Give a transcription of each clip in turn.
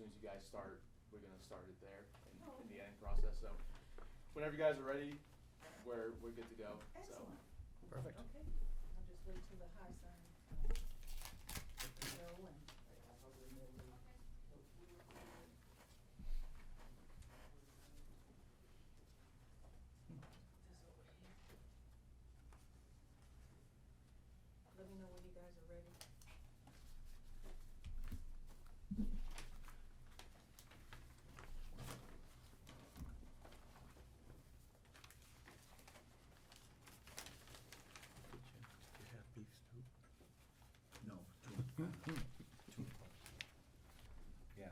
soon as you guys start, we're gonna start it there in the ending process, so whenever you guys are ready, we're good to go, so. Excellent. Perfect. Okay, I'll just wait till the high sign, go and. Let me know when you guys are ready. You have beef stew? No, two. Yeah.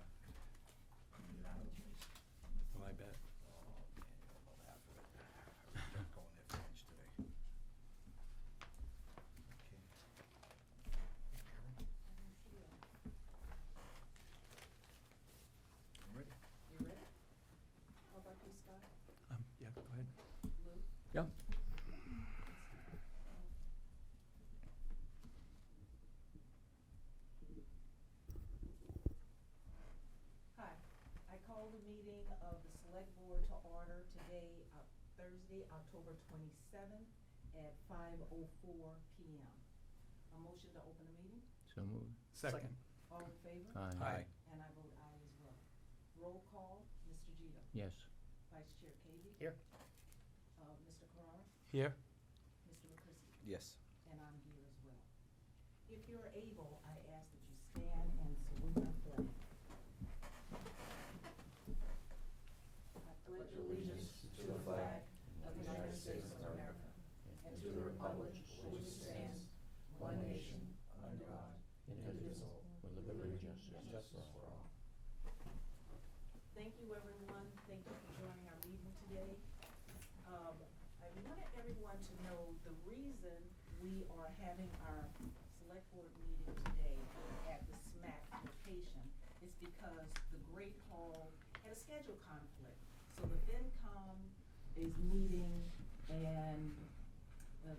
Well, I bet. Oh, man, about half of it. I'm going there for lunch today. Okay. I'm ready. You ready? How about you, Scott? Yeah, go ahead. Lou? Yeah. Hi, I call the meeting of the Select Board to order today, Thursday, October 27th at 5:04 PM. A motion to open the meeting? So moved. Second. All in favor? Aye. Aye. And I vote aye as well. Roll call, Mr. Gito. Yes. Vice Chair Cavey. Here. Mr. Carrara. Here. Mr. McCrisky. Yes. And I'm here as well. If you're able, I ask that you stand and salute our flag. I pledge allegiance to the flag of the United States of America and to the republic for which it stands, one nation, under God, indivisible, with liberty and Justice for all. Thank you, everyone. Thank you for joining our meeting today. I wanted everyone to know the reason we are having our select board meeting today at the SMAC location is because the Great Hall had a schedule conflict. So the FinCom is meeting, and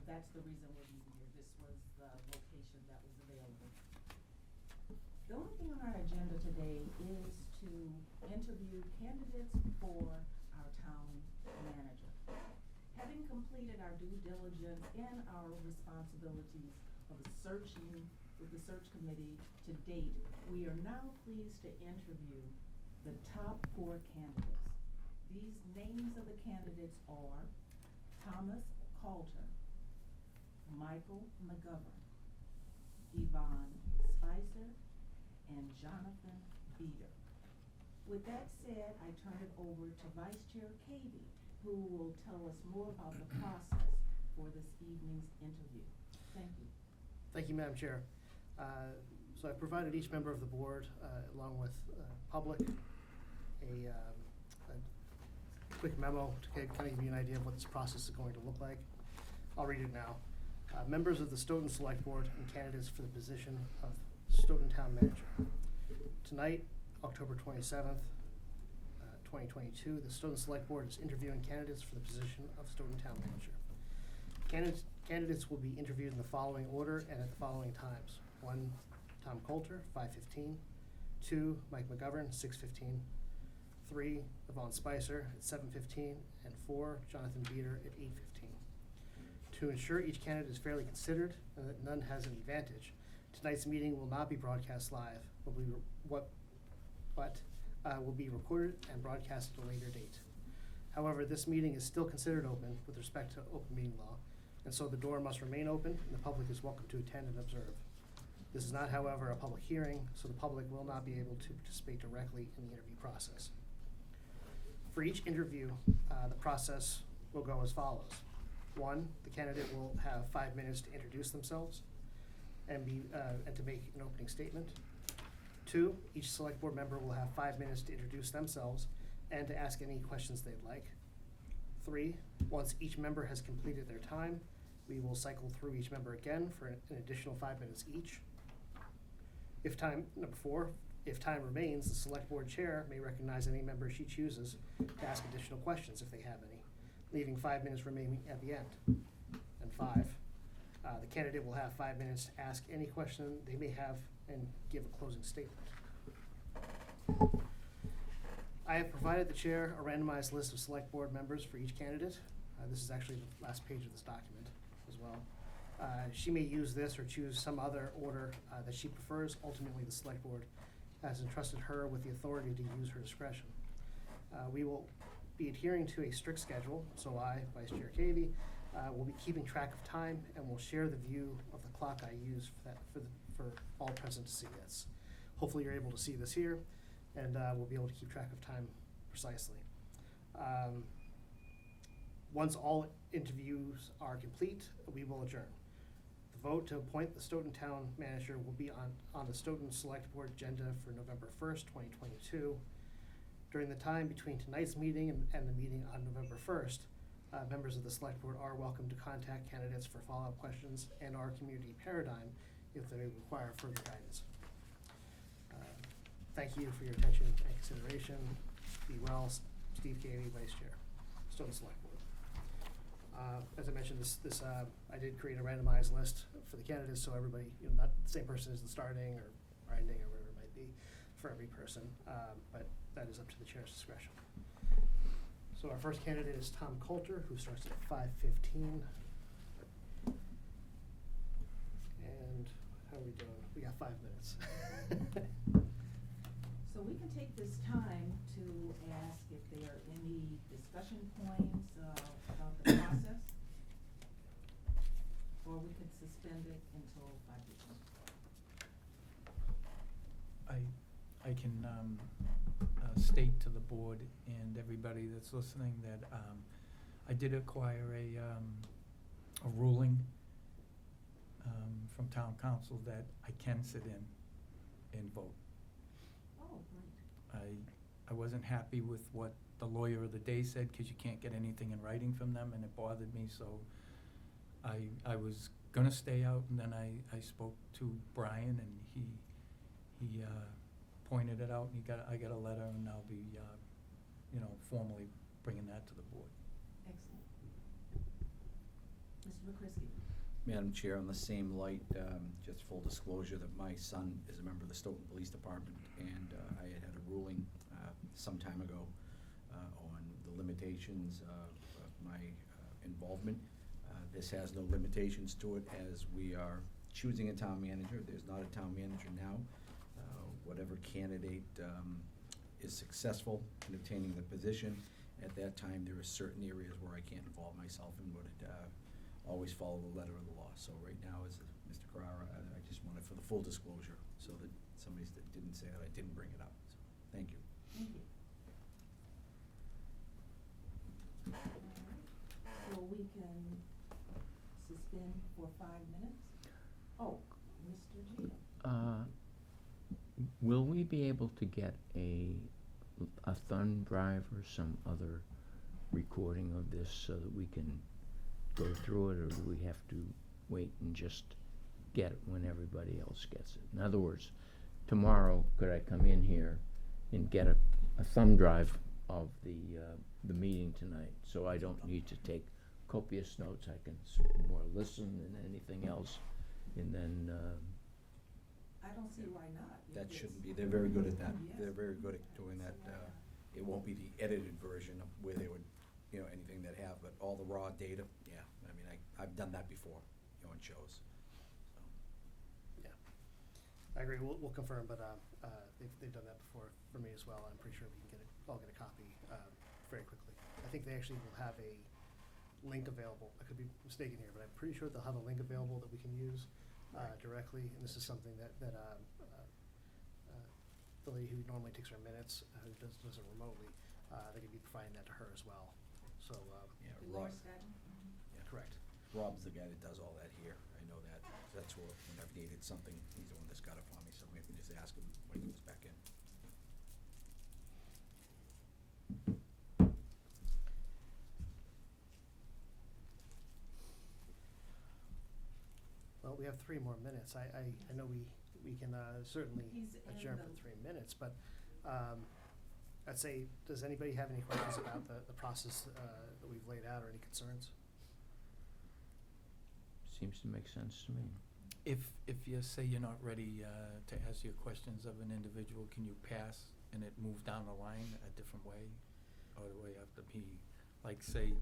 that's the reason we're meeting here. This was the location that was available. The only thing on our agenda today is to interview candidates for our town manager. Having completed our due diligence and our responsibilities of searching with the search committee to date, we are now pleased to interview the top 4 candidates. These names of the candidates are Thomas Coulter, Michael McGovern, Yvonne Spicer, and Jonathan Beater. With that said, I turn it over to Vice Chair Cavey, who will tell us more about the process for this evening's interview. Thank you. Thank you, Madam Chair. So I've provided each member of the board, along with public, a quick memo to kind of give you an idea of what this process is going to look like. I'll read it now. Members of the Stoughton Select Board and candidates for the position of Stoughton Town Manager. Tonight, October 27th, 2022, the Stoughton Select Board is interviewing candidates for the position of Stoughton Town Manager. Candidates will be interviewed in the following order and at the following times. 1, Tom Coulter, 5:15. 2, Mike McGovern, 6:15. 3, Yvonne Spicer at 7:15. And 4, Jonathan Beater at 8:15. To ensure each candidate is fairly considered and that none has an advantage, tonight's meeting will not be broadcast live, but will be recorded and broadcast at a later date. However, this meeting is still considered open with respect to open meeting law, and so the door must remain open and the public is welcome to attend and observe. This is not, however, a public hearing, so the public will not be able to participate directly in the interview process. For each interview, the process will go as follows. 1, the candidate will have 5 minutes to introduce themselves and to make an opening statement. 2, each select board member will have 5 minutes to introduce themselves and to ask any questions they'd like. 3, once each member has completed their time, we will cycle through each member again for an additional 5 minutes each. Number 4, if time remains, the select board chair may recognize any member she chooses to ask additional questions if they have any, leaving 5 minutes remaining at the end. And 5, the candidate will have 5 minutes to ask any question they may have and give a closing statement. I have provided the chair a randomized list of select board members for each candidate. This is actually the last page of this document as well. She may use this or choose some other order that she prefers. Ultimately, the select board has entrusted her with the authority to use her discretion. We will be adhering to a strict schedule, so I, Vice Chair Cavey, will be keeping track of time and will share the view of the clock I use for all present to see this. Hopefully you're able to see this here, and we'll be able to keep track of time precisely. Once all interviews are complete, we will adjourn. The vote to appoint the Stoughton Town Manager will be on the Stoughton Select Board agenda for November 1st, 2022. During the time between tonight's meeting and the meeting on November 1st, members of the Select Board are welcome to contact candidates for follow-up questions and our community paradigm if they require further guidance. Thank you for your attention and consideration. Be well, Steve Cavey, Vice Chair, Stoughton Select Board. As I mentioned, I did create a randomized list for the candidates, so everybody, not the same person as the starting or ending or whatever it might be for every person, but that is up to the chair's discretion. So our first candidate is Tom Coulter, who starts at 5:15. And how are we doing? We got 5 minutes. So we can take this time to ask if there are any discussion points about the process, or we could suspend it until 5:15. I can state to the board and everybody that's listening that I did acquire a ruling from town council that I can sit in and vote. Oh, great. I wasn't happy with what the lawyer of the day said, because you can't get anything in writing from them, and it bothered me, so I was gonna stay out, and then I spoke to Brian, and he pointed it out, and I got a letter, and I'll be, formally bringing that to the board. Excellent. Mr. McCrisky. Madam Chair, on the same light, just full disclosure that my son is a member of the Stoughton Police Department, and I had a ruling some time ago on the limitations of my involvement. This has no limitations to it, as we are choosing a town manager. There's not a town manager now. Whatever candidate is successful in obtaining the position, at that time there are certain areas where I can't involve myself in, would always follow the letter of the law. So right now, as Mr. Carrara, I just wanted for the full disclosure, so that somebody that didn't say that I didn't bring it up. So, thank you. Thank you. All right. So we can suspend for 5 minutes? Oh, Mr. Gio. Will we be able to get a thumb drive or some other recording of this so that we can go through it, or do we have to wait and just get it when everybody else gets it? In other words, tomorrow, could I come in here and get a thumb drive of the meeting tonight, so I don't need to take copious notes? I can more listen than anything else, and then I don't see why not. That If shouldn't it's- be. They're very good at that. Yes. They're very good at doing that. It won't be the edited version of where they would, anything that have, but all the raw data, yeah. I mean, I've done that before, in shows. So. Yeah, I agree. We'll confirm, but they've done that before for me as well. I'm pretty sure we can I'll get a copy very quickly. I think they actually will have a link available. I could be mistaken here, but I'm pretty sure they'll have a link available that we can use directly. And this is something that the lady who normally takes our minutes, who does it remotely, they could be providing that to her as well. So Yeah, Dolores Rob. Scadden? Yeah. correct. Rob's the guy that does all that here. I know that. That's where, when I've needed something, he's the one that's got it for me, so we can just ask him when he goes back in. Well, we have 3 more minutes. I know we can certainly He's in adjourn for the- 3 minutes, but I'd say, does anybody have any questions about the process that we've laid out, or any concerns? seems to make sense to me. If you say you're not ready to ask your questions of an individual, can you pass and it move down the line a different way? Or do we have to be, like, say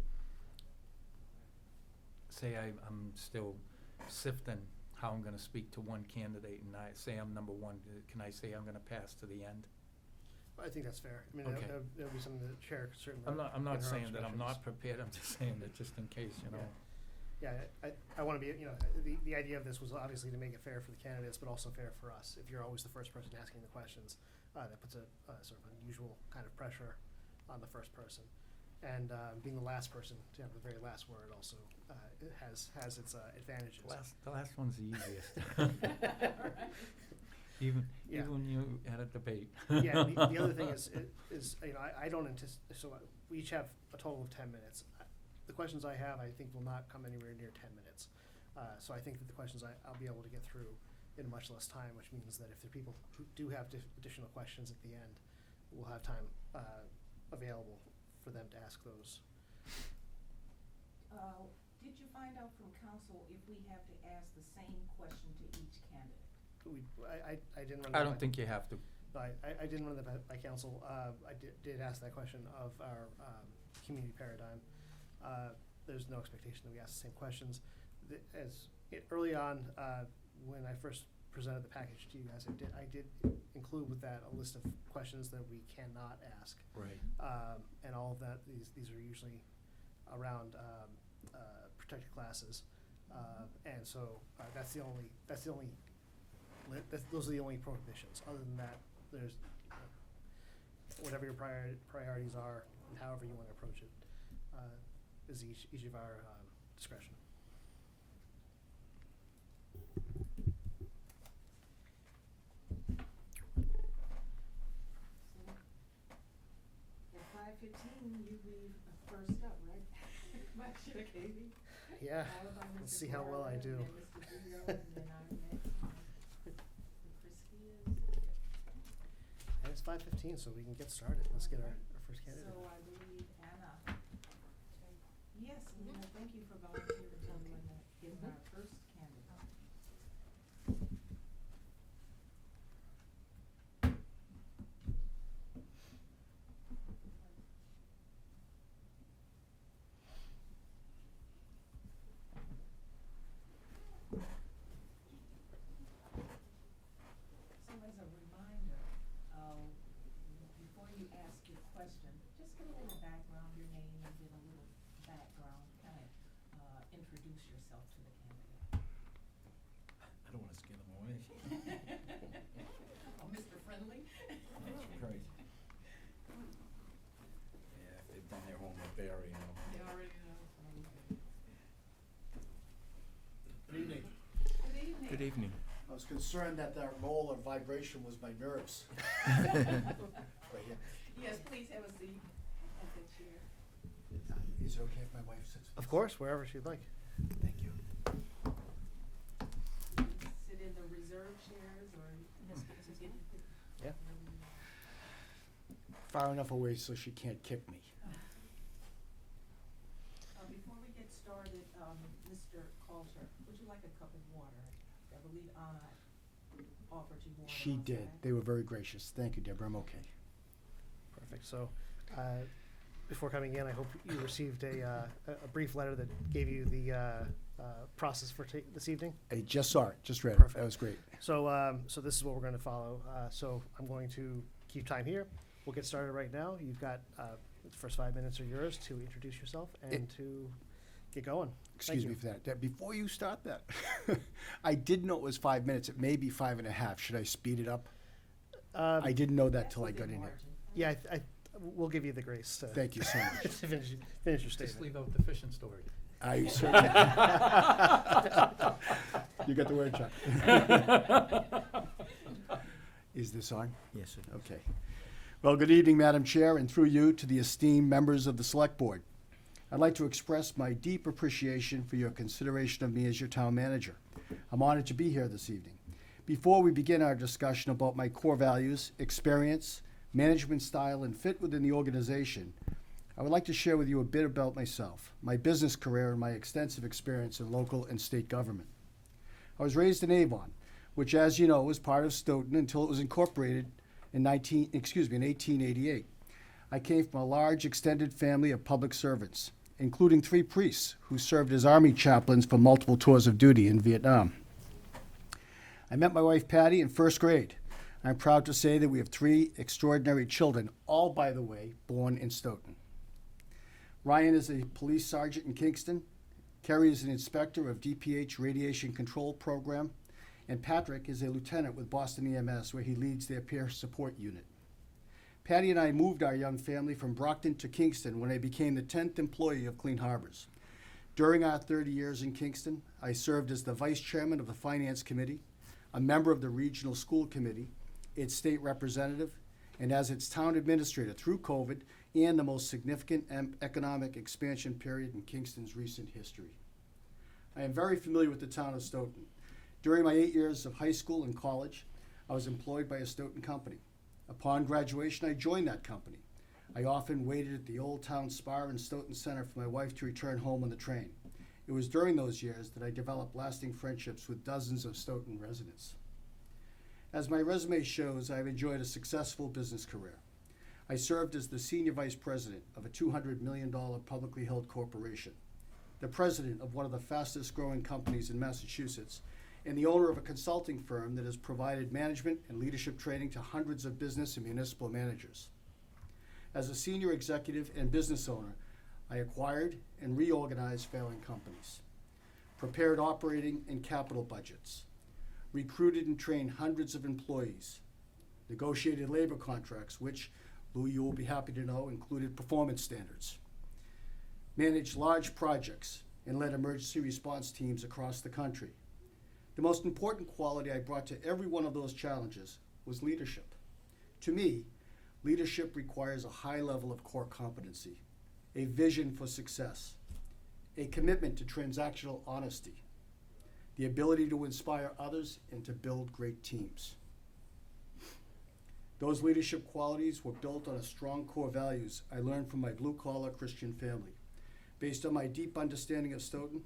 I'm still sifting how I'm gonna speak to one candidate, and I say I'm number one, can I say I'm gonna pass to the end? I think that's fair. I mean, Okay. that'll be something the chair could certainly. I'm not in her saying that I'm not observations. prepared, I'm just saying that just in case, you know. Yeah, I wanna be, the idea of this was obviously to make it fair for the candidates, but also fair for us. If you're always the first person asking the questions, that puts a sort of unusual kind of pressure on the first person. And being the last person to have the very last word also it has its advantages. The last one's the easiest. Even Yeah. when you had a debate. Yeah, the other thing is I don't anticipate, so we each have a total of 10 minutes. The questions I have, I think, will not come anywhere near 10 minutes. So I think that the questions I'll be able to get through in much less time, which means that if there are people who do have additional questions at the end, we'll have time available for them to ask those. Did you find out from council if we have to ask the same question to each candidate? I didn't run I that don't by- think you have to. I didn't run that by council. I did ask that question of our community paradigm. There's no expectation that we ask the same questions. Early on, when I first presented the package to you guys, I did include with that a list of questions that we cannot ask. Right. And all of that, these are usually around protected classes. And so those are the only prohibitions. Other than that, there's whatever your priorities are and however you want to approach it is each of our discretion. So, at 5:15, you leave first up, right? Vice Chair Casey. Yeah, Followed by let's Mr. see how well I Borland, do. and then Mr. Vito, and then I'm next. And Chris Spears. And it's 5:15, so we can get started. Let's get our first candidate. So I believe Anna. Yes, Anna, thank you for volunteering to tell me that is our first candidate. So as a reminder, before you ask your question, just give a little background, your name, and then a little background, kind of introduce yourself to the candidate. I don't wanna scare them away. Oh, Mr. Friendly? Right. Yeah, if they've done their homework, they already know. You already know. Good evening. Good evening. Good evening. I was concerned that roll or vibration was my nerves. Right here. Yes, please have a seat at the chair. Is it okay if my wife sits? Of course, wherever she'd like. Thank you. Sit in the reserve chairs or? Yeah. Far enough away so she can't kick me. Before we get started, Mr. Coulter, would you like a cup of water? I believe Anna offered you water. She did. outside. They were very gracious. Thank you, Deborah. I'm okay. Perfect. So, before coming in, I hope you received a brief letter that gave you the process for this evening. I just saw it. Just read it. Perfect. That was great. So, so this is what we're going to follow. So I'm going to keep time here. We'll get started right now. You've got the first 5 minutes are yours to introduce yourself and to get going. Excuse Thank me you. for that. Before you start that, I did know it was 5 minutes. It may be 5.5. Should I speed it up? I didn't know that That's till I got within in here. margin. Yeah, we'll give you the grace to Thank you so much. to finish your Just statement. leave out the fishing story. I certainly. You got the word, Chuck. Is this on? Yes, it is. Okay. Well, good evening, Madam Chair, and through you to the esteemed members of the Select Board. I'd like to express my deep appreciation for your consideration of me as your town manager. I'm honored to be here this evening. Before we begin our discussion about my core values, experience, management style, and fit within the organization, I would like to share with you a bit about myself, my business career, and my extensive experience in local and state government. I was raised in Avon, which, as you know, was part of Stoughton until it was incorporated in 1888. I came from a large extended family of public servants, including 3 priests who served as Army chaplains for multiple tours of duty in Vietnam. I met my wife Patty in first grade. I'm proud to say that we have 3 extraordinary children, all, by the way, born in Stoughton. Ryan is a police sergeant in Kingston. Kerry is an inspector of DPH Radiation Control Program. And Patrick is a lieutenant with Boston EMS, where he leads their peer support unit. Patty and I moved our young family from Brockton to Kingston when I became the 10th employee of Clean Harbors. During our 30 years in Kingston, I served as the vice chairman of the Finance Committee, a member of the Regional School Committee, its state representative, and as its town administrator through COVID and the most significant economic expansion period in Kingston's recent history. I am very familiar with the town of Stoughton. During my 8 years of high school and college, I was employed by a Stoughton company. Upon graduation, I joined that company. I often waited at the Old Town Spar in Stoughton Center for my wife to return home on the train. It was during those years that I developed lasting friendships with dozens of Stoughton residents. As my resume shows, I have enjoyed a successful business career. I served as the senior vice president of a $200 million publicly held corporation, the president of one of the fastest growing companies in Massachusetts, and the owner of a consulting firm that has provided management and leadership training to hundreds of business and municipal managers. As a senior executive and business owner, I acquired and reorganized failing companies, prepared operating and capital budgets, recruited and trained hundreds of employees, negotiated labor contracts, which, Lou, you will be happy to know, included performance standards, managed large projects, and led emergency response teams across the country. The most important quality I brought to every one of those challenges was leadership. To me, leadership requires a high level of core competency, a vision for success, a commitment to transactional honesty, the ability to inspire others and to build great teams. Those leadership qualities were built on a strong core values I learned from my blue-collar Christian family. Based on my deep understanding of Stoughton,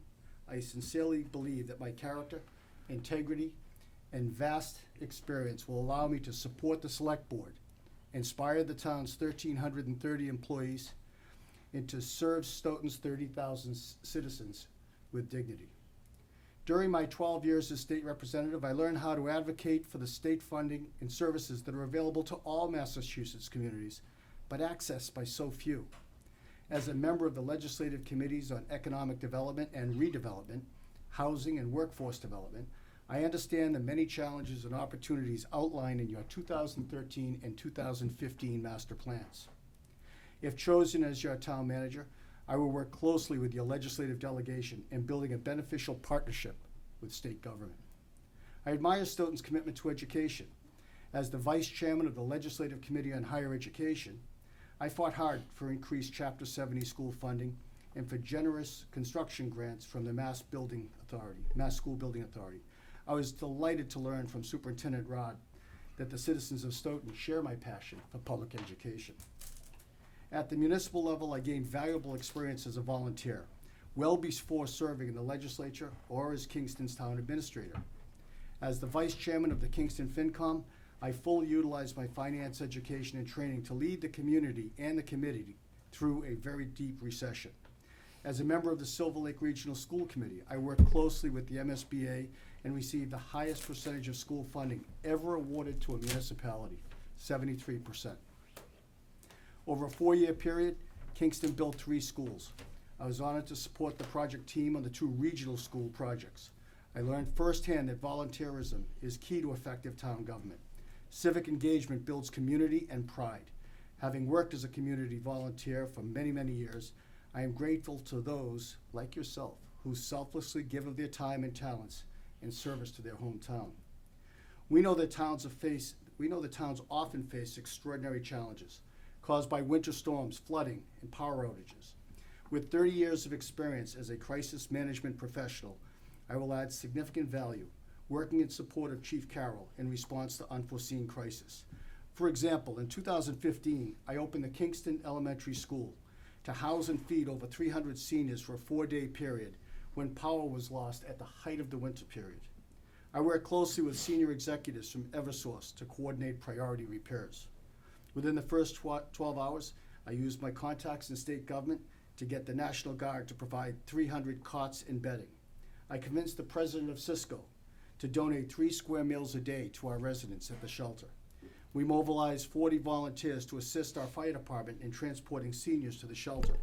I sincerely believe that my character, integrity, and vast experience will allow me to support the Select Board, inspire the town's 1,330 employees, and to serve Stoughton's 30,000 citizens with dignity. During my 12 years as state representative, I learned how to advocate for the state funding and services that are available to all Massachusetts communities, but accessed by so few. As a member of the legislative committees on economic development and redevelopment, housing and workforce development, I understand the many challenges and opportunities outlined in your 2013 and 2015 master plans. If chosen as your town manager, I will work closely with your legislative delegation in building a beneficial partnership with state government. I admire Stoughton's commitment to education. As the vice chairman of the Legislative Committee on Higher Education, I fought hard for increased Chapter 70 school funding and for generous construction grants from the Mass School Building Authority. I was delighted to learn from Superintendent Rod that the citizens of Stoughton share my passion for public education. At the municipal level, I gained valuable experience as a volunteer, well before serving in the legislature or as Kingston's town administrator. As the vice chairman of the Kingston FinCom, I fully utilized my finance education and training to lead the community and the committee through a very deep recession. As a member of the Silver Lake Regional School Committee, I worked closely with the MSBA and received the highest percentage of school funding ever awarded to a municipality, 73%. Over a 4-year period, Kingston built 3 schools. I was honored to support the project team on the 2 regional school projects. I learned firsthand that volunteerism is key to effective town government. Civic engagement builds community and pride. Having worked as a community volunteer for many, many years, I am grateful to those, like yourself, who selflessly give of their time and talents in service to their hometown. We know that towns often face extraordinary challenges caused by winter storms, flooding, and power outages. With 30 years of experience as a crisis management professional, I will add significant value working in support of Chief Carroll in response to unforeseen crisis. For example, in 2015, I opened the Kingston Elementary School to house and feed over 300 seniors for a 4-day period when power was lost at the height of the winter period. I work closely with senior executives from Eversource to coordinate priority repairs. Within the first 12 hours, I used my contacts in state government to get the National Guard to provide 300 cots and bedding. I convinced the president of Cisco to donate 3 square meals a day to our residents at the shelter. We mobilized 40 volunteers to assist our fire department in transporting seniors to the shelter.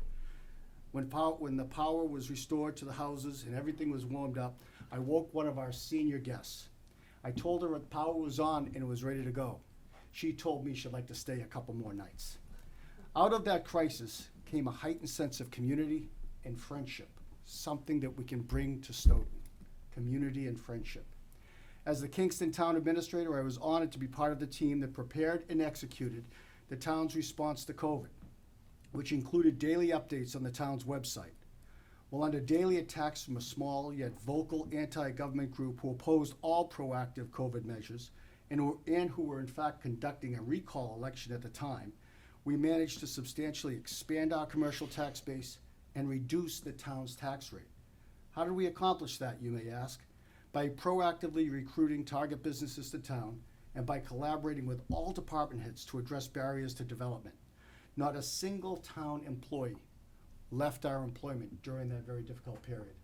When the power was restored to the houses and everything was warmed up, I woke one of our senior guests. I told her the power was on and it was ready to go. She told me she'd like to stay a couple more nights. Out of that crisis came a heightened sense of community and friendship, something that we can bring to Stoughton, community and friendship. As the Kingston Town Administrator, I was honored to be part of the team that prepared and executed the town's response to COVID, which included daily updates on the town's website. While under daily attacks from a small yet vocal anti-government group who opposed all proactive COVID measures and who were in fact conducting a recall election at the time, we managed to substantially expand our commercial tax base and reduce the town's tax rate. How did we accomplish that, you may ask? By proactively recruiting target businesses to town and by collaborating with all department heads to address barriers to development. Not a single town employee left our employment during that very difficult period.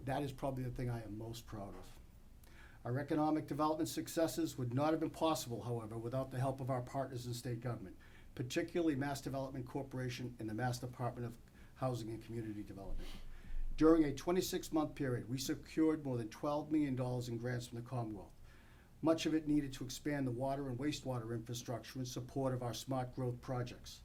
That is probably the thing I am most proud of. Our economic development successes would not have been possible, however, without the help of our partners in state government, particularly Mass Development Corporation and the Mass Department of Housing and Community Development. During a 26-month period, we secured more than $12 million in grants from the Commonwealth, much of it needed to expand the water and wastewater infrastructure in support of our smart growth projects.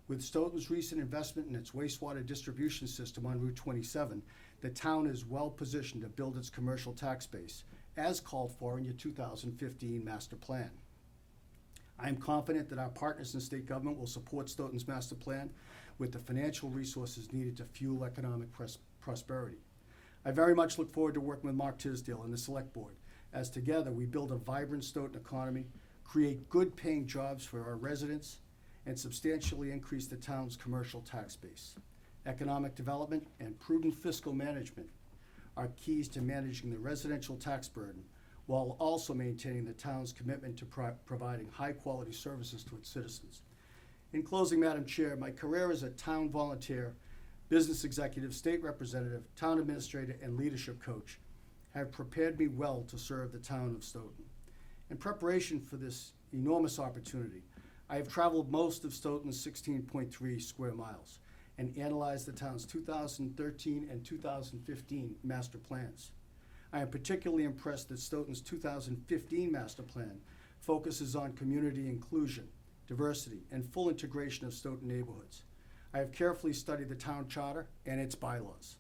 With Stoughton's recent investment in its wastewater distribution system on Route 27, the town is well positioned to build its commercial tax base, as called for in your 2015 master plan. I am confident that our partners in state government will support Stoughton's master plan with the financial resources needed to fuel economic prosperity. I very much look forward to working with Mark Tisdale and the Select Board, as together we build a vibrant Stoughton economy, create good paying jobs for our residents, and substantially increase the town's commercial tax base. Economic development and prudent fiscal management are keys to managing the residential tax burden while also maintaining the town's commitment to providing high-quality services to its citizens. In closing, Madam Chair, my career as a town volunteer, business executive, state representative, town administrator, and leadership coach have prepared me well to serve the town of Stoughton. In preparation for this enormous opportunity, I have traveled most of Stoughton's 16.3 square miles and analyzed the town's 2013 and 2015 master plans. I am particularly impressed that Stoughton's 2015 master plan focuses on community inclusion, diversity, and full integration of Stoughton neighborhoods. I have carefully studied the town charter and its bylaws.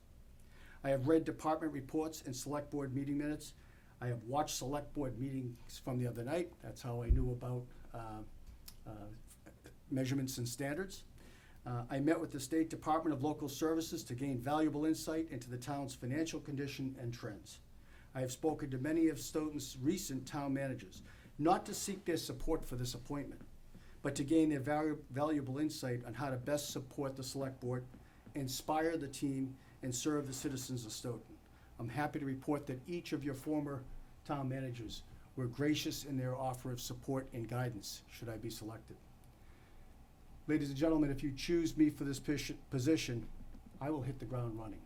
I have read department reports and select board meeting minutes. I have watched select board meetings from the other night. That's how I knew about measurements and standards. I met with the State Department of Local Services to gain valuable insight into the town's financial condition and trends. I have spoken to many of Stoughton's recent town managers, not to seek their support for this appointment, but to gain their valuable insight on how to best support the Select Board, inspire the team, and serve the citizens of Stoughton. I'm happy to report that each of your former town managers were gracious in their offer of support and guidance, should I be selected. Ladies and gentlemen, if you choose me for this position, I will hit the ground running.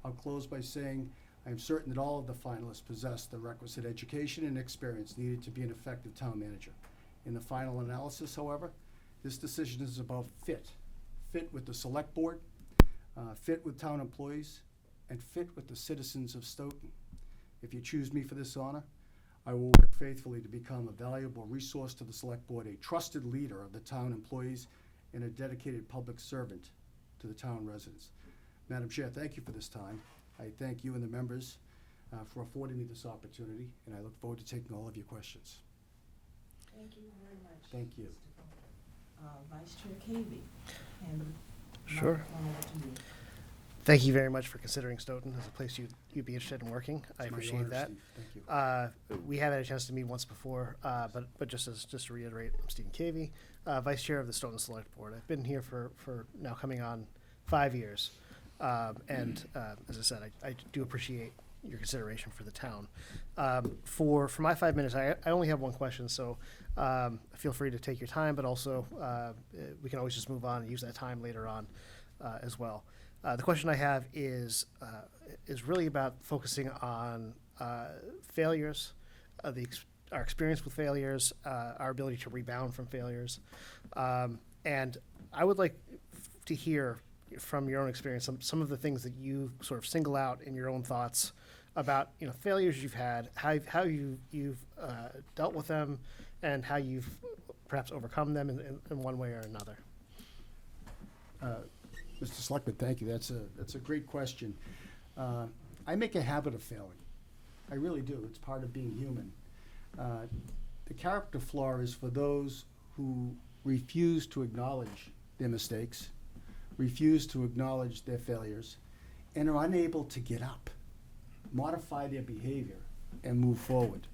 I'll close by saying I am certain that all of the finalists possess the requisite education and experience needed to be an effective town manager. In the final analysis, however, this decision is about fit with the Select Board, fit with town employees, and fit with the citizens of Stoughton. If you choose me for this honor, I will work faithfully to become a valuable resource to the Select Board, a trusted leader of the town employees, and a dedicated public servant to the town residents. Madam Chair, thank you for this time. I thank you and the members for affording me this opportunity, and I look forward to taking all of your questions. Thank you very much. Thank you. Vice Chair Cavey, and the Sure. microphone over to you. Thank you very much for considering Stoughton as a place you'd be interested in working. I It's my appreciate honor, that. Steve. Thank you. We have had a chance to meet once before, but just to reiterate, I'm Stephen Cavey, Vice Chair of the Stoughton Select Board. I've been here for now coming on 5 years. As I said, I do appreciate your consideration for the town. For my 5 minutes, I only have one question, so feel free to take your time, but also we can always just move on and use that time later on as well. The question I have is really about focusing on failures, our experience with failures, our ability to rebound from failures, and I would like to hear from your own experience some of the things that you sort of single out in your own thoughts about failures you've had, how you've dealt with them, and how you've perhaps overcome them in one way or another. Mr. Selectman, thank you. That's a great question. I make a habit of failing. I really do. It's part of being human. The character flaw is for those who refuse to acknowledge their mistakes, refuse to acknowledge their failures, and are unable to get up, modify their behavior, and move forward.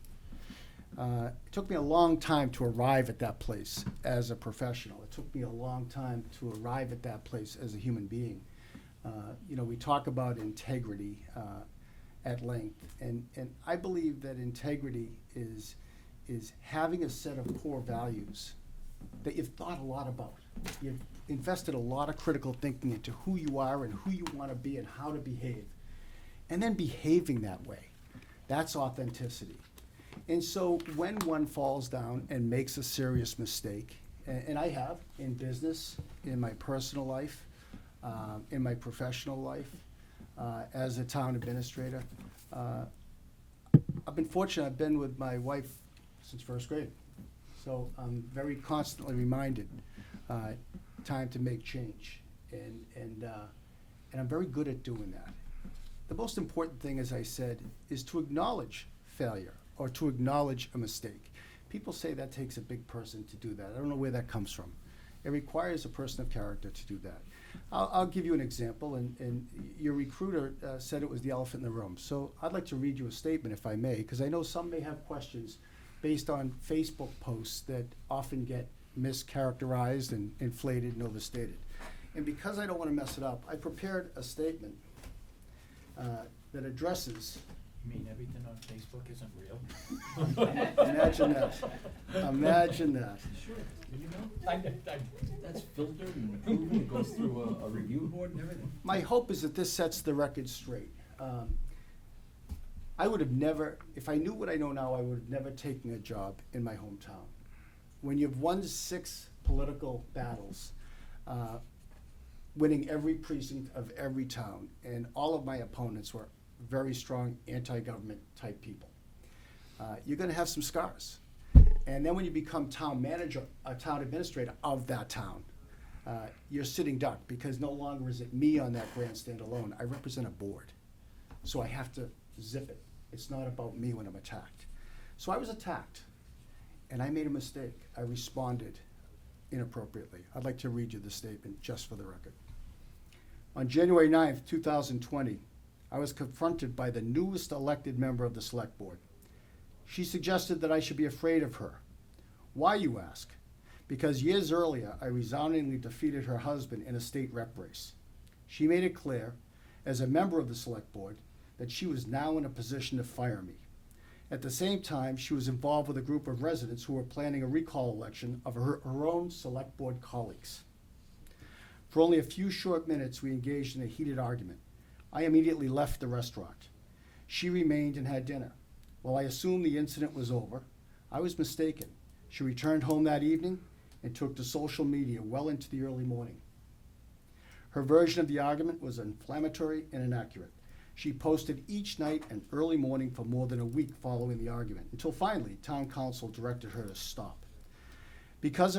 It took me a long time to arrive at that place as a professional. It took me a long time to arrive at that place as a human being. We talk about integrity at length, and I believe that integrity is having a set of core values that you've thought a lot about. You've invested a lot of critical thinking into who you are and who you want to be and how to behave, and then behaving that way. That's authenticity. And so when one falls down and makes a serious mistake, and I have in business, in my personal life, in my professional life, as a town administrator, I've been fortunate. I've been with my wife since first grade. So I'm very constantly reminded, time to make change. And I'm very good at doing that. The most important thing, as I said, is to acknowledge failure or to acknowledge a mistake. People say that takes a big person to do that. I don't know where that comes from. It requires a person of character to do that. I'll give you an example, and your recruiter said it was the elephant in the room. So I'd like to read you a statement, if I may, because I know some may have questions based on Facebook posts that often get mischaracterized and inflated and overstated. And because I don't want to mess it up, I prepared a statement that addresses. You mean everything on Facebook isn't real? Imagine that. Imagine that. Sure, you know, that's filtered and approved and goes through a review board and everything. My hope is that this sets the record straight. I would have never, if I knew what I know now, I would have never taken a job in my hometown. When you've won 6 political battles, winning every precinct of every town, and all of my opponents were very strong anti-government type people, you're going to have some scars. And then when you become town manager, a town administrator of that town, you're sitting duck, because no longer is it me on that grandstand alone. I represent a board. So I have to zip it. It's not about me when I'm attacked. So I was attacked, and I made a mistake. I responded inappropriately. I'd like to read you the statement just for the record. On January 9th, 2020, I was confronted by the newest elected member of the Select Board. She suggested that I should be afraid of her. Why, you ask? Because years earlier, I resoundingly defeated her husband in a state rep race. She made it clear, as a member of the Select Board, that she was now in a position to fire me. At the same time, she was involved with a group of residents who were planning a recall election of her own Select Board colleagues. For only a few short minutes, we engaged in a heated argument. I immediately left the restaurant. She remained and had dinner. While I assumed the incident was over, I was mistaken. She returned home that evening and took to social media well into the early morning. Her version of the argument was inflammatory and inaccurate. She posted each night and early morning for more than a week following the argument, until finally town council directed her to stop. Because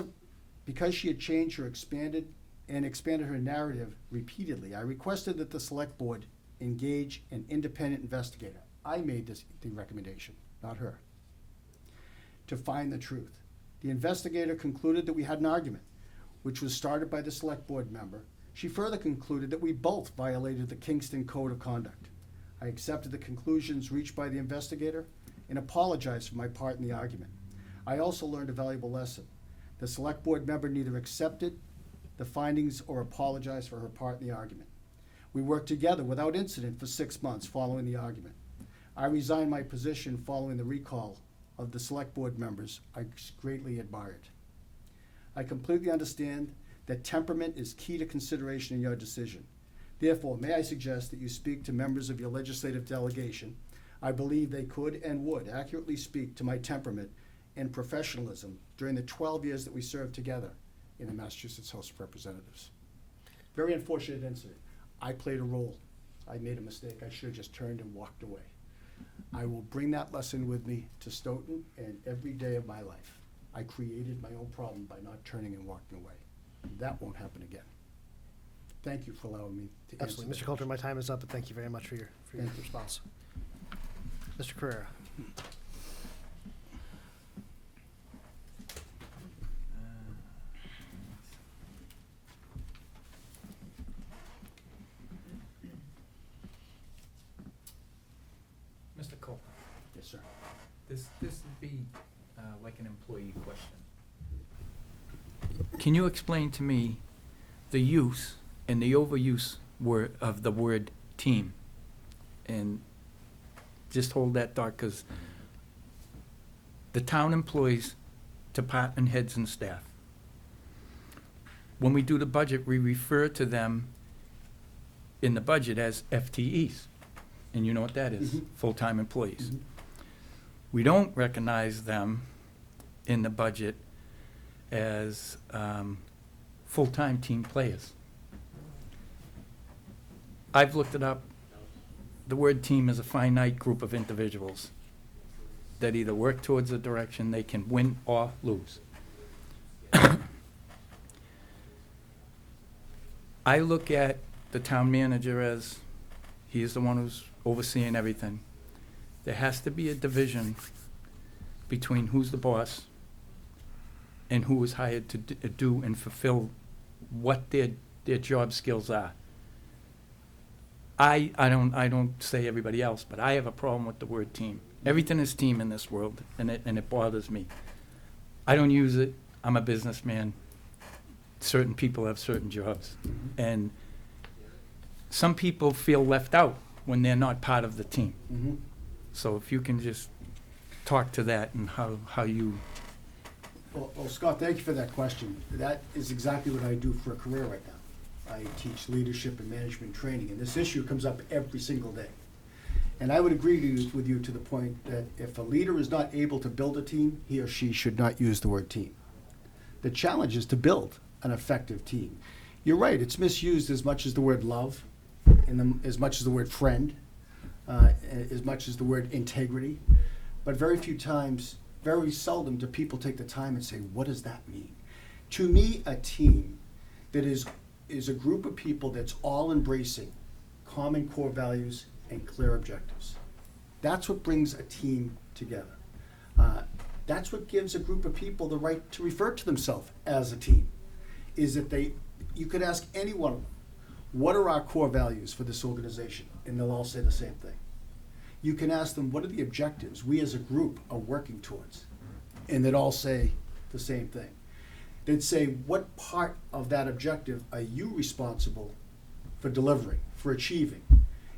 she had changed her expanded her narrative repeatedly, I requested that the Select Board engage an independent investigator. I made the recommendation, not her, to find the truth. The investigator concluded that we had an argument, which was started by the Select Board member. She further concluded that we both violated the Kingston Code of Conduct. I accepted the conclusions reached by the investigator and apologized for my part in the argument. I also learned a valuable lesson. The Select Board member neither accepted the findings or apologized for her part in the argument. We worked together without incident for 6 months following the argument. I resigned my position following the recall of the select board members I greatly admired. I completely understand that temperament is key to consideration in your decision. Therefore, may I suggest that you speak to members of your legislative delegation. I believe they could and would accurately speak to my temperament and professionalism during the 12 years that we served together in the Massachusetts House of Representatives. Very unfortunate incident. I played a role. I made a mistake. I should have just turned and walked away. I will bring that lesson with me to Stoughton and every day of my life. I created my own problem by not turning and walking away. That won't happen again. Thank you for allowing me to answer. Absolutely. Mr. that Coulter, my question. time is up, but thank you very much for your Thank you. response. Mr. Carrera. Mr. Cole, Yes, sir. this would be like an employee question. Can you explain to me the use and the overuse of the word team? And just hold that thought, because the town employs department heads and staff. When we do the budget, we refer to them in the budget as FTEs. And you know what that is, Mhm. full-time employees. Mhm. We don't recognize them in the budget as full-time team players. I've looked it up. The word team is a finite group of individuals that either work towards a direction they can win or lose. I look at the town manager as he is the one who's overseeing everything. There has to be a division between who's the boss and who is hired to do and fulfill what their job skills are. I don't say everybody else, but I have a problem with the word team. Everything is team in this world, and it bothers me. I don't use it. I'm a businessman. Certain people have certain jobs. And some people feel left out when they're not part of the team. Mhm. So if you can just talk to that and how you, Well, Scott, thank you for that question. That is exactly what I do for a career right now. I teach leadership and management training, and this issue comes up every single day. And I would agree with you to the point that if a leader is not able to build a team, he or she should not use the word team. The challenge is to build an effective team. You're right, it's misused as much as the word love, and as much as the word friend, as much as the word integrity. But very seldom do people take the time and say, what does that mean? To me, a team that is a group of people that's all embracing common core values and clear objectives. That's what brings a team together. That's what gives a group of people the right to refer to themselves as a team, is that you could ask any one of them, what are our core values for this organization? And they'll all say the same thing. You can ask them, what are the objectives we as a group are working towards? And they'd all say the same thing. They'd say, what part of that objective are you responsible for delivering, for achieving?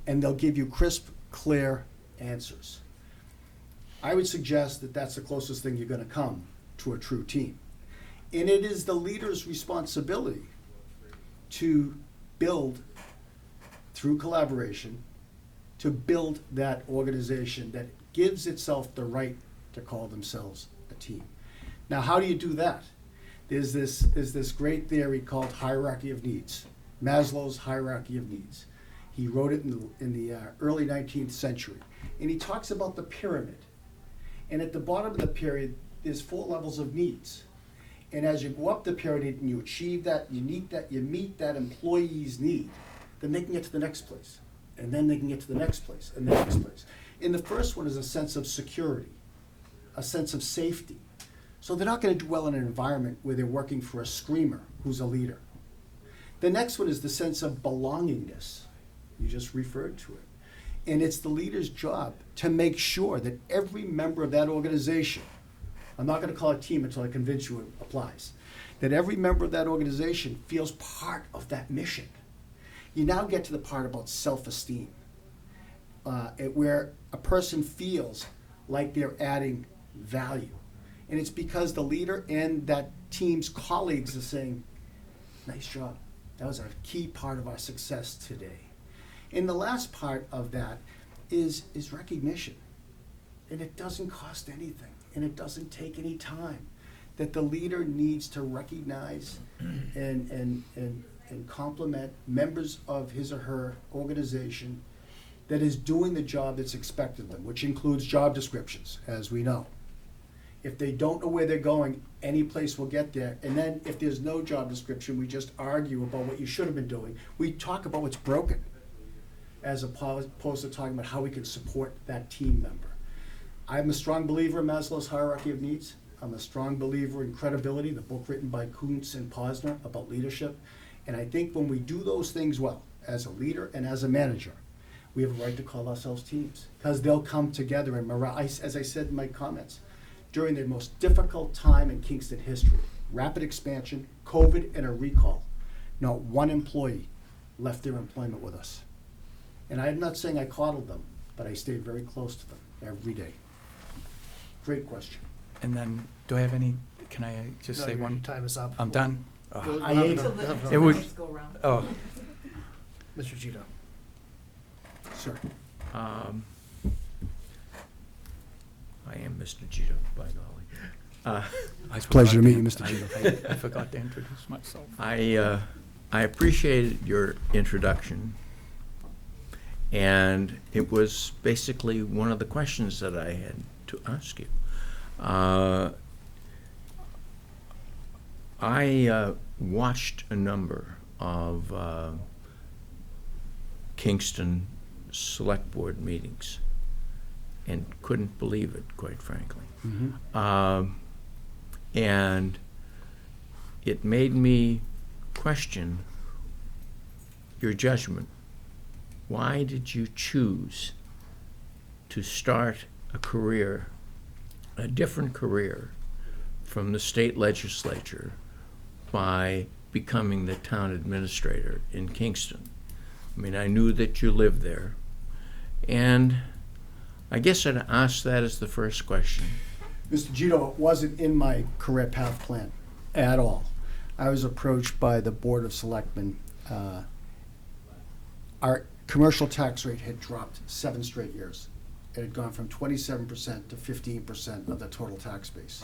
And they'll give you crisp, clear answers. I would suggest that that's the closest thing you're going to come to a true team. And it is the leader's responsibility to build, through collaboration, to build that organization that gives itself the right to call themselves a team. Now, how do you do that? There's this great theory called hierarchy of needs, Maslow's hierarchy of needs. He wrote it in the early 19th century, and he talks about the pyramid. And at the bottom of the pyramid, there's 4 levels of needs. And as you go up the pyramid and you achieve that, you meet that employee's need, then they can get to the next place. And then they can get to the next place and the next place. And the first one is a sense of security, a sense of safety. So they're not going to do well in an environment where they're working for a screamer who's a leader. The next one is the sense of belongingness. You just referred to it. And it's the leader's job to make sure that every member of that organization, I'm not going to call it team until I convince you it applies, that every member of that organization feels part of that mission. You now get to the part about self-esteem. where a person feels like they're adding value. And it's because the leader and that team's colleagues are saying, nice job. That was a key part of our success today. And the last part of that is recognition. And it doesn't cost anything, and it doesn't take any time. That the leader needs to recognize and compliment members of his or her organization that is doing the job that's expected of them, which includes job descriptions, as we know. If they don't know where they're going, any place will get there. And then if there's no job description, we just argue about what you should have been doing. We talk about what's broken, as opposed to talking about how we can support that team member. I'm a strong believer in Maslow's hierarchy of needs. I'm a strong believer in credibility, the book written by Kuntz and Posner about leadership. And I think when we do those things well, as a leader and as a manager, we have a right to call ourselves teams, because they'll come together and morale. As I said in my comments, during the most difficult time in Kingston history, rapid expansion, COVID, and a recall, not one employee left their employment with us. And I'm not saying I coddled them, but I stayed very close to them every day. Great question. And then, do I have any, can I just No, say your one? time is up. I'm done? Oh. We'll I have ate another- them. we'll have It another- was- Go around. Oh, Mr. Gito. Sir. I am Mr. Gito, by golly. I Pleasure to forgot meet you, Mr. Gito. I forgot to introduce myself. I appreciated your introduction, and it was basically one of the questions that I had to ask you. I watched a number of Kingston Select Board meetings and couldn't believe it, quite frankly. Mm-hmm. And it made me question your judgment. Why did you choose to start a career, a different career from the state legislature by becoming the town administrator in Kingston? I mean, I knew that you lived there, and I guess I'd ask that as the first question. Mr. Gito, it wasn't in my career path plan at all. I was approached by the Board of Selectmen. Our commercial tax rate had dropped 7 straight years. It had gone from 27% to 15% of the total tax base.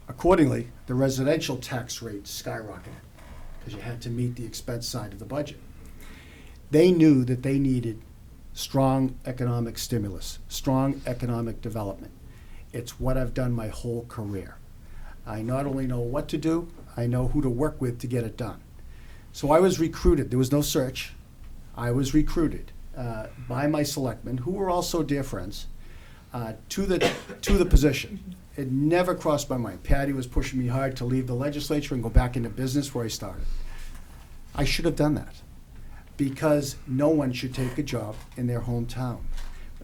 Accordingly, the residential tax rate skyrocketed because you had to meet the expense side of the budget. They knew that they needed strong economic stimulus, strong economic development. It's what I've done my whole career. I not only know what to do, I know who to work with to get it done. So I was recruited. There was no search. I was recruited by my selectmen, who were also dear friends, to the position. It never crossed my mind. Patty was pushing me hard to leave the legislature and go back into business where I started. I should have done that, because no one should take a job in their hometown.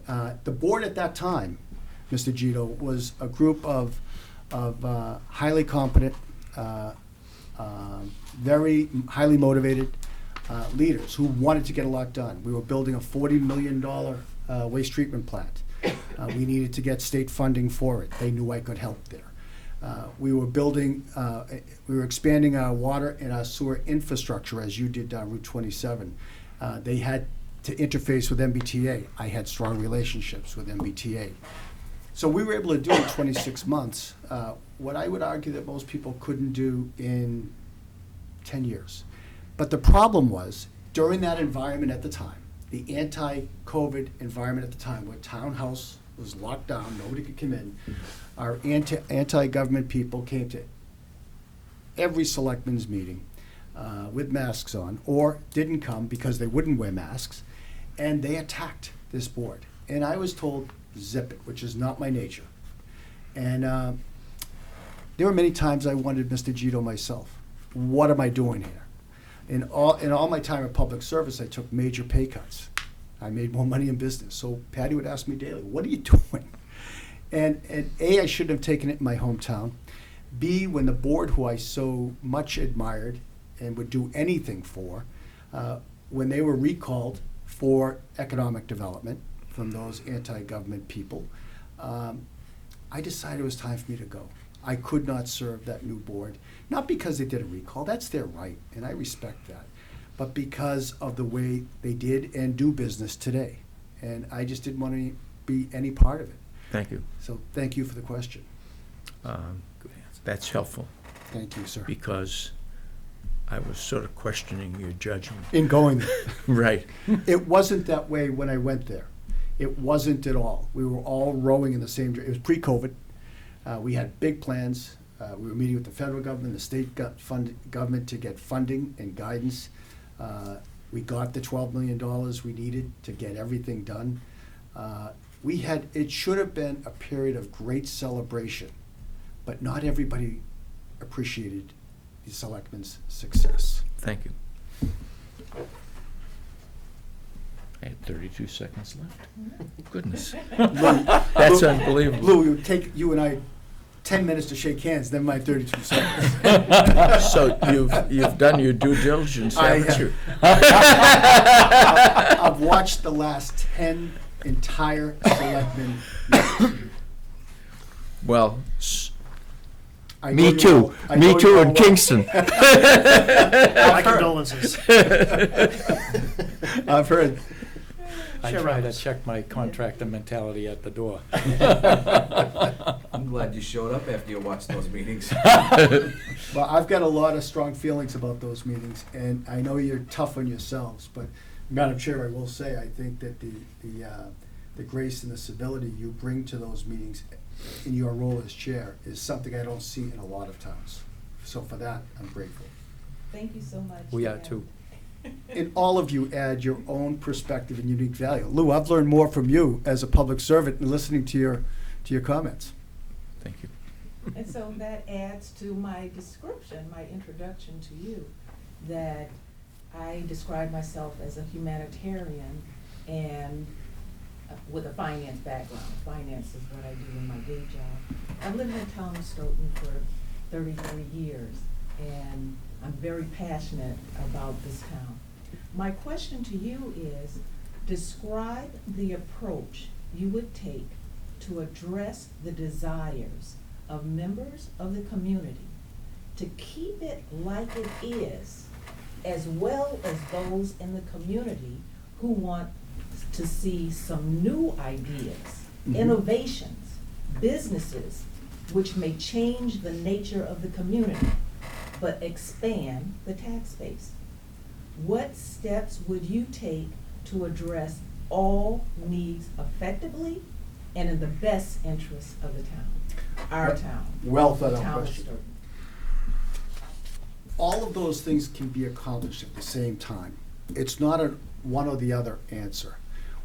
The board at that time, Mr. Gito, was a group of highly competent, very highly motivated leaders who wanted to get a lot done. We were building a $40 million waste treatment plant. We needed to get state funding for it. They knew I could help there. We were building, we were expanding our water and our sewer infrastructure, as you did down Route 27. They had to interface with MBTA. I had strong relationships with MBTA. So we were able to do in 26 months what I would argue that most people couldn't do in 10 years. But the problem was, during that environment at the time, the anti-COVID environment at the time, where townhouse was locked down, nobody could come in, our anti-government people came to every selectmen's meeting with masks on, or didn't come because they wouldn't wear masks, and they attacked this board. And I was told, zip it, which is not my nature. And there were many times I wondered, Mr. Gito, myself, what am I doing here? In all my time in public service, I took major pay cuts. I made more money in business. So Patty would ask me daily, what are you doing? And A, I shouldn't have taken it in my hometown. B, when the board, who I so much admired and would do anything for, when they were recalled for economic development, from those anti-government people, I decided it was time for me to go. I could not serve that new board, not because they did a recall, that's their right, and I respect that, but because of the way they did and do business today. And I just didn't want to be any part of it. Thank you. So thank you for the question. Good answer. That's helpful, Thank you, sir. because I was sort of questioning your judgment. In going, Right. it wasn't that way when I went there. It wasn't at all. We were all rowing in the same, it was pre-COVID. We had big plans. We were meeting with the federal government, the state government to get funding and guidance. We got the $12 million we needed to get everything done. It should have been a period of great celebration, but not everybody appreciated the selectmen's success. Thank you. I had 32 seconds left. Goodness. That's unbelievable. Lou, it would take you and I 10 minutes to shake hands, then my 32 seconds. So you've done your due diligence, haven't you? I've watched the last 10 entire selectmen meetings. Well, I know me you too. all- I know Me you too all in well. Kingston. My condolences. I've heard. I Chair try to Roberts. check my contractor mentality at the door. I'm glad you showed up after you watched those meetings. Well, I've got a lot of strong feelings about those meetings, and I know you're tough on yourselves, but Madam Chair, I will say, I think that the grace and the civility you bring to those meetings in your role as chair is something I don't see in a lot of towns. So for that, I'm grateful. Thank you so much. We are and- too. And all of you add your own perspective and unique value. Lou, I've learned more from you as a public servant and listening to your comments. Thank you. And so that adds to my description, my introduction to you, that I describe myself as a humanitarian and with a finance background. Finance is what I do in my day job. I've lived in the town of Stoughton for 33 years, and I'm very passionate about this town. My question to you is, describe the approach you would take to address the desires of members of the community to keep it like it is, as well as those in the community who want to see some new ideas, Mhm. innovations, businesses, which may change the nature of the community, but expand the tax base. What steps would you take to address all needs effectively and in the best interest of the town, our Well- town, Well the thought out town of question. Stoughton? All of those things can be accomplished at the same time. It's not a one or the other answer.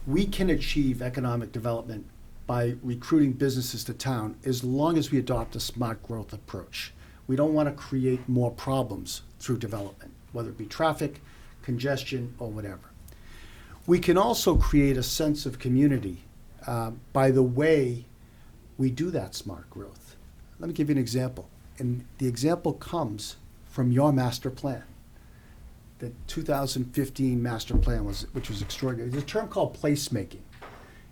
We can achieve economic development by recruiting businesses to town as long as we adopt a smart growth approach. We don't want to create more problems through development, whether it be traffic, congestion, or whatever. We can also create a sense of community by the way we do that smart growth. Let me give you an example. And the example comes from your master plan. The 2015 master plan which was extraordinary. There's a term called placemaking,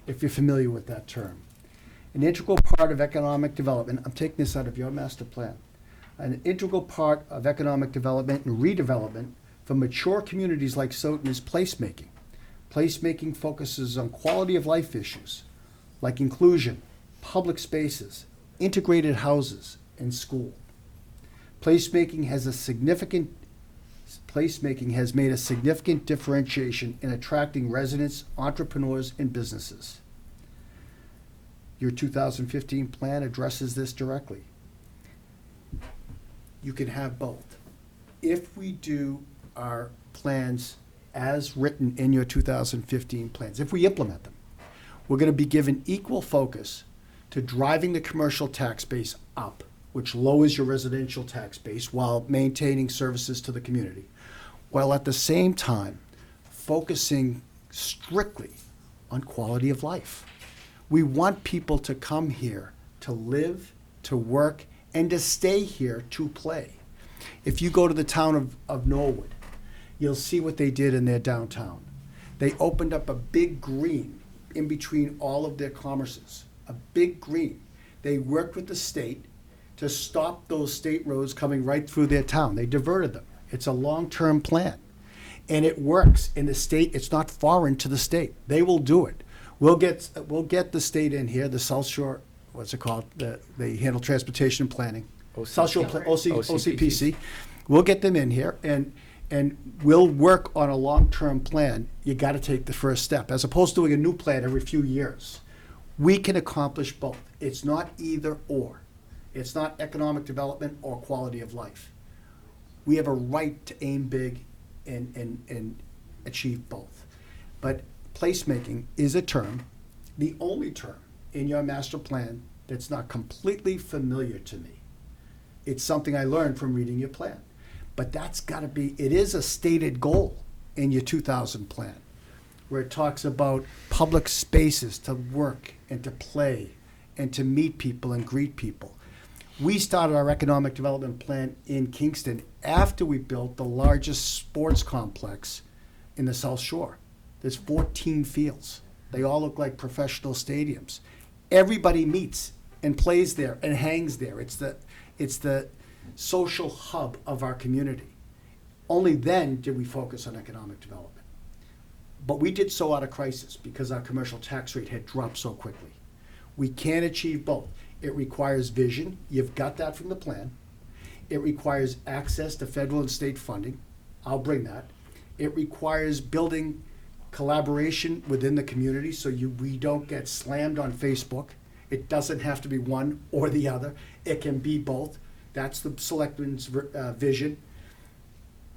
if you're familiar with that term. An integral part of economic development, I'm taking this out of your master plan. An integral part of economic development and redevelopment for mature communities like Stoughton is placemaking. Placemaking focuses on quality of life issues like inclusion, public spaces, integrated houses, and school. Placemaking has made a significant differentiation in attracting residents, entrepreneurs, and businesses. Your 2015 plan addresses this directly. You can have both. If we do our plans as written in your 2015 plans, if we implement them, we're going to be given equal focus to driving the commercial tax base up, which lowers your residential tax base while maintaining services to the community, while at the same time focusing strictly on quality of life. We want people to come here to live, to work, and to stay here to play. If you go to the town of Norwood, you'll see what they did in their downtown. They opened up a big green in between all of their commerces, a big green. They worked with the state to stop those state roads coming right through their town. They diverted them. It's a long-term plan. And it works. In the state, it's not foreign to the state. They will do it. We'll get the state in here, the South Shore, what's it called? They handle transportation planning. South Shore, OCPC. We'll get them in here and we'll work on a long-term plan. You gotta take the first step, as opposed to doing a new plan every few years. We can accomplish both. It's not either or. It's not economic development or quality of life. We have a right to aim big and achieve both. But placemaking is a term, the only term in your master plan that's not completely familiar to me. It's something I learned from reading your plan. But that's gotta be, it is a stated goal in your 2000 plan, where it talks about public spaces to work and to play and to meet people and greet people. We started our economic development plan in Kingston after we built the largest sports complex in the South Shore. There's 14 fields. They all look like professional stadiums. Everybody meets and plays there and hangs there. It's the social hub of our community. Only then did we focus on economic development. But we did so out of crisis because our commercial tax rate had dropped so quickly. We can't achieve both. It requires vision. You've got that from the plan. It requires access to federal and state funding. I'll bring that. It requires building collaboration within the community so we don't get slammed on Facebook. It doesn't have to be one or the other. It can be both. That's the selectmen's vision.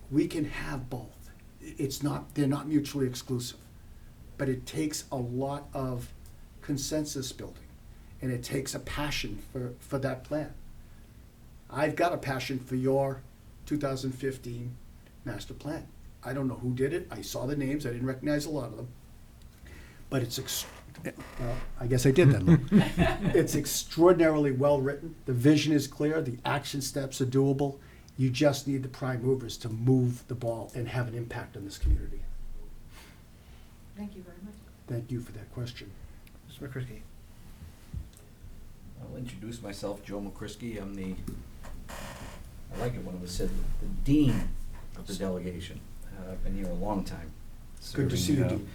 We can have both. They're not mutually exclusive. But it takes a lot of consensus building. And it takes a passion for that plan. I've got a passion for your 2015 master plan. I don't know who did it. I saw the names. I didn't recognize a lot of them. But well, I guess I did then, Lou. It's extraordinarily well-written. The vision is clear. The action steps are doable. You just need the prime movers to move the ball and have an impact on this community. Thank you very much. Thank you for that question. Mr. McCrisky. I'll introduce myself, Joe McCrisky. I like it when it was said, the dean of the delegation. I've been here a long time. Good to see you, Dean.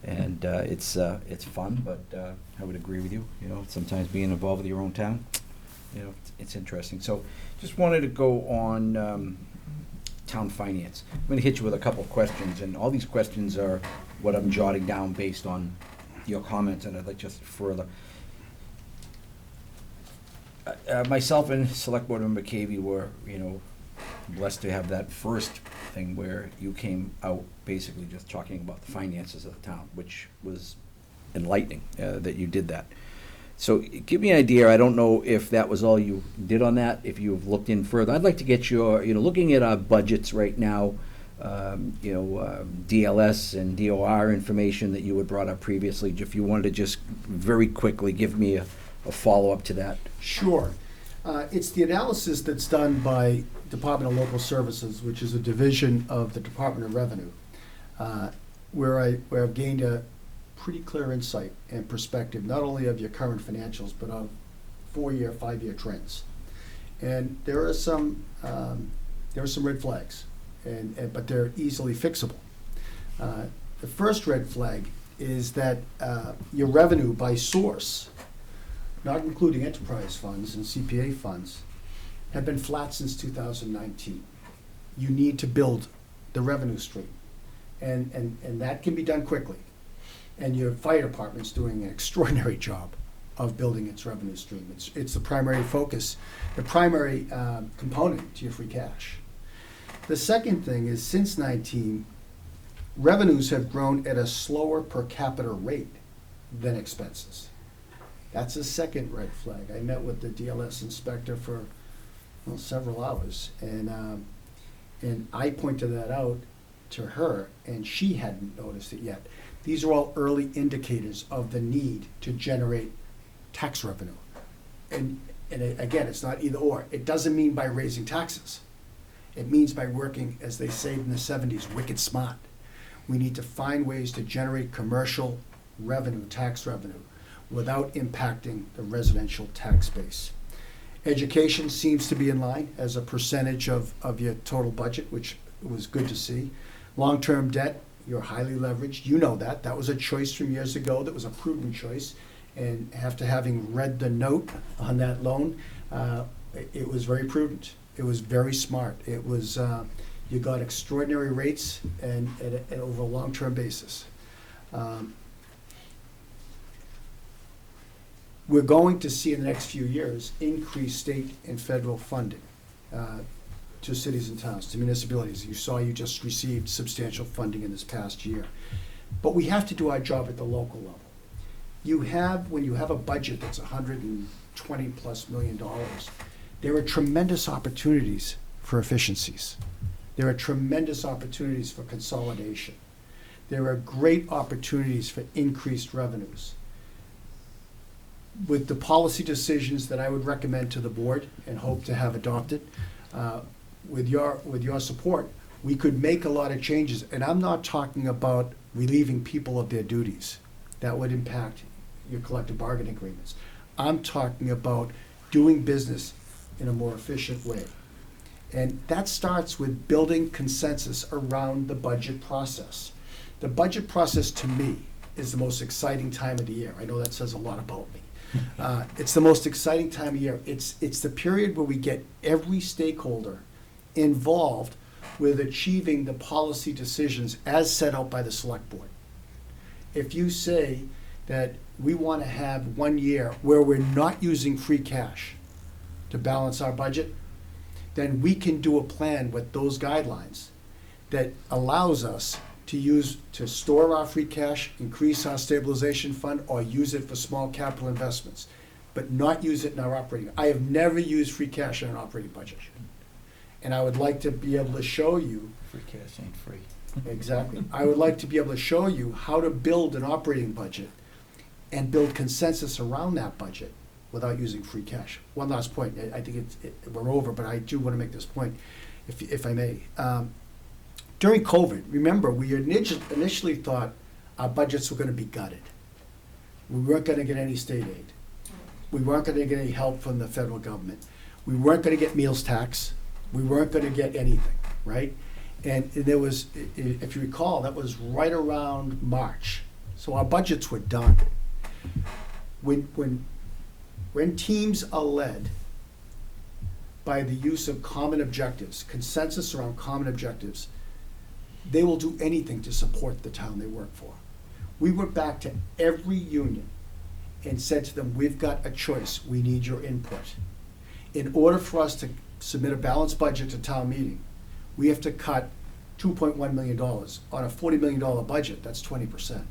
And it's fun, but I would agree with you. You know, sometimes being involved with your own town, you know, it's interesting. So, just wanted to go on town finance. I'm going to hit you with a couple of questions, and all these questions are what I'm jotting down based on your comments, and I'd like just further. Myself and Select Board Member Cavey were, you know, blessed to have that first thing where you came out basically just talking about the finances of the town, which was enlightening that you did that. So give me an idea. I don't know if that was all you did on that, if you've looked in further. I'd like to get your, you know, looking at our budgets right now, DLS and DOR information that you had brought up previously, if you wanted to just very quickly give me a follow-up to that. Sure. It's the analysis that's done by Department of Local Services, which is a division of the Department of Revenue, where I've gained a pretty clear insight and perspective, not only of your current financials, but of 4-year, 5-year trends. And there are some red flags, but they're easily fixable. The first red flag is that your revenue by source, not including enterprise funds and CPA funds, have been flat since 2019. You need to build the revenue stream, and that can be done quickly. And your fire department's doing an extraordinary job of building its revenue stream. It's the primary focus, the primary component to your free cash. The second thing is, since 19, revenues have grown at a slower per capita rate than expenses. That's a second red flag. I met with the DLS inspector for several hours, and I pointed that out to her, and she hadn't noticed it yet. These are all early indicators of the need to generate tax revenue. And again, it's not either or. It doesn't mean by raising taxes. It means by working, as they say in the 70s, wicked smart. We need to find ways to generate commercial revenue, tax revenue, without impacting the residential tax base. Education seems to be in line as a percentage of your total budget, which was good to see. Long-term debt, you're highly leveraged. You know that. That was a choice from years ago. That was a prudent choice. And after having read the note on that loan, it was very prudent. It was very smart. It was, you got extraordinary rates and over a long-term basis. We're going to see in the next few years increased state and federal funding to cities and towns, to municipalities. You saw you just received substantial funding in this past year. But we have to do our job at the local level. When you have a budget that's $120+ million, there are tremendous opportunities for efficiencies. There are tremendous opportunities for consolidation. There are great opportunities for increased revenues. With the policy decisions that I would recommend to the board and hope to have adopted, with your support, we could make a lot of changes. And I'm not talking about relieving people of their duties. That would impact your collective bargaining agreements. I'm talking about doing business in a more efficient way. And that starts with building consensus around the budget process. The budget process, to me, is the most exciting time of the year. I know that says a lot about me. It's the most exciting time of year. It's the period where we get every stakeholder involved with achieving the policy decisions as set out by the select board. If you say that we want to have 1 year where we're not using free cash to balance our budget, then we can do a plan with those guidelines that allows us to store our free cash, increase our stabilization fund, or use it for small capital investments, but not use it in our operating. I have never used free cash in an operating budget. And I would like to be able to show you. Free cash ain't free. Exactly. I would like to be able to show you how to build an operating budget and build consensus around that budget without using free cash. One last point. I think we're over, but I do want to make this point, if I may. During COVID, remember, we initially thought our budgets were going to be gutted. We weren't going to get any state aid. We weren't going to get any help from the federal government. We weren't going to get meals tax. We weren't going to get anything, right? And there was, if you recall, that was right around March. So our budgets were done. When teams are led by the use of common objectives, consensus around common objectives, they will do anything to support the town they work for. We went back to every union and said to them, we've got a choice. We need your input. In order for us to submit a balanced budget to town meeting, we have to cut $2.1 million. On a $40 million budget, that's 20%.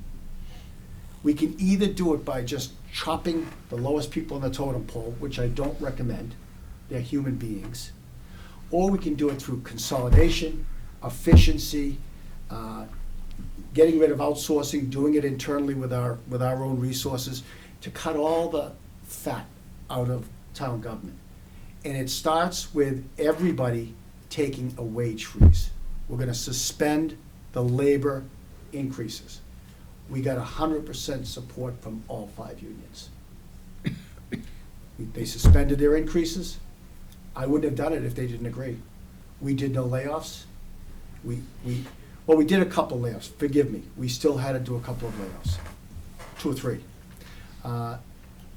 We can either do it by just chopping the lowest people on the totem pole, which I don't recommend. They're human beings. Or we can do it through consolidation, efficiency, getting rid of outsourcing, doing it internally with our own resources to cut all the fat out of town government. And it starts with everybody taking a wage freeze. We're going to suspend the labor increases. We got 100% support from all 5 unions. They suspended their increases. I wouldn't have done it if they didn't agree. We did no layoffs. We did a couple layoffs. Forgive me. We still had to do a couple of layoffs, 2 or 3.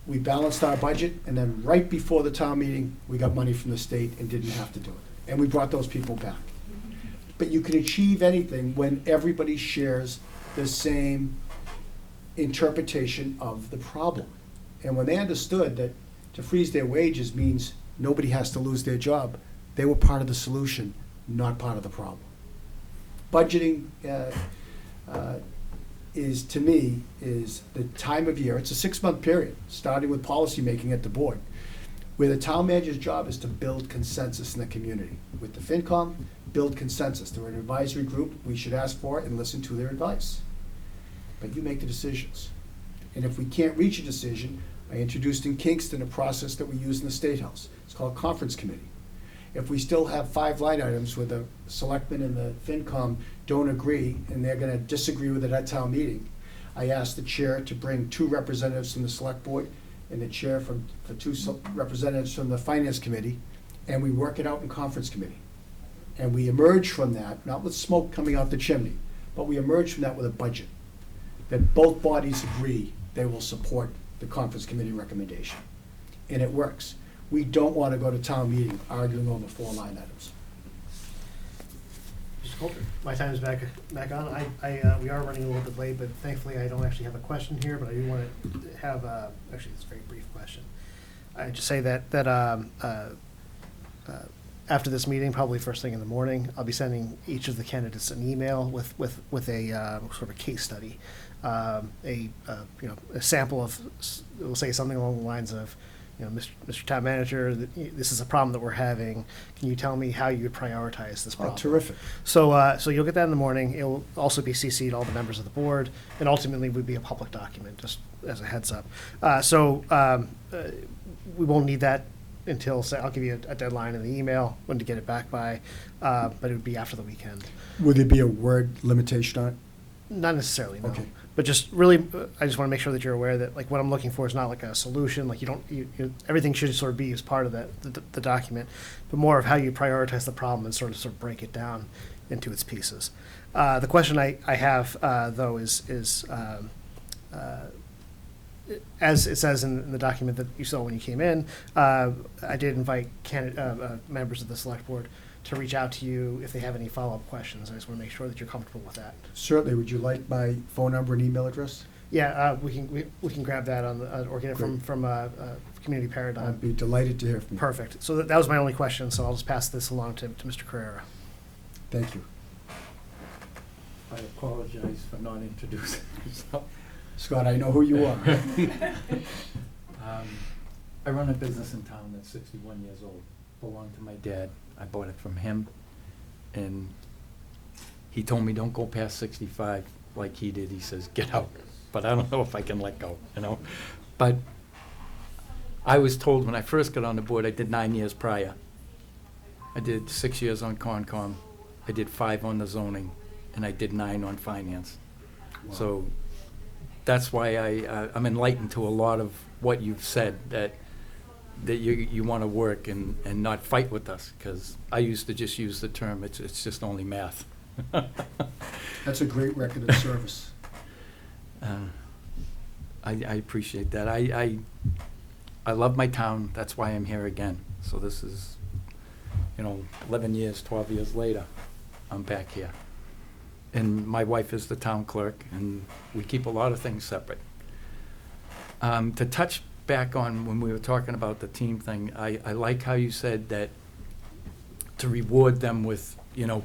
We balanced our budget, and then right before the town meeting, we got money from the state and didn't have to do it. And we brought those people back. But you can achieve anything when everybody shares the same interpretation of the problem. And when they understood that to freeze their wages means nobody has to lose their job, they were part of the solution, not part of the problem. Budgeting is, to me, is the time of year. It's a 6-month period, starting with policymaking at the board, where the town manager's job is to build consensus in the community. With the FinCom, build consensus. They're an advisory group. We should ask for it and listen to their advice. But you make the decisions. And if we can't reach a decision, I introduced in Kingston a process that we use in the State House. It's called conference committee. If we still have 5 line items where the selectmen and the FinCom don't agree and they're going to disagree with it at town meeting, I asked the chair to bring 2 representatives from the select board and the chair for 2 representatives from the finance committee, and we work it out in conference committee. And we emerge from that, not with smoke coming out the chimney, but we emerge from that with a budget that both bodies agree they will support the conference committee recommendation. And it works. We don't want to go to town meeting arguing over 4 line items. Mr. Coulter, my time is back on. We are running a little bit late, but thankfully I don't actually have a question here, but I do want to have, actually, it's a very brief question. I just say that after this meeting, probably first thing in the morning, I'll be sending each of the candidates an email with a sort of a case study, a sample of, we'll say something along the lines of, Mr. Town Manager, this is a problem that we're having. Can you tell me how you would prioritize this Oh, problem? terrific. So you'll get that in the morning. It'll also be CC'd all the members of the board, and ultimately would be a public document, just as a heads up. We won't need that until, say, I'll give you a deadline in the email when to get it back by, but it would be after the weekend. Would there be a word limitation on it? Not necessarily, no. Okay. But just really, I just want to make sure that you're aware that, like, what I'm looking for is not like a solution, like everything should sort of be as part of the document, but more of how you prioritize the problem and sort of break it down into its pieces. The question I have, though, is as it says in the document that you saw when you came in, I did invite members of the select board to reach out to you if they have any follow-up questions. I just want to make sure that you're comfortable with that. Certainly. Would you like my phone number and email address? Yeah, we can grab that on the, or get it from Community Paradigm. I'd be delighted to hear from you. Perfect. So that was my only question, so I'll just pass this along to Mr. Carrera. Thank you. I apologize for not introducing myself. Scott, I know who you are. I run a business in town that's 61 years old, belonged to my dad. I bought it from him, and he told me don't go past 65 like he did. He says, get out. But I don't know if I can let go, But I was told when I first got on the board, I did 9 years prior. I did 6 years on Concom, I did 5 on the zoning, and I did 9 on finance. Wow. So that's why I'm enlightened to a lot of what you've said, that you want to work and not fight with us, because I used to just use the term, it's just only math. That's a great record of service. I appreciate that. I love my town, that's why I'm here again. So this is, 11 years, 12 years later, I'm back here. And my wife is the town clerk, and we keep a lot of things separate. To touch back on when we were talking about the team thing, I like how you said that to reward them with,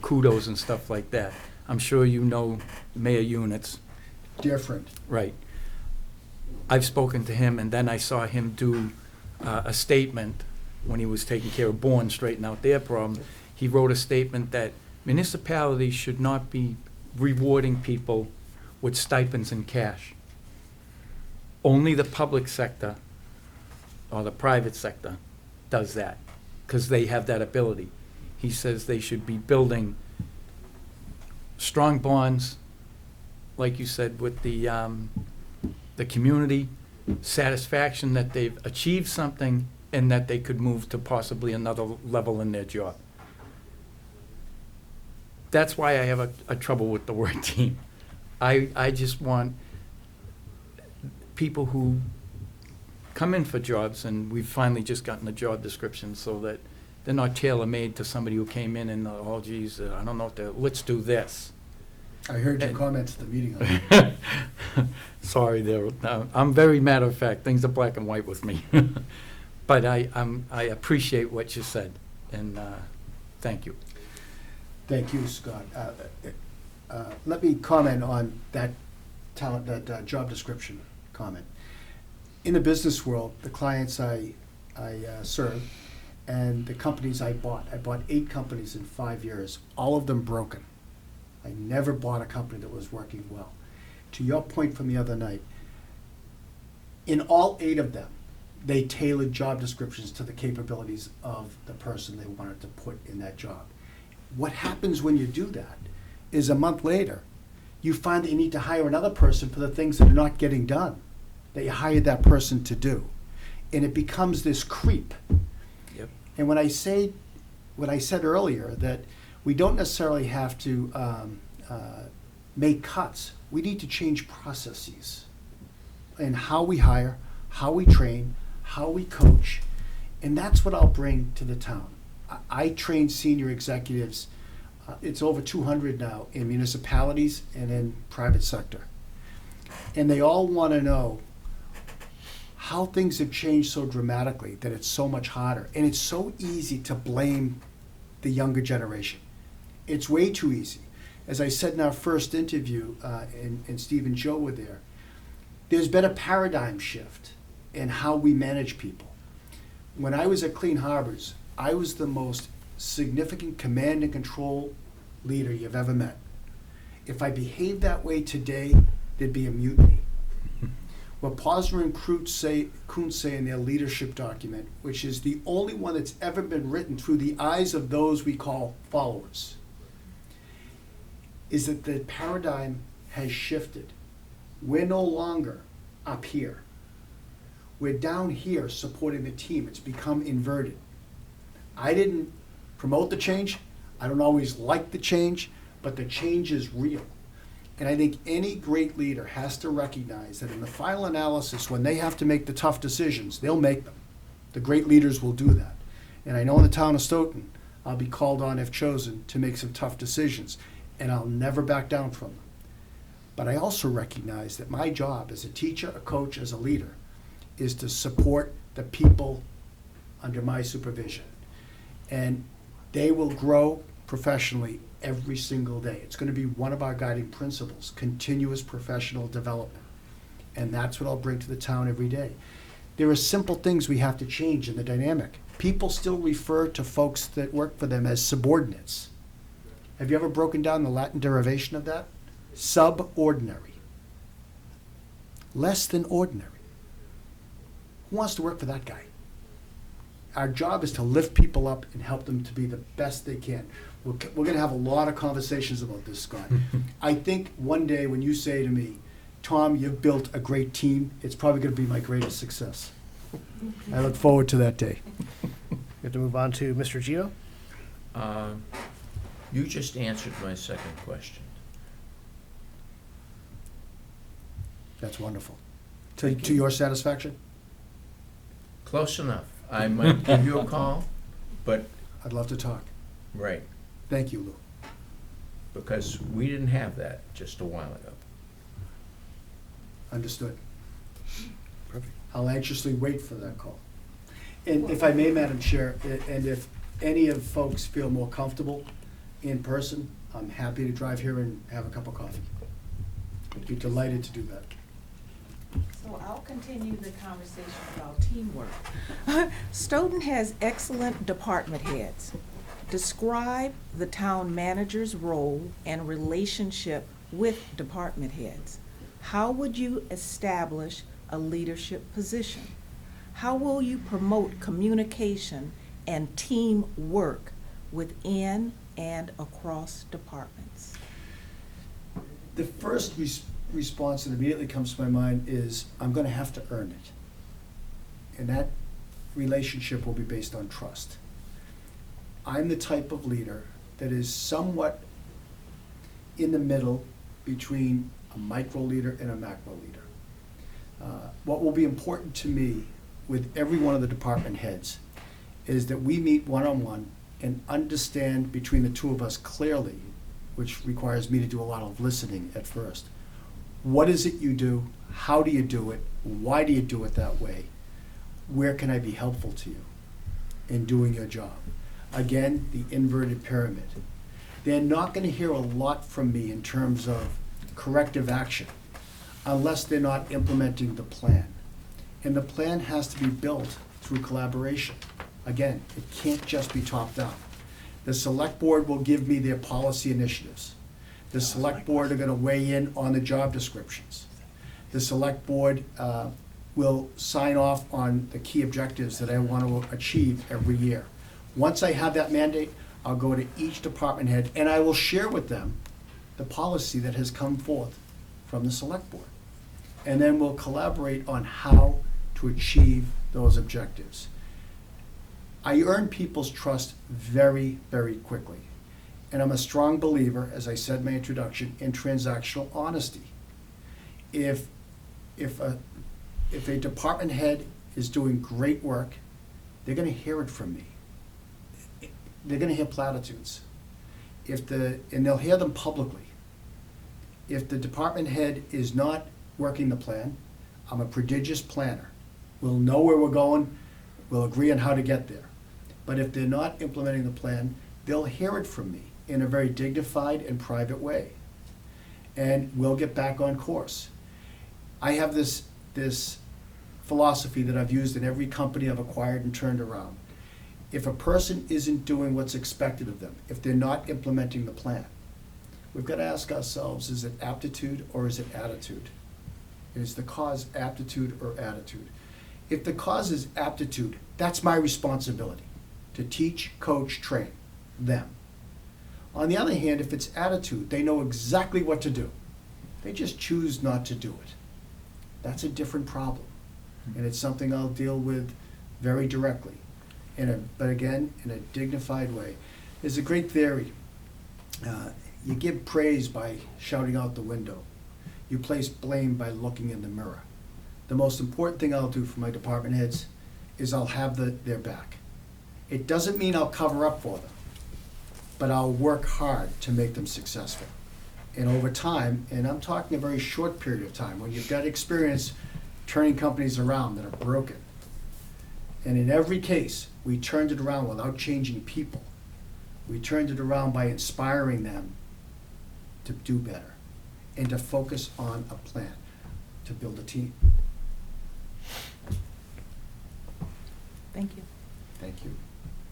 kudos and stuff like that. I'm sure you know Mayor Units. Different. Right. I've spoken to him, and then I saw him do a statement when he was taking care of Bourne, straighten out their problem. He wrote a statement that municipalities should not be rewarding people with stipends in cash. Only the public sector or the private sector does that, because they have that ability. He says they should be building strong bonds, like you said, with the community, satisfaction that they've achieved something and that they could move to possibly another level in their job. That's why I have a trouble with the word team. I just want people who come in for jobs, and we've finally just gotten a job description so that they're not tailor-made to somebody who came in and, oh geez, I don't know what to, let's do this. I heard your And- comments at the meeting on that. Sorry, I'm very matter of fact, things are black and white with me. But I appreciate what you said, and thank you. Thank you, Scott. Let me comment on that job description comment. In the business world, the clients I serve and the companies I bought 8 companies in 5 years, all of them broken. I never bought a company that was working well. To your point from the other night, in all 8 of them, they tailored job descriptions to the capabilities of the person they wanted to put in that job. What happens when you do that is a month later, you find that you need to hire another person for the things that are not getting done, that you hired that person to do. And it becomes this creep. Yep. And when I said earlier that we don't necessarily have to make cuts, we need to change processes in how we hire, how we train, how we coach, and that's what I'll bring to the town. I train senior executives, it's over 200 now, in municipalities and in private sector. And they all want to know how things have changed so dramatically that it's so much harder. And it's so easy to blame the younger generation. It's way too easy. As I said in our first interview, and Steve and Joe were there, there's been a paradigm shift in how we manage people. When I was at Clean Harbors, I was the most significant command and control leader you've ever met. If I behaved that way today, there'd be a mutiny. What Posner and Kuntz say in their leadership document, which is the only one that's ever been written through the eyes of those we call followers, is that the paradigm has shifted. We're no longer up here. We're down here supporting the team. It's become inverted. I didn't promote the change. I don't always like the change, but the change is real. And I think any great leader has to recognize that in the final analysis, when they have to make the tough decisions, they'll make them. The great leaders will do that. And I know in the town of Stoughton, I'll be called on, if chosen, to make some tough decisions, and I'll never back down from them. But I also recognize that my job as a teacher, a coach, as a leader, is to support the people under my supervision. And they will grow professionally every single day. It's going to be one of our guiding principles, continuous professional development. And that's what I'll bring to the town every day. There are simple things we have to change in the dynamic. People still refer to folks that work for them as subordinates. Have you ever broken down the Latin derivation of that? Subordinary. Less than ordinary. Who wants to work for that guy? Our job is to lift people up and help them to be the best they can. We're going to have a lot of conversations about this, Scott. I think one day when you say to me, Tom, you've built a great team, it's probably going to be my greatest success. I look forward to that day. We have to move on to Mr. Gio. You just answered my second question. That's wonderful. To your satisfaction? Close enough. I might give you a call, but, I'd love to talk. right, Thank you, Lou. because we didn't have that just a while ago. Understood. Perfect. I'll anxiously wait for that call. And if I may, Madam Chair, and if any of folks feel more comfortable in person, I'm happy to drive here and have a cup of coffee. I'd be delighted to do that. So I'll continue the conversation about teamwork. Stoughton has excellent department heads. Describe the town manager's role and relationship with department heads. How would you establish a leadership position? How will you promote communication and teamwork within and across departments? The first response that immediately comes to my mind is, I'm gonna have to earn it. And that relationship will be based on trust. I'm the type of leader that is somewhat in the middle between a micro leader and a macro leader. What will be important to me with every one of the department heads is that we meet one-on-one and understand between the two of us clearly, which requires me to do a lot of listening at first. What is it you do? How do you do it? Why do you do it that way? Where can I be helpful to you in doing your job? Again, the inverted pyramid. They're not going to hear a lot from me in terms of corrective action unless they're not implementing the plan. And the plan has to be built through collaboration. Again, it can't just be top-down. The select board will give me their policy initiatives. The select board are going to weigh in on the job descriptions. The select board will sign off on the key objectives that I want to achieve every year. Once I have that mandate, I'll go to each department head and I will share with them the policy that has come forth from the select board. And then we'll collaborate on how to achieve those objectives. I earn people's trust very, very quickly. And I'm a strong believer, as I said in my introduction, in transactional honesty. If a department head is doing great work, they're gonna hear it from me. They're gonna hear platitudes. And they'll hear them publicly. If the department head is not working the plan, I'm a prodigious planner. We'll know where we're going, we'll agree on how to get there. But if they're not implementing the plan, they'll hear it from me in a very dignified and private way. And we'll get back on course. I have this philosophy that I've used in every company I've acquired and turned around. If a person isn't doing what's expected of them, if they're not implementing the plan, we've got to ask ourselves, is it aptitude or is it attitude? Is the cause aptitude or attitude? If the cause is aptitude, that's my responsibility, to teach, coach, train them. On the other hand, if it's attitude, they know exactly what to do. They just choose not to do it. That's a different problem. And it's something I'll deal with very directly, but again, in a dignified way. There's a great theory. You give praise by shouting out the window. You place blame by looking in the mirror. The most important thing I'll do for my department heads is I'll have their back. It doesn't mean I'll cover up for them, but I'll work hard to make them successful. And over time, and I'm talking a very short period of time, when you've got experience turning companies around that are broken. And in every case, we turned it around without changing people. We turned it around by inspiring them to do better and to focus on a plan, to build a team. Thank you. Thank you.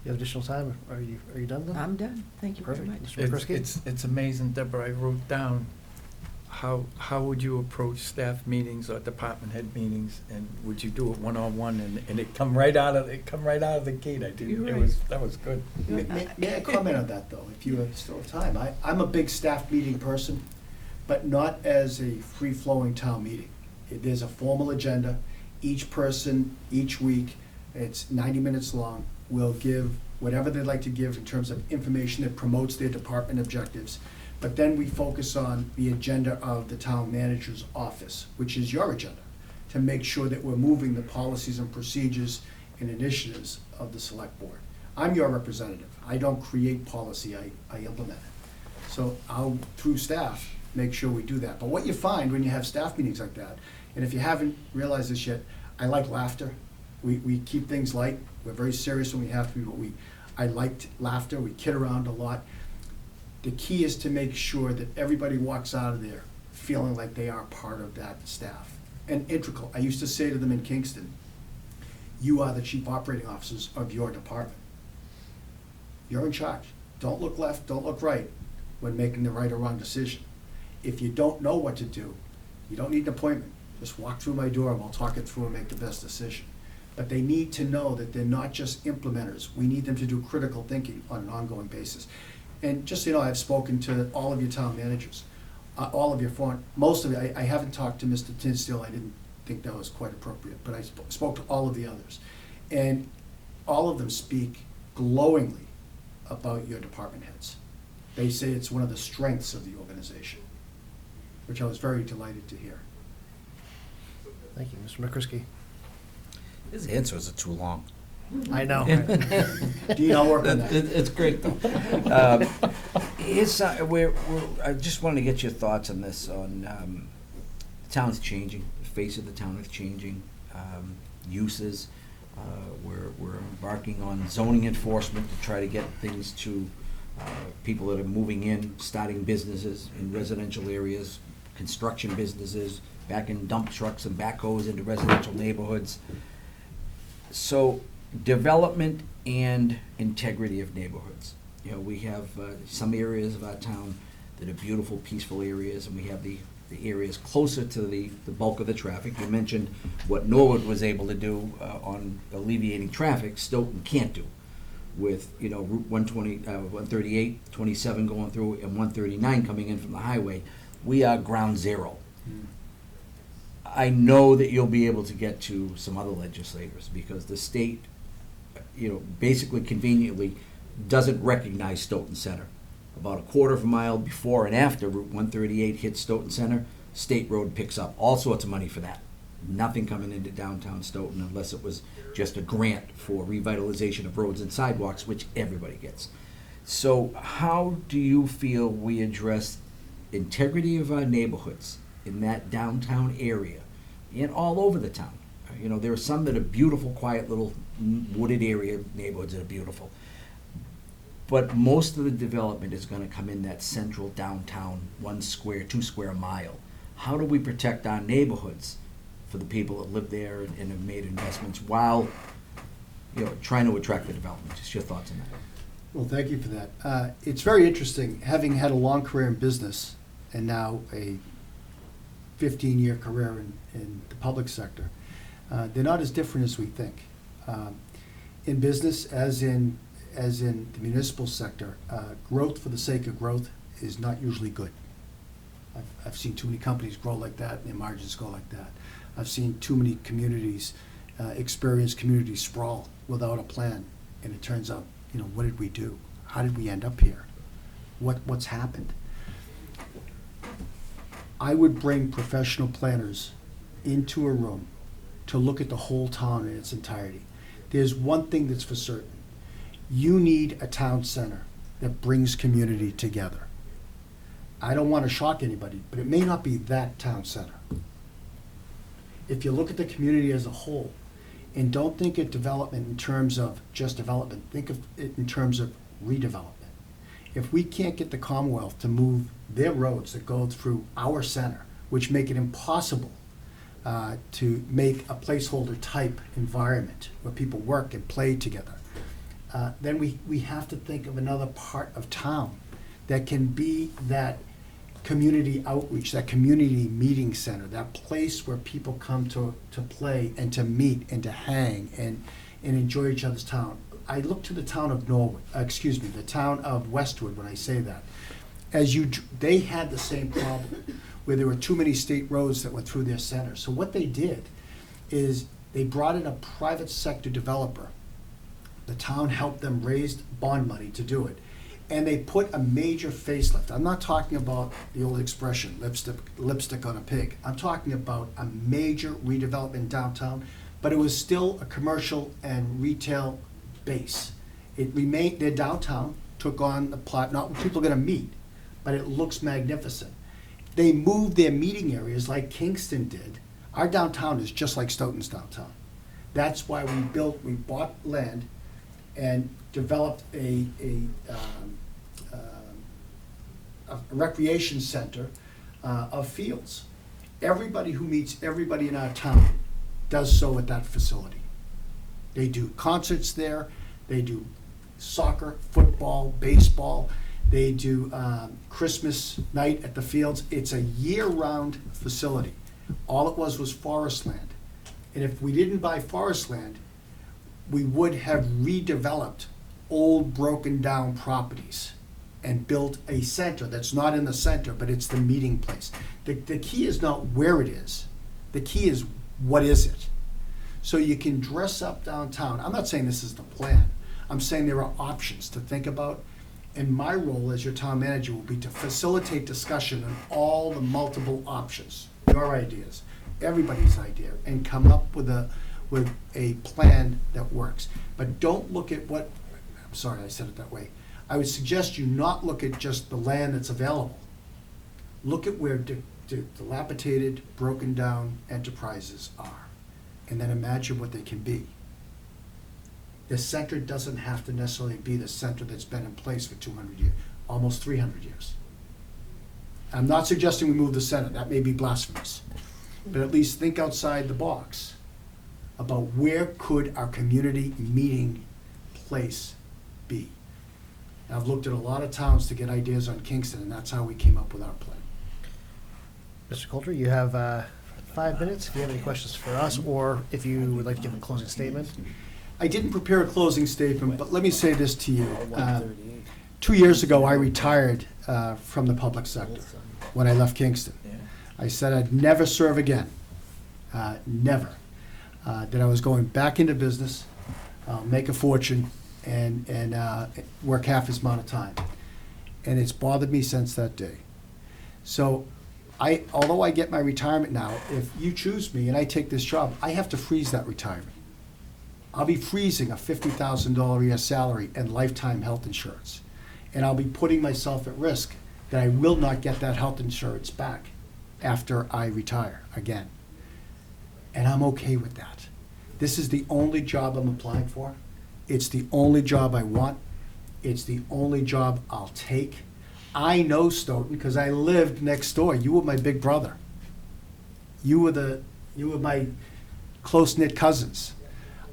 You have additional time? Are you done then? I'm done. Thank you very Perfect. much. Mr. McCrisky? It's amazing, Deborah, I wrote down, how would you approach staff meetings or department head meetings, and would you do it one-on-one, and it come right out of the gate, You're right. that was good. May I comment on that, though, if you still have time? I'm a big staff meeting person, but not as a free-flowing town meeting. There's a formal agenda. Each person, each week, it's 90 minutes long, will give whatever they'd like to give in terms of information that promotes their department objectives. But then we focus on the agenda of the town manager's office, which is your agenda, to make sure that we're moving the policies and procedures and initiatives of the select board. I'm your representative. I don't create policy, I implement it. So I'll, through staff, make sure we do that. But what you find when you have staff meetings like that, and if you haven't realized this yet, I like laughter. We keep things light. We're very serious when we have to be, but I liked laughter. We kid around a lot. The key is to make sure that everybody walks out of there feeling like they are part of that staff and integral. I used to say to them in Kingston, you are the chief operating officers of your department. You're in charge. Don't look left, don't look right when making the right or wrong decision. If you don't know what to do, you don't need an appointment. Just walk through my door and we'll talk it through and make the best decision. But they need to know that they're not just implementers. We need them to do critical thinking on an ongoing basis. And just so you know, I've spoken to all of your town managers, all of your foreign, most of it. I haven't talked to Mr. Tinsdale. I didn't think that was quite appropriate, but I spoke to all of the others. And all of them speak glowingly about your department heads. They say it's one of the strengths of the organization, which I was very delighted to hear. Thank you, Mr. McCrisky. His answers are too long. I know. Dean, I'll work on that. It's great, though. I just wanted to get your thoughts on this, on the town's changing, the face of the town is changing, uses. We're embarking on zoning enforcement to try to get things to people that are moving in, starting businesses in residential areas, construction businesses, backing dump trucks and backhoes into residential neighborhoods. So, development and integrity of neighborhoods. You know, we have some areas of our town that are beautiful, peaceful areas, and we have the areas closer to the bulk of the traffic. You mentioned what Norwood was able to do on alleviating traffic, Stoughton can't do. with, you know, Route 120, 138, 27 going through, and 139 coming in from the highway, we are ground zero. I know that you'll be able to get to some other legislators, because the state, you know, basically conveniently doesn't recognize Stoughton Center. About a quarter of a mile before and after Route 138 hits Stoughton Center, State Road picks up all sorts of money for that. Nothing coming into downtown Stoughton unless it was just a grant for revitalization of roads and sidewalks, which everybody gets. So how do you feel we address integrity of our neighborhoods in that downtown area and all over the town? You know, there are some that are beautiful, quiet little wooded area neighborhoods that are beautiful. But most of the development is gonna come in that central downtown 1 square, 2 square mile. How do we protect our neighborhoods for the people that live there and have made investments while, you know, trying to attract the development? Just your thoughts on that. Well, thank you for that. It's very interesting, having had a long career in business and now a 15-year career in the public sector. They're not as different as we think. In business, as in the municipal sector, growth for the sake of growth is not usually good. I've seen too many companies grow like that and their margins go like that. I've seen too many communities experience community sprawl without a plan, and it turns out, you know, what did we do? How did we end up here? What's happened? I would bring professional planners into a room to look at the whole town in its entirety. There's one thing that's for certain. You need a town center that brings community together. I don't want to shock anybody, but it may not be that town center. If you look at the community as a whole, and don't think of development in terms of just development, think of it in terms of redevelopment. If we can't get the Commonwealth to move their roads that go through our center, which make it impossible to make a placeholder type environment where people work and play together, then we have to think of another part of town that can be that community outreach, that community meeting center, that place where people come to play and to meet and to hang and enjoy each other's town. I look to the town of the town of Westwood when I say that. They had the same problem where there were too many state roads that went through their center. So what they did is they brought in a private sector developer. The town helped them raise bond money to do it. And they put a major facelift. I'm not talking about the old expression, lipstick on a pig. I'm talking about a major redevelopment downtown, but it was still a commercial and retail base. It remained, their downtown took on the plot, not where people are gonna meet, but it looks magnificent. They moved their meeting areas like Kingston did. Our downtown is just like Stoughton's downtown. That's why we bought land and developed a recreation center of fields. Everybody who meets everybody in our town does so at that facility. They do concerts there, they do soccer, football, baseball, they do Christmas night at the fields. It's a year-round facility. All it was forest land. And if we didn't buy forest land, we would have redeveloped old broken down properties and built a center that's not in the center, but it's the meeting place. The key is not where it is. The key is what is it? So you can dress up downtown. I'm not saying this is the plan. I'm saying there are options to think about. And my role as your town manager will be to facilitate discussion on all the multiple options, your ideas, everybody's idea, and come up with a plan that works. But don't look at I'm sorry I said it that way. I would suggest you not look at just the land that's available. Look at where dilapidated, broken down enterprises are, and then imagine what they can be. The center doesn't have to necessarily be the center that's been in place for 200 years, almost 300 years. I'm not suggesting we move the center, that may be blasphemous, but at least think outside the box about where could our community meeting place be. I've looked at a lot of towns to get ideas on Kingston, and that's how we came up with our plan. Mr. Coulter, you have 5 minutes if you have any questions for us, or if you would like to give a closing statement. I didn't prepare a closing statement, but let me say this to you. 2 years ago, I retired from the public sector when I left Kingston. I said I'd never serve again, never. That I was going back into business, make a fortune, and work half his amount of time. And it's bothered me since that day. So although I get my retirement now, if you choose me and I take this job, I have to freeze that retirement. I'll be freezing a $50,000 a year salary and lifetime health insurance. And I'll be putting myself at risk that I will not get that health insurance back after I retire again. And I'm okay with that. This is the only job I'm applying for. It's the only job I want. It's the only job I'll take. I know Stoughton because I lived next door. You were my big brother. You were my close-knit cousins.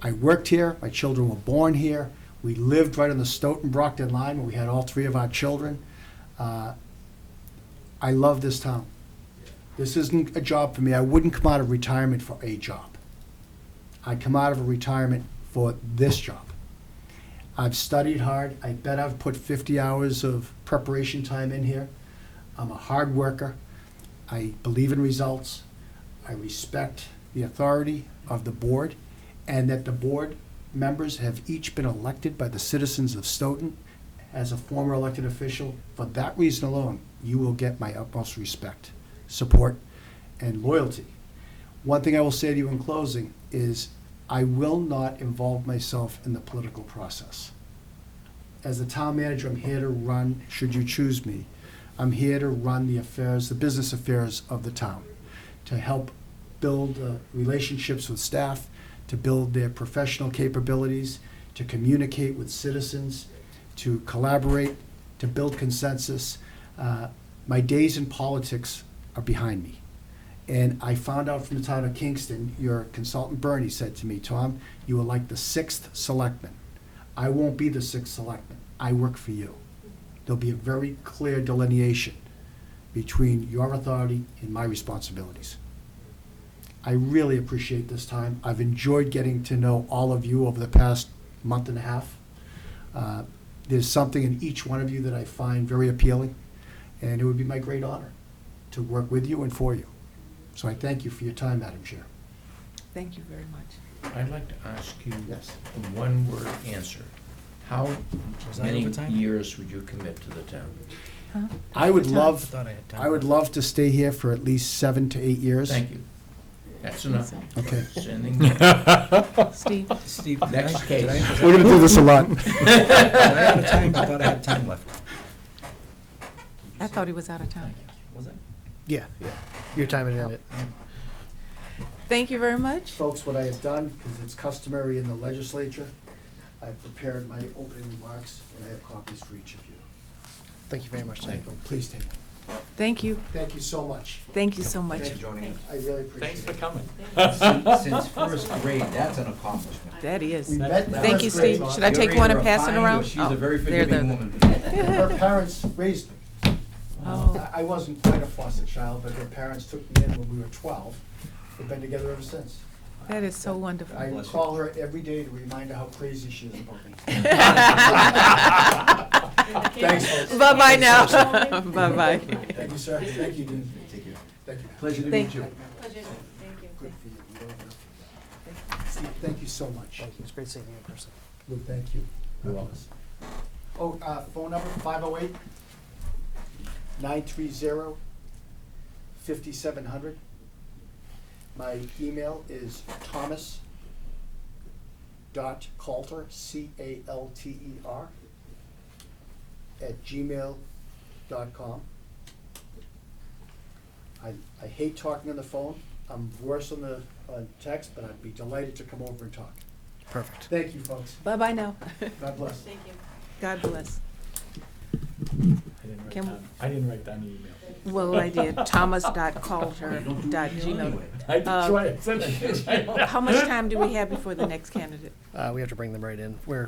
I worked here. My children were born here. We lived right on the Stoughton-Brockton line where we had all three of our children. I love this town. This isn't a job for me. I wouldn't come out of retirement for a job. I'd come out of a retirement for this job. I've studied hard. I bet I've put 50 hours of preparation time in here. I'm a hard worker. I believe in results. I respect the authority of the board, and that the board members have each been elected by the citizens of Stoughton as a former elected official. For that reason alone, you will get my utmost respect, support, and loyalty. One thing I will say to you in closing is I will not involve myself in the political process. As the town manager, I'm here to run, should you choose me, I'm here to run the affairs, the business affairs of the town, to help build relationships with staff, to build their professional capabilities, to communicate with citizens, to collaborate, to build consensus. My days in politics are behind me. And I found out from the town of Kingston, your consultant Bernie said to me, Tom, you are like the 6th selectman. I won't be the 6th selectman. I work for you. There'll be a very clear delineation between your authority and my responsibilities. I really appreciate this time. I've enjoyed getting to know all of you over the past month and a half. There's something in each one of you that I find very appealing, and it would be my great honor to work with you and for you. So I thank you for your time, Madam Chair. Thank you very much. I'd like to ask you Yes. a one-word answer. How that many overtime? years would you commit to the town? Huh? I would Time. love, Thought I had time. I would love to stay here for at least 7 to 8 years. Thank you. That's enough. Okay. Sending, Steve? Steve, next case. We're gonna do this a lot. I thought I had time left. I thought he was out of time. Was it? Yeah. Your time had ended. Thank you very much. Folks, what I have done, because it's customary in the legislature, I've prepared my opening remarks, and I have copies for each of you. Thank you very much. Thank Tom. Please take them. Thank you. Thank you so much. Thank you so much. Thank you. Joining us. I really appreciate it. coming. Since first grade, that's an accomplishment. That is. We met in Thank you, first grade. Steve. Should I take one and pass it around? She's a Oh, very there, forgiving there. woman. Her parents raised me. Oh, I wasn't quite a foster child, but her parents took me in when we were 12. We've been together ever since. that is so wonderful. I Bless you. call her every day to remind her how crazy she is about me. Thanks, folks. Bye-bye now. Bye-bye. Thank you, sir. Thank you, Dean. Take care. Thank you. Pleasure to Thank meet you. Good for you. We don't have enough of that. Steve, thank you so much. Thank you. It's great seeing you in person. Lou, thank you. You're God welcome. bless. Oh, phone number, 508-930-5700. My email is thomas.calter, C-A-L-T-E-R, @gmail.com. I hate talking on the phone. I'm worse on text, but I'd be delighted to come over and talk. Perfect. Thank you, folks. Bye-bye now. God bless. God bless. Can- I didn't write down the email. Well, I did. Thomas.culture.gmail. I did Uh, try it. How much time do we have before the next candidate? We have to bring them right in. We're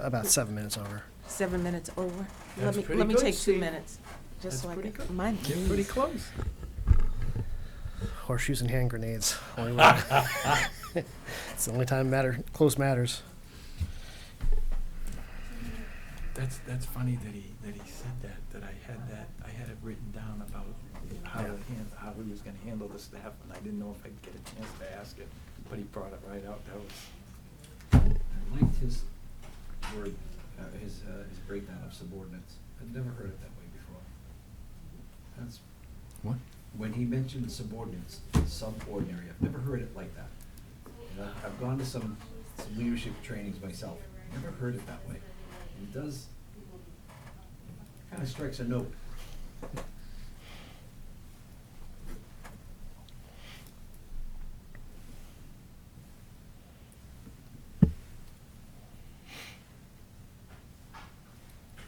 about 7 minutes over. 7 minutes over? That's Let pretty me good, take 2 Steve. minutes, just That's so I pretty can, good. mine. You're pretty close. Horseshoes and hand grenades. Only way. It's the only time close matters. That's funny that he said that I had it written down about how Yeah. how he was gonna handle the staff, and I didn't know if I'd get a chance to ask it, but he brought it right out. That was, I liked his word, his breakdown of subordinates. I'd never heard it that way before. That's, What? when he mentioned subordinates, subordinary, I've never heard it like that. And I've gone to some leadership trainings myself, never heard it that way. It does, kinda strikes a note.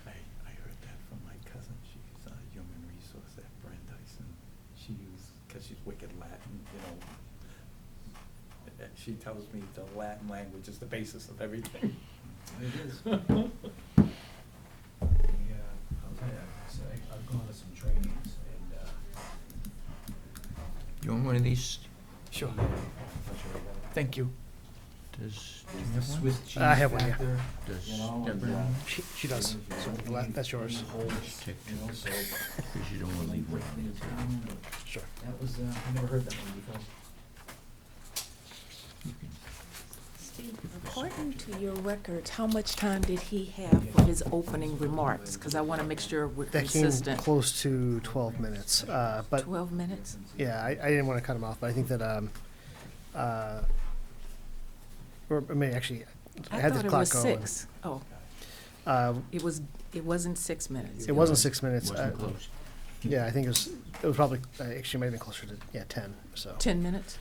I heard that from my cousin. She's human resource at Brandeis, and she cause she's wicked Latin, you know. She tells me the Latin language is the basis of everything. It is. Yeah, I'll tell you, I've gone to some trainings and, You want one of these? Sure. I'm not sure I got it. Thank you. Does, do you There's have the one? Swiss cheese I have one, yeah. factor, Does you know, and, Deborah have? She does, so that's yours. Take You know, so. Because you don't wanna leave one on the table. Sure. That was, I never heard that one before. Steve, according to your records, how much time did he have for his opening remarks? Because I want to make sure we're That came consistent. close to 12 minutes, but 12 minutes? yeah, I didn't want to cut him off, but I think that, or maybe actually, I had the thought it clock was going. 6. Oh, Uh, it wasn't 6 minutes. It wasn't 6 minutes. Wasn't close. Yeah, I think it was probably, actually might have been closer to, 10, so. 10 minutes?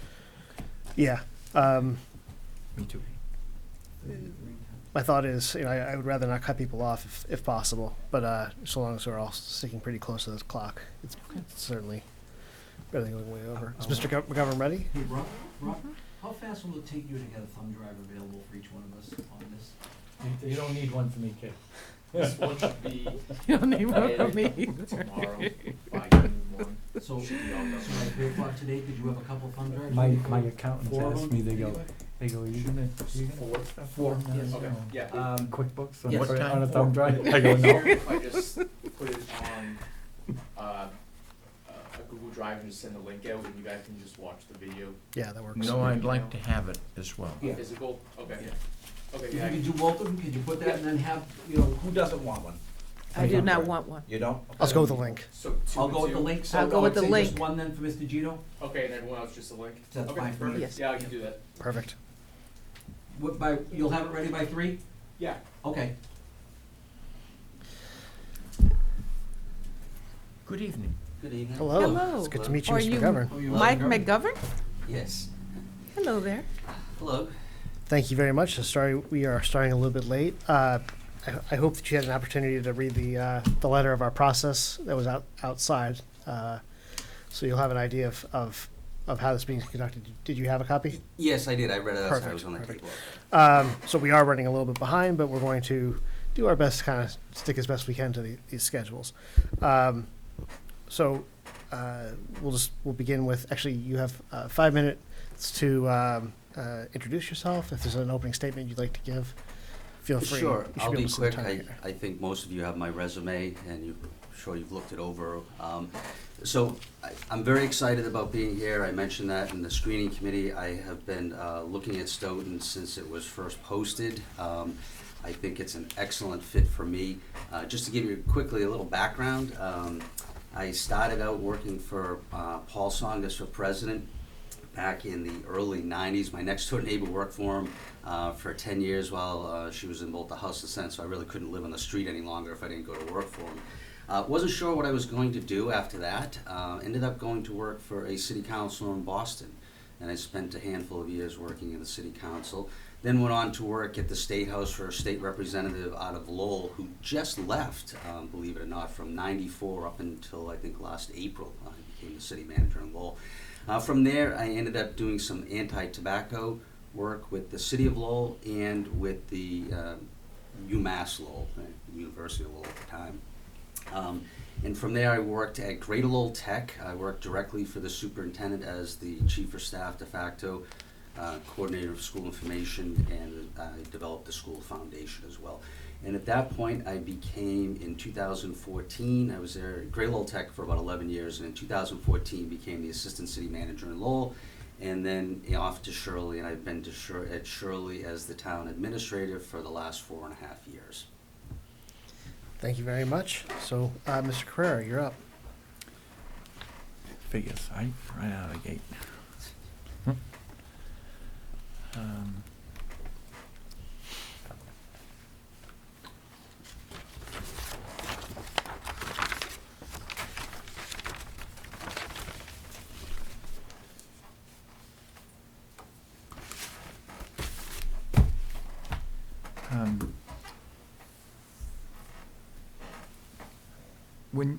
Yeah, Me too. my thought is, I would rather not cut people off if possible, but, so long as we're all sticking pretty close to this clock, it's certainly better than going way over. Is Mr. McGovern ready? Hey, Rob, how fast will it take you to get a thumb drive available for each one of us on this? You don't need one for me, kid. This one should be You don't need one from me. tomorrow by noon one. So, Should be all done. so at 3 o'clock today, could you have a couple thumb drives? My ready for accountants 4 of asked them? me, they go, Anyway? you gonna Four. stuff Four, on, yes. Okay, yeah. QuickBooks on Yes. put it What on a time? thumb drive? Is I go, it no. easier if I just put it on, a Google Drive and just send the link out and you guys can just watch the video? Yeah, that works. No, I'd like to have it as well. Yeah. Physical? Okay. Yeah. Okay, If yeah. you could do both of them, could you put that and then have, who doesn't want one? I do not want one. You don't? Let's go with the link. So two I'll and go with the two? link, so I'll go with I'd the say link. just one then for Mr. Gito? Okay, and everyone else just a link? That's Okay, fine for me. perfect. Yes. Yeah, I can do that. Perfect. You'll have it ready by 3? Yeah. Okay. Good evening. Good evening. Hello. Hello. It's good to meet you, Are Mr. you McGovern. Oh, you Mike welcome. McGovern? Yes. Hello there. Hello. Thank you very much. Sorry, we are starting a little bit late. I hope that you had an opportunity to read the letter of our process that was outside. So you'll have an idea of how this meeting is conducted. Did you have a copy? Yes, I did. I read it as I Perfect, was on the perfect. table. So we are running a little bit behind, but we're going to do our best to kind of stick as best we can to these schedules. So we'll begin with, actually, you have 5 minutes to introduce yourself. If there's an opening statement you'd like to give, feel free. Sure, You should I'll be be able to quick. save time here. I think most of you have my resume and sure you've looked it over. So I'm very excited about being here. I mentioned that in the screening committee. I have been looking at Stoughton since it was first posted. I think it's an excellent fit for me. Just to give you quickly a little background, I started out working for Paul Songas for president back in the early 90s. My next door neighbor worked for him for 10 years while she was in both the House and Senate, so I really couldn't live on the street any longer if I didn't go to work for him. Wasn't sure what I was going to do after that. Ended up going to work for a city council in Boston, and I spent a handful of years working in the city council. Then went on to work at the State House for a state representative out of Lowell who just left, believe it or not, from '94 up until I think last April. I became the city manager in Lowell. From there, I ended up doing some anti-tobacco work with the city of Lowell and with the UMass Lowell, University of Lowell at the time. And from there, I worked at Greater Lowell Tech. I worked directly for the superintendent as the chief of staff de facto, coordinator of school information, and I developed the school foundation as well. And at that point, I became, in 2014, I was there at Gray Lowell Tech for about 11 years, and in 2014 became the assistant city manager in Lowell, and then off to Shirley, and I've been to at Shirley as the town administrator for the last 4.5 years. Thank you very much. So, Mr. Carrera, you're up. Figures, right out of the gate.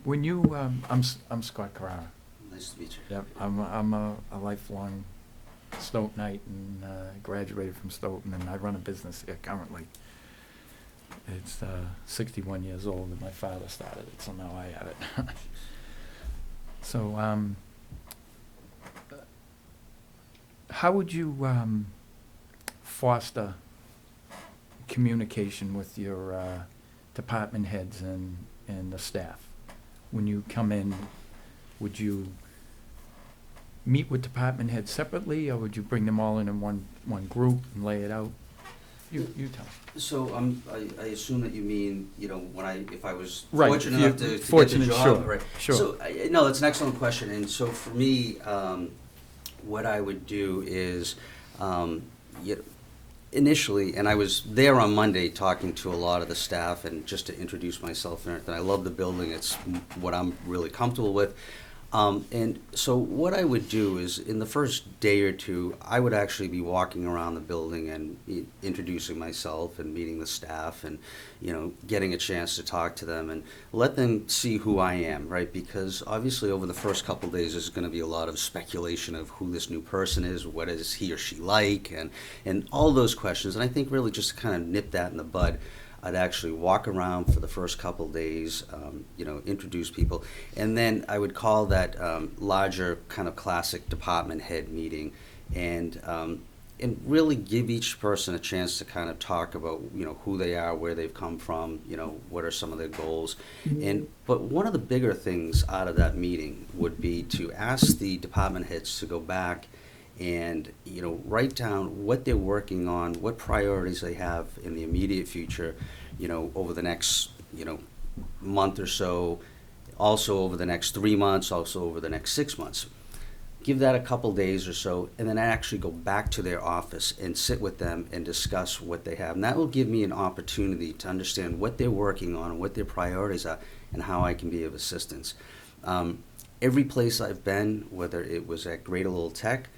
When you, I'm Scott Carrara. Nice to meet you. Yep, I'm a lifelong Stoughtonite and graduated from Stoughton, and I run a business here currently. It's 61 years old, and my father started it, so now I have it. So, how would you foster communication with your department heads and the staff? When you come in, would you meet with department heads separately, or would you bring them all in one group and lay it out? You tell me. So I assume that you mean, when if I was Right, fortunate if enough you're to get the fortunate, job, sure, right? sure. So, no, that's an excellent question, and so for me, what I would do is, initially, and I was there on Monday talking to a lot of the staff and just to introduce myself and everything. I love the building, it's what I'm really comfortable with. And so what I would do is, in the first day or two, I would actually be walking around the building and introducing myself and meeting the staff and, getting a chance to talk to them and let them see who I am, right? Because obviously over the first couple of days, there's going to be a lot of speculation of who this new person is, what is he or she like, and all those questions. And I think really just to kind of nip that in the bud, I'd actually walk around for the first couple of days, introduce people, and then I would call that larger kind of classic department head meeting, and really give each person a chance to kind of talk about who they are, where they've come from, what are some of their goals, but one of the bigger things out of that meeting would be to ask the department heads to go back and write down what they're working on, what priorities they have in the immediate future, over the next month or so, also over the next 3 months, also over the next 6 months. Give that a couple days or so, and then I actually go back to their office and sit with them and discuss what they have. And that will give me an opportunity to understand what they're working on, what their priorities are, and how I can be of assistance. Every place I've been, whether it was at Greater Lowell Tech,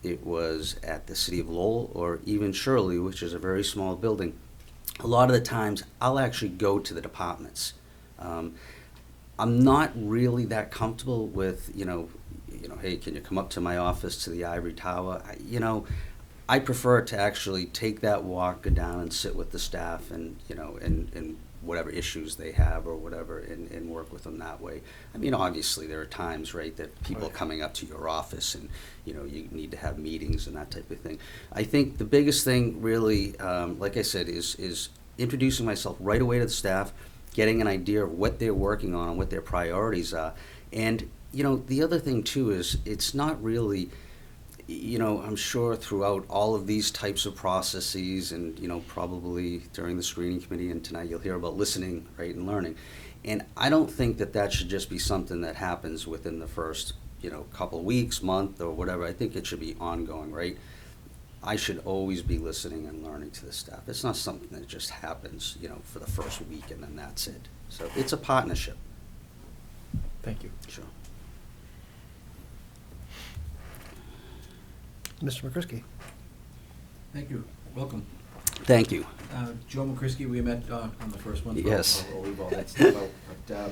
it was at the City of Lowell, or even Shirley, which is a very small building, a lot of the times I'll actually go to the departments. I'm not really that comfortable with, hey, can you come up to my office to the Ivory Tower? I prefer to actually take that walk, go down and sit with the staff and, and whatever issues they have or whatever, and work with them that way. I mean, obviously there are times, right, that people are coming up to your office and, you need to have meetings and that type of thing. I think the biggest thing really, like I said, is introducing myself right away to the staff, getting an idea of what they're working on and what their priorities are. And, the other thing too is it's not really, I'm sure throughout all of these types of processes and, probably during the screening committee and tonight you'll hear about listening, right, and learning. And I don't think that should just be something that happens within the first, couple of weeks, month, or whatever. I think it should be ongoing, right? I should always be listening and learning to the staff. It's not something that just happens, for the first week and then that's it. So it's a partnership. Thank you. Sure. Mr. McCrisky. Thank you. Welcome. Thank you. Joe McCrisky, we met on the first one. Yes. I'll leave all that stuff out. But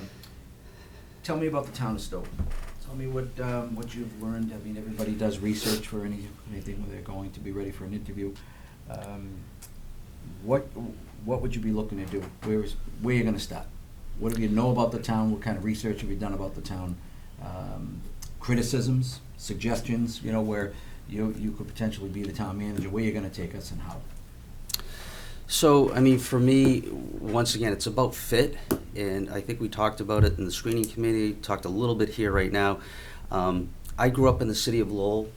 tell me about the town of Stoughton. Tell me what you've learned. I mean, everybody does research for anything when they're going to be ready for an interview. What would you be looking to do? Where are you going to start? What do you know about the town? What kind of research have you done about the town? Criticisms, suggestions, where you could potentially be the town manager. Where you're going to take us and how? So, I mean, for me, once again, it's about fit, and I think we talked about it in the screening committee, talked a little bit here right now. I grew up in the city of Lowell,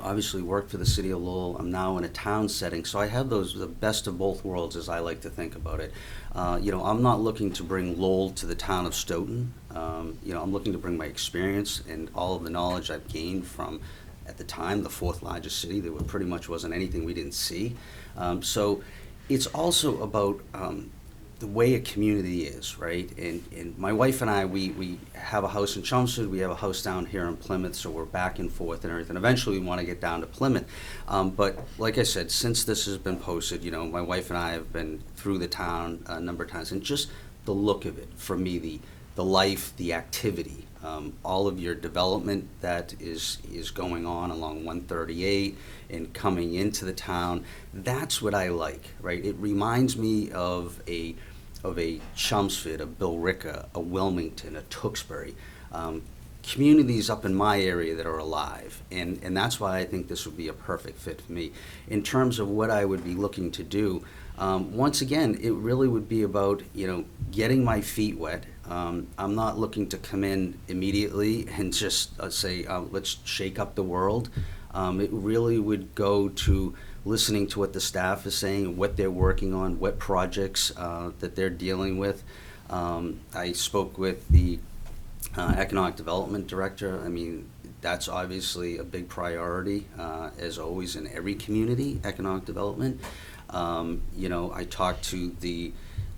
obviously worked for the city of Lowell. I'm now in a town setting, so I have the best of both worlds, as I like to think about it. You know, I'm not looking to bring Lowell to the town of Stoughton. You know, I'm looking to bring my experience and all of the knowledge I've gained from, at the time, the fourth largest city. There pretty much wasn't anything we didn't see. So it's also about the way a community is, right? And my wife and I, we have a house in Chelmsford, we have a house down here in Plymouth, so we're back and forth and everything. Eventually, we want to get down to Plymouth. But like I said, since this has been posted, you know, my wife and I have been through the town a number of times, and just the look of it, for me, the life, the activity, all of your development that is going on along 138 and coming into the town, that's what I like, right? It reminds me of a Chelmsford, a Billerica, a Wilmington, a Tewksbury, communities up in my area that are alive, and that's why I think this would be a perfect fit for me. In terms of what I would be looking to do, once again, it really would be about, you know, getting my feet wet. I'm not looking to come in immediately and just say, let's shake up the world. It really would go to listening to what the staff is saying, what they're working on, what projects that they're dealing with. I spoke with the Economic Development Director. I mean, that's obviously a big priority, as always in every community, economic development. You know, I talked to the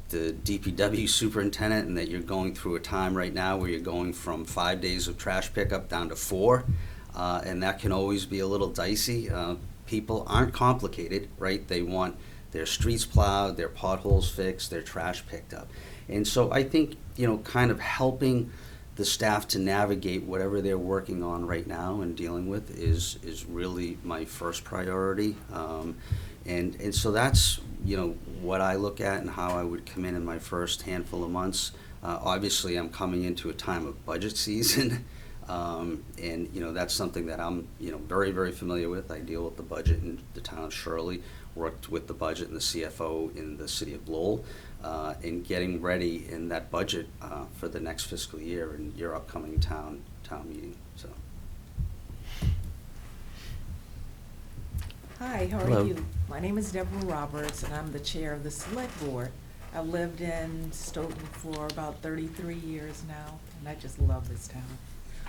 DPW superintendent, and that you're going through a time right now where you're going from 5 days of trash pickup down to 4, and that can always be a little dicey. People aren't complicated, right? They want their streets plowed, their potholes fixed, their trash picked up. And so I think, you know, kind of helping the staff to navigate whatever they're working on right now and dealing with is really my first priority. And so that's, you know, what I look at and how I would come in my first handful of months. Obviously, I'm coming into a time of budget season. And, you know, that's something that I'm, you know, very, very familiar with. I deal with the budget in the town of Shirley, worked with the budget and the CFO in the city of Lowell, in getting ready in that budget for the next fiscal year and your upcoming town meeting, so. Hi, how Hello. are you? My name is Deborah Roberts, and I'm the chair of the Select Board. I've lived in Stoughton for about 33 years now, and I just love this town.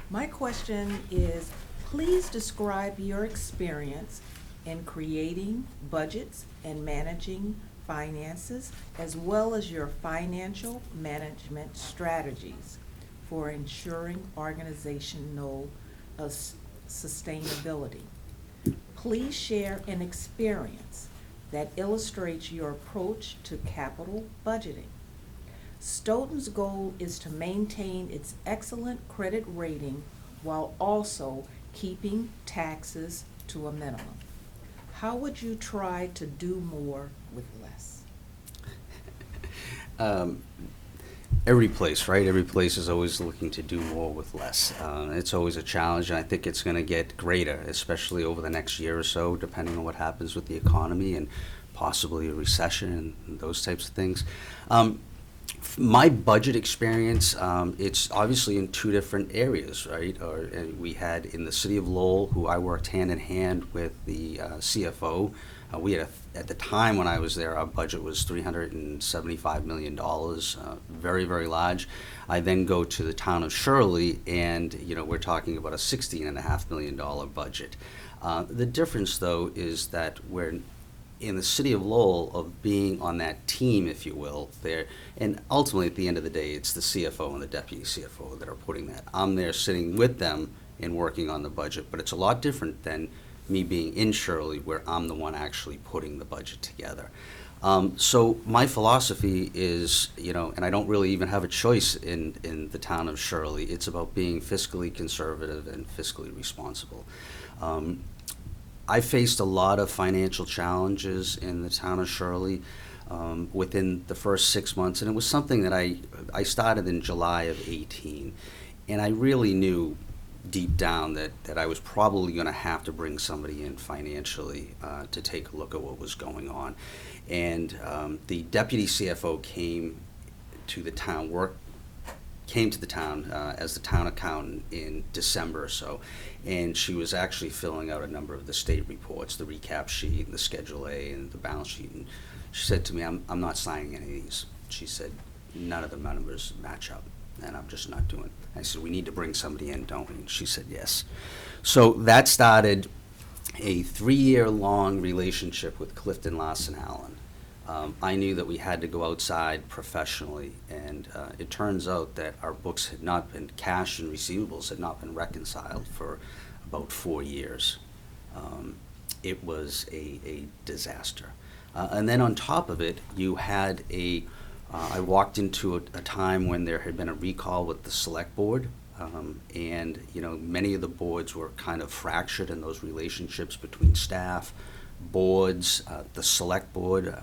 My question is, please describe your experience in creating budgets and managing finances, as well as your financial management strategies for ensuring organizational sustainability. Please share an experience that illustrates your approach to capital budgeting. Stoughton's goal is to maintain its excellent credit rating while also keeping taxes to a minimum. How would you try to do more with less? Every place, right? Every place is always looking to do more with less. It's always a challenge, and I think it's going to get greater, especially over the next year or so, depending on what happens with the economy and possibly a recession and those types of things. My budget experience, it's obviously in two different areas, right? We had in the city of Lowell, who I worked hand in hand with the CFO. We had, at the time when I was there, our budget was $375 million, very, very large. I then go to the town of Shirley, and you know, we're talking about a $16.5 million budget. The difference, though, is that we're in the city of Lowell, of being on that team, if you will, there, and ultimately at the end of the day, it's the CFO and the deputy CFO that are putting that. I'm there sitting with them and working on the budget, but it's a lot different than me being in Shirley, where I'm the one actually putting the budget together. So my philosophy is, you know, and I don't really even have a choice in the town of Shirley. It's about being fiscally conservative and fiscally responsible. I faced a lot of financial challenges in the town of Shirley within the first 6 months, and it was something that I started in July of 18, and I really knew deep down that I was probably gonna have to bring somebody in financially to take a look at what was going on. And the deputy CFO came to the town as the town accountant in December or so, and she was actually filling out a number of the state reports, the recap sheet, and the Schedule A, and the balance sheet, and she said to me, I'm not signing any of these. She said, none of the numbers match up, and I'm just not doing it. I said, we need to bring somebody in, don't we? And she said, yes. So that started a 3-year-long relationship with Clifton Larson Allen. I knew that we had to go outside professionally, and it turns out that our books had not been, cash and receivables had not been reconciled for about 4 years. It was a disaster. And then on top of it, you had I walked into a time when there had been a recall with the select board, and many of the boards were kind of fractured in those relationships between staff, boards, the select board.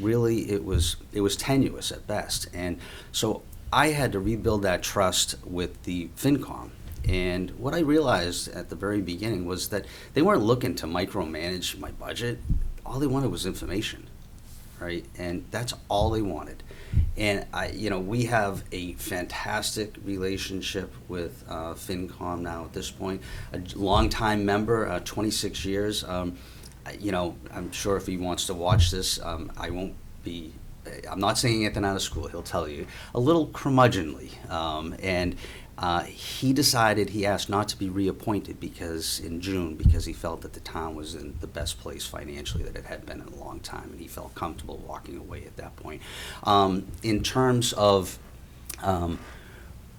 Really, it was tenuous at best, and so I had to rebuild that trust with the FinCom. And what I realized at the very beginning was that they weren't looking to micromanage my budget. All they wanted was information, right? And that's all they wanted. And we have a fantastic relationship with FinCom now at this point. A longtime member, 26 years. I'm sure if he wants to watch this, I'm not saying anything out of school, he'll tell you, a little curmudgeonly. He asked not to be reappointed in June because he felt that the town was in the best place financially that it had been in a long time, and he felt comfortable walking away at that point. In terms of,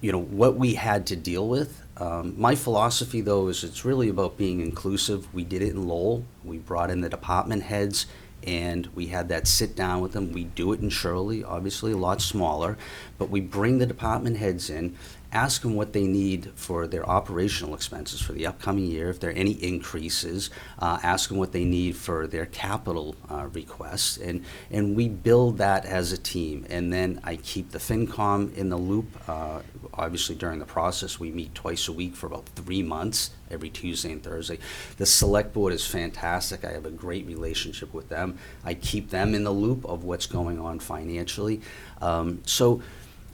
what we had to deal with, my philosophy, though, is it's really about being inclusive. We did it in Lowell. We brought in the department heads, and we had that sit down with them. We do it in Shirley, obviously a lot smaller, but we bring the department heads in, ask them what they need for their operational expenses for the upcoming year, if there are any increases, ask them what they need for their capital requests, and we build that as a team. And then I keep the FinCom in the loop. Obviously, during the process, we meet twice a week for about 3 months, every Tuesday and Thursday. The select board is fantastic. I have a great relationship with them. I keep them in the loop of what's going on financially.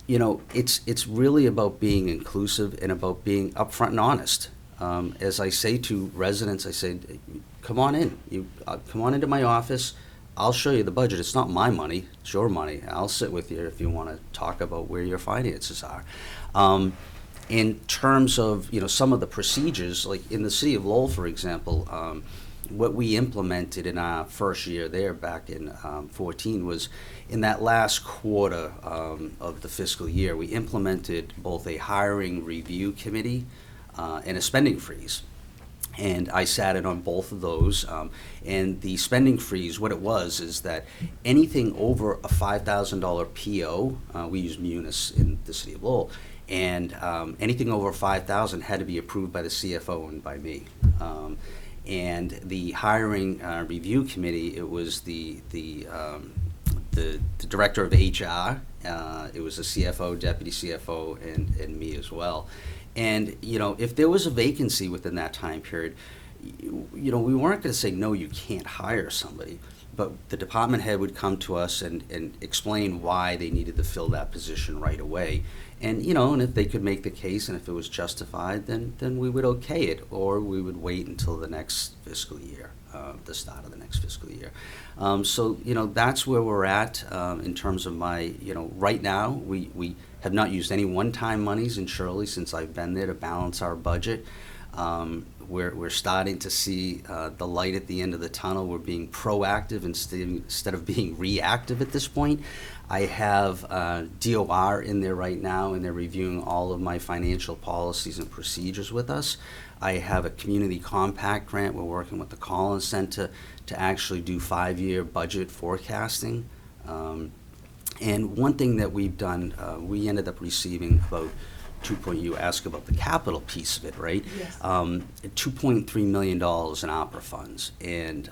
It's really about being inclusive and about being upfront and honest. As I say to residents, I say, come on in. Come on into my office. I'll show you the budget. It's not my money. It's your money. I'll sit with you if you want to talk about where your finances are. In terms of, some of the procedures, like in the city of Lowell, for example, what we implemented in our first year there back in 14 was in that last quarter of the fiscal year, we implemented both a hiring review committee and a spending freeze. And I sat in on both of those. And the spending freeze, what it was is that anything over a $5,000 PO, we use Munis in the city of Lowell, and anything over $5,000 had to be approved by the CFO and by me. And the hiring review committee, it was the director of HR, it was the CFO, deputy CFO, and me as well. And, if there was a vacancy within that time period, we weren't going to say, no, you can't hire somebody. But the department head would come to us and explain why they needed to fill that position right away. And, and if they could make the case and if it was justified, then we would okay it, or we would wait until the next fiscal year, the start of the next fiscal year. So, that's where we're at in terms of my, right now, we have not used any one-time monies in Shirley since I've been there to balance our budget. We're starting to see the light at the end of the tunnel. We're being proactive instead of being reactive at this point. I have DOR in there right now, and they're reviewing all of my financial policies and procedures with us. I have a community compact grant. We're working with the Collins Center to actually do 5-year budget forecasting. And one thing that we've done, we ended up receiving about you ask about the capital piece of it, right? Yes. $2.3 million in opera funds. And,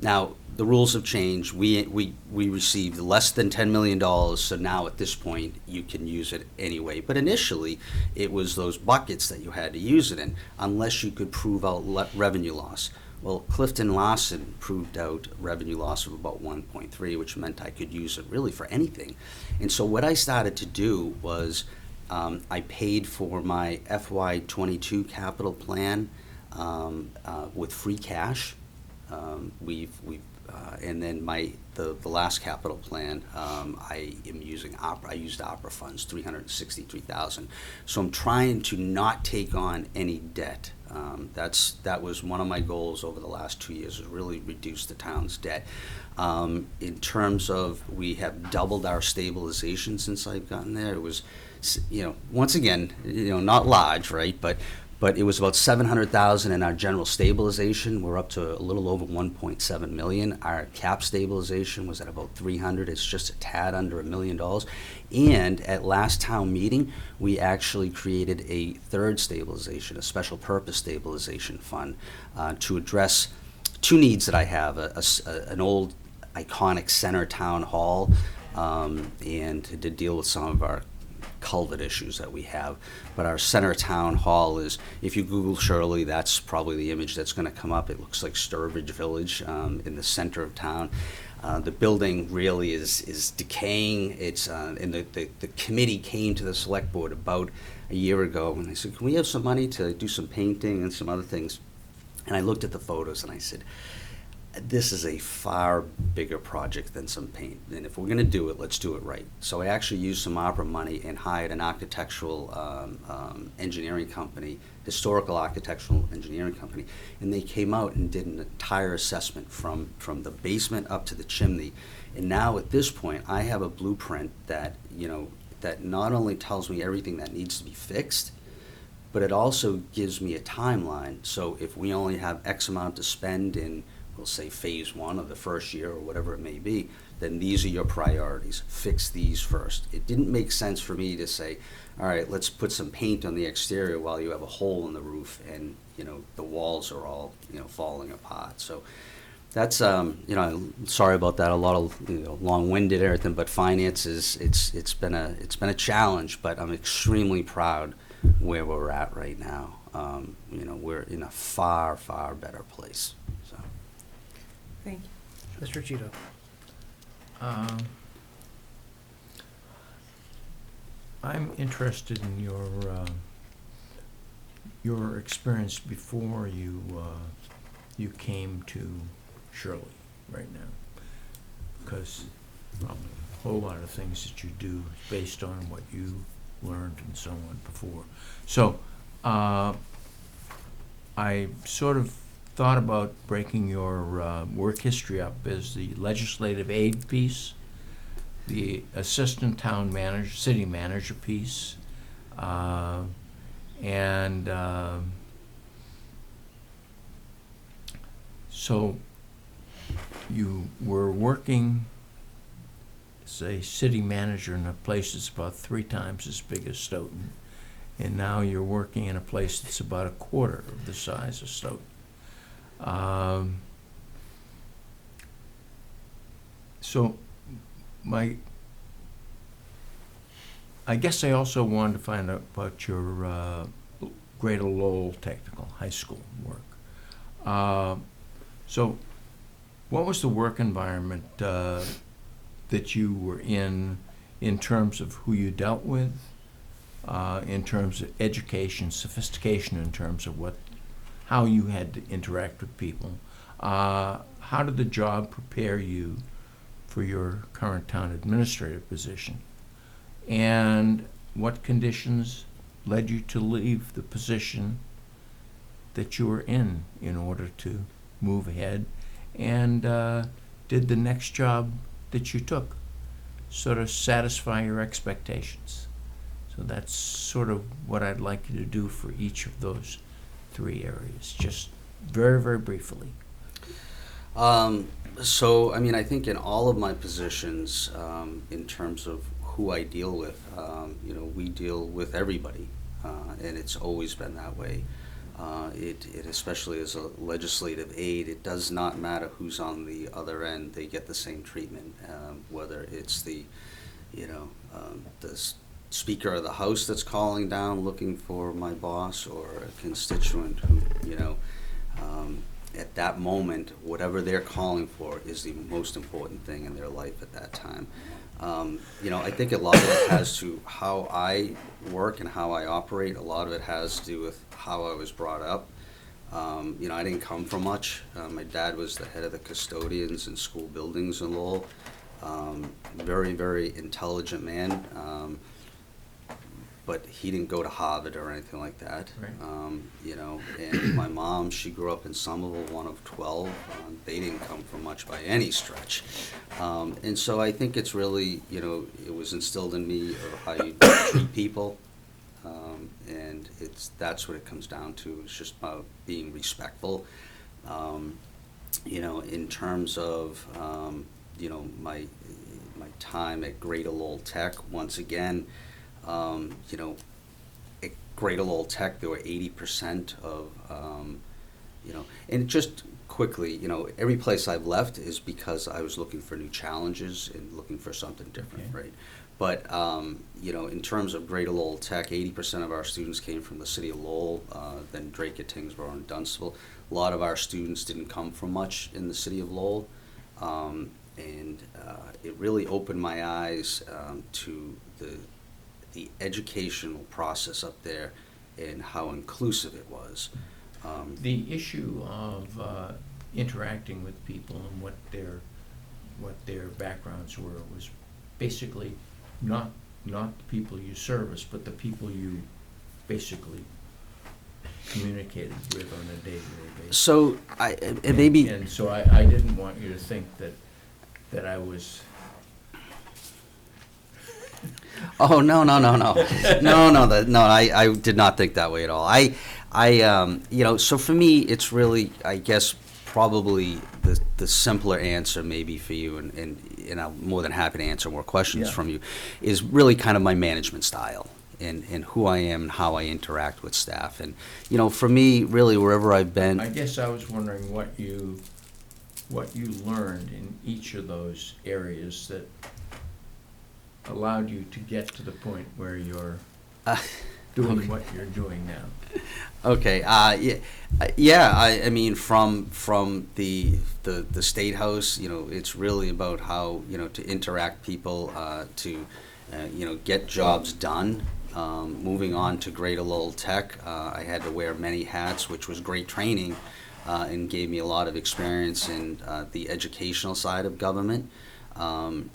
Now, the rules have changed. We received less than $10 million, so now at this point, you can use it anyway. But initially, it was those buckets that you had to use it in, unless you could prove out revenue loss. Well, Clifton Lawson proved out revenue loss of about 1.3, which meant I could use it really for anything. And so what I started to do was I paid for my FY22 capital plan with free cash. And then the last capital plan, I am using I used opera funds, $363,000. So I'm trying to not take on any debt. That was one of my goals over the last 2 years, is really reduce the town's debt. In terms of, we have doubled our stabilization since I've gotten there. It was, once again, not large, right? But it was about $700,000 in our general stabilization. We're up to a little over 1.7 million. Our cap stabilization was at about 300. It's just a tad under $1 million. And at last town meeting, we actually created a third stabilization, a special purpose stabilization fund, to address two needs that I have: an old iconic center town hall, and to deal with some of our culvert issues that we have. But our center town hall is, if you Google Shirley, that's probably the image that's going to come up. It looks like Sturbridge Village in the center of town. The building really is decaying. It's and the committee came to the select board about a year ago, and they said, "Can we have some money to do some painting and some other things?" And I looked at the photos and I said, this is a far bigger project than some paint. And if we're going to do it, let's do it right. So I actually used some opera money and hired an architectural engineering company, historical architectural engineering company. And they came out and did an entire assessment from the basement up to the chimney. And now at this point, I have a blueprint that, that not only tells me everything that needs to be fixed, but it also gives me a timeline. So if we only have X amount to spend in, we'll say phase 1 of the first year or whatever it may be, then these are your priorities. Fix these first. It didn't make sense for me to say, all right, let's put some paint on the exterior while you have a hole in the roof and, the walls are all, falling apart. So that's, sorry about that. A lot of, long-winded everything, but finance is, it's been a challenge, but I'm extremely proud where we're at right now. We're in a far, far better place. So. Thank you. Mr. Cheeto. I'm interested in your experience before you came to Shirley right now, because a whole lot of things that you do is based on what you learned and so on before. So I sort of thought about breaking your work history up as the legislative aid piece, the assistant town manager, city manager piece, and so you were working as a city manager in a place that's about 3 times as big as Stoughton, and now you're working in a place that's about a quarter of the size of Stoughton. So I guess I also wanted to find out about your Greater Lowell Technical High School work. So what was the work environment that you were in terms of who you dealt with, in terms of education, sophistication, in terms of how you had to interact with people? How did the job prepare you for your current town administrator position? And what conditions led you to leave the position that you were in order to move ahead? And did the next job that you took sort of satisfy your expectations? So that's sort of what I'd like you to do for each of those 3 areas, just very, very briefly. So, I think in all of my positions, in terms of who I deal with, we deal with everybody, and it's always been that way. It especially as a legislative aide, it does not matter who's on the other end, they get the same treatment, whether it's the, the Speaker of the House that's calling down looking for my boss, or a constituent who, at that moment, whatever they're calling for is the most important thing in their life at that time. I think a lot of it has to how I work and how I operate. A lot of it has to do with how I was brought up. I didn't come from much. My dad was the head of the custodians in school buildings in Lowell. Very, very intelligent man. But he didn't go to Harvard or anything like that. Right. And my mom, she grew up in Somerville, one of 12. They didn't come from much by any stretch. And so I think it's really, it was instilled in me of how you treat people. And that's what it comes down to. It's just about being respectful. In terms of, my time at Greater Lowell Tech, once again, at Greater Lowell Tech, there were 80% of, and just quickly, every place I've left is because I was looking for new challenges and looking for something different, Okay. right? But, in terms of Greater Lowell Tech, 80% of our students came from the city of Lowell, then Drake at Tingsboro and Dunstable. A lot of our students didn't come from much in the city of Lowell. It really opened my eyes to the educational process up there and how inclusive it was. The issue of interacting with people and what their backgrounds were was basically not the people you service, but the people you basically communicated with on a day-to-day basis. So it may be. And so I didn't want you to think that I was. Oh, no. I did not think that way at all. So for me, it's really, I guess, probably the simpler answer maybe for you, and I'm more than happy to answer more questions Yeah. from you, is really kind of my management style and who I am and how I interact with staff. And, for me, really, wherever I've been. I guess I was wondering what you learned in each of those areas that allowed you to get to the point where you're doing okay. what you're doing now. Okay. I mean, from the State House, it's really about how to interact people, to get jobs done. Moving on to Greater Lowell Tech, I had to wear many hats, which was great training, and gave me a lot of experience in the educational side of government.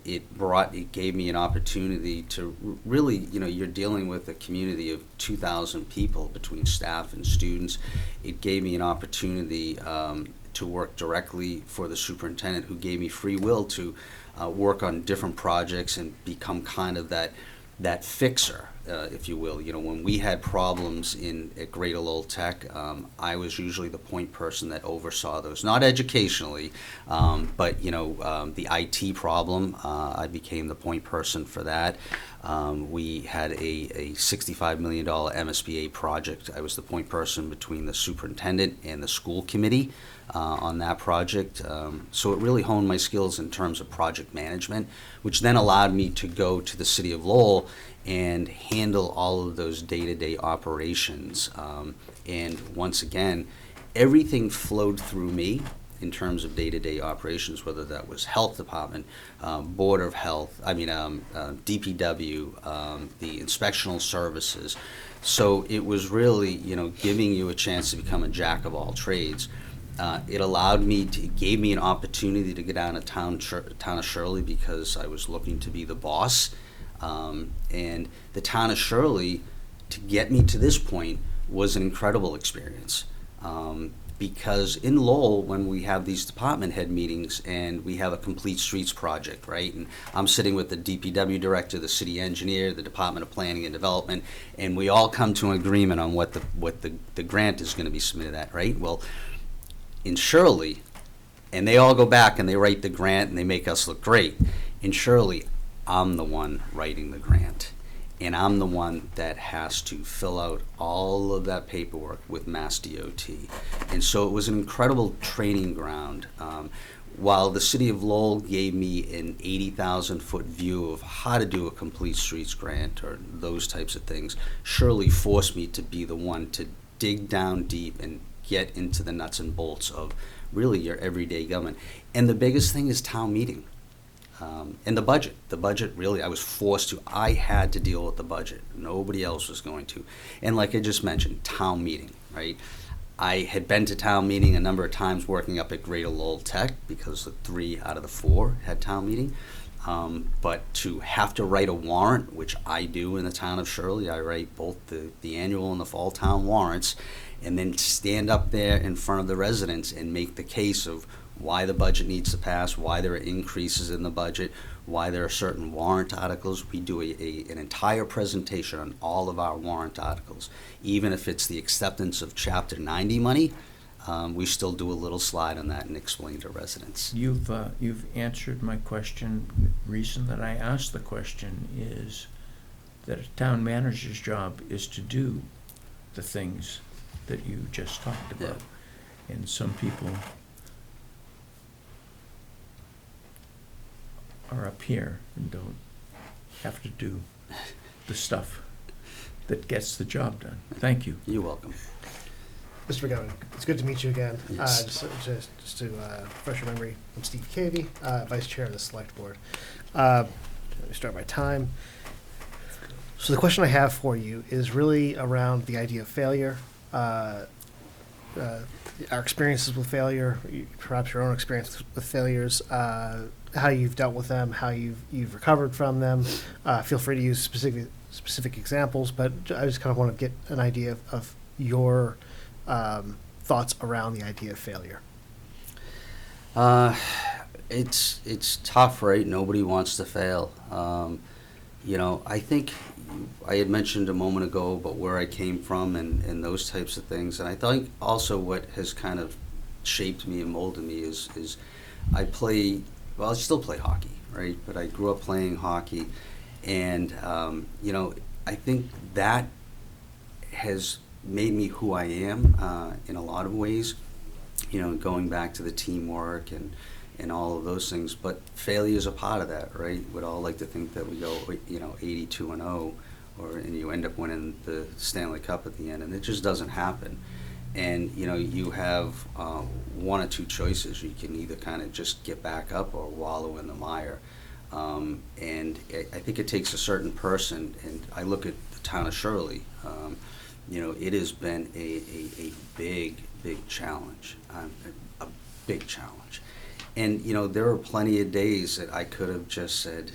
It gave me an opportunity to really, you're dealing with a community of 2,000 people between staff and students. It gave me an opportunity to work directly for the superintendent, who gave me free will to work on different projects and become kind of that fixer, if you will. When we had problems at Greater Lowell Tech, I was usually the point person that oversaw those, not educationally, but the IT problem, I became the point person for that. We had a $65 million MSBA project. I was the point person between the superintendent and the school committee on that project. So it really honed my skills in terms of project management, which then allowed me to go to the city of Lowell and handle all of those day-to-day operations. And once again, everything flowed through me in terms of day-to-day operations, whether that was health department, board of health, DPW, the inspectional services. So it was really, giving you a chance to become a jack of all trades. It gave me an opportunity to get down to town of Shirley because I was looking to be the boss. And the town of Shirley, to get me to this point, was an incredible experience. Because in Lowell, when we have these department head meetings and we have a complete streets project, right? And I'm sitting with the DPW director, the city engineer, the Department of Planning and Development, and we all come to an agreement on what the grant is going to be submitted at, right? Well, in Shirley, and they all go back and they write the grant and they make us look great. In Shirley, I'm the one writing the grant. and I'm the one that has to fill out all of that paperwork with Mass DOT. And so it was an incredible training ground. While the city of Lowell gave me an 80,000-foot view of how to do a complete streets grant or those types of things, Shirley forced me to be the one to dig down deep and get into the nuts and bolts of really your everyday government. And the biggest thing is town meeting. And the budget. The budget, really, I was forced to. I had to deal with the budget. Nobody else was going to. And like I just mentioned, town meeting, right? I had been to town meeting a number of times working up at Greater Lowell Tech because the 3 out of the 4 had town meeting. But to have to write a warrant, which I do in the town of Shirley, I write both the annual and the fall town warrants, and then stand up there in front of the residents and make the case of why the budget needs to pass, why there are increases in the budget, why there are certain warrant articles. We do an entire presentation on all of our warrant articles. Even if it's the acceptance of Chapter 90 money, we still do a little slide on that and explain to residents. You've answered my question. The reason that I asked the question is that a town manager's job is to do the things that you just talked about. And some people are up here and don't have to do the stuff that gets the job done. Thank you. You're welcome. Mr. McGovern, it's good to meet you again. Yes. Just to refresh your memory, I'm Steve Cady, Vice Chair of the Select Board. Let me start my time. So the question I have for you is really around the idea of failure, our experiences with failure, perhaps your own experience with failures, how you've dealt with them, how you've recovered from them. Feel free to use specific examples, but I just kind of want to get an idea of your thoughts around the idea of failure. It's tough, right? Nobody wants to fail. I think I had mentioned a moment ago about where I came from and those types of things. And I think also what has kind of shaped me and molded me is I still play hockey, right? But I grew up playing hockey. And, I think that has made me who I am in a lot of ways, going back to the teamwork and all of those things. But failure is a part of that, right? We'd all like to think that we go, 82-0, and you end up winning the Stanley Cup at the end, and it just doesn't happen. And, you have one or two choices. You can either kind of just get back up or wallow in the mire. And I think it takes a certain person, and I look at the town of Shirley. It has been a big challenge, a big challenge. And, there are plenty of days that I could have just said,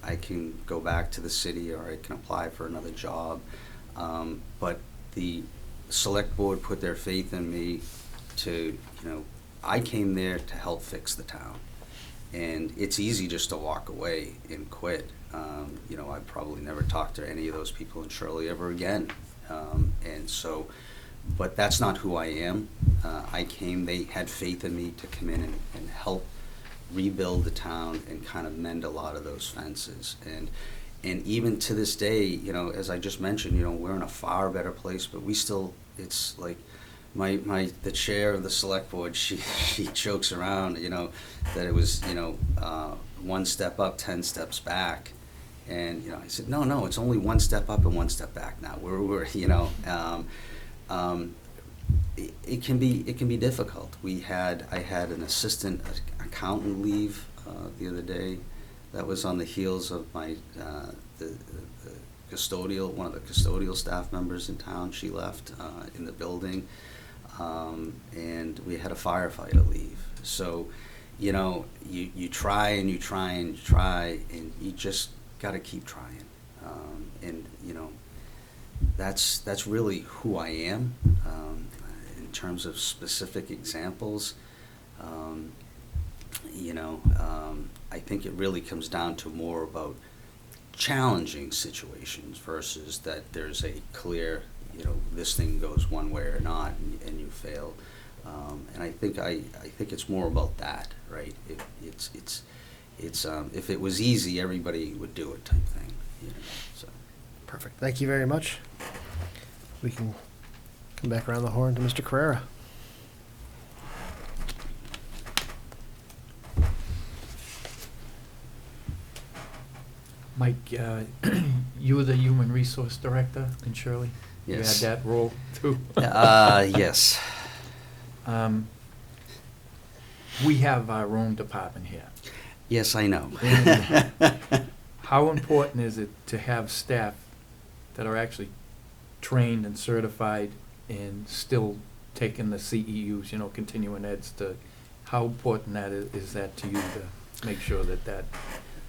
I can go back to the city or I can apply for another job. But the select board put their faith in me to, I came there to help fix the town. And it's easy just to walk away and quit. I probably never talked to any of those people in Shirley ever again. But that's not who I am. They had faith in me to come in and help rebuild the town and kind of mend a lot of those fences. And even to this day, as I just mentioned, we're in a far better place, but we still, it's like the chair of the select board, she jokes around, that it was, 1 step up, 10 steps back. And, I said, no, it's only 1 step up and 1 step back now. We're it can be difficult. I had an assistant accountant leave the other day. That was on the heels of my the custodial, one of the custodial staff members in town. She left in the building, and we had a firefighter leave. So, you try and you try and you try, and you just got to keep trying. That's really who I am. In terms of specific examples, I think it really comes down to more about challenging situations versus that there's a clear, this thing goes one way or not, and you fail. And I think it's more about that, right? If it was easy, everybody would do it, type thing. So. Perfect. Thank you very much. We can come back around the horn to Mr. Carrera. Mike, you were the Human Resource Director in Shirley? Yes. You had that role too? Yes. We have our own department here. Yes, I know. How important is it to have staff that are actually trained and certified and still taking the CEUs, you know, continuing eds to, how important is that to you to make sure that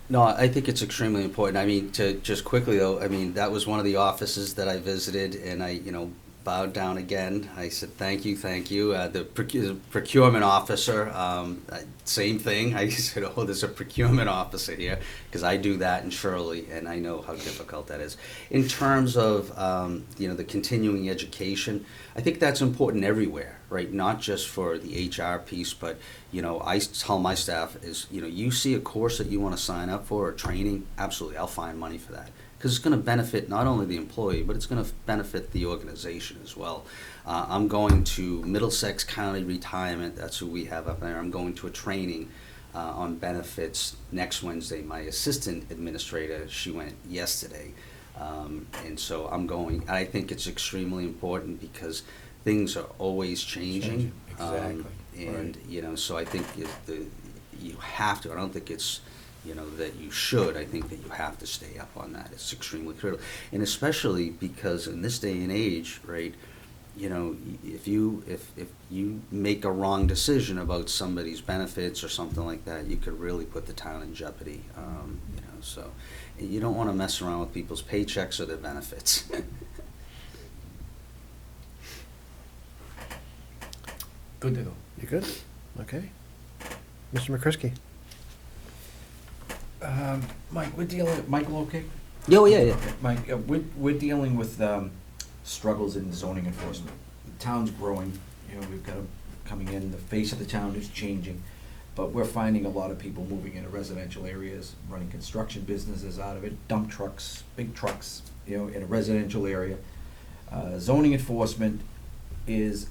No, I think it's extremely important. I mean, to just quickly though, I mean, that was one of the offices that I visited, and I, bowed down again. I said, thank you. The procurement officer, same thing. I said, oh, there's a procurement officer here, because I do that in Shirley, and I know how difficult that is. In terms of, the continuing education, I think that's important everywhere, right? Not just for the HR piece, but, I tell my staff is, you see a course that you want to sign up for or training, absolutely, I'll find money for that. Because it's going to benefit not only the employee, but it's going to benefit the organization as well. I'm going to Middlesex County Retirement, that's who we have up there. I'm going to a training on benefits next Wednesday. My assistant administrator, she went yesterday. And so I'm going, I think it's extremely important because things are always changing. Exactly. And, so I think you have to, I don't think it's, that you should, I think that you have to stay up on that. It's extremely critical. And especially because in this day and age, right, if you make a wrong decision about somebody's benefits or something like that, you could really put the town in jeopardy, so you don't want to mess around with people's paychecks or their benefits. good to go. You good? Okay. Mr. McCrisky? Mike, we're dealing, Michael, okay? Oh, yeah. Mike, we're dealing with struggles in zoning enforcement. The town's growing, we've got 'em coming in, the face of the town is changing, but we're finding a lot of people moving into residential areas, running construction businesses out of it, dump trucks, big trucks, in a residential area. Zoning enforcement is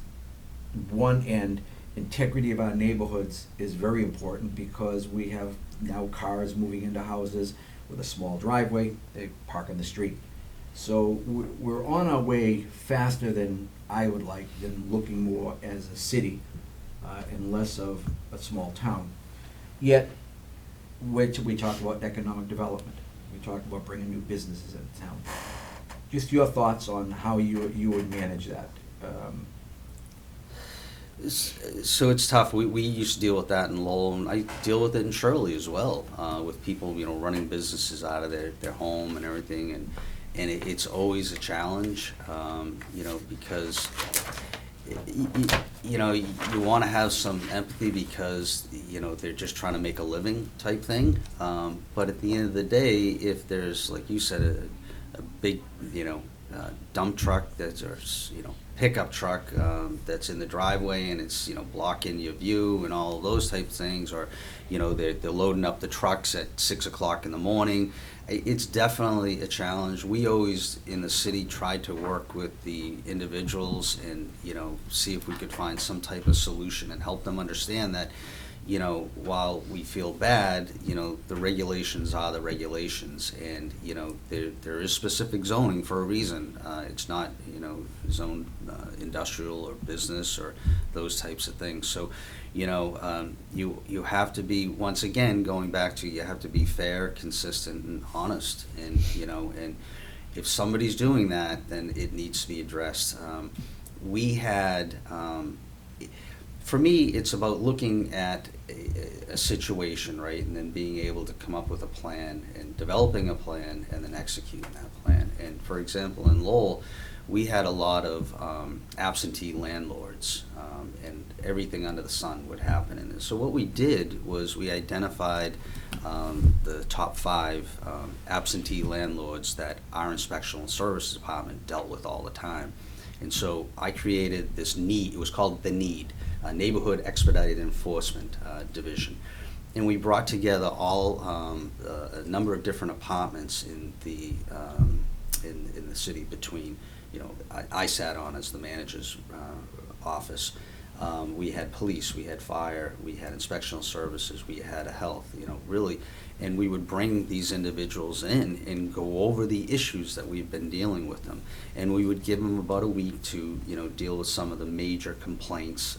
one end. Integrity of our neighborhoods is very important because we have now cars moving into houses with a small driveway, they park on the street. So we're on our way faster than I would like, than looking more as a city and less of a small town. Yet, which we talk about economic development, we talk about bringing new businesses into town. Just your thoughts on how you would manage that. So it's tough. We used to deal with that in Lowell, and I deal with it in Shirley as well, with people, running businesses out of their home and everything, and it's always a challenge, because, you want to have some empathy because, they're just trying to make a living type thing, but at the end of the day, if there's, like you said, a big, dump truck that's, or, pickup truck that's in the driveway and it's blocking your view and all of those type of things, or they're loading up the trucks at 6 o'clock in the morning. It's definitely a challenge. We always in the city tried to work with the individuals and see if we could find some type of solution and help them understand that while we feel bad, the regulations are the regulations, and there is specific zoning for a reason. It's not zoned industrial or business or those types of things. So you have to be, once again, going back to, you have to be fair, consistent, and honest, and and if somebody's doing that, then it needs to be addressed. We had for me, it's about looking at a situation, right, and then being able to come up with a plan and developing a plan and then executing that plan. And for example, in Lowell, we had a lot of absentee landlords, and everything under the sun would happen in this. So what we did was we identified the top 5 absentee landlords that our inspectional services department dealt with all the time. And so I created this NEED, it was called the NEED, Neighborhood Expedited Enforcement Division. And we brought together all a number of different departments in the in the city between, you know, I sat on as the manager's office. We had police, we had fire, we had inspectional services, we had a health, you know, really. And we would bring these individuals in and go over the issues that we've been dealing with them. And we would give them about a week to, you know, deal with some of the major complaints.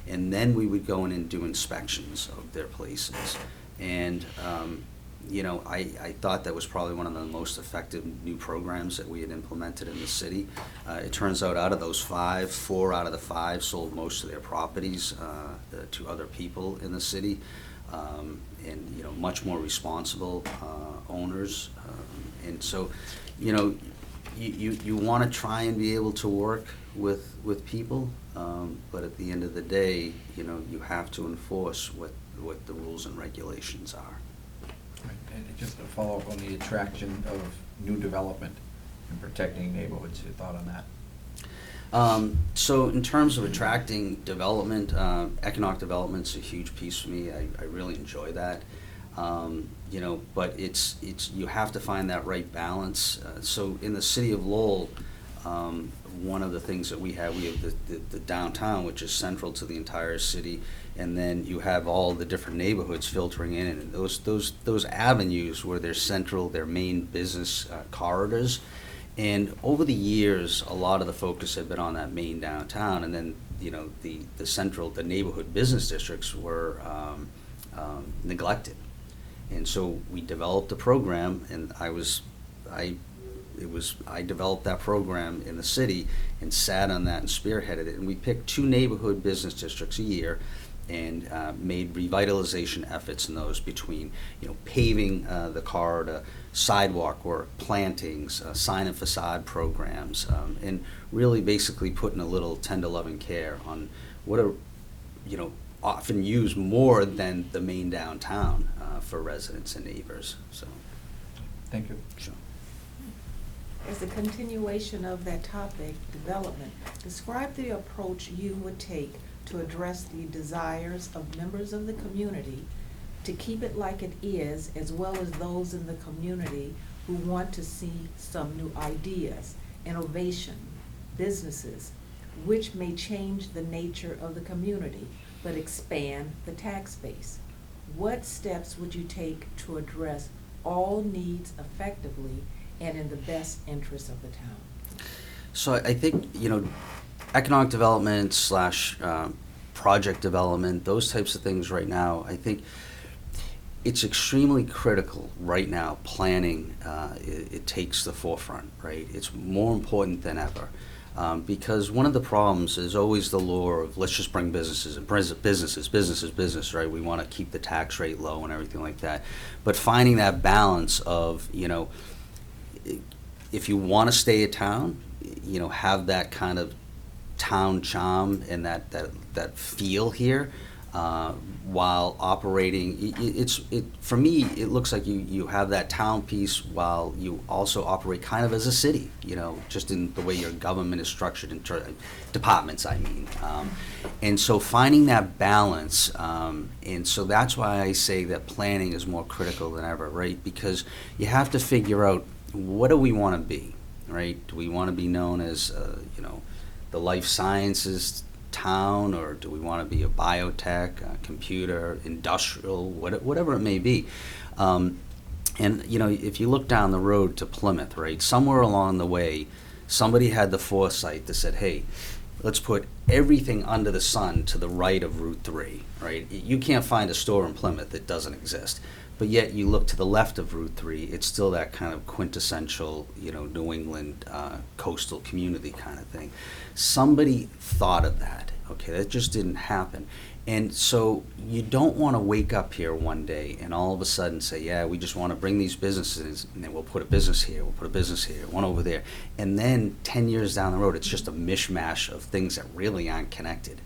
And then we would go in and do inspections of their places. And, you know, I thought that was probably one of the most effective new programs that we had implemented in the city. It turns out of those 5, 4 out of the 5 sold most of their properties to other people in the city. And, you know, much more responsible owners. And so, you know, you want to try and be able to work with people, but at the end of the day, you know, you have to enforce what the rules and regulations are. And just to follow up on the attraction of new development and protecting neighborhoods, your thought on that? So in terms of attracting development, economic development's a huge piece for me. I really enjoy that. You know, but it's you have to find that right balance. So in the city of Lowell, one of the things that we have the downtown, which is central to the entire city, and then you have all the different neighborhoods filtering in, and those avenues where they're central, their main business corridors. And over the years, a lot of the focus had been on that main downtown, and then, you know, the neighborhood business districts were neglected. And so we developed a program, and I developed that program in the city and sat on that and spearheaded it. And we picked 2 neighborhood business districts a year and made revitalization efforts in those between, you know, paving the corridor, sidewalk work, plantings, sign and facade programs, and really basically putting a little tender loving care on what are, you know, often used more than the main downtown for residents and neighbors. So, Thank you. sure. As a continuation of that topic, development, describe the approach you would take to address the desires of members of the community to keep it like it is, as well as those in the community who want to see some new ideas, innovation, businesses, which may change the nature of the community, but expand the tax base. What steps would you take to address all needs effectively and in the best interest of the town? So I think, you know, economic development / project development, those types of things right now, I think it's extremely critical right now. Planning, it takes the forefront, right? It's more important than ever. Because one of the problems is always the lure of let's just bring businesses and business, right? We want to keep the tax rate low and everything like that. But finding that balance of, you know, if you want to stay a town, you know, have that kind of town charm and that feel here, while operating. For me, it looks like you have that town piece while you also operate kind of as a city, you know, just in the way your government is structured, in departments, I mean. And so finding that balance, and so that's why I say that planning is more critical than ever, right? Because you have to figure out, what do we want to be, right? Do we want to be known as, you know, the life sciences town, or do we want to be a biotech, computer, industrial, whatever it may be? And, you know, if you look down the road to Plymouth, right, somewhere along the way, somebody had the foresight that said, hey, let's put everything under the sun to the right of Route 3, right? You can't find a store in Plymouth that doesn't exist. But yet you look to the left of Route 3, it's still that kind of quintessential, you know, New England coastal community kind of thing. Somebody thought of that, okay? That just didn't happen. And so you don't want to wake up here one day and all of a sudden say, yeah, we just want to bring these businesses, and then we'll put a business here, we'll put a business here, one over there. And then 10 years down the road, it's just a mishmash of things that really aren't connected.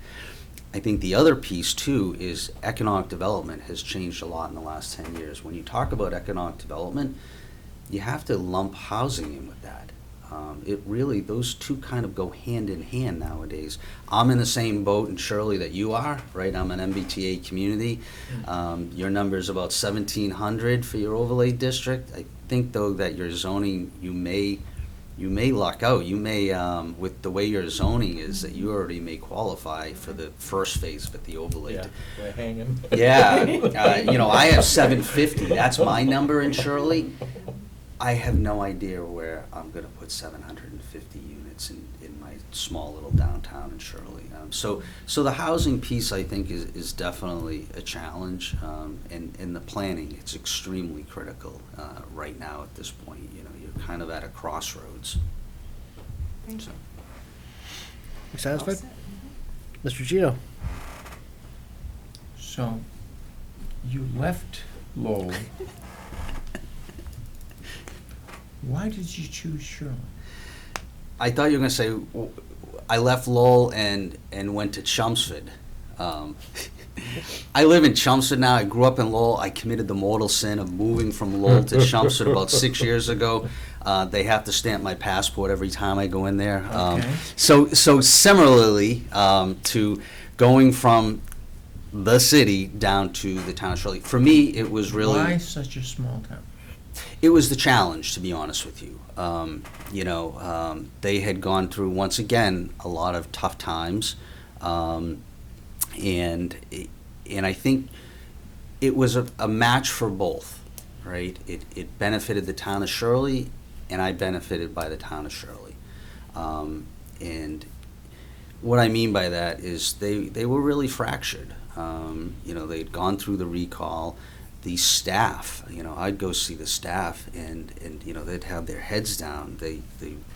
I think the other piece, too, is economic development has changed a lot in the last 10 years. When you talk about economic development, you have to lump housing in with that. It really, those two kind of go hand in hand nowadays. I'm in the same boat in Shirley that you are, right? I'm an MBTA community. Your number is about 1,700 for your overlay district. I think, though, that your zoning, you may you may luck out. You may, with the way your zoning is, that you already may qualify for the first phase of it, the overlay. Yeah, we're hanging. Yeah, you know, I have 750, that's my number in Shirley. I have no idea where I'm gonna put 750 units in my small little downtown in Shirley. So the housing piece, I think, is definitely a challenge, and in the planning, it's extremely critical, right now at this point. You know, you're kind of at a crossroads. Thank So, You satisfied? All set. Mr. Gino? So, you left Lowell. Why did you choose Shirley? I thought you were gonna say, I left Lowell and went to Chelmsford. I live in Chelmsford now. I grew up in Lowell. I committed the mortal sin of moving from Lowell to Chelmsford about 6 years ago. They have to stamp my passport every time I go in there. Okay. So similarly to going from the city down to the town of Shirley, for me, it was really. Why such a small town? It was the challenge, to be honest with you. They had gone through, once again, a lot of tough times. And I think it was a match for both, right? It benefited the town of Shirley, and I benefited by the town of Shirley. And what I mean by that is they were really fractured. They'd gone through the recall. The staff, I'd go see the staff, and they'd have their heads down. They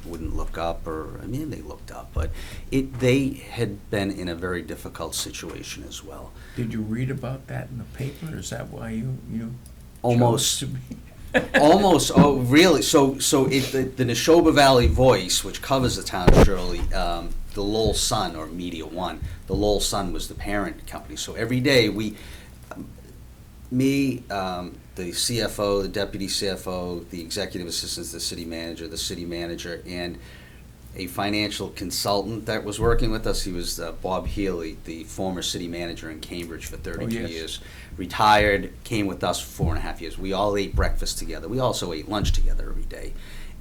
wouldn't look up, they looked up, but they had been in a very difficult situation as well. Did you read about that in the paper? Is that why you Almost. chose to be? Almost. Oh, really? So the Neshoba Valley Voice, which covers the town of Shirley, the Lowell Sun, or Media One, the Lowell Sun was the parent company. So every day the CFO, the deputy CFO, the executive assistants, the city manager, and a financial consultant that was working with us. He was Bob Healy, the former city manager in Cambridge for 32 yes. years. Retired, came with us for 4.5 years. We all ate breakfast together. We also ate lunch together every day.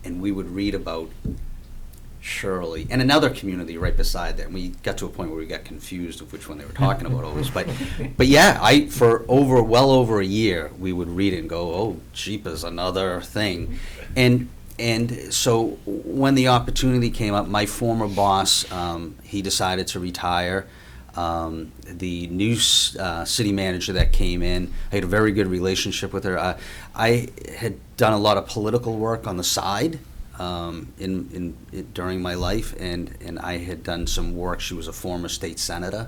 And we would read about Shirley and another community right beside that. And we got to a point where we got confused of which one they were talking about always. But yeah, for well over a year, we would read it and go, oh, jeepers, another thing. And so when the opportunity came up, my former boss, he decided to retire. The new city manager that came in, I had a very good relationship with her. I had done a lot of political work on the side during my life, and I had done some work. She was a former state senator,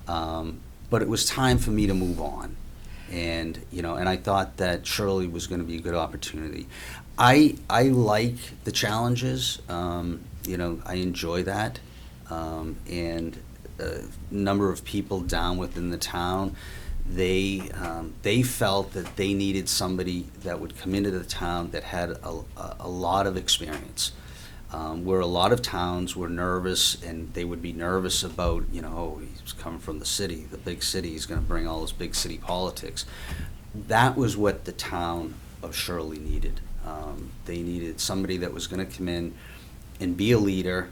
but it was time for me to move on, and I thought that Shirley was going to be a good opportunity. I like the challenges. I enjoy that, and a number of people down within the town, they felt that they needed somebody that would come into the town that had a lot of experience. Where a lot of towns were nervous, and they would be nervous about, oh, he's coming from the city, the big city, he's going to bring all this big city politics. That was what the town of Shirley needed. They needed somebody that was going to come in and be a leader,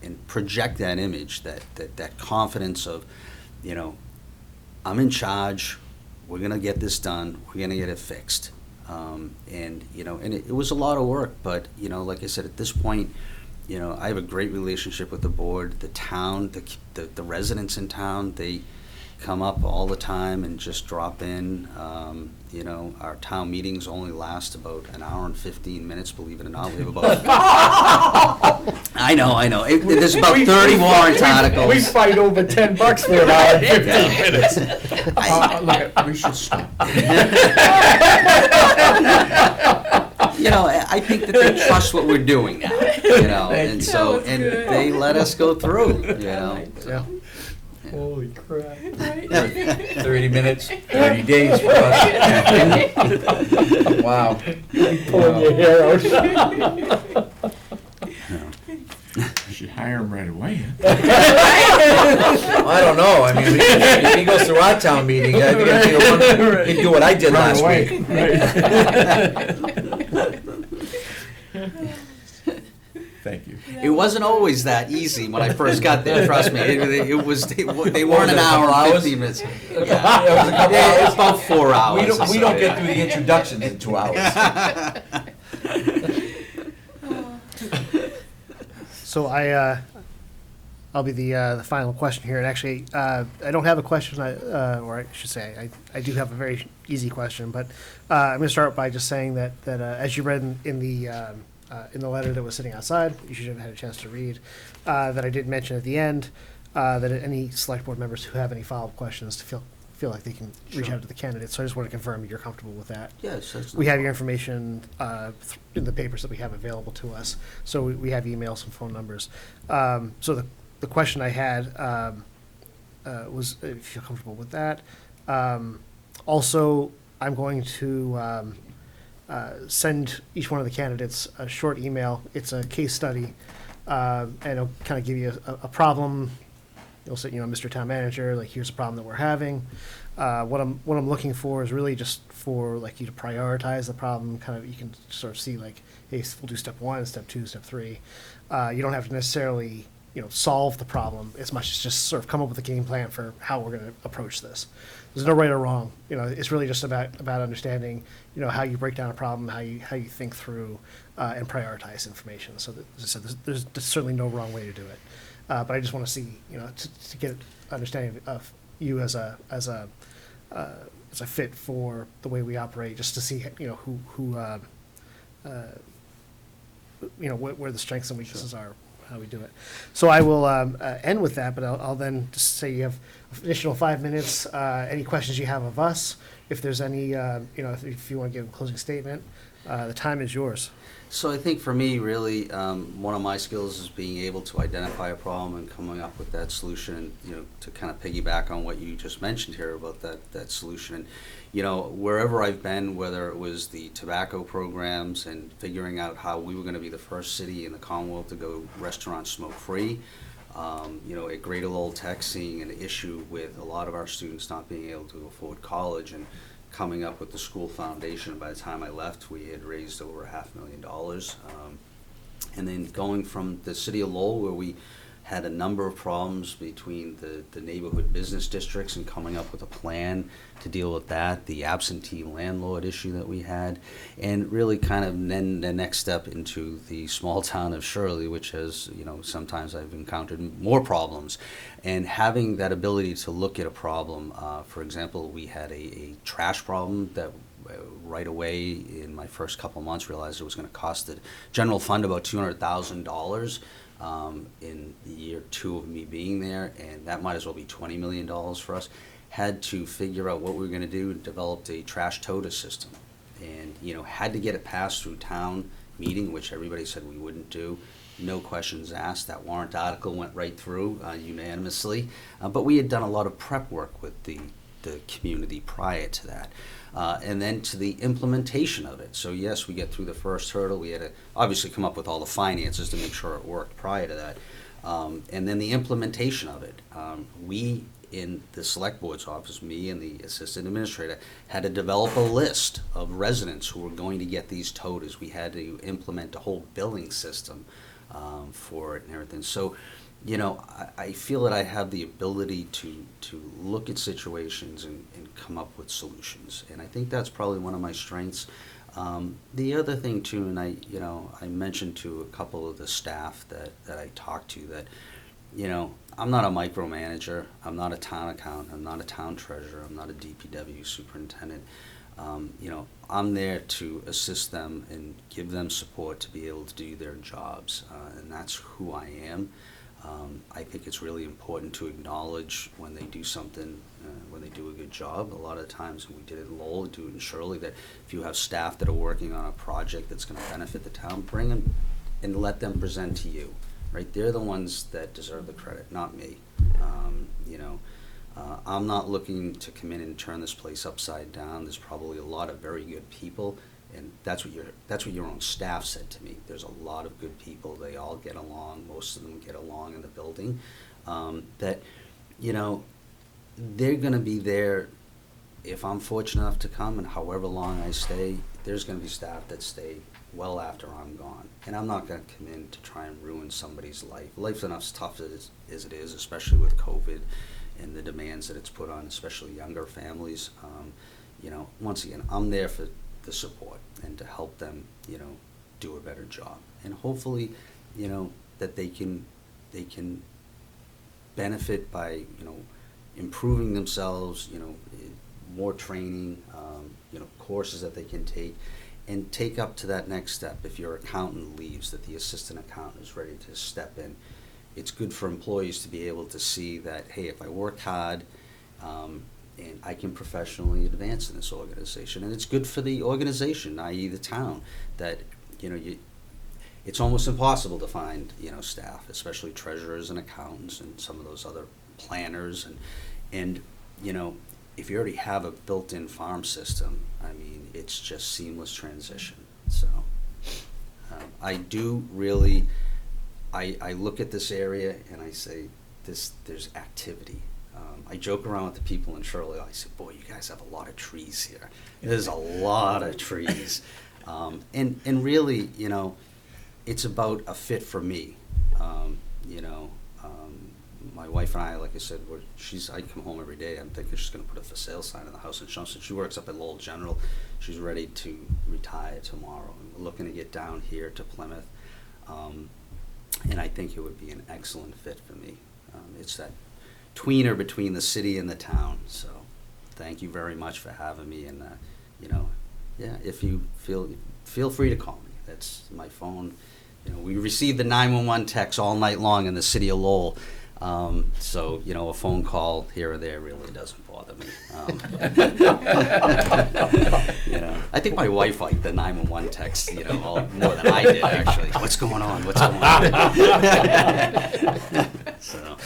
and project that image, that confidence of, I'm in charge, we're gonna get this done, we're gonna get it fixed. And it was a lot of work, but, like I said, at this point, I have a great relationship with the board, the town, the residents in town. They come up all the time and just drop in. Our town meetings only last about an hour and 15 minutes, believe it or not. We have about I know. There's about 30 warrant articles. We fight over $10 for an hour and 15 minutes. Look, we should stop. I think that they trust what we're doing now, and so, and they let us go through, Yeah. Holy crap. 30 minutes, 30 days for us. Wow. Pulling your hair out. You should hire him right away. I don't know, I mean, if he goes to our town meeting, I think he'd do what I did last week. Thank you. It wasn't always that easy when I first got there, trust me. It was, they weren't an hour couple and hours? 15 minutes. It was a couple Yeah, hours? it's about 4 hours. We don't get through the introductions in 2 hours. So I'll be the final question here, and actually, I don't have a question, or I should say, I do have a very easy question, but I'm gonna start by just saying that as you read in the letter that was sitting outside, you should have had a chance to read, that I did mention at the end, that any select board members who have any follow-up questions to feel like they can reach Sure. out to the candidates, so I just want to confirm you're comfortable with that. Yes, that's We no have your problem. information in the papers that we have available to us, so we have emails and phone numbers. So the question I had was if you're comfortable with that. Also, I'm going to send each one of the candidates a short email. It's a case study, and it'll kind of give you a problem. You'll say, Mr. Town Manager, like, here's a problem that we're having. What I'm looking for is really just for like you to prioritize the problem. Kind of, you can sort of see like, hey, we'll do step 1, step 2, step 3. You don't have to necessarily solve the problem as much as just sort of come up with a game plan for how we're going to approach this. There's no right or wrong. It's really just about understanding how you break down a problem, how you think through and prioritize information. So that, as I said, there's certainly no wrong way to do it. But I just want to see, to get understanding of you as a fit for the way we operate, just to see, where the strengths and weaknesses are, how we do it. So I will end with that, but I'll then just say you have additional 5 minutes. Any questions you have of us, if there's any, if you want to give a closing statement, the time is yours. So I think for me, really, one of my skills is being able to identify a problem and coming up with that solution, and, to kind of piggyback on what you just mentioned here about that solution. And, wherever I've been, whether it was the tobacco programs and figuring out how we were going to be the first city in the Commonwealth to go restaurant smoke-free, at Greater Lowell Tech, seeing an issue with a lot of our students not being able to afford college, and coming up with the school foundation. By the time I left, we had raised over $500,000. And then going from the city of Lowell, where we had a number of problems between the neighborhood business districts, and coming up with a plan to deal with that, the absentee landlord issue that we had, and really kind of then the next step into the small town of Shirley, which has, sometimes I've encountered more problems. And having that ability to look at a problem, for example, we had a trash problem that right away in my first couple months realized it was going to cost the general fund about $200,000 in year 2 of me being there, and that might as well be $20 million for us. Had to figure out what we were going to do, and developed a trash toter system, and had to get it passed through town meeting, which everybody said we wouldn't do. No questions asked. That warrant article went right through unanimously. But we had done a lot of prep work with the community prior to that. And then to the implementation of it. So yes, we get through the first hurdle. We had to obviously come up with all the finances to make sure it worked prior to that. And then the implementation of it. We, in the select board's office, me and the assistant administrator, had to develop a list of residents who were going to get these toters. We had to implement a whole billing system for it and everything. So, I feel that I have the ability to look at situations and come up with solutions. And I think that's probably one of my strengths. The other thing too, and I mentioned to a couple of the staff that I talked to that, I'm not a micromanager. I'm not a town accountant. I'm not a town treasurer. I'm not a DPW superintendent. I'm there to assist them and give them support to be able to do their jobs, and that's who I am. I think it's really important to acknowledge when they do something, when they do a good job. A lot of times, when we did it in Lowell, do it in Shirley, that if you have staff that are working on a project that's going to benefit the town, bring them and let them present to you. Right? They're the ones that deserve the credit, not me. I'm not looking to come in and turn this place upside down. There's probably a lot of very good people, and that's what your own staff said to me. There's a lot of good people. They all get along. Most of them get along in the building. They're going to be there if I'm fortunate enough to come, and however long I stay, there's going to be staff that stay well after I'm gone. And I'm not gonna come in to try and ruin somebody's life. Life's enough tough as it is, especially with COVID and the demands that it's put on, especially younger families. You know, once again, I'm there for the support and to help them, you know, do a better job. And hopefully, you know, that they can benefit by, you know, improving themselves, you know, more training, you know, courses that they can take, and take up to that next step. If your accountant leaves, that the assistant accountant is ready to step in. It's good for employees to be able to see that, hey, if I work hard, and I can professionally advance in this organization. And it's good for the organization, i.e. the town, that, you know, it's almost impossible to find, you know, staff, especially treasurers and accountants and some of those other planners. And you know, if you already have a built-in farm system, I mean, it's just seamless transition. So I do really, I look at this area and I say, there's activity. I joke around with the people in Shirley. I say, boy, you guys have a lot of trees here. There's a lot of trees. And really, you know, it's about a fit for me. You know, my wife and I, like I said, I come home every day. I'm thinking she's going to put a for sale sign in the house in Chelmsford. She works up at Lowell General. She's ready to retire tomorrow. And we're looking to get down here to Plymouth. And I think it would be an excellent fit for me. It's that tweener between the city and the town. So thank you very much for having me. And, you know, yeah, if you feel free to call me. That's my phone. You know, we receive the 911 texts all night long in the city of Lowell. So, you know, a phone call here or there really doesn't bother me. You know, I think my wife liked the 911 texts, you know, more than I did, actually. What's going on? What's going on? So.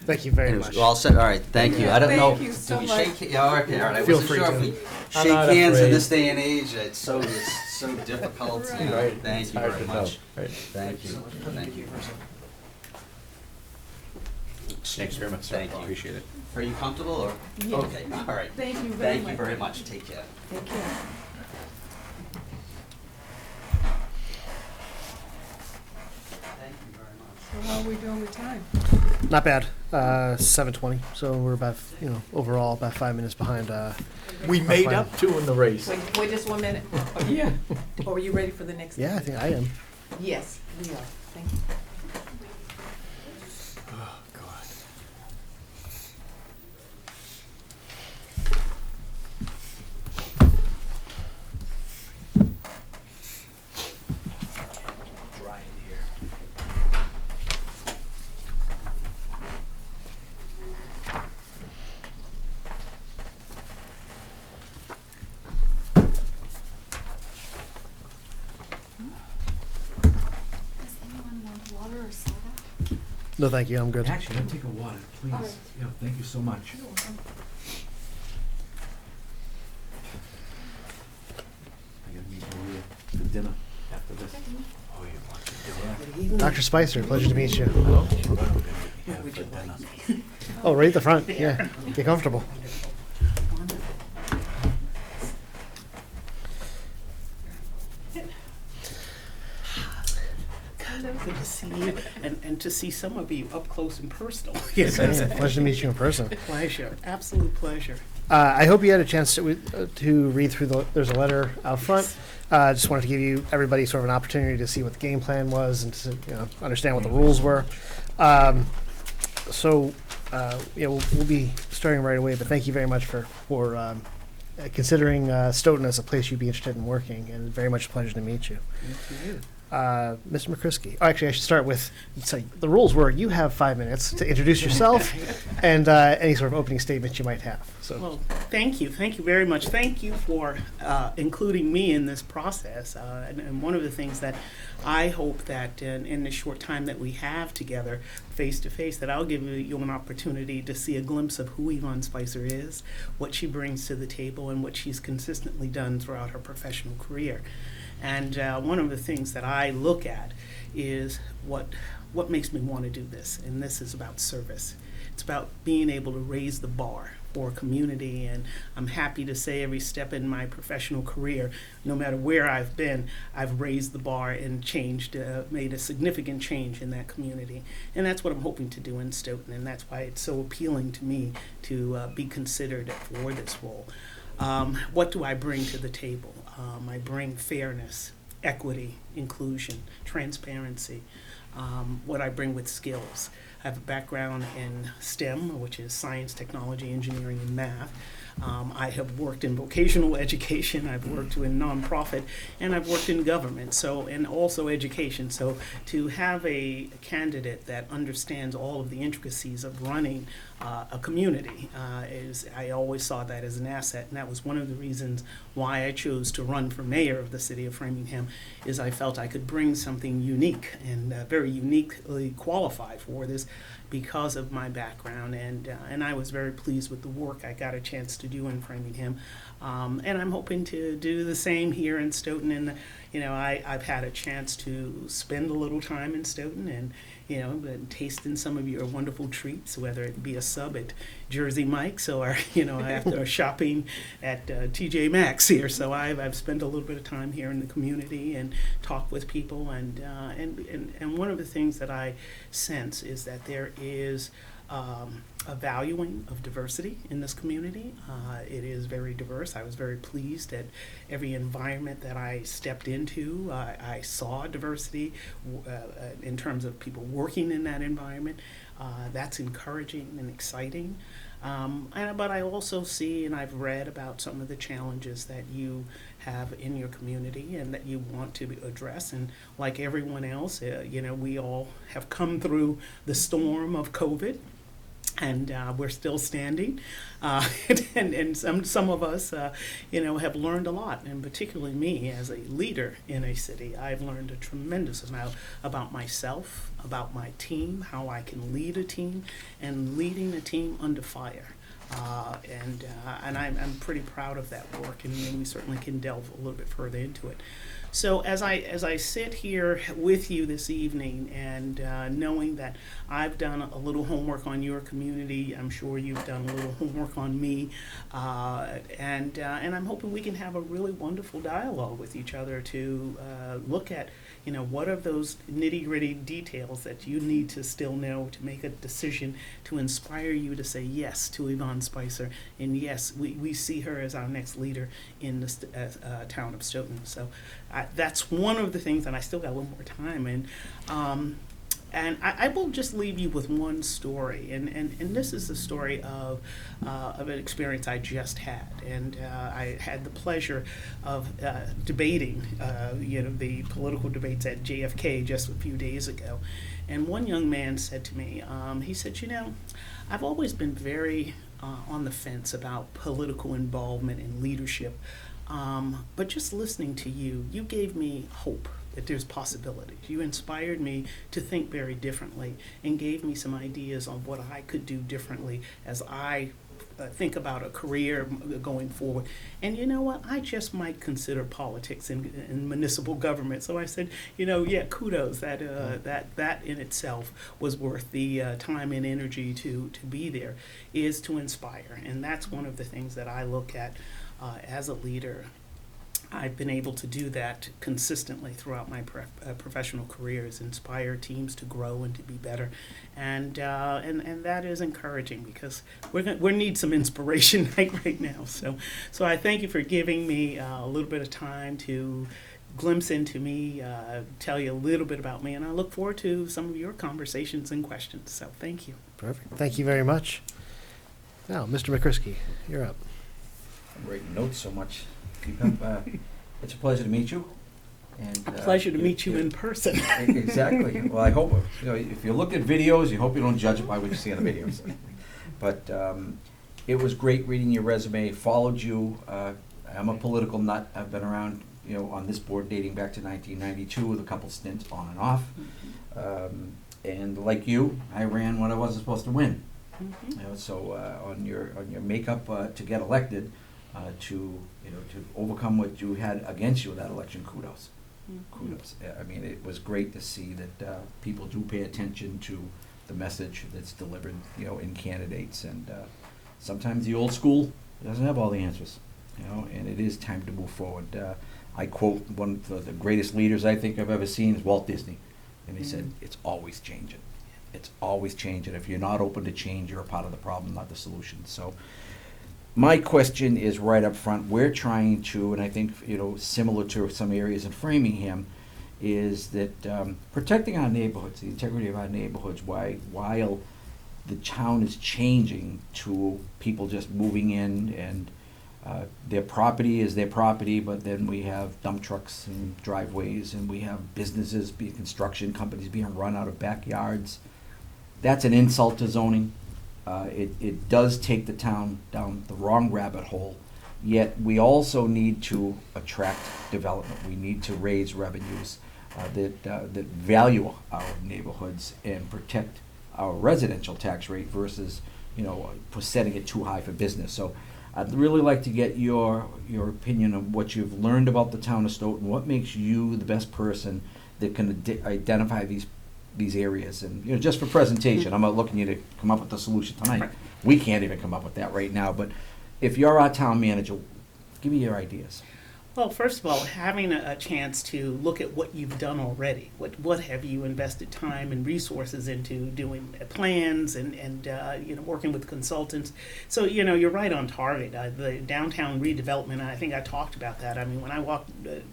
Thank you very Anyways, much. well, all set. All right, thank you. I don't know. Thank you so do we much. shake? Yeah, all right, all right. I Feel wasn't free sure to. if we I'm shake not hands in afraid. this day and age. It's so difficult. You know. Right. Thank It's you hard very to tell. much. Right. Thank you. Thank you. Thanks very much, sir. Thank you. Appreciate it. Are you comfortable or? Yes. Okay. All right. Thank you very Thank much. you very much. Take care. Take care. Thank you very much. So how are we doing with time? Not bad. 7:20. So we're about, you know, overall about 5 minutes behind. We made fine. up 2 in the race. Wait just 1 minute. Yeah. Or are you ready for the next? Yeah, I think I am. Yes, we are. Thank you. Oh, God. Dry in here. Does anyone want water or soda? No, thank you. I'm good. Actually, I'll take a water, please. All right. Yeah, thank you so much. You're welcome. I gotta meet Maria for dinner after this. Oh, you want to do that? Dr. Spicer, pleasure to meet you. Hello? We're gonna meet her for dinner. Oh, right at the front. Yeah. Get comfortable. Good to see you, and to see some of you up close and personal. Yeah, pleasure to meet you in person. Pleasure, absolute pleasure. I hope you had a chance to read through there's a letter out front. Just wanted to give everybody sort of an opportunity to see what the game plan was and to, you know, understand what the rules were. So, yeah, we'll be starting right away, but thank you very much for considering Stoughton as a place you'd be interested in working, and very much a pleasure to meet you. Mr. McCrisky. Oh, actually, I should start with, so the rules were you have 5 minutes to introduce yourself and any sort of opening statements you might have. So, Well, thank you very much. Thank you for including me in this process. And one of the things that I hope that in the short time that we have together, face to face, that I'll give you an opportunity to see a glimpse of who Yvonne Spicer is, what she brings to the table, and what she's consistently done throughout her professional career. And one of the things that I look at is what makes me want to do this, and this is about service. It's about being able to raise the bar for a community, and I'm happy to say every step in my professional career, no matter where I've been, I've raised the bar and changed, made a significant change in that community. And that's what I'm hoping to do in Stoughton, and that's why it's so appealing to me to be considered for this role. What do I bring to the table? I bring fairness, equity, inclusion, transparency. What I bring with skills. I have a background in STEM, which is science, technology, engineering, and math. I have worked in vocational education, I've worked in nonprofit, and I've worked in government, and also education. So to have a candidate that understands all of the intricacies of running a community I always saw that as an asset, and that was one of the reasons why I chose to run for mayor of the city of Framingham, is I felt I could bring something unique and very uniquely qualified for this because of my background, and I was very pleased with the work I got a chance to do in Framingham, and I'm hoping to do the same here in Stoughton. And I've had a chance to spend a little time in Stoughton, and tasting some of your wonderful treats, whether it be a sub at Jersey Mike's or after shopping at TJ Maxx here. So I've spent a little bit of time here in the community and talked with people, and one of the things that I sense is that there is a valuing of diversity in this community. It is very diverse. I was very pleased at every environment that I stepped into. I saw diversity in terms of people working in that environment. That's encouraging and exciting. But I also see, and I've read about some of the challenges that you have in your community and that you want to address. And like everyone else, we all have come through the storm of COVID. And we're still standing, and some of us, have learned a lot, and particularly me as a leader in a city. I've learned a tremendous amount about myself, about my team, how I can lead a team, and leading a team under fire. And I'm pretty proud of that work, and we certainly can delve a little bit further into it. So as I sit here with you this evening, and knowing that I've done a little homework on your community, I'm sure you've done a little homework on me, and I'm hoping we can have a really wonderful dialogue with each other to look at, what are those nitty-gritty details that you need to still know to make a decision to inspire you to say yes to Yvonne Spicer, and yes, we see her as our next leader in the town of Stoughton. So that's one of the things, and I still got a little more time, and I will just leave you with one story, and this is the story of an experience I just had, and I had the pleasure of debating, the political debates at JFK just a few days ago, and one young man said to me, he said, I've always been very on the fence about political involvement and leadership, but just listening to you, you gave me hope that there's possibilities. You inspired me to think very differently and gave me some ideas on what I could do differently as I think about a career going forward. And you know what? I just might consider politics and municipal government. So I said, kudos. That in itself was worth the time and energy to be there, is to inspire. And that's one of the things that I look at as a leader. I've been able to do that consistently throughout my professional career, is inspire teams to grow and to be better, and that is encouraging, because we need some inspiration right now. So I thank you for giving me a little bit of time to glimpse into me, tell you a little bit about me, and I look forward to some of your conversations and questions. So thank you. Perfect. Thank you very much. Now, Mr. McCrisky, you're up. I'm writing notes so much. Keep up. It's a pleasure to meet you. And Pleasure to meet you in person. Exactly. Well, I hope, if you look at videos, you hope you don't judge it by what you see on the videos. But it was great reading your resume, followed you. I'm a political nut. I've been around, on this board dating back to 1992 with a couple stints on and off. And like you, I ran when I wasn't supposed to win. So on your makeup to get elected, to overcome what you had against you with that election, kudos. kudos. I mean, it was great to see that people do pay attention to the message that's delivered, you know, in candidates. And sometimes the old school doesn't have all the answers, you know, and it is time to move forward. I quote one of the greatest leaders I think I've ever seen is Walt Disney. And he said, it's always changing. It's always changing. If you're not open to change, you're a part of the problem, not the solution. So my question is right up front. We're trying to, and I think, you know, similar to some areas in Framingham, is that protecting our neighborhoods, the integrity of our neighborhoods, while the town is changing to people just moving in and their property is their property, but then we have dump trucks and driveways, and we have businesses, construction companies being run out of backyards. That's an insult to zoning. It does take the town down the wrong rabbit hole, yet we also need to attract development. We need to raise revenues that value our neighborhoods and protect our residential tax rate versus, you know, setting it too high for business. So I'd really like to get your opinion of what you've learned about the town of Stoughton. What makes you the best person that can identify these areas? And, you know, just for presentation, I'm not looking you to come up with a solution tonight. Right. We can't even come up with that right now. But if you're our town manager, give me your ideas. Well, first of all, having a chance to look at what you've done already. What have you invested time and resources into doing plans and you know, working with consultants. So, you know, you're right on target. The downtown redevelopment, I think I talked about that. I mean, when I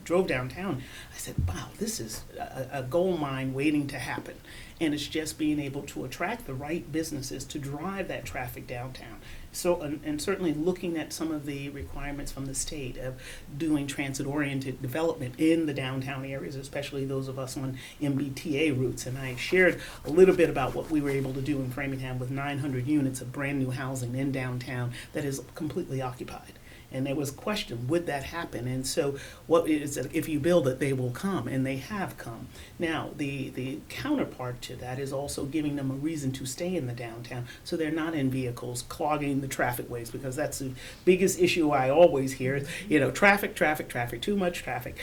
drove downtown, I said, wow, this is a gold mine waiting to happen. And it's just being able to attract the right businesses to drive that traffic downtown. So, and certainly looking at some of the requirements from the state of doing transit-oriented development in the downtown areas, especially those of us on MBTA routes. And I shared a little bit about what we were able to do in Framingham with 900 units of brand new housing in downtown that is completely occupied. And there was a question, would that happen? And so what is that if you build it, they will come, and they have come. Now, the counterpart to that is also giving them a reason to stay in the downtown so they're not in vehicles clogging the traffic ways, because that's the biggest issue I always hear is, you know, traffic, too much traffic.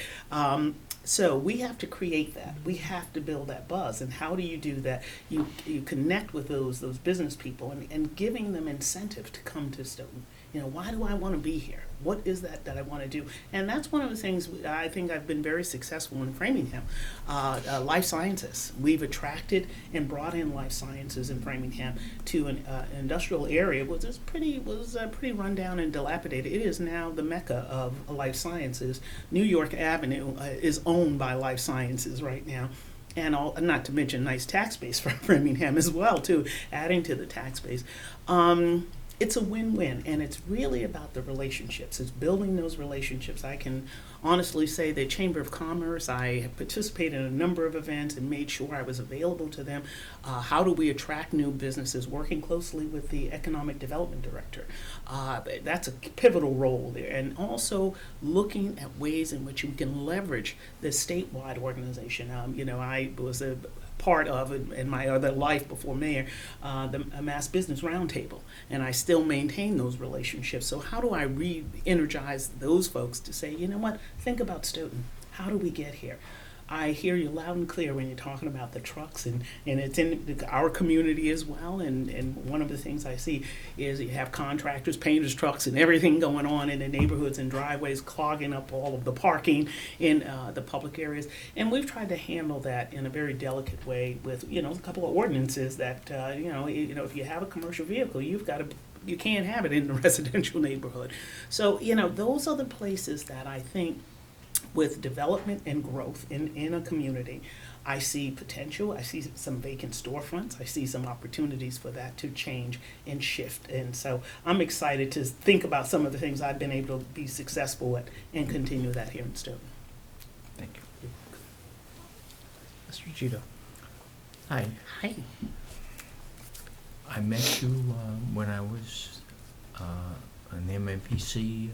So we have to create that. We have to build that buzz. And how do you do that? You connect with those business people and giving them incentive to come to Stoughton. You know, why do I want to be here? What is that I want to do? And that's one of the things I think I've been very successful in Framingham. Life sciences. We've attracted and brought in life sciences in Framingham to an industrial area which was pretty run down and dilapidated. It is now the mecca of life sciences. New York Avenue is owned by life sciences right now. And not to mention nice tax base for Framingham as well, too, adding to the tax base. It's a win-win, and it's really about the relationships. It's building those relationships. I can honestly say the Chamber of Commerce, I have participated in a number of events and made sure I was available to them. How do we attract new businesses? Working closely with the Economic Development Director. That's a pivotal role there. And also looking at ways in which you can leverage the statewide organization. You know, I was a part of in my other life before mayor, the Mass Business Roundtable, and I still maintain those relationships. So how do I re-energize those folks to say, you know what, think about Stoughton. How do we get here? I hear you loud and clear when you're talking about the trucks, and it's in our community as well. And one of the things I see is you have contractors, painters, trucks, and everything going on in the neighborhoods and driveways, clogging up all of the parking in the public areas. And we've tried to handle that in a very delicate way with, you know, a couple of ordinances that, you know, if you have a commercial vehicle, you can't have it in the residential neighborhood. So, you know, those are the places that I think with development and growth in a community, I see potential. I see some vacant storefronts. I see some opportunities for that to change and shift. And so I'm excited to think about some of the things I've been able to be successful at and continue that here in Stoughton. Thank you. Mr. Gito. Hi. Hi. I met you when I was on the MMPC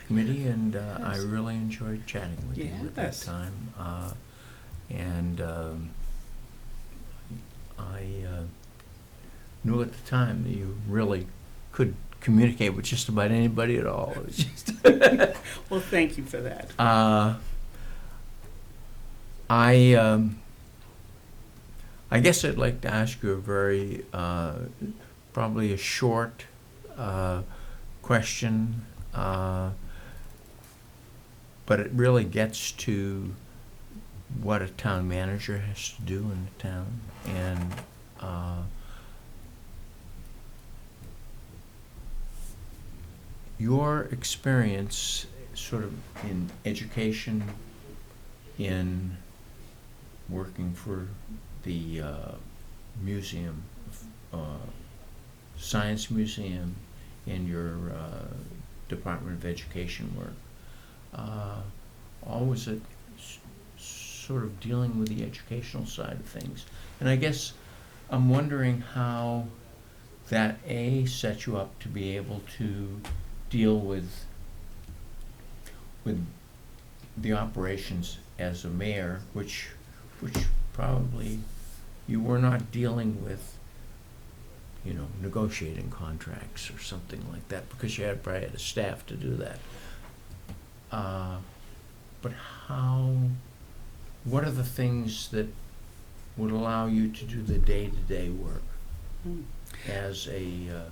committee, and I really enjoyed chatting with you at that Yes. time. I knew at the time that you really could communicate with just about anybody at all. It was just Well, thank you for that. I guess I'd like to ask you a very, probably a short question, but it really gets to what a town manager has to do in the town. And your experience sort of in education, in working for the museum, science museum, in your Department of Education work, always sort of dealing with the educational side of things. And I guess I'm wondering how that sets you up to be able to deal with the operations as a mayor, which probably you were not dealing with, you know, negotiating contracts or something like that, because you probably had a staff to do that. But what are the things that would allow you to do the day-to-day work as a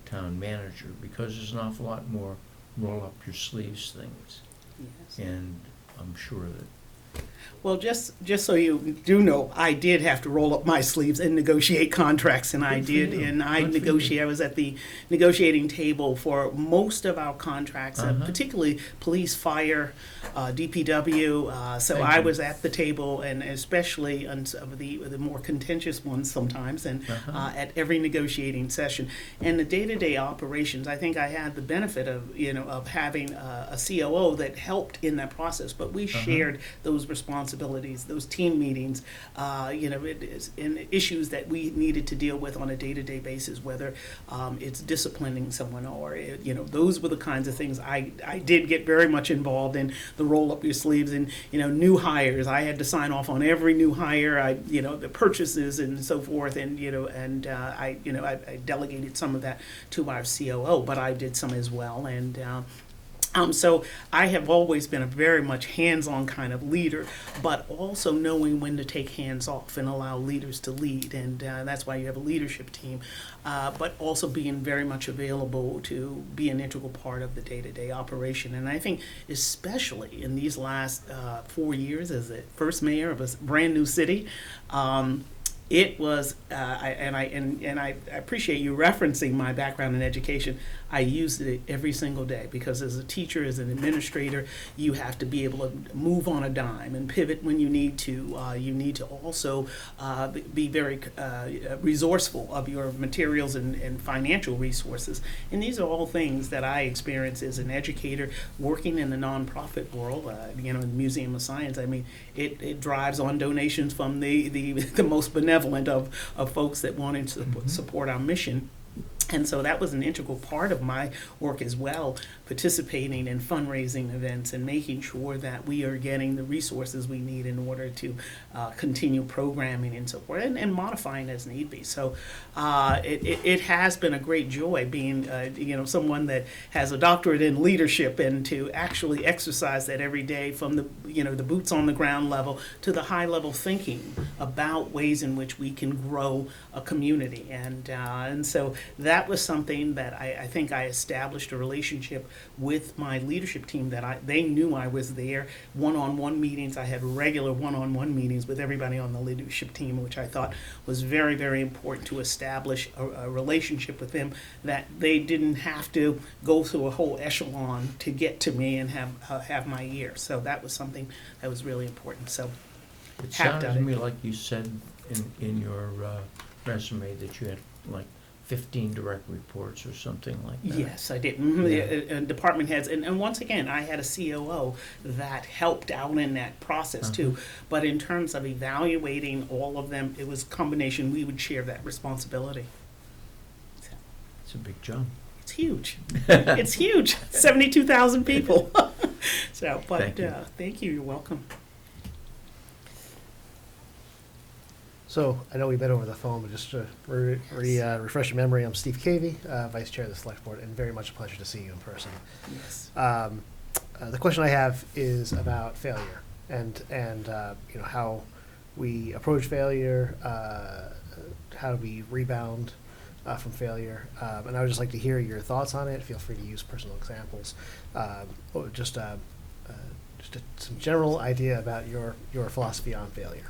town manager? Because there's an awful lot more roll up your sleeves things. Yes. And I'm sure that Well, just so you do know, I did have to roll up my sleeves and negotiate contracts, and I Good for did, you. and I Good for you. negotiated. I was at the negotiating table for most of our contracts, particularly police, fire, DPW. So Thank I you. was at the table, and especially on some of the more contentious ones sometimes, and at every negotiating session. And the day-to-day operations, I think I had the benefit of of having a COO that helped in that process, but we shared those responsibilities, those team meetings, in issues that we needed to deal with on a day-to-day basis, whether it's disciplining someone or, those were the kinds of things I did get very much involved in, the roll up your sleeves and, new hires. I had to sign off on every new hire, the purchases and so forth. And, I delegated some of that to our COO, but I did some as well. And, so I have always been a very much hands-on kind of leader, but also knowing when to take hands off and allow leaders to lead. And that's why you have a leadership team, but also being very much available to be an integral part of the day-to-day operation. And I think especially in these last 4 years as the first mayor of a brand new city, it was, I appreciate you referencing my background in education. I used it every single day because as a teacher, as an administrator, you have to be able to move on a dime and pivot when you need to. You need to also be very resourceful of your materials and financial resources. And these are all things that I experienced as an educator working in the nonprofit world, the Museum of Science. I mean, it drives on donations from the most benevolent of folks that wanted to support our mission. And so that was an integral part of my work as well, participating in fundraising events and making sure that we are getting the resources we need in order to continue programming and so forth, and modifying as need be. So it has been a great joy being, someone that has a doctorate in leadership and to actually exercise that every day from the boots on the ground level to the high level thinking about ways in which we can grow a community. And so that was something that I think I established a relationship with my leadership team that they knew I was there. One-on-one meetings, I had regular one-on-one meetings with everybody on the leadership team, which I thought was very, very important to establish a relationship with them, that they didn't have to go through a whole echelon to get to me and have my ear. So that was something that was really important. So it have sounded done to it. me like you said in your resume that you had like 15 direct reports or something like that. Yes, I did. Yeah. Department heads, and once again, I had a COO that helped out in that process too. But in terms of evaluating all of them, it was a combination. We would share that responsibility. It's a big job. It's huge. It's huge. 72,000 people. So, but Thank you. Thank you. You're welcome. So I know we met over the phone, but just to refresh your memory, I'm Steve Cavey, Vice Chair of the Select Board, and very much a pleasure to see you in person. Yes. The question I have is about failure. and how we approach failure, how do we rebound from failure, and I would just like to hear your thoughts on it. Feel free to use personal examples, or just some general idea about your philosophy on failure.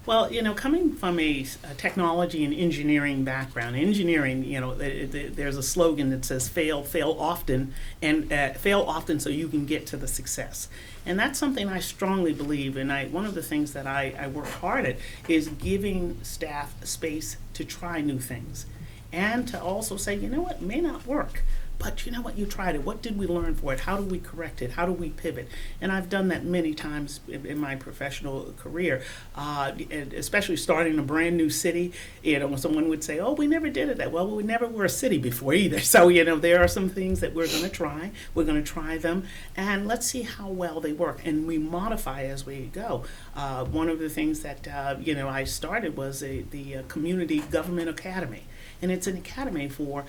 Well, coming from a technology and engineering background, engineering, there's a slogan that says fail often, and fail often so you can get to the success. And that's something I strongly believe in. One of the things that I work hard at is giving staff space to try new things and to also say, it may not work. But you know what, you tried it. What did we learn for it? How do we correct it? How do we pivot? And I've done that many times in my professional career, and especially starting in a brand new city. When someone would say, oh, we never did it that well. We never were a city before either. So, there are some things that we're going to try. We're going to try them, and let's see how well they work. And we modify as we go. One of the things that, I started was the Community Government Academy. And it's an academy for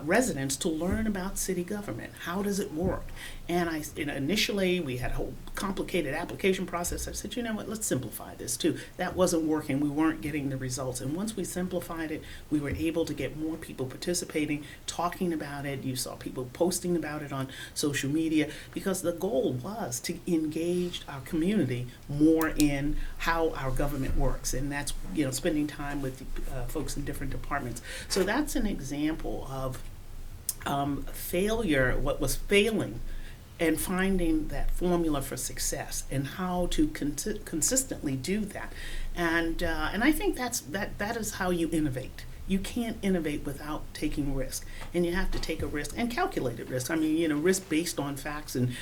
residents to learn about city government. How does it work? And initially we had a whole complicated application process. I said, let's simplify this too. That wasn't working. We weren't getting the results. And once we simplified it, we were able to get more people participating, talking about it. You saw people posting about it on social media, because the goal was to engage our community more in how our government works. And that's, spending time with folks in different departments. So that's an example of failure, what was failing, and finding that formula for success and how to consistently do that. And I think that is how you innovate. You can't innovate without taking risk, and you have to take a risk and calculated risk. I mean, risk based on facts, and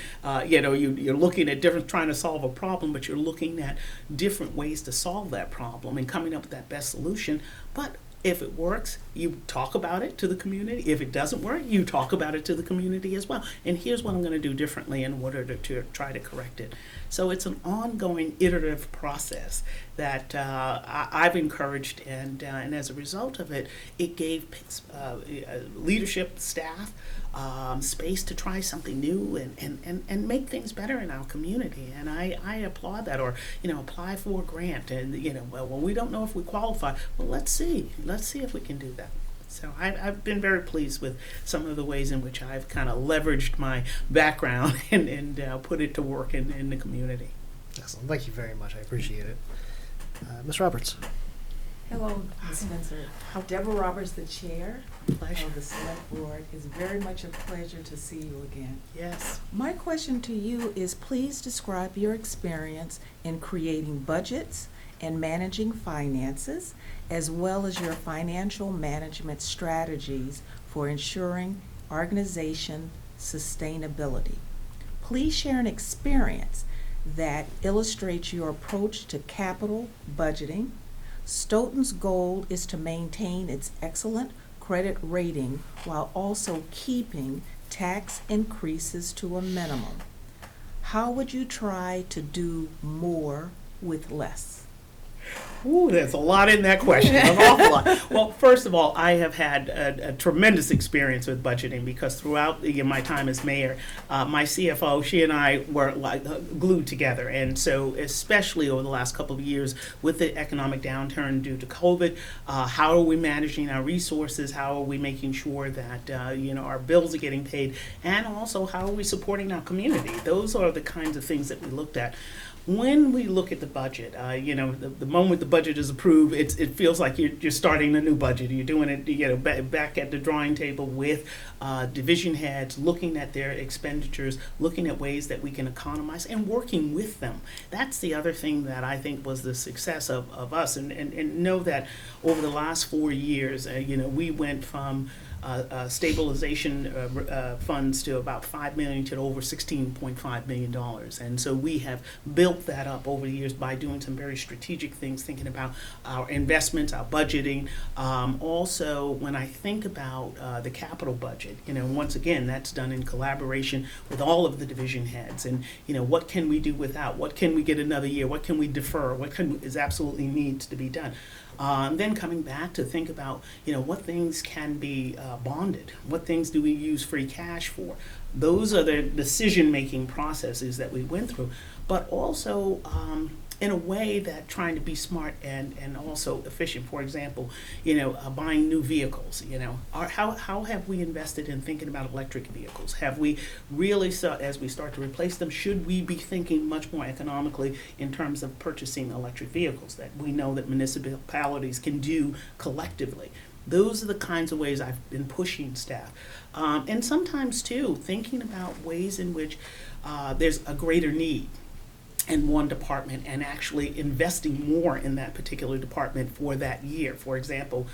you're looking at trying to solve a problem, but you're looking at different ways to solve that problem and coming up with that best solution. But if it works, you talk about it to the community. If it doesn't work, you talk about it to the community as well. And here's what I'm going to do differently in order to try to correct it. So it's an ongoing iterative process that I've encouraged, and as a result of it, it gave leadership, staff, space to try something new and make things better in our community. And I applaud that. Or, apply for a grant, and, well, we don't know if we qualify. Well, let's see if we can do that. So I've been very pleased with some of the ways in which I've kind of leveraged my background and put it to work in the community. Excellent. Thank you very much. I appreciate it. Ms. Roberts. Hello, Ms. Spencer. Deborah Roberts, the chair Pleasure. of the Select Board. It's very much a pleasure to see you again. Yes. My question to you is, please describe your experience in creating budgets and managing finances, as well as your financial management strategies for ensuring organization sustainability. Please share an experience that illustrates your approach to capital budgeting. Stoughton's goal is to maintain its excellent credit rating while also keeping tax increases to a minimum. How would you try to do more with less? Ooh, there's a lot in that question, an awful lot. Well, first of all, I have had a tremendous experience with budgeting, because throughout my time as mayor, my CFO, she and I were glued together. And so especially over the last couple of years with the economic downturn due to COVID, how are we managing our resources? How are we making sure that, our bills are getting paid? And also, how are we supporting our community? Those are the kinds of things that we looked at. When we look at the budget, the moment the budget is approved, it feels like you're starting a new budget. You're doing it, back at the drawing table with division heads, looking at their expenditures, looking at ways that we can economize, and working with them. That's the other thing that I think was the success of us. And know that over the last 4 years, we went from stabilization funds to about $5 million to over $16.5 million. And so we have built that up over the years by doing some very strategic things, thinking about our investments, our budgeting. Also, when I think about the capital budget, once again, that's done in collaboration with all of the division heads. And, what can we do without? What can we get another year? What can we defer? What is absolutely needs to be done? Then coming back to think about, what things can be bonded? What things do we use free cash for? Those are the decision-making processes that we went through, but also in a way that trying to be smart and also efficient. For example, buying new vehicles. How have we invested in thinking about electric vehicles? Have we really, as we start to replace them, should we be thinking much more economically in terms of purchasing electric vehicles that we know that municipalities can do collectively? Those are the kinds of ways I've been pushing staff. And sometimes, too, thinking about ways in which there's a greater need in one department and actually investing more in that particular department for that year. For example,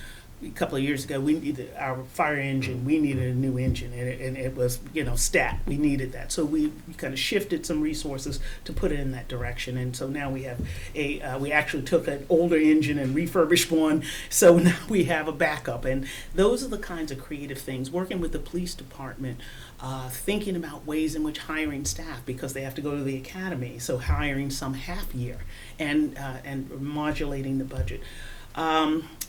a couple of years ago, we needed our fire engine. We needed a new engine, and it was stat. We needed that, so we kind of shifted some resources to put it in that direction. And so now we have we actually took an older engine and refurbished one, so now we have a backup. And those are the kinds of creative things. Working with the police department, thinking about ways in which hiring staff, because they have to go to the academy, so hiring some half year and modulating the budget.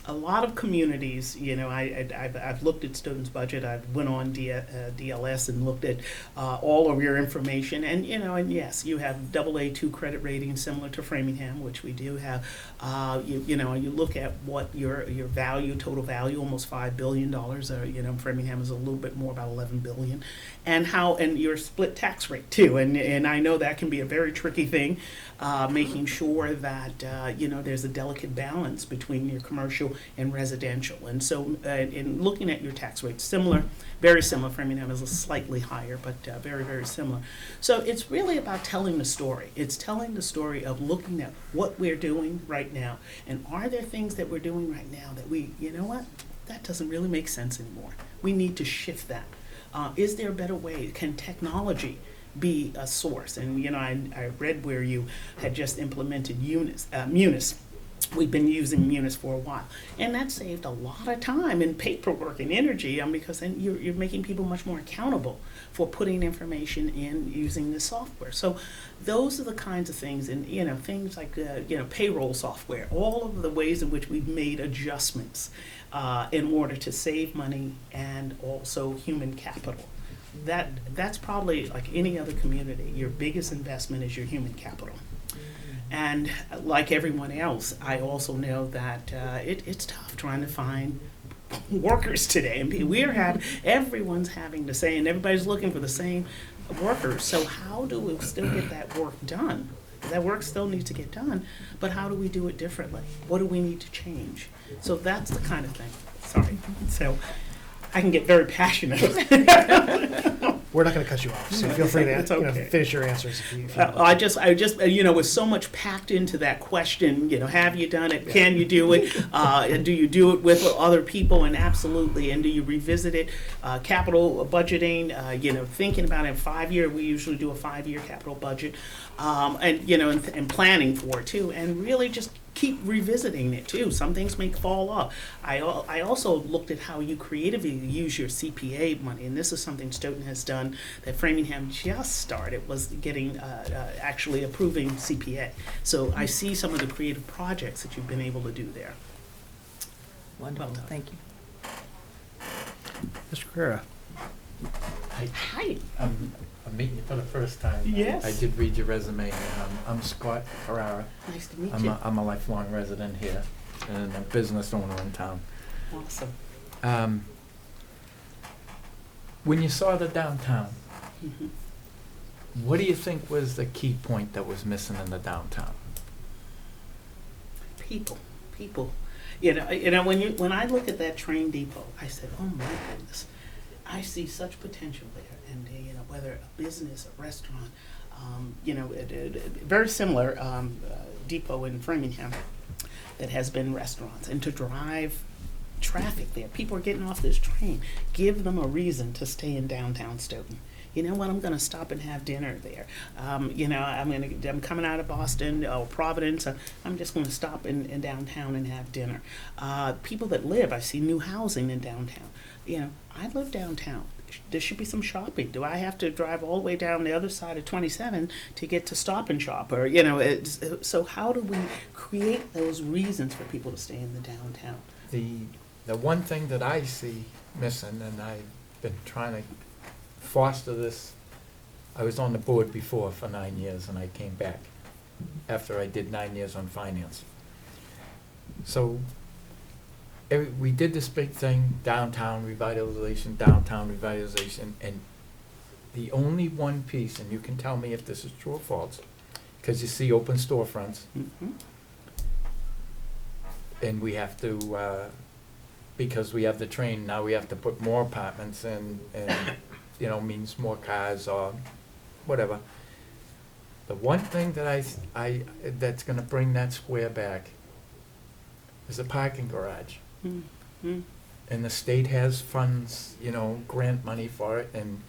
A lot of communities, I've looked at Stoughton's budget. I went on DLS and looked at all of your information, and and yes, you have AA2 credit rating similar to Framingham, which we do have. You look at what your value, total value, almost $5 billion. Framingham is a little bit more, about 11 billion, and your split tax rate too. And I know that can be a very tricky thing. Making sure that there's a delicate balance between your commercial and residential. And so in looking at your tax rates, very similar. Framingham is slightly higher, but very, very similar. So it's really about telling the story. It's telling the story of looking at what we're doing right now, and are there things that we're doing right now that that doesn't really make sense anymore. We need to shift that. Is there a better way? Can technology be a source? And I read where you had just implemented Munis. We've been using Munis for a while, and that saved a lot of time and paperwork and energy, because then you're making people much more accountable for putting information in using the software. So those are the kinds of things, and things like payroll software, all of the ways in which we've made adjustments in order to save money and also human capital. That's probably, like any other community, your biggest investment is your human capital. And like everyone else, I also know that it's tough trying to find workers today. And everyone's having to say, and everybody's looking for the same workers. So how do we still get that work done? That work still needs to get done, but how do we do it differently? What do we need to change? So that's the kind of thing. Sorry. So I can get very passionate. We're not going to cut you off, so feel free to okay. Finish your answers if you I just with so much packed into that question, have you done it? Can you do it? And do you do it with other people? And absolutely. And do you revisit it? Capital budgeting, thinking about it in 5 year. We usually do a 5-year capital budget, and planning for it too. And really just keep revisiting it too. Some things may fall off. I also looked at how you creatively use your CPA money, and this is something Stoughton has done that Framingham just started, was getting actually approving CPA. So I see some of the creative projects that you've been able to do there. Wonderful, Well done. thank you. Mr. Carrera. Hi. I'm meeting you for the first time. Yes. I did read your resume. I'm Scott Ferrara. Nice to meet you. I'm a lifelong resident here and a business owner in town. Awesome. When you saw the downtown, Mhm. what do you think was the key point that was missing in the downtown? People. When I look at that train depot, I said, oh my goodness, I see such potential there. And whether a business, a restaurant, very similar depot in Framingham that has been restaurants, and to drive traffic there. People are getting off this train. Give them a reason to stay in downtown Stoughton. You know what? I'm going to stop and have dinner there. I'm coming out of Boston or Providence. I'm just going to stop in downtown and have dinner. People that live, I see new housing in downtown. I live downtown. There should be some shopping. Do I have to drive all the way down the other side of 27 to get to Stop and Shop? Or so how do we create those reasons for people to stay in the downtown? The one thing that I see missing, and I've been trying to foster this. I was on the board before for 9 years, and I came back after I did 9 years on finance. So we did this big thing, downtown revitalization, and the only one piece, and you can tell me if this is true or false, because you see open storefronts, Mhm. and we have to, because we have the train, now we have to put more apartments and you know, means more cars or whatever. The one thing that that's gonna bring that square back is a parking garage. Mhm. And the state has funds, you know, grant money for it, and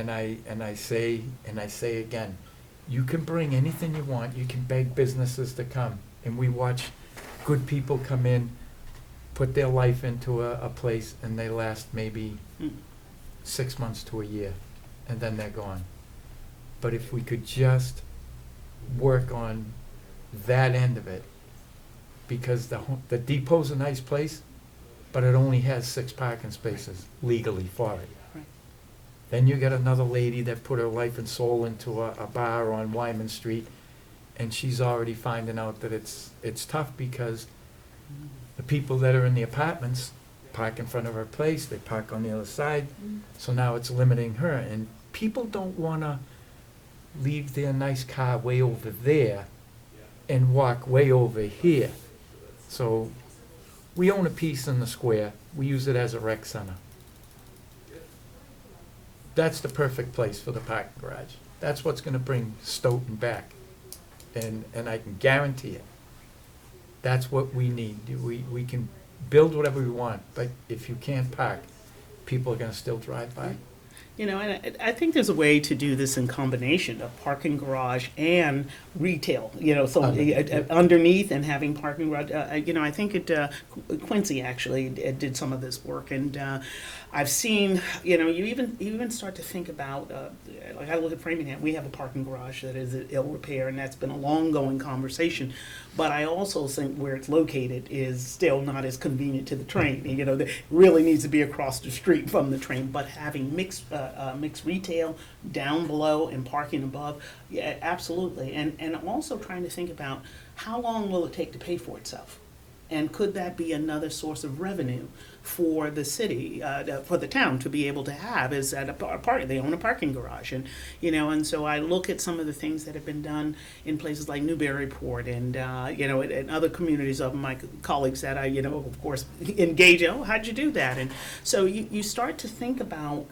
I say again, you can bring anything you want, you can beg businesses to come, and we watch good people come in, put their life into a place, and they last maybe Mm. 6 months to a year, and then they're gone. But if we could just work on that end of it, because the depot's a nice place, but it only has 6 parking spaces legally for it. Right. Then you get another lady that put her life and soul into a bar on Wyman Street, and she's already finding out that it's tough because the people that are in the apartments park in front of her place, they park on the other side, so now it's limiting her, and people don't wanna leave their nice car way over there and walk way over here. So, we own a piece in the square, we use it as a rec center. That's the perfect place for the parking garage. That's what's gonna bring Stoughton back, and I can guarantee it. That's what we need. We can build whatever we want, but if you can't park, people are gonna still drive by. You know, and I think there's a way to do this in combination of parking garage and retail, you know, so underneath and having parking garage. You know, I think Quincy actually did some of this work, and I've seen, you know, you even start to think about, like I look at Framingham, we have a parking garage that is ill repair, and that's been a long-going conversation. But I also think where it's located is still not as convenient to the train. You know, it really needs to be across the street from the train. But having mixed retail down below and parking above, yeah, absolutely. And also trying to think about how long will it take to pay for itself, and could that be another source of revenue for the city, for the town to be able to have, is at a park, they own a parking garage, and, you know, and so I look at some of the things that have been done in places like Newburyport and, you know, and other communities of my colleagues that I, you know, of course, engage, oh, how'd you do that? And so you start to think about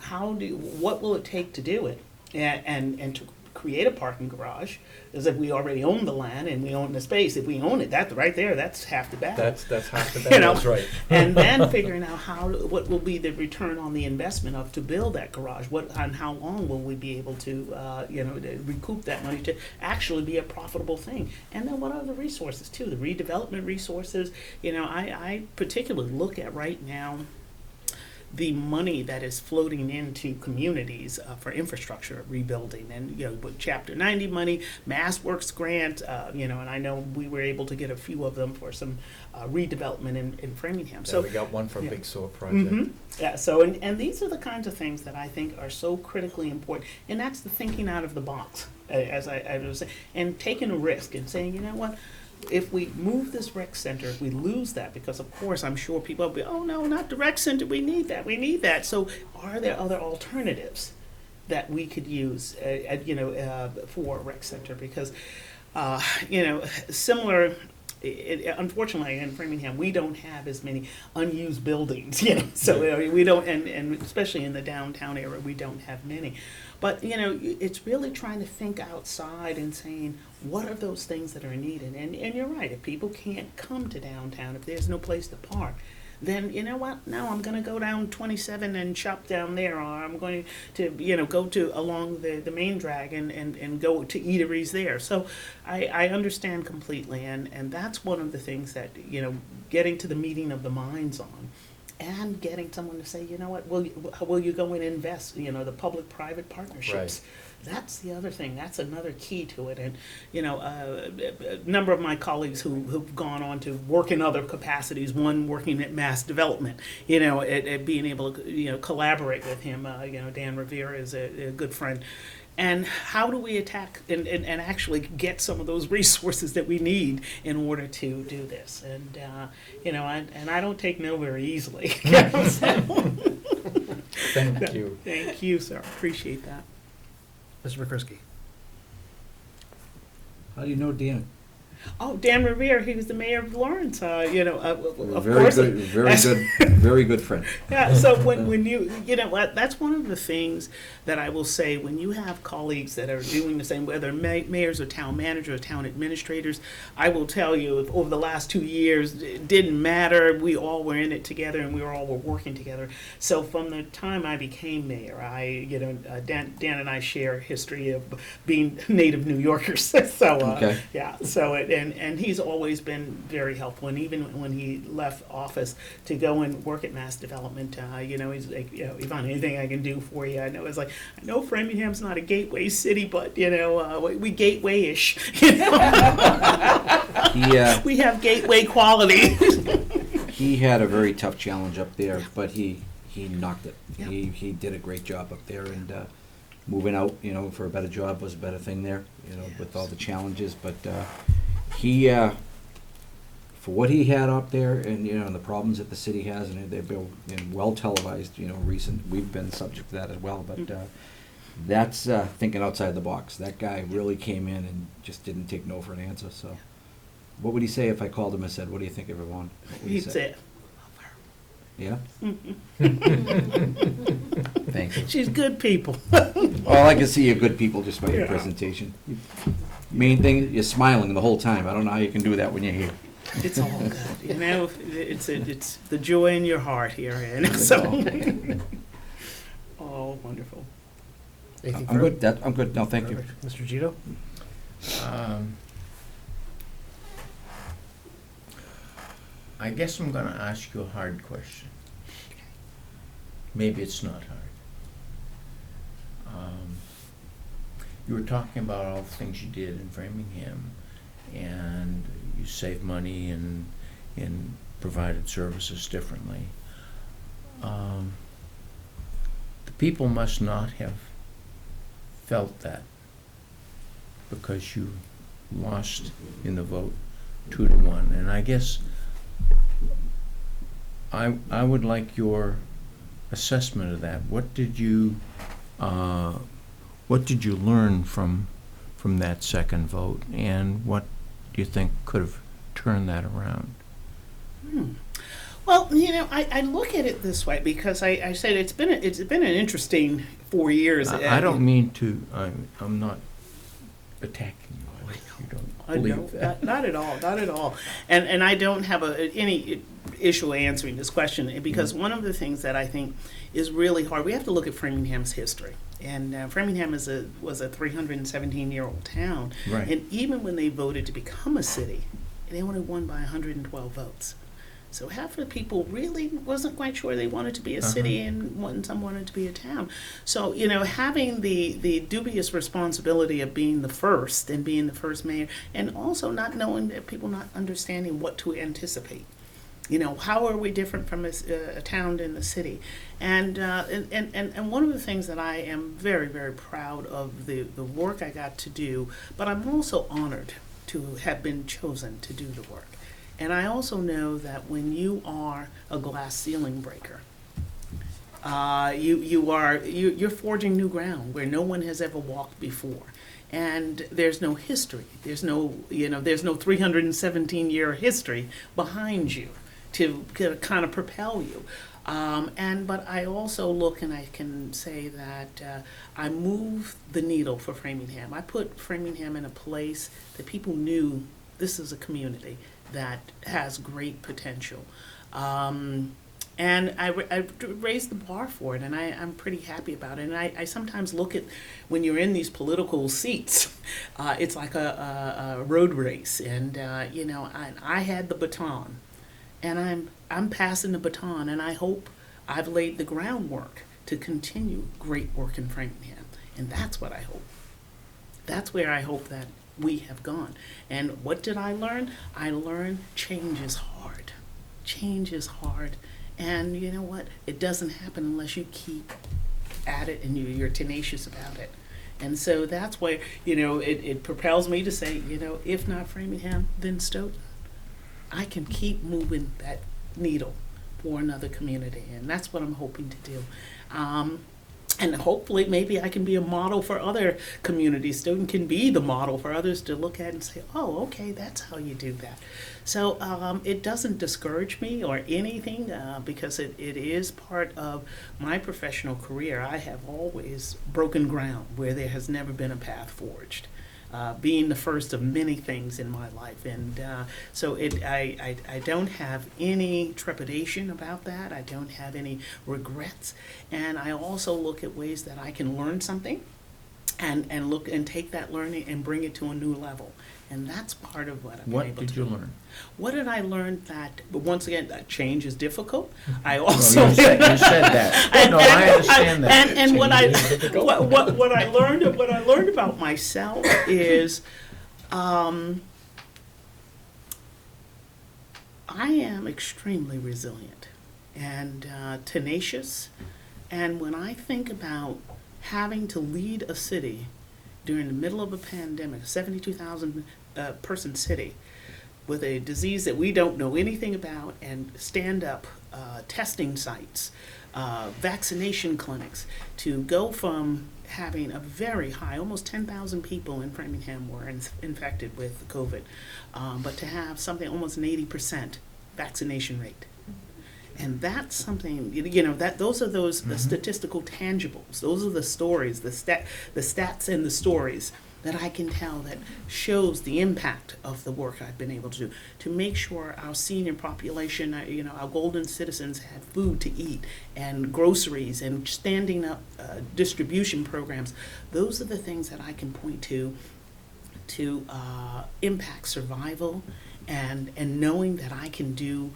what will it take to do it, and to create a parking garage, as if we already own the land and we own the space. If we own it, that right there, that's half the battle. That's half the You battle, know? that's right. And then figuring out what will be the return on the investment to build that garage, and how long will we be able to, you know, to recoup that money to actually be a profitable thing. And then what are the resources too, the redevelopment resources. You know, I particularly look at right now the money that is floating into communities for infrastructure rebuilding, and, you know, with Chapter 90 money, MassWorks grant, you know, and I know we were able to get a few of them for some redevelopment in Framingham. Yeah, So we got one for a yeah. big sewer project. Mhm. Yeah, so, and these are the kinds of things that I think are so critically important, and that's the thinking out of the box, as I was saying, and taking a risk and saying, you know what, if we move this rec center, if we lose that, because of course I'm sure people will be, oh no, not the rec center, we need that. So are there other alternatives that we could use, you know, for a rec center? Because, you know, similar, unfortunately in Framingham, we don't have as many unused buildings, you know, so we don't, and especially in the downtown area, we don't have many. But, you know, it's really trying to think outside and saying, what are those things that are needed? And you're right, if people can't come to downtown, if there's no place to park, then you know what, now I'm gonna go down 27 and shop down there, or I'm going to, you know, go to along the main drag and go to eateries there. So I understand completely, and that's one of the things that, you know, getting to the meeting of the minds on, and getting someone to say, you know what, will you go and invest, you know, the public-private partnerships. That's the other thing. That's another key to it. And, you know, a number of my colleagues who've gone on to work in other capacities, one working at Mass Development, you know, at being able to, you know, collaborate with him. You know, Dan Revere is a good friend. And how do we attack and actually get some of those resources that we need in order to do this? And, you know, and I don't take no very easily. Thank you. Thank you, sir. Appreciate that. Mr. McCrisky. How do you know Dan? Oh, Dan Revere, he was the mayor of Lawrence, you know, of Very course. good, very good friend. Yeah, so when you know what, that's one of the things that I will say, when you have colleagues that are doing the same, whether mayors or town managers or town administrators, I will tell you, if over the last 2 years, it didn't matter, we all were in it together and we all were working together. So from the time I became mayor, you know, Dan and I share a history of being native New Yorkers. So, Okay. yeah, so and he's always been very helpful, and even when he left office to go and work at Mass Development, you know, he's like, you know, Yvonne, anything I can do for you? I know it's like, I know Framingham's not a gateway city, but you know, we gateway-ish. You know? We have gateway quality. He had a very tough challenge up there, but he knocked it. Yeah. He did a great job up there, and moving out, you know, for a better job was a better thing there, you know, with all the challenges. But he, for what he had up there, and you know, and the problems that the city has, and they've been well televised, you know, we've been subject to that as well. But that's thinking outside the box. That guy really came in and just didn't take no for an answer. So, what would he say if I called him and said, "What do you think, everyone?" What would he He'd say, Yeah. Thank you. she's good people. All I can see are good people just by your Yeah. presentation. Main thing, you're smiling the whole time. I don't know how you can do that when you're here. It's all good, you know. It's the joy in your heart here, and so. Oh, wonderful. Anything I'm further? good. I'm good. No, thank you. Perfect. Mr. Gito? I guess I'm gonna ask you a hard question. Maybe it's not hard. You were talking about all the things you did in Framingham, and you saved money and provided services differently. The people must not have felt that, because you lost in the vote 2-1. And I guess I would like your assessment of that. What did you learn from that second vote, and what do you think could have turned that around? Well, you know, I look at it this way, because I said it's been an interesting 4 years. I don't mean to. I'm not attacking you. You don't believe that. Not at all, not at all. And I don't have any issue answering this question, because one of the things that I think is really hard, we have to look at Framingham's history. And Framingham was a 317-year-old town. Right. And even when they voted to become a city, they only won by 112 votes. So half the people really wasn't quite sure they wanted to be a city, and some wanted to be a town. So, you know, having the dubious responsibility of being the first and being the first mayor, and also not knowing that people not understanding what to anticipate. You know, how are we different from a town in the city? And one of the things that I am very, very proud of the work I got to do, but I'm also honored to have been chosen to do the work. And I also know that when you are a glass ceiling breaker, you're forging new ground where no one has ever walked before. And there's no history. There's no 317-year history behind you to kind of propel you. But I also look and I can say that I moved the needle for Framingham. I put Framingham in a place that people knew this is a community that has great potential. And I raised the bar for it, and I'm pretty happy about it. And I sometimes look at, when you're in these political seats, it's like a road race. And, you know, I had the baton, and I'm passing the baton, and I hope I've laid the groundwork to continue great work in Framingham. And that's what I hope. That's where I hope that we have gone. And what did I learn? I learned change is hard. Change is hard. And you know what? It doesn't happen unless you keep at it and you're tenacious about it. And so that's why, it propels me to say, if not Framingham, then Stoughton. I can keep moving that needle for another community, and that's what I'm hoping to do. And hopefully, maybe I can be a model for other communities. Stoughton can be the model for others to look at and say, oh, okay, that's how you do that. So it doesn't discourage me or anything because it is part of my professional career. I have always broken ground where there has never been a path forged. Being the first of many things in my life. And so I don't have any trepidation about that. I don't have any regrets. And I also look at ways that I can learn something and look and take that learning and bring it to a new level. And that's part of what I've been able to do. What did you learn? What did I learn? That, once again, that change is difficult. I Well, also you said that. No, I understand that. And what Change is difficult. what I learned about myself is, I am extremely resilient and tenacious. And when I think about having to lead a city during the middle of a pandemic, a 72,000 person city, with a disease that we don't know anything about, and stand up testing sites, vaccination clinics, to go from having a very high, almost 10,000 people in Framingham were infected with COVID, but to have something almost an 80% vaccination rate. And that's something, those are the statistical tangibles. Those are the stories, the stats and the stories that I can tell that shows the impact of the work I've been able to do to make sure our senior population, our golden citizens had food to eat and groceries and standing up distribution programs. Those are the things that I can point to impact survival and knowing that I can do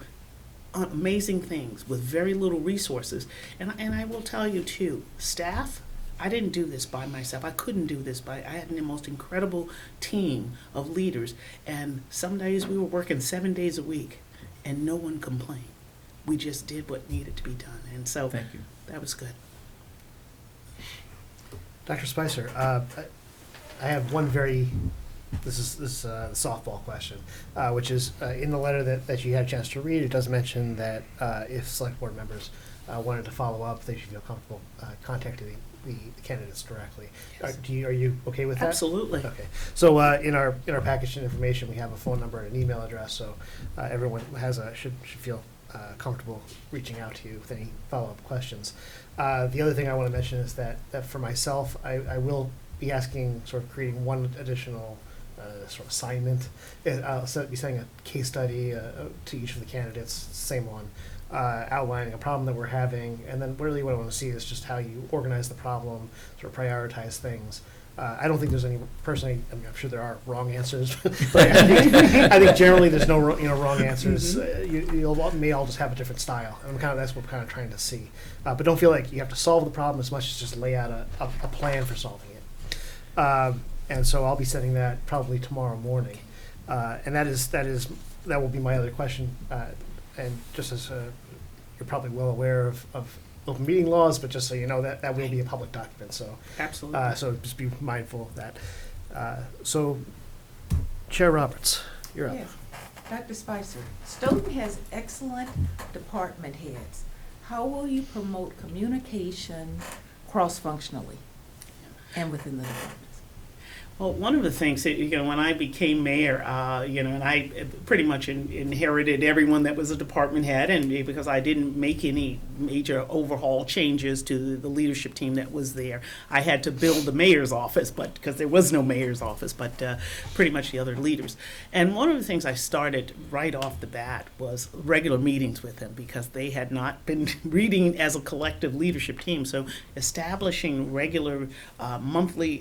amazing things with very little resources. And I will tell you too, staff, I didn't do this by myself. I couldn't do this I had the most incredible team of leaders, and some days we were working 7 days a week and no one complained. We just did what needed to be done, and so Thank you. that was good. Dr. Spicer, I have one this is a softball question, which is in the letter that you had a chance to read, it does mention that if select board members wanted to follow up, they should feel comfortable contacting the candidates directly. Yes. Are you okay with that? Absolutely. Okay. So in our package and information, we have a phone number and an email address, so everyone should feel comfortable reaching out to you with any follow-up questions. The other thing I want to mention is that for myself, I will be asking, sort of creating one additional sort of assignment. I'll be sending a case study to each of the candidates, same one, outlining a problem that we're having, and then really what I want to see is just how you organize the problem, sort of prioritize things. I don't think there's any, personally, I mean, I'm sure there are wrong answers, but I think generally there's no wrong answers. You may all just have a different style, and that's what I'm kind of trying to see. But don't feel like you have to solve the problem as much as just lay out a plan for solving it. And so I'll be sending that probably tomorrow morning, and that will be my other question. And just as you're probably well aware of open meeting laws, but just so you know that will be a public document. So Absolutely. so just be mindful of that. So Chair Roberts, you're up. Yes. Dr. Spicer, Stoughton has excellent department heads. How will you promote communication cross-functionally and within the departments? Well, one of the things that, when I became mayor, and I pretty much inherited everyone that was a department head, and because I didn't make any major overhaul changes to the leadership team that was there, I had to build the mayor's office, but because there was no mayor's office, but pretty much the other leaders. And one of the things I started right off the bat was regular meetings with them, because they had not been reading as a collective leadership team. So establishing regular monthly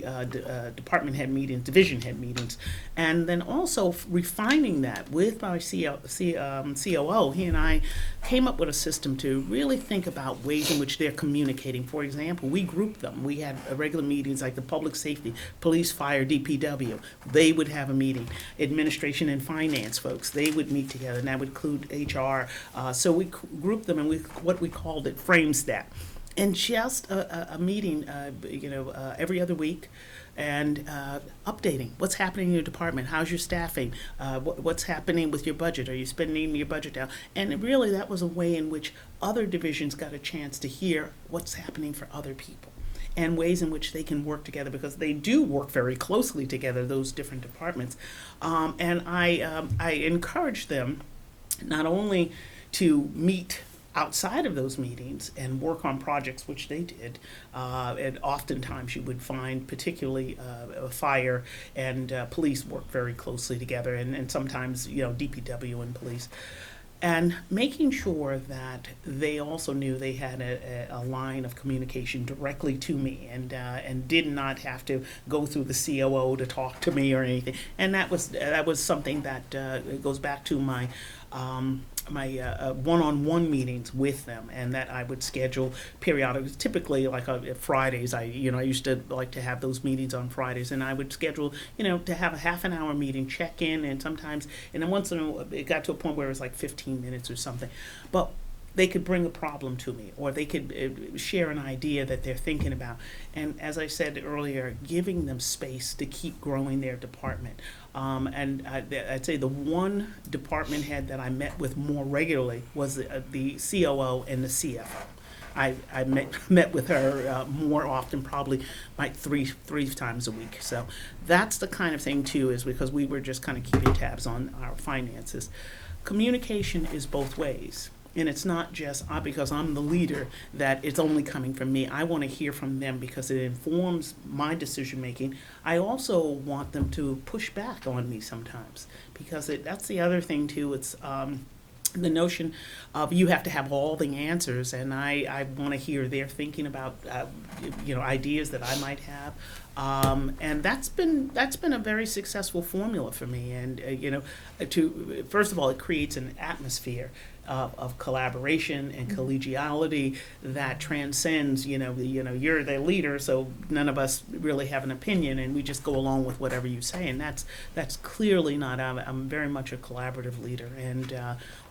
department head head meetings, division head meetings. And then also refining that with our COO, he and I came up with a system to really think about ways in which they're communicating. For example, we grouped them. We had regular meetings like the public safety, police, fire, DPW. They would have a meeting. Administration and finance folks, they would meet together, and that would include HR. So we grouped them, and what we called it FrameStat. And just a meeting, every other week, and updating what's happening in your department. How's your staffing? What's happening with your budget? Are you spending your budget down? And really, that was a way in which other divisions got a chance to hear what's happening for other people and ways in which they can work together, because they do work very closely together, those different departments. And I encourage them not only to meet outside of those meetings and work on projects, which they did, and oftentimes you would find particularly fire and police work very closely together, and sometimes DPW and police, and making sure that they also knew they had a line of communication directly to me, and did not have to go through the COO to talk to me or anything. And that was something that goes back to my one-on-one meetings with them, and that I would schedule periodically. Typically, like Fridays, I used to like to have those meetings on Fridays, and I would schedule, to have a half an hour meeting, check in, and then once in a while, it got to a point where it was like 15 minutes or something. But they could bring a problem to me, or they could share an idea that they're thinking about. And as I said earlier, giving them space to keep growing their department. And I'd say the one department head that I met with more regularly was the COO and the CFO. I met with her more often, probably like three times a week. So that's the kind of thing too, is because we were just kind of keeping tabs on our finances. Communication is both ways. And it's not just because I'm the leader that it's only coming from me. I want to hear from them because it informs my decision making. I also want them to push back on me sometimes, because that's the other thing too. It's the notion of you have to have all the answers, and I want to hear their thinking about ideas that I might have. And that's been a very successful formula for me. And first of all, it creates an atmosphere of collaboration and collegiality that transcends, you're the leader, so none of us really have an opinion, and we just go along with whatever you say. And that's clearly not. I'm very much a collaborative leader, and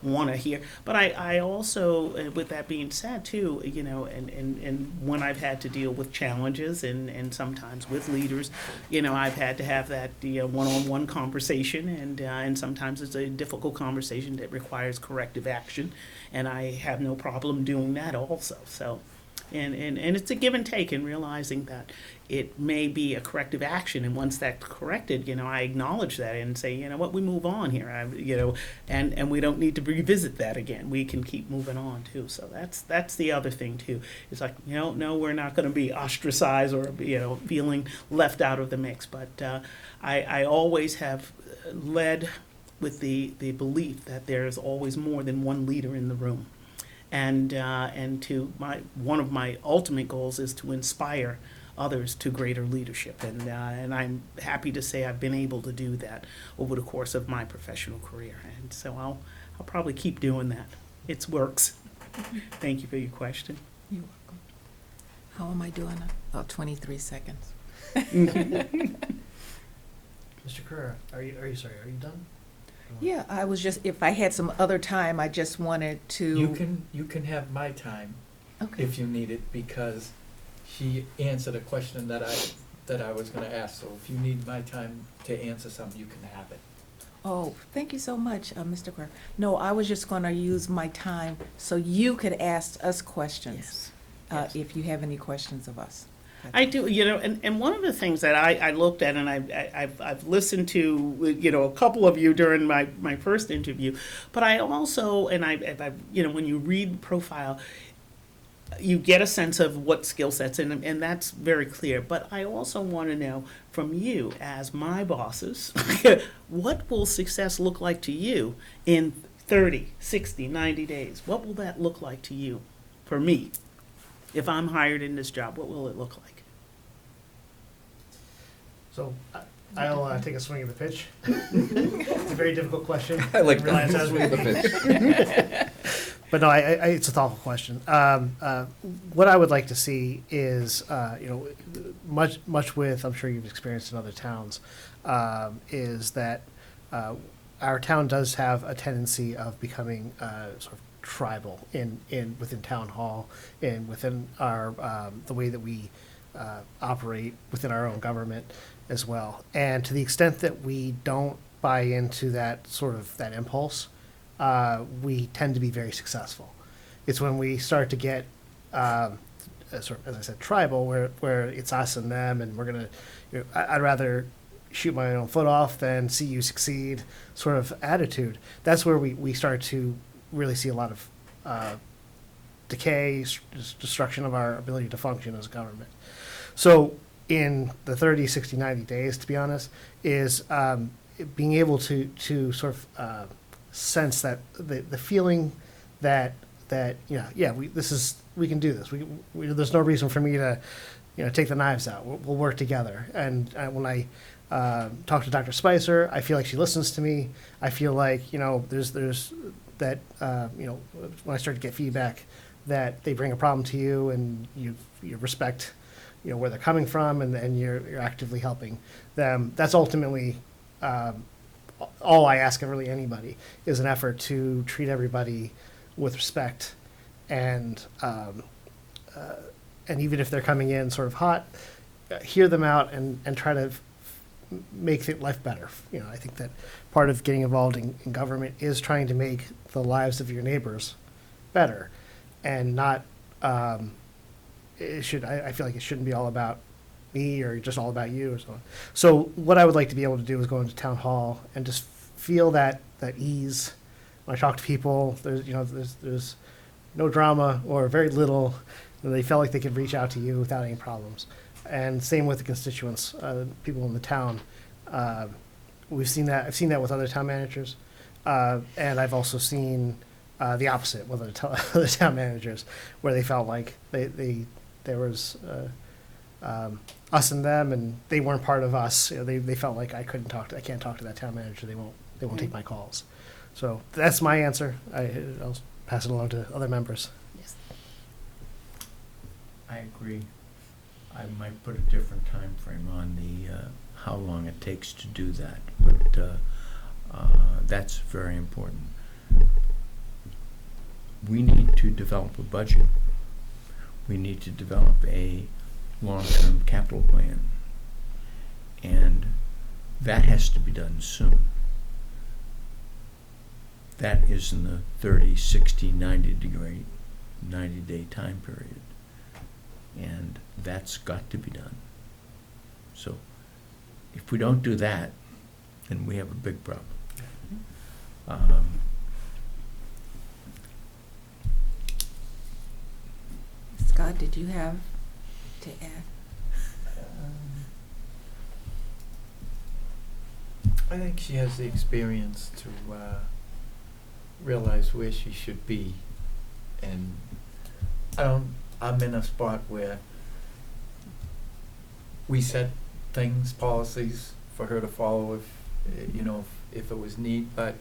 want to hear. But I also, with that being said too, and when I've had to deal with challenges and sometimes with leaders, I've had to have that one-on-one conversation, and sometimes it's a difficult conversation that requires corrective action, and I have no problem doing that also. So, and it's a give and take, and realizing that it may be a corrective action, and once that's corrected, I acknowledge that and say, what, we move on here, and we don't need to revisit that again. We can keep moving on too. So that's the other thing too. It's like, no, we're not going to be ostracized or feeling left out of the mix. But I always have led with the belief that there is always more than one leader in the room, and one of my ultimate goals is to inspire others to greater leadership, and I'm happy to say I've been able to do that over the course of my professional career, and so I'll probably keep doing that. It works. Thank you for your question. You're welcome. How am I doing? About 23 seconds. Mr. Kerr, are you done? Yeah, I was just, if I had some other time, I just wanted to. You can have my time Okay. if you need it, because she answered a question that I was gonna ask, so if you need my time to answer something, you can have it. Oh, thank you so much, Mr. Kerr. No, I was just gonna use my time so you could ask us questions. Yes. If you have any questions of us. I do, and one of the things that I looked at, and I've listened to, a couple of you during my first interview, but I also, and I when you read the profile, you get a sense of what skill sets, and that's very clear. But I also want to know from you, as my bosses, what will success look like to you in 30, 60, 90 days? What will that look like to you, for me? If I'm hired in this job, what will it look like? So I'll take a swing at the pitch. It's a very difficult question. I like realize that. as we- Swing at the pitch. But no, it's a thoughtful question. What I would like to see is, much with, I'm sure you've experienced in other towns, is that our town does have a tendency of becoming sort of tribal within town hall and within our the way that we operate within our own government as well. And to the extent that we don't buy into that that impulse, we tend to be very successful. It's when we start to get, as I said, tribal, where it's us and them, and we're gonna. I'd rather shoot my own foot off than see you succeed, sort of attitude. That's where we start to really see a lot of decay, destruction of our ability to function as a government. So in the 30, 60, 90 days, to be honest, is being able to sort of sense that the feeling that we can do this. There's no reason for me to take the knives out. We'll work together. And when I talk to Dr. Spicer, I feel like she listens to me. I feel like there's that when I start to get feedback that they bring a problem to you and you respect where they're coming from and you're actively helping them. That's ultimately all I ask of really anybody is an effort to treat everybody with respect and even if they're coming in sort of hot, hear them out and try to make life better. I think that part of getting involved in government is trying to make the lives of your neighbors better and not I feel like it shouldn't be all about me or just all about you or so on. So what I would like to be able to do is go into town hall and just feel that ease when I talk to people. There's no drama or very little. They felt like they could reach out to you without any problems. And same with the constituents, people in the town. We've seen that. I've seen that with other town managers, and I've also seen the opposite with other town managers, where they felt like there was us and them, and they weren't part of us. They felt like I can't talk to that town manager. They won't take my calls. So that's my answer. I'll pass it along to other members. Yes. I agree. I might put a different time frame on the how long it takes to do that, but that's very important. We need to develop a budget. We need to develop a long-term capital plan, and that has to be done soon. That is in the 30, 60, 90-day time period, and that's got to be done. So if we don't do that, then we have a big problem. Scott, did you have to add? I think she has the experience to realize where she should be, and I'm in a spot where we set things, policies for her to follow if it was need, but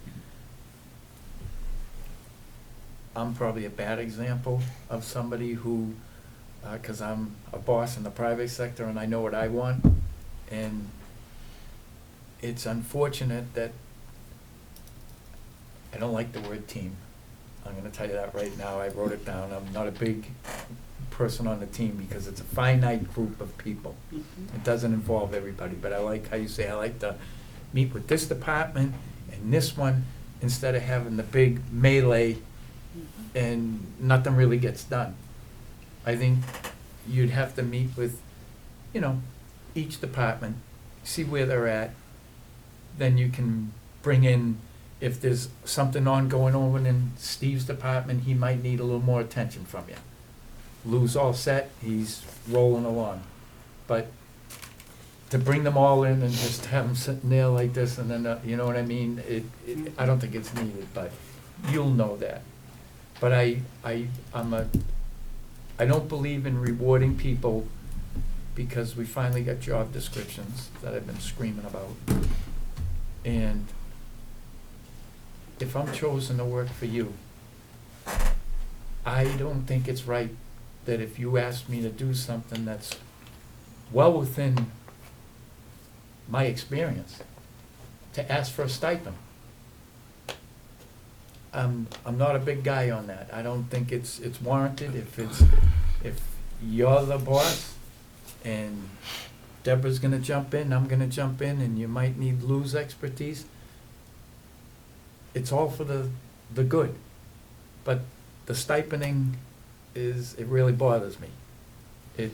I'm probably a bad example of somebody who, because I'm a boss in the private sector and I know what I want, and it's unfortunate that I don't like the word team. I'm going to tell you that right now. I wrote it down. I'm not a big person on the team because it's a finite group of people. It doesn't involve everybody, but I like how you say I like to meet with this department and this one instead of having the big melee and nothing really gets done. I think you'd have to meet with, each department, see where they're at, then you can bring in, if there's something ongoing over in Steve's department, he might need a little more attention from you. Lou's all set, he's rolling along. But to bring them all in and just have them sitting there like this and then, you know what I mean? I don't think it's needed, but you'll know that. But I don't believe in rewarding people because we finally got job descriptions that I've been screaming about. And if I'm chosen to work for you, I don't think it's right that if you ask me to do something that's well within my experience, to ask for a stipend. I'm not a big guy on that. I don't think it's warranted. If you're the boss and Deborah's gonna jump in, I'm gonna jump in, and you might need Lou's expertise, it's all for the good. But the stipending it really bothers me. It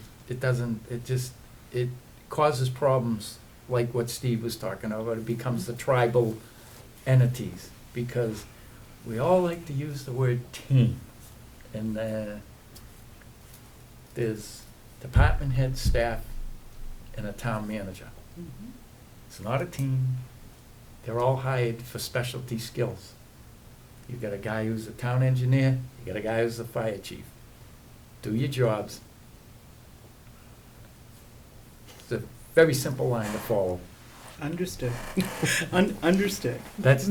causes problems like what Steve was talking about. It becomes the tribal entities, because we all like to use the word team. And there's department head, staff, and a town manager. It's not a team. They're all hired for specialty skills. You got a guy who's a town engineer, you got a guy who's the fire chief. Do your jobs. It's a very simple line to follow. Understood. Understood.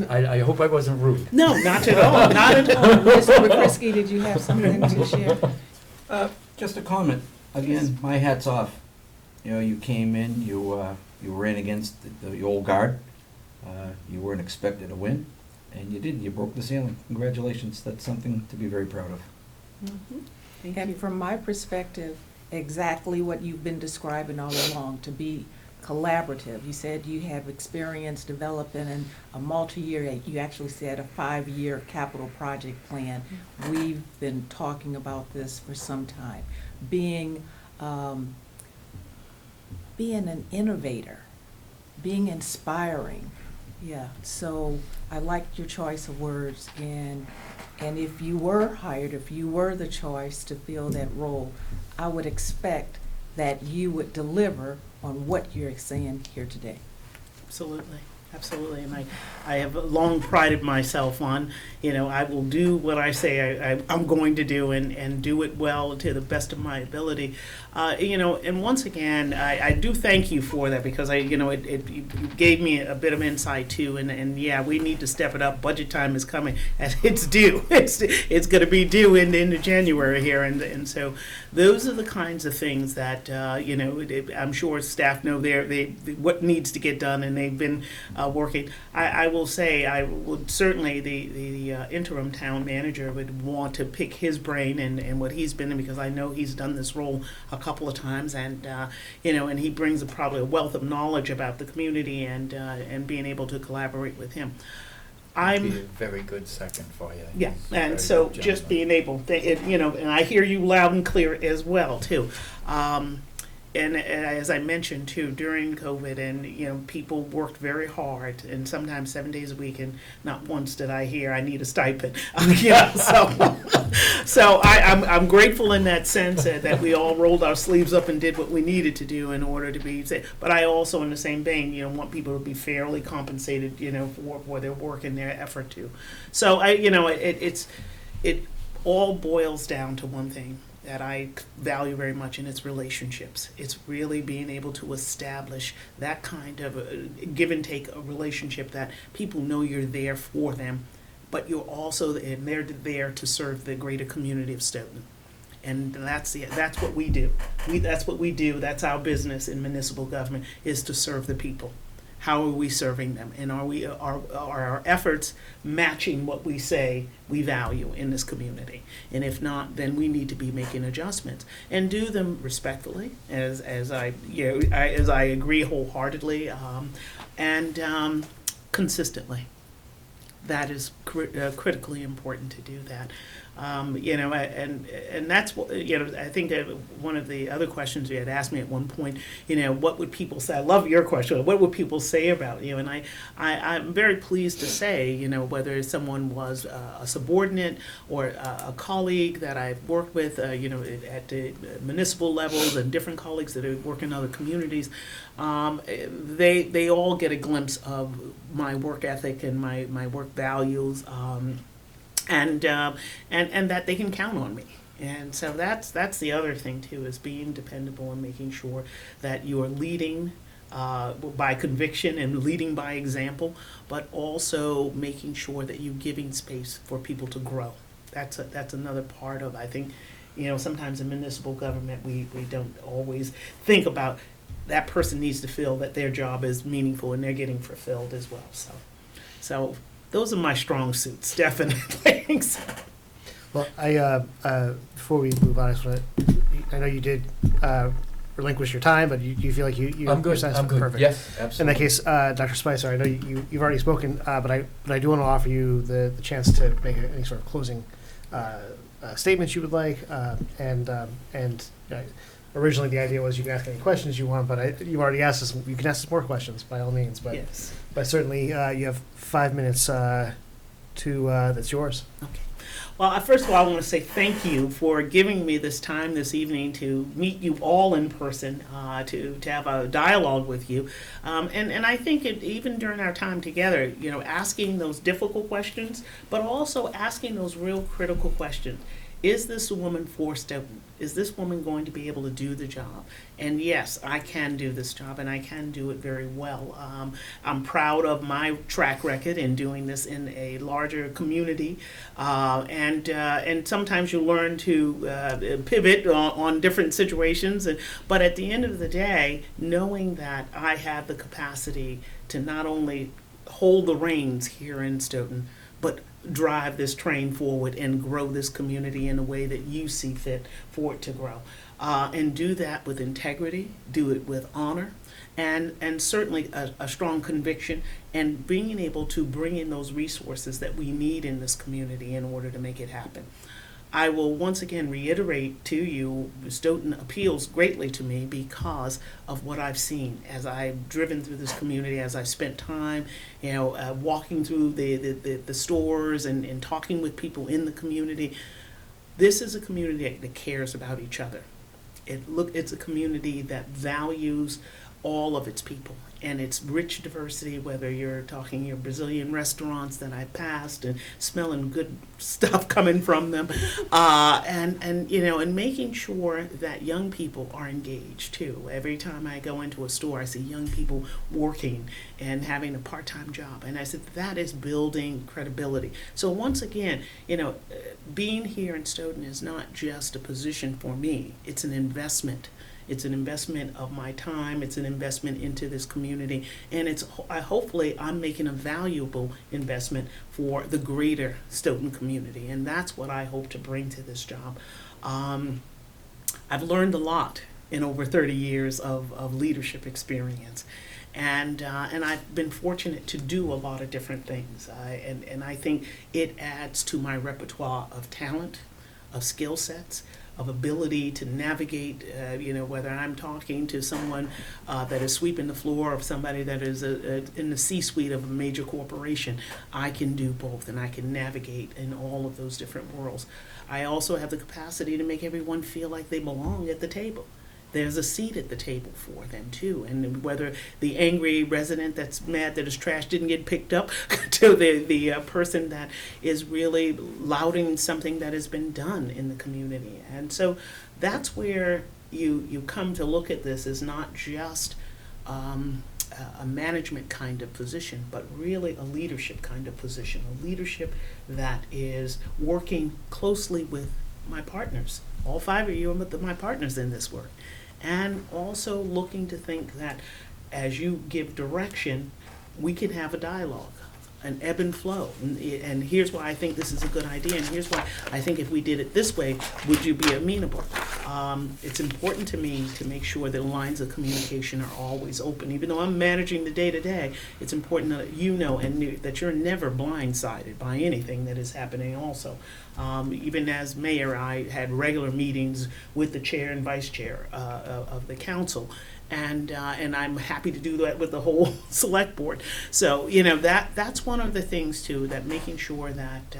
I hope I wasn't rude. No, not at all, not at all. Mr. McCrisky, did you have something to share? Just a comment. Again, my hat's off. You know, you came in, you ran against the old guard. You weren't expected to win, and you did. You broke the ceiling. Congratulations. That's something to be very proud of. Thank And you. from my perspective, exactly what you've been describing all along, to be collaborative. You said you have experience developing a multi-year, you actually said a 5-year capital project plan. We've been talking about this for some time. Being an innovator, being inspiring. Yeah, so I liked your choice of words, and if you were hired, if you were the choice to fill that role, I would expect that you would deliver on what you're saying here today. Absolutely, absolutely, and I have long prided myself on, I will do what I say I'm going to do and do it well to the best of my ability. And once again, I do thank you for that, because it gave me a bit of insight too, and yeah, we need to step it up. Budget time is coming, and it's due. It's going to be due into January here, and so those are the kinds of things that I'm sure staff know what needs to get done, and they've been working. I will say, I would certainly the interim town manager would want to pick his brain and what he's been in, because I know he's done this role a couple of times, and and he brings probably a wealth of knowledge about the community and being able to collaborate with him. I'd be a very good second for you. Yeah, He's a and very so good just gentleman. being able, and I hear you loud and clear as well too. And as I mentioned too, during COVID, and people worked very hard, and sometimes 7 days a week, and not once did I hear I need a stipend. So I'm grateful in that sense that we all rolled our sleeves up and did what we needed to do in order to be safe. But I also, in the same vein, want people to be fairly compensated, for their work and their effort too. So it all boils down to one thing that I value very much, and it's relationships. It's really being able to establish that kind of a give and take a relationship that people know you're there for them, but you're also, and they're there to serve the greater community of Stoughton. And that's what we do. That's what we do. That's our business in municipal government, is to serve the people. How are we serving them? And are our efforts matching what we say we value in this community? And if not, then we need to be making adjustments and do them respectfully, as I agree wholeheartely, and consistently. That is critically important to do that. And that's what, I think that one of the other questions you had asked me at one point, what would people say? I love your question. What would people say about you? And I'm very pleased to say, whether someone was a subordinate or a colleague that I've worked with, at the municipal levels, and different colleagues that work in other communities, they all get a glimpse of my work ethic and my work values, and that they can count on me. And so that's the other thing too, is being dependable and making sure that you are leading by conviction and leading by example, but also making sure that you're giving space for people to grow. That's another part of, I think, sometimes in municipal government, we don't always think about that person needs to feel that their job is meaningful and they're getting fulfilled as well. So those are my strong suits, definitely. So. Well, before we move on, I know you did relinquish your time, but you feel like you I'm good, your sense I'm is good, perfect. yes, In absolutely. that case, Dr. Spicer, I know you've already spoken, but I do want to offer you the chance to make any sort of closing statements you would like, and originally the idea was you can ask any questions you want, but you already asked us. You can ask us more questions by all means, but Yes. but certainly you have 5 minutes that's yours. Okay. Well, first of all, I want to say thank you for giving me this time this evening to meet you all in person, to have a dialogue with you. And I think even during our time together, asking those difficult questions, but also asking those real critical questions. Is this a woman for Stoughton? Is this woman going to be able to do the job? And yes, I can do this job, and I can do it very well. I'm proud of my track record in doing this in a larger community, and sometimes you learn to pivot on different situations. But at the end of the day, knowing that I have the capacity to not only hold the reins here in Stoughton, but drive this train forward and grow this community in a way that you see fit for it to grow. And do that with integrity, do it with honor, and certainly a strong conviction, and being able to bring in those resources that we need in this community in order to make it happen. I will once again reiterate to you, Stoughton appeals greatly to me because of what I've seen as I've driven through this community, as I've spent time, walking through the stores and talking with people in the community. This is a community that cares about each other. It's a community that values all of its people and its rich diversity, whether you're talking your Brazilian restaurants that I passed and smelling good stuff coming from them, and making sure that young people are engaged too. Every time I go into a store, I see young people working and having a part-time job, and I said that is building credibility. So once again, being here in Stoughton is not just a position for me, it's an investment. It's an investment of my time, it's an investment into this community, and hopefully I'm making a valuable investment for the greater Stoughton community, and that's what I hope to bring to this job. I've learned a lot in over 30 years of leadership experience, and I've been fortunate to do a lot of different things, and I think it adds to my repertoire of talent, of skill sets, of ability to navigate, whether I'm talking to someone that is sweeping the floor, or somebody that is in the C-suite of a major corporation. I can do both, and I can navigate in all of those different worlds. I also have the capacity to make everyone feel like they belong at the table. There's a seat at the table for them too, and whether the angry resident that's mad that his trash didn't get picked up to the person that is really lauding something that has been done in the community. And so that's where you come to look at this as not just a management kind of position, but really a leadership kind of position, a leadership that is working closely with my partners. All 5 of you are my partners in this work. And also looking to think that as you give direction, we can have a dialogue, an ebb and flow. And here's why I think this is a good idea, and here's why I think if we did it this way, would you be amenable? It's important to me to make sure that lines of communication are always open. Even though I'm managing the day-to-day, it's important that you know and that you're never blindsided by anything that is happening also. Even as mayor, I had regular meetings with the chair and vice chair of the council, and I'm happy to do that with the whole select board. So that's one of the things too, that making sure that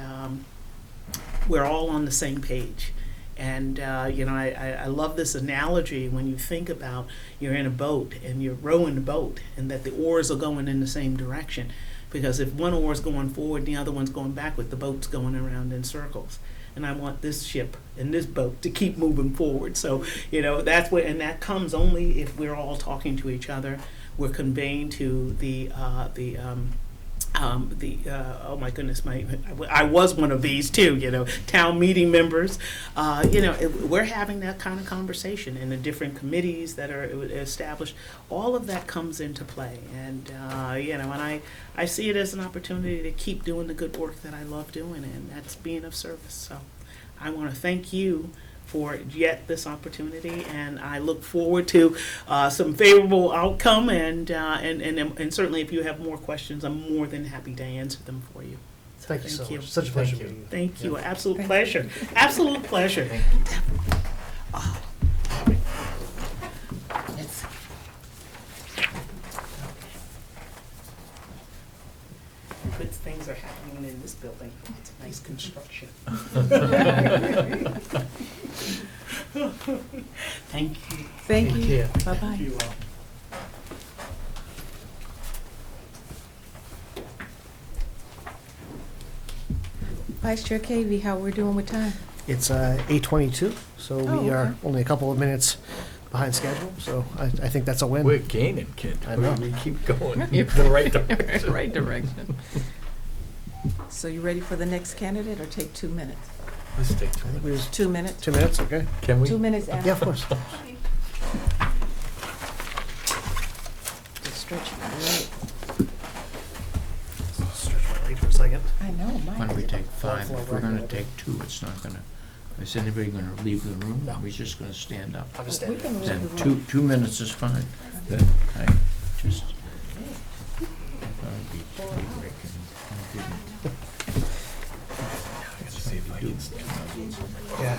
we're all on the same page. And I love this analogy when you think about you're in a boat and you're rowing the boat, and that the oars are going in the same direction. Because if one oar is going forward and the other one's going backward, the boat's going around in circles. and I want this ship and this boat to keep moving forward. So, that's what, and that comes only if we're all talking to each other. We're conveying to oh my goodness, I was one of these too, town meeting members. We're having that kind of conversation in the different committees that are established. All of that comes into play, and and I see it as an opportunity to keep doing the good work that I love doing, and that's being of service. So I want to thank you for yet this opportunity, and I look forward to some favorable outcome, and certainly if you have more questions, I'm more than happy to answer them for you. So Thank you so much. Such a pleasure meeting you. Thank you. Absolute pleasure. Absolute pleasure. Oh. Good things are happening in this building. It's a nice construction. Thank you. Thank you. Bye-bye. Thank you all. Vice Chair Cavey, how we're doing with time? It's 8:22, so we Oh, are okay. only a couple of minutes behind schedule, so I think that's a win. We're gaining, kid. I know. We keep going in the right direction. Right direction. So you ready for the next candidate, or take 2 minutes? Let's take I think we just 2 minutes? 2 minutes, okay? Can we? 2 minutes after. Yeah, of course. Just stretch my leg. Stretch my legs for a second. I know, Why mine. don't we take Flow, 5? flow, If we're right, gonna right. take 2, it's not gonna, is anybody gonna leave the room? No. We're just gonna stand up. I'll just We stand can there. leave Then the room. 2 minutes is fine. Then I just, I'll be breaking, I didn't. I gotta see if I can stand Yeah.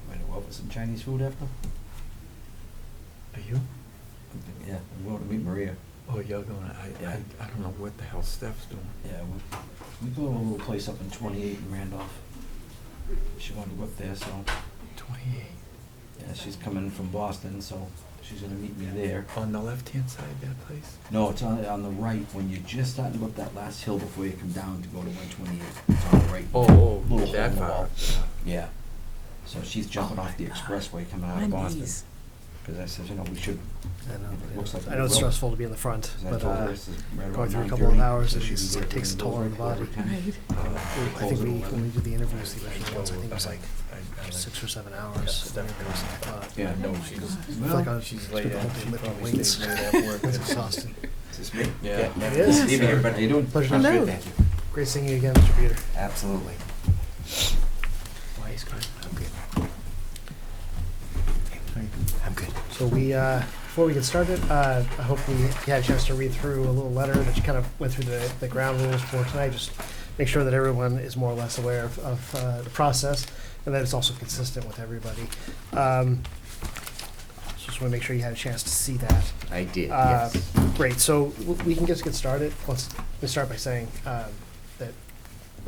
Might go out for some Chinese food after? Are you? Yeah, I'm going to meet Maria. Oh, you're gonna, I don't know what the hell Steph's doing. Yeah, we go to a little place up in 28 in Randolph. She wanted to go up there, so, 28. yeah, she's coming from Boston, so she's gonna meet me there. On the left-hand side of that place? No, it's on the right, when you're just starting to go up that last hill before you come down to go to 128. It's on the right. Oh, Little hole that in the far. wall. Yeah. So she's jumping off the expressway coming out of My Boston. knees. Cause I said, we should, I know. It looks like I know it's we will. stressful to be in the front, 'cause I but told her this is right going around through a couple of 9:30, hours, so it she'd be just there takes a for toll on the quarter body. to 10. Right. I think when we did the interviews, the original ones, I think it was like I 6 or 7 hours. Yeah, no, I she's, feel like I was she's spent laid the out, whole day she lifting probably weights. stayed late at work. It's exhausting. Is this me? Yeah. It is. Good evening, everybody. How you doing? Pleasure to I'm meet good, you. thank you. Great seeing you again, Mr. Peter. Absolutely. Why he's good? I'm good. I'm good. So before we get started, I hope you had a chance to read through a little letter that you kind of went through the ground rules for tonight. Just make sure that everyone is more or less aware of the process and that it's also consistent with everybody. Just want to make sure you had a chance to see that. I did, yes. Great, so we can just get started. Let me start by saying that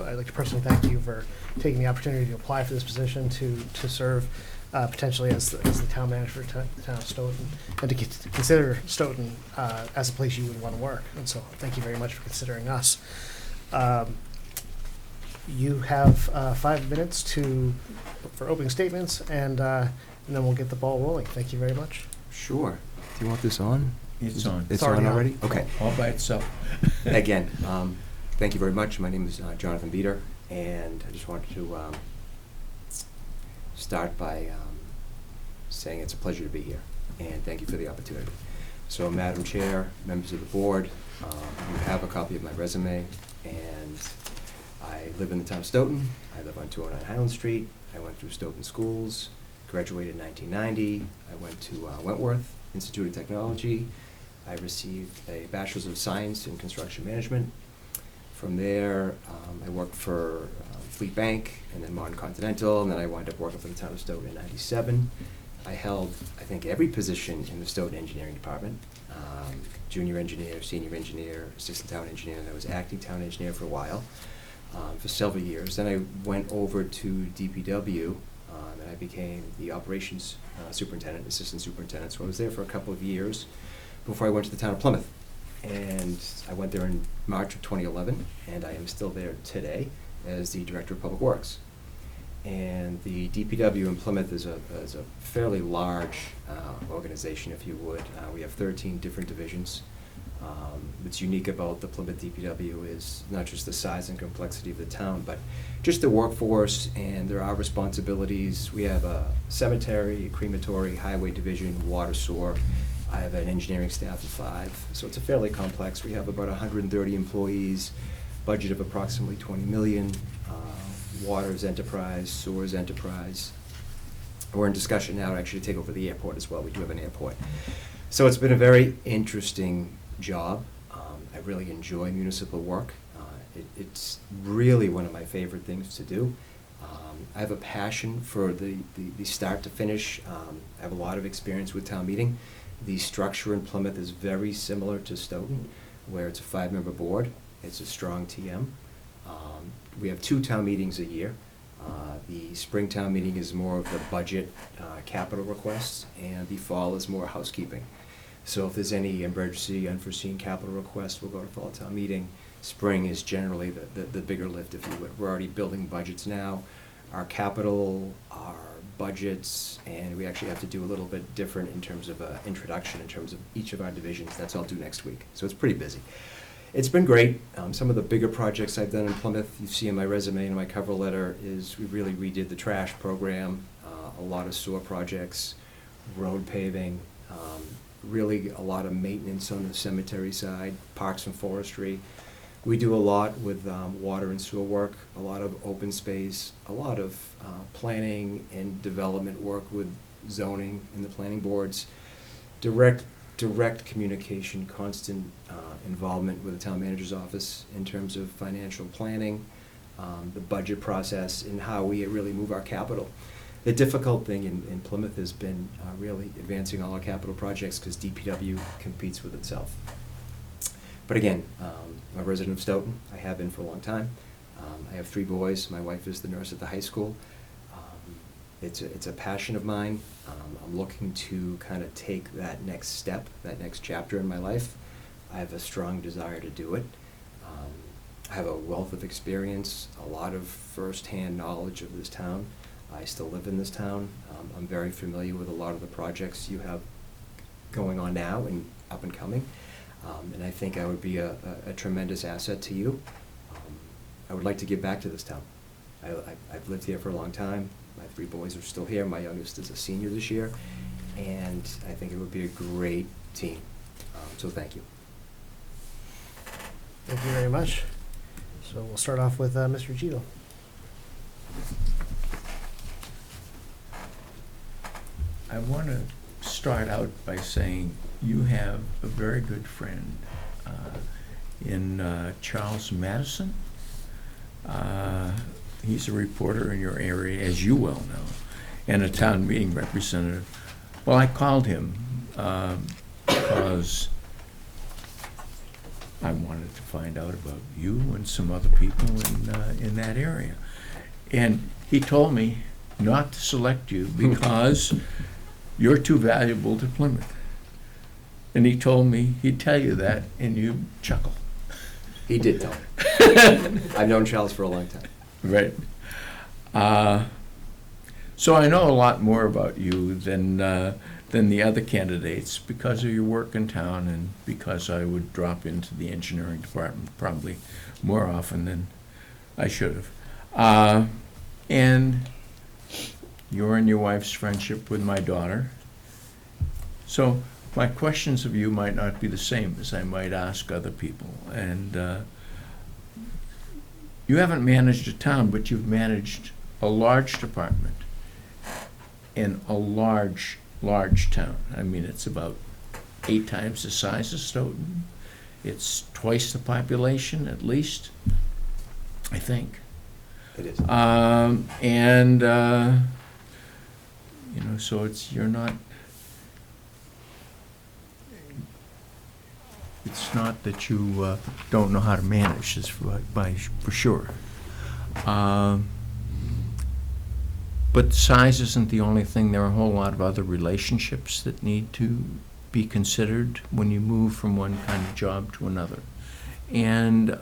I'd like to personally thank you for taking the opportunity to apply for this position to serve potentially as the town manager for the town of Stoughton, and to consider Stoughton as a place you would want to work. And so thank you very much for considering us. You have 5 minutes for opening statements, and then we'll get the ball rolling. Thank you very much. Sure. Do you want this on? It's on. It's already on on. already? Okay. All by itself. Again, thank you very much. My name is Jonathan Beater, and I just wanted to start by saying it's a pleasure to be here, and thank you for the opportunity. So, Madam Chair, members of the board, you have a copy of my resume, and I live in the town of Stoughton. I live on 209 Highland Street. I went through Stoughton schools, graduated in 1990. I went to Wentworth Institute of Technology. I received a Bachelor's of Science in Construction Management. From there, I worked for Fleet Bank and then Modern Continental, and then I wound up working for the town of Stoughton in 97. I held, I think, every position in the Stoughton Engineering Department. Junior engineer, senior engineer, assistant town engineer, and I was acting town engineer for a while, for several years. Then I went over to DPW, and I became the operations superintendent, assistant superintendent. So I was there for a couple of years before I went to the town of Plymouth. And I went there in March of 2011, and I am still there today as the Director of Public Works. And the DPW in Plymouth is a fairly large organization, if you would. We have 13 different divisions. What's unique about the Plymouth DPW is not just the size and complexity of the town, but just the workforce, and there are responsibilities. We have a cemetery, a crematory, highway division, water sewer. I have an engineering staff of 5, so it's a fairly complex. We have about 130 employees, budget of approximately 20 million. Water's enterprise, sewer's enterprise. We're in discussion now to actually take over the airport as well. We do have an airport. So it's been a very interesting job. I really enjoy municipal work. It's really one of my favorite things to do. I have a passion for the start to finish. I have a lot of experience with town meeting. The structure in Plymouth is very similar to Stoughton, where it's a 5-member board. It's a strong TM. We have 2 town meetings a year. The spring town meeting is more of the budget capital requests, and the fall is more housekeeping. So if there's any emergency, unforeseen capital requests, we'll go to fall town meeting. Spring is generally the bigger lift, if you would. We're already building budgets now. Our capital, our budgets, and we actually have to do a little bit different in terms of introduction, in terms of each of our divisions. That's all due next week. So it's pretty busy. It's been great. Some of the bigger projects I've done in Plymouth, you see in my resume and my cover letter, is we really redid the trash program, a lot of sewer projects, road paving, really a lot of maintenance on the cemetery side, parks and forestry. We do a lot with water and sewer work, a lot of open space, a lot of planning and development work with zoning and the planning boards, direct communication, constant involvement with the town manager's office in terms of financial planning, the budget process, and how we really move our capital. The difficult thing in Plymouth has been really advancing all our capital projects because DPW competes with itself. But again, I'm a resident of Stoughton. I have been for a long time. I have 3 boys. My wife is the nurse at the high school. It's a passion of mine. I'm looking to kind of take that next step, that next chapter in my life. I have a strong desire to do it. I have a wealth of experience, a lot of first-hand knowledge of this town. I still live in this town. I'm very familiar with a lot of the projects you have going on now and up and coming. And I think I would be a tremendous asset to you. I would like to give back to this town. I've lived here for a long time. My 3 boys are still here. My youngest is a senior this year, and I think it would be a great team. So thank you. Thank you very much. So we'll start off with Mr. Gito. I want to start out by saying you have a very good friend in Charles Madison. He's a reporter in your area, as you well know, and a town meeting representative. Well, I called him because I wanted to find out about you and some other people in that area. And he told me not to select you because you're too valuable to Plymouth. And he told me he'd tell you that, and you chuckle. He did tell me. I've known Charles for a long time. Right. So I know a lot more about you than the other candidates because of your work in town and because I would drop into the engineering department probably more often than I should have. And your and your wife's friendship with my daughter. So my questions of you might not be the same as I might ask other people. And you haven't managed a town, but you've managed a large department in a large town. I mean, it's about 8 times the size of Stoughton. It's twice the population, at least, I think. It is. And you know, so you're not. It's not that you don't know how to manage this for sure. But size isn't the only thing. There are a whole lot of other relationships that need to be considered when you move from one kind of job to another. And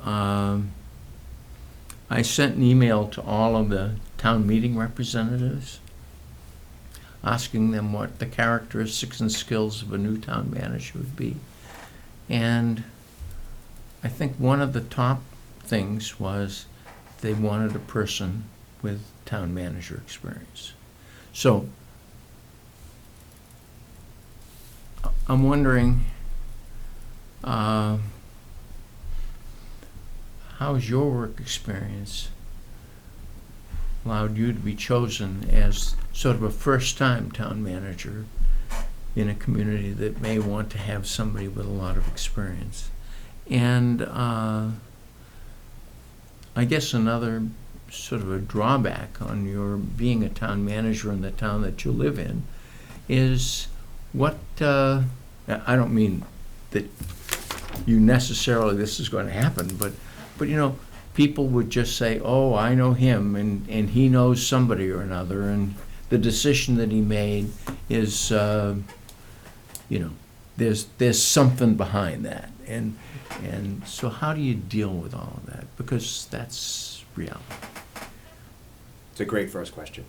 I sent an email to all of the town meeting representatives asking them what the characteristics and skills of a new town manager would be. And I think one of the top things was they wanted a person with town manager experience. So I'm wondering, how has your work experience allowed you to be chosen as sort of a first-time town manager in a community that may want to have somebody with a lot of experience? And I guess another sort of a drawback on your being a town manager in the town that you live in is what, I don't mean that you necessarily this is going to happen, but you know, people would just say, oh, I know him, and he knows somebody or another, and the decision that he made is, you know, there's something behind that. And so how do you deal with all of that? Because that's reality. It's a great first question.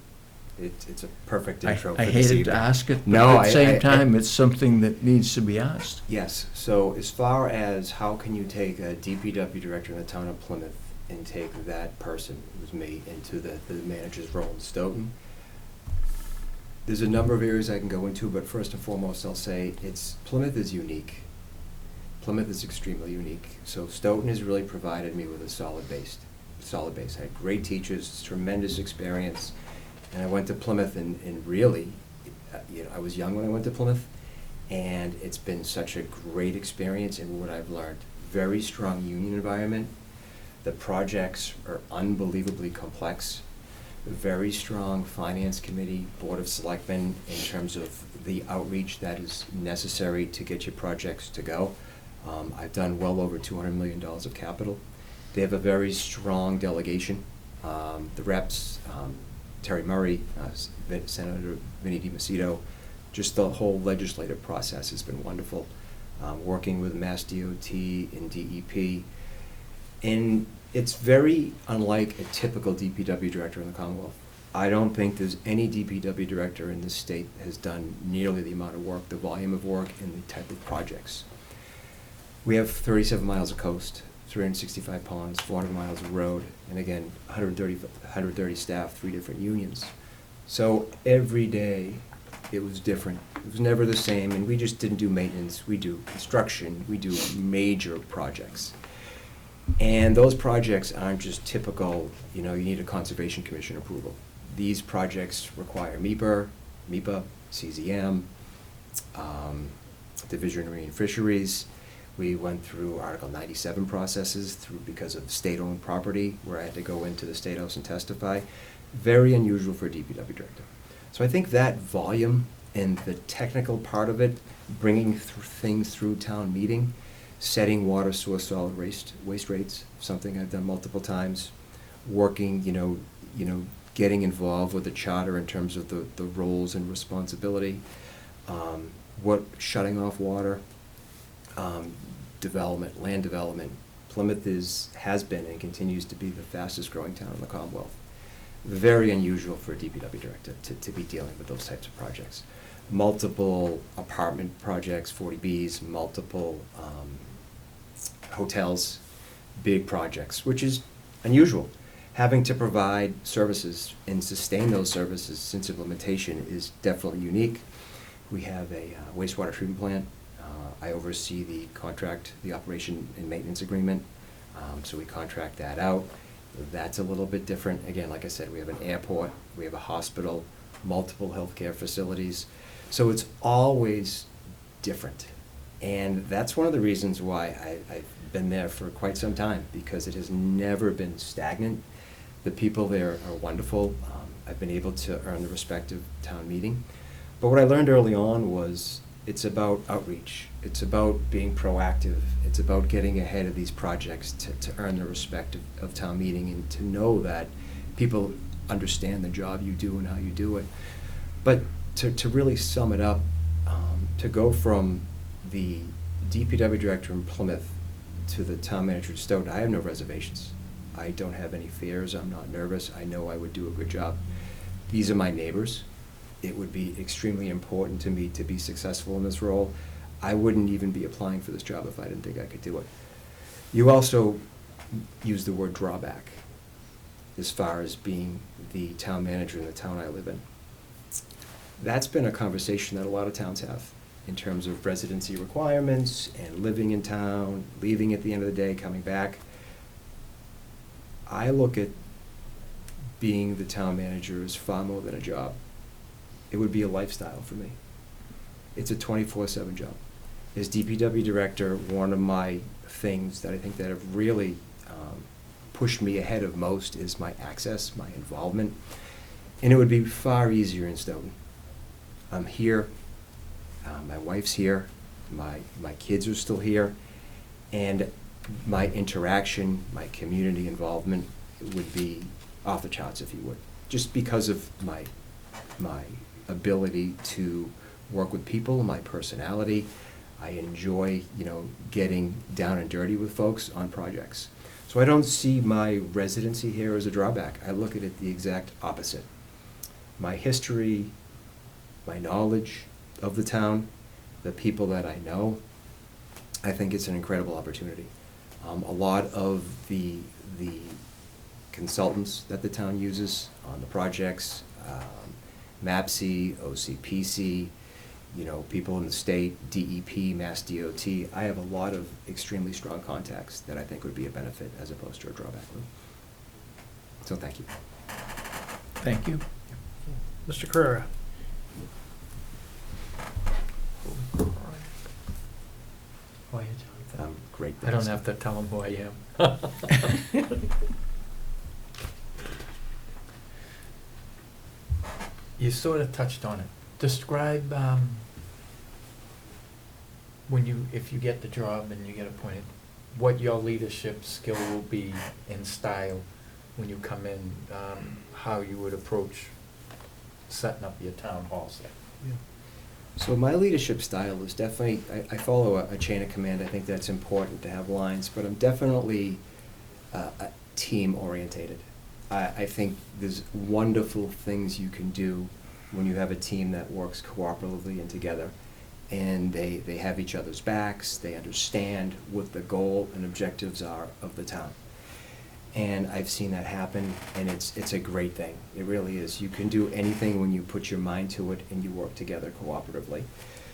It's a perfect intro for I this hated evening. to ask it, but No, at the same time, it's something that needs to be asked. Yes, so as far as how can you take a DPW director in the town of Plymouth and take that person, who's me, into the manager's role in Stoughton, there's a number of areas I can go into, but first and foremost, I'll say Plymouth is unique. Plymouth is extremely unique. So Stoughton has really provided me with a solid base. I had great teachers, tremendous experience, and I went to Plymouth and really, you know, I was young when I went to Plymouth, and it's been such a great experience in what I've learned. Very strong union environment. The projects are unbelievably complex. Very strong finance committee, board of selectmen in terms of the outreach that is necessary to get your projects to go. I've done well over $200 million of capital. They have a very strong delegation. The reps, Terry Murray, Senator Vinnie DiMacedo, just the whole legislative process has been wonderful. Working with Mass DOT and DEP. And it's very unlike a typical DPW director in the Commonwealth. I don't think there's any DPW director in this state that has done nearly the amount of work, the volume of work, and the type of projects. We have 37 miles of coast, 365 ponds, 400 miles of road, and again, 130 staff, 3 different unions. So every day, it was different. It was never the same, and we just didn't do maintenance. We do construction. We do major projects. And those projects aren't just typical, you need a Conservation Commission approval. These projects require MEPA, CZM, Division of Marine Fisheries. We went through Article 97 processes because of state-owned property, where I had to go into the State House and testify. Very unusual for a DPW director. So I think that volume and the technical part of it, bringing things through town meeting, setting water source solid waste rates, something I've done multiple times, working, getting involved with the charter in terms of the roles and responsibility, shutting off water, development, land development. Plymouth has been and continues to be the fastest growing town in the Commonwealth. Very unusual for a DPW director to be dealing with those types of projects. Multiple apartment projects, 40Bs, multiple hotels, big projects, which is unusual. Having to provide services and sustain those services since implementation is definitely unique. We have a wastewater treatment plant. I oversee the operation and maintenance agreement, so we contract that out. That's a little bit different. Again, like I said, we have an airport, we have a hospital, multiple healthcare facilities. So it's always different. And that's one of the reasons why I've been there for quite some time, because it has never been stagnant. The people there are wonderful. I've been able to earn the respect of town meeting. But what I learned early on was it's about outreach. It's about being proactive. It's about getting ahead of these projects to earn the respect of town meeting and to know that people understand the job you do and how you do it. But to really sum it up, to go from the DPW director in Plymouth to the town manager in Stoughton, I have no reservations. I don't have any fears. I'm not nervous. I know I would do a good job. These are my neighbors. It would be extremely important to me to be successful in this role. I wouldn't even be applying for this job if I didn't think I could do it. You also use the word drawback as far as being the town manager in the town I live in. That's been a conversation that a lot of towns have in terms of residency requirements and living in town, leaving at the end of the day, coming back. I look at being the town manager as far more than a job. It would be a lifestyle for me. It's a 24/7 job. As DPW director, one of my things that I think that have really pushed me ahead of most is my access, my involvement. And it would be far easier in Stoughton. I'm here, my wife's here, my kids are still here, and my interaction, my community involvement would be off the charts, if you would, just because of my ability to work with people, my personality. I enjoy, getting down and dirty with folks on projects. So I don't see my residency here as a drawback. I look at it the exact opposite. My history, my knowledge of the town, the people that I know, I think it's an incredible opportunity. A lot of the consultants that the town uses on the projects, MAPC, OCPC, people in the state, DEP, Mass DOT. I have a lot of extremely strong contacts that I think would be a benefit as opposed to a drawback. So thank you. Thank you. Mr. Carrera. Who are you, Jonathan? Great. I don't have to tell them who I am. You sort of touched on it. Describe if you get the job and you get appointed, what your leadership skill will be in style when you come in, how you would approach setting up your town hall set. So my leadership style is definitely, I follow a chain of command. I think that's important to have lines, but I'm definitely team orientated. I think there's wonderful things you can do when you have a team that works cooperatively and together, and they have each other's backs, they understand what the goal and objectives are of the town. And I've seen that happen, and it's a great thing. It really is. You can do anything when you put your mind to it and you work together cooperatively.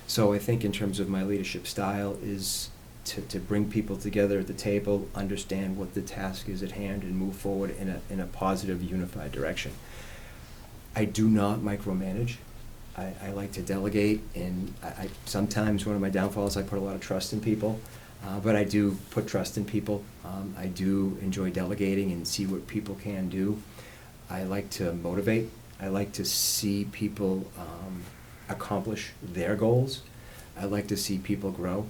So I think in terms of my leadership style is to bring people together at the table, understand what the task is at hand, and move forward in a positive, unified direction. I do not micromanage. I like to delegate, and I sometimes one of my downfalls, I put a lot of trust in people, but I do put trust in people. I do enjoy delegating and see what people can do. I like to motivate. I like to see people accomplish their goals. I like to see people grow.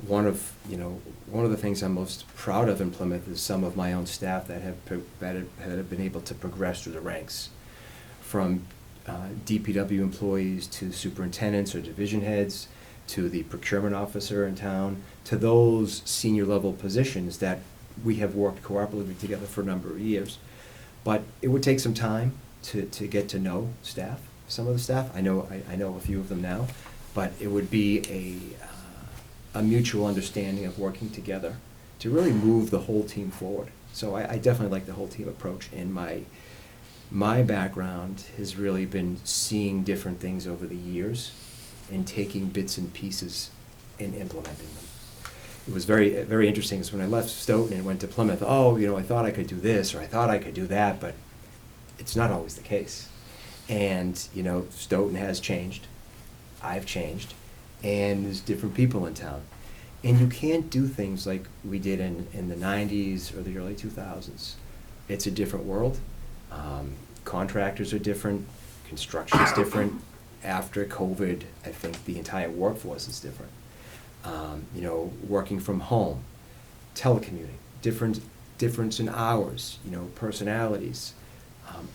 One of the things I'm most proud of in Plymouth is some of my own staff that have been able to progress through the ranks, from DPW employees to superintendents or division heads, to the procurement officer in town, to those senior level positions that we have worked cooperatively together for a number of years. But it would take some time to get to know staff, some of the staff. I know a few of them now, but it would be a mutual understanding of working together to really move the whole team forward. So I definitely like the whole team approach, and my background has really been seeing different things over the years and taking bits and pieces and implementing them. It was very, very interesting, because when I left Stoughton and went to Plymouth, I thought I could do this, or I thought I could do that, but it's not always the case. And, Stoughton has changed, I've changed, and there's different people in town. And you can't do things like we did in the 90s or the early 2000s. It's a different world. Contractors are different, construction's different. After COVID, I think the entire workforce is different. Working from home, telecommuting, difference in hours, personalities.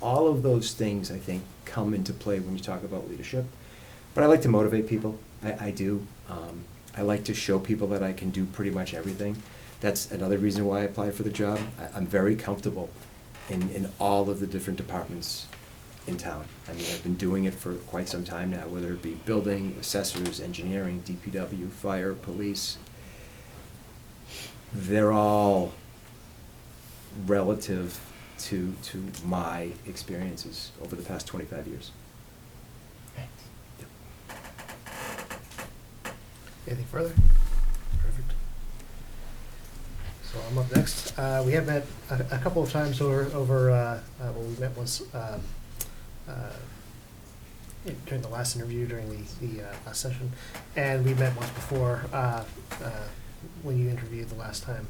All of those things, I think, come into play when you talk about leadership. But I like to motivate people. I do. I like to show people that I can do pretty much everything. That's another reason why I applied for the job. I'm very comfortable in all of the different departments in town. I mean, I've been doing it for quite some time now, whether it be building, assessors, engineering, DPW, fire, police. They're all relative to my experiences over the past 25 years. Anything further? Perfect. So I'm up next. We have met a couple of times over we met once during the last interview, during the last session, and we met once before when you interviewed the last time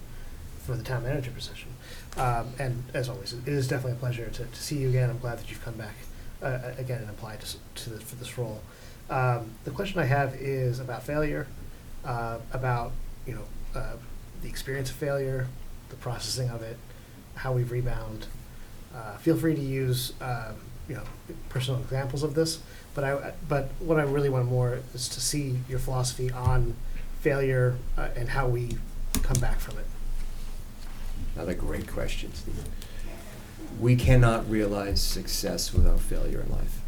for the town manager position. And as always, it is definitely a pleasure to see you again. I'm glad that you've come back again and applied for this role. The question I have is about failure, about the experience of failure, the processing of it, how we rebound. Feel free to use personal examples of this, but what I really want more is to see your philosophy on failure and how we come back from it. Another great question, Steve. We cannot realize success without failure in life.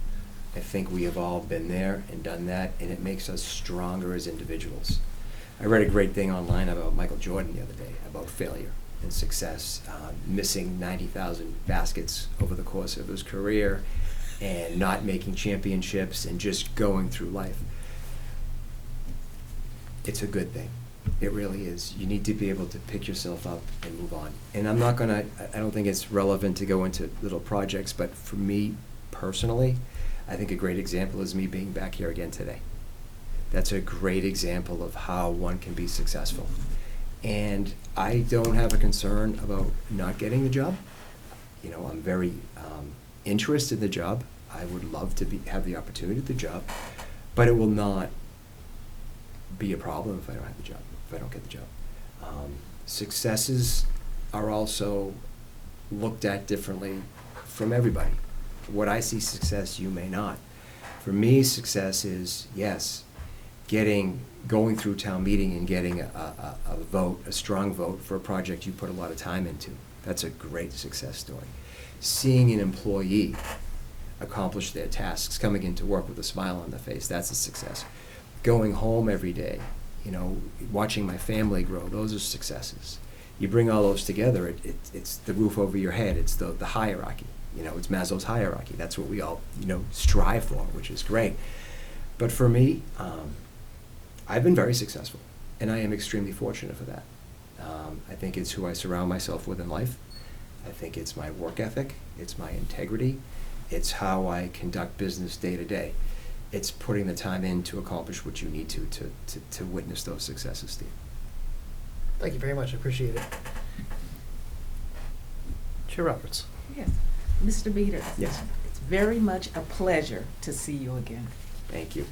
I think we have all been there and done that, and it makes us stronger as individuals. I read a great thing online about Michael Jordan the other day, about failure and success, missing 90,000 baskets over the course of his career, and not making championships, and just going through life. It's a good thing. It really is. You need to be able to pick yourself up and move on. And I don't think it's relevant to go into little projects, but for me personally, I think a great example is me being back here again today. That's a great example of how one can be successful. And I don't have a concern about not getting the job. I'm very interested in the job. I would love to have the opportunity at the job, but it will not be a problem if I don't have the job, if I don't get the job. Successes are also looked at differently from everybody. What I see success, you may not. For me, success is, yes, going through town meeting and getting a vote, a strong vote for a project you put a lot of time into. That's a great success story. Seeing an employee accomplish their tasks, coming into work with a smile on their face, that's a success. Going home every day, watching my family grow, those are successes. You bring all those together, it's the roof over your head, it's the hierarchy. You know, it's Maslow's hierarchy. That's what we all, you know, strive for, which is great. But for me, I've been very successful, and I am extremely fortunate for that. I think it's who I surround myself with in life. I think it's my work ethic, it's my integrity, it's how I conduct business day to day. It's putting the time in to accomplish what you need to witness those successes, Steve. Thank you very much, I appreciate it. Chair Roberts. Yes. Mr. Peters? Yes. It's very much a pleasure to see you again. Thank you.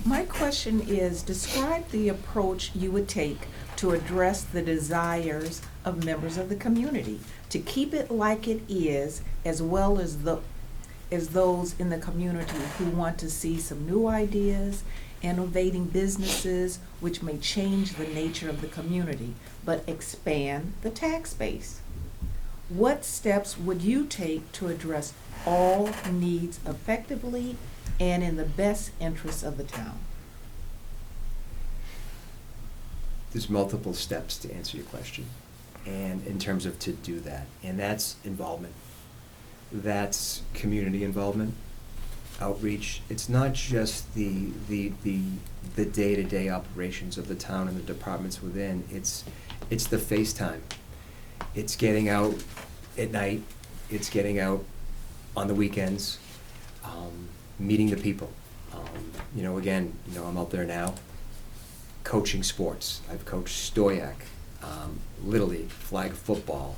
My question is, describe the approach you would take to address the desires of members of the community, to keep it like it is, as well as those in the community who want to see some new ideas, innovating businesses which may change the nature of the community, but expand the tax base. What steps would you take to address all needs effectively and in the best interests of the town? There's multiple steps to answer your question, and in terms of to do that, and that's involvement. That's community involvement, outreach. It's not just the day-to-day operations of the town and the departments within. It's the FaceTime. It's getting out at night. It's getting out on the weekends, meeting the people. You know, again, you know, I'm out there now coaching sports. I've coached Stoyak, Little League, flag football,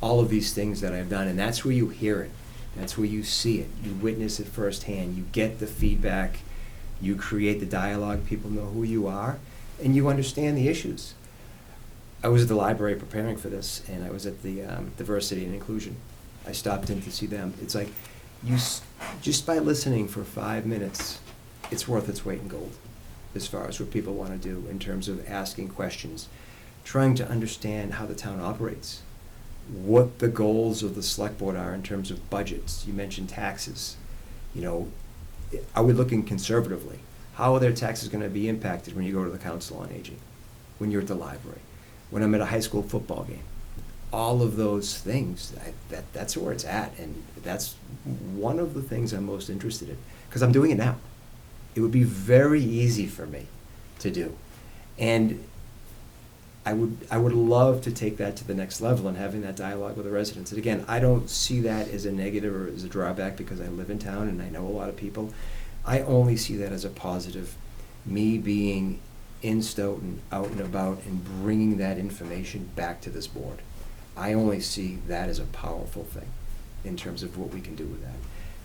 all of these things that I've done, and that's where you hear it. That's where you see it. You witness it firsthand. You get the feedback. You create the dialogue. People know who you are, and you understand the issues. I was at the library preparing for this, and I was at the diversity and inclusion. I stopped in to see them. It's like, just by listening for 5 minutes, it's worth its weight in gold as far as what people want to do in terms of asking questions, trying to understand how the town operates, what the goals of the select board are in terms of budgets. You mentioned taxes. You know, are we looking conservatively? How are their taxes going to be impacted when you go to the Council on Aging, when you're at the library, when I'm at a high school football game? All of those things, that's where it's at, and that's one of the things I'm most interested in, because I'm doing it now. It would be very easy for me to do, and I would love to take that to the next level and having that dialogue with the residents. And again, I don't see that as a negative or as a drawback because I live in town and I know a lot of people. I only see that as a positive. Me being in Stoughton, out and about, and bringing that information back to this board. I only see that as a powerful thing in terms of what we can do with that.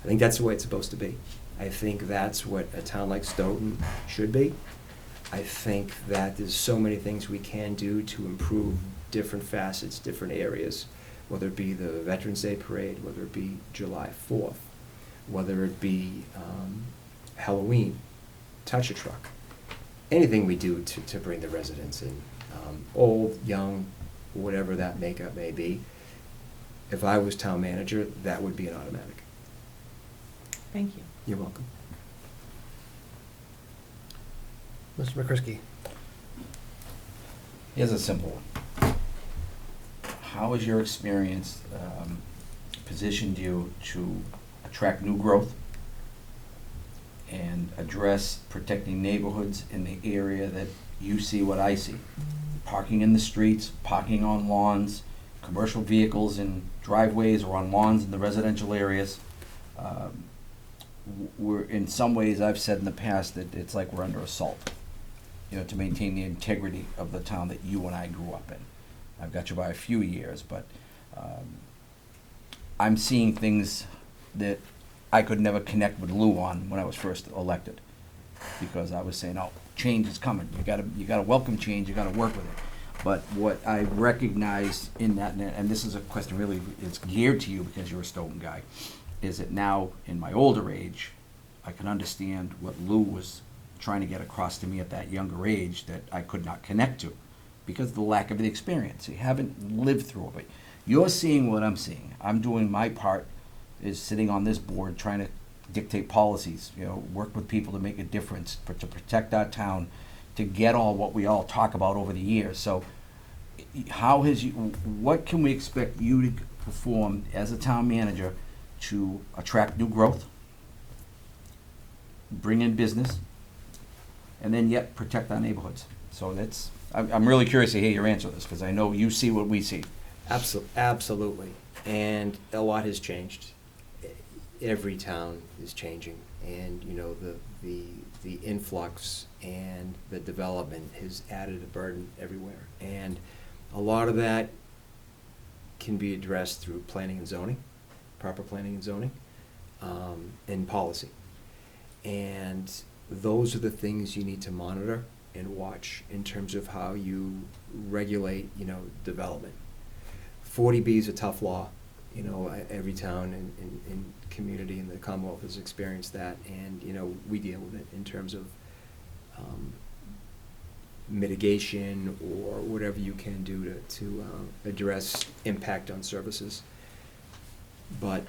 I think that's the way it's supposed to be. I think that's what a town like Stoughton should be. I think that there's so many things we can do to improve different facets, different areas, whether it be the Veterans Day Parade, whether it be July 4th, whether it be Halloween, Touch a Truck, anything we do to bring the residents in, old, young, whatever that makeup may be. If I was town manager, that would be an automatic. Thank you. You're welcome. Mr. McCrisky. Here's a simple one. How has your experience positioned you to attract new growth and address protecting neighborhoods in the area that you see what I see? Parking in the streets, parking on lawns, commercial vehicles in driveways or on lawns in the residential areas. We're, in some ways, I've said in the past that it's like we're under assault, you know, to maintain the integrity of the town that you and I grew up in. I've got you by a few years, but I'm seeing things that I could never connect with Lou on when I was first elected, because I was saying, "Oh, change is coming. You gotta welcome change. You gotta work with it." But what I recognize in that, and this is a question really, it's geared to you because you're a Stoughton guy, is that now in my older age, I can understand what Lou was trying to get across to me at that younger age that I could not connect to because of the lack of the experience. You haven't lived through it. But you're seeing what I'm seeing. I'm doing my part, is sitting on this board trying to dictate policies, you know, work with people to make a difference, to protect our town, to get all what we all talk about over the years. So how has you, what can we expect you to perform as a town manager to attract new growth, bring in business, and then yet protect our neighborhoods? So that's, I'm really curious to hear your answer to this, because I know you see what we see. Absolutely. And a lot has changed. Every town is changing, and you know the influx and the development has added a burden everywhere. And a lot of that can be addressed through planning and zoning, proper planning and zoning, and policy. And those are the things you need to monitor and watch in terms of how you regulate, you know, development. 40B is a tough law. You know, every town and community in the Commonwealth has experienced that, and, you know, we deal with it in terms of mitigation or whatever you can do to address impact on services. But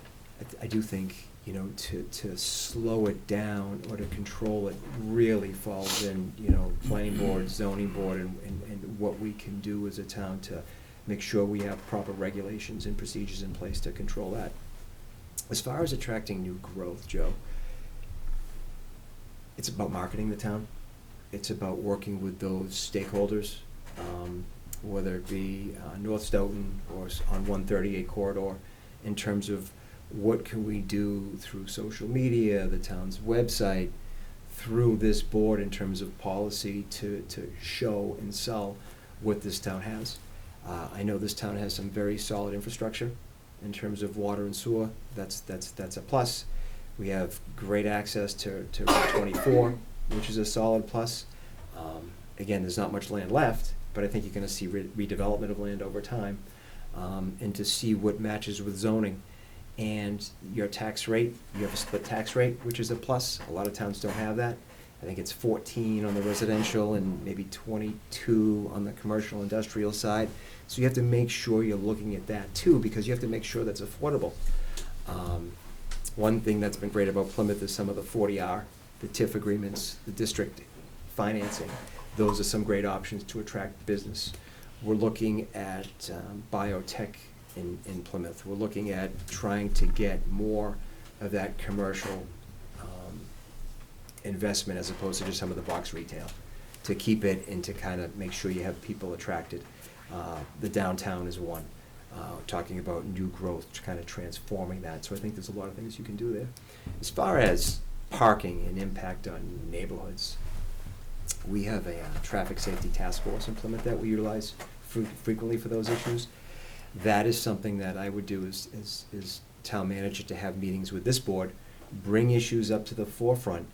I do think, you know, to slow it down or to control it really falls in, you know, planning board, zoning board, and what we can do as a town to make sure we have proper regulations and procedures in place to control that. As far as attracting new growth, Joe, it's about marketing the town. It's about working with those stakeholders, whether it be North Stoughton or on 138 corridor, in terms of what can we do through social media, the town's website, through this board in terms of policy to show and sell what this town has. I know this town has some very solid infrastructure in terms of water and sewer. That's a plus. We have great access to Route 24, which is a solid plus. Again, there's not much land left, but I think you're going to see redevelopment of land over time, and to see what matches with zoning. And your tax rate, you have a split tax rate, which is a plus. A lot of towns don't have that. I think it's 14 on the residential and maybe 22 on the commercial industrial side. So you have to make sure you're looking at that too, because you have to make sure that's affordable. One thing that's been great about Plymouth is some of the 40R, the TIF agreements, the district financing. Those are some great options to attract business. We're looking at biotech in Plymouth. We're looking at trying to get more of that commercial investment as opposed to just some of the box retail, to keep it and to kind of make sure you have people attracted. The downtown is one, talking about new growth, kind of transforming that. So I think there's a lot of things you can do there. As far as parking and impact on neighborhoods, we have a traffic safety task force in Plymouth that we utilize frequently for those issues. That is something that I would do as town manager, to have meetings with this board, bring issues up to the forefront,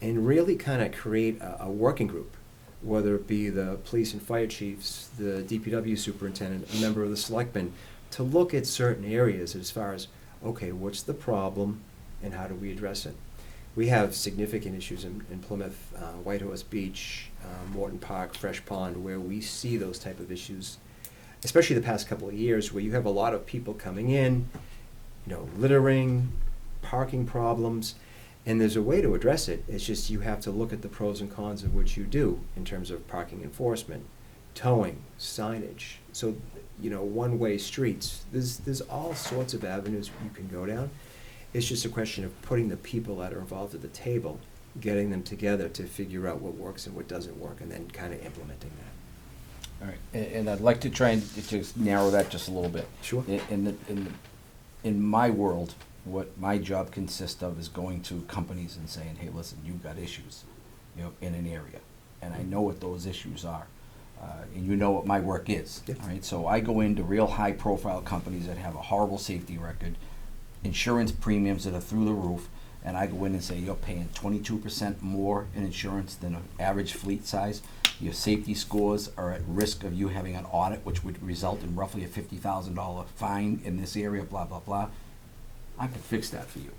and really kind of create a working group, whether it be the police and fire chiefs, the DPW superintendent, a member of the selectmen, to look at certain areas as far as, okay, what's the problem and how do we address it? We have significant issues in Plymouth, Whitehorse Beach, Morton Park, Fresh Pond, where we see those type of issues, especially the past couple of years, where you have a lot of people coming in, you know, littering, parking problems, and there's a way to address it. It's just you have to look at the pros and cons of what you do in terms of parking enforcement, towing, signage. So, you know, one-way streets. There's all sorts of avenues you can go down. It's just a question of putting the people that are involved at the table, getting them together to figure out what works and what doesn't work, and then kind of implementing that. All right, and I'd like to try and just narrow that just a little bit. Sure. In my world, what my job consists of is going to companies and saying, hey, listen, you've got issues, you know, in an area, and I know what those issues are, and you know what my work is, Yep. all right? So I go into real high-profile companies that have a horrible safety record, insurance premiums that are through the roof, and I go in and say, you're paying 22% more in insurance than an average fleet size. Your safety scores are at risk of you having an audit, which would result in roughly a $50,000 fine in this area, blah, blah, blah. I can fix that for you.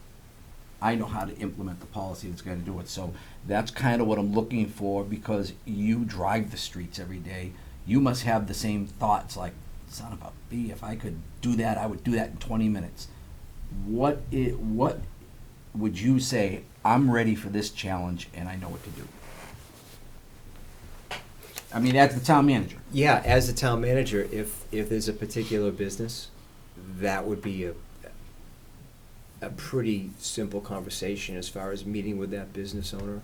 I know how to implement the policy that's going to do it. So that's kind of what I'm looking for, because you drive the streets every day. You must have the same thoughts, like, son of a bee, if I could do that, I would do that in 20 minutes. What would you say, I'm ready for this challenge and I know what to do? I mean, as the town manager. Yeah, as the town manager, if there's a particular business, that would be a pretty simple conversation as far as meeting with that business owner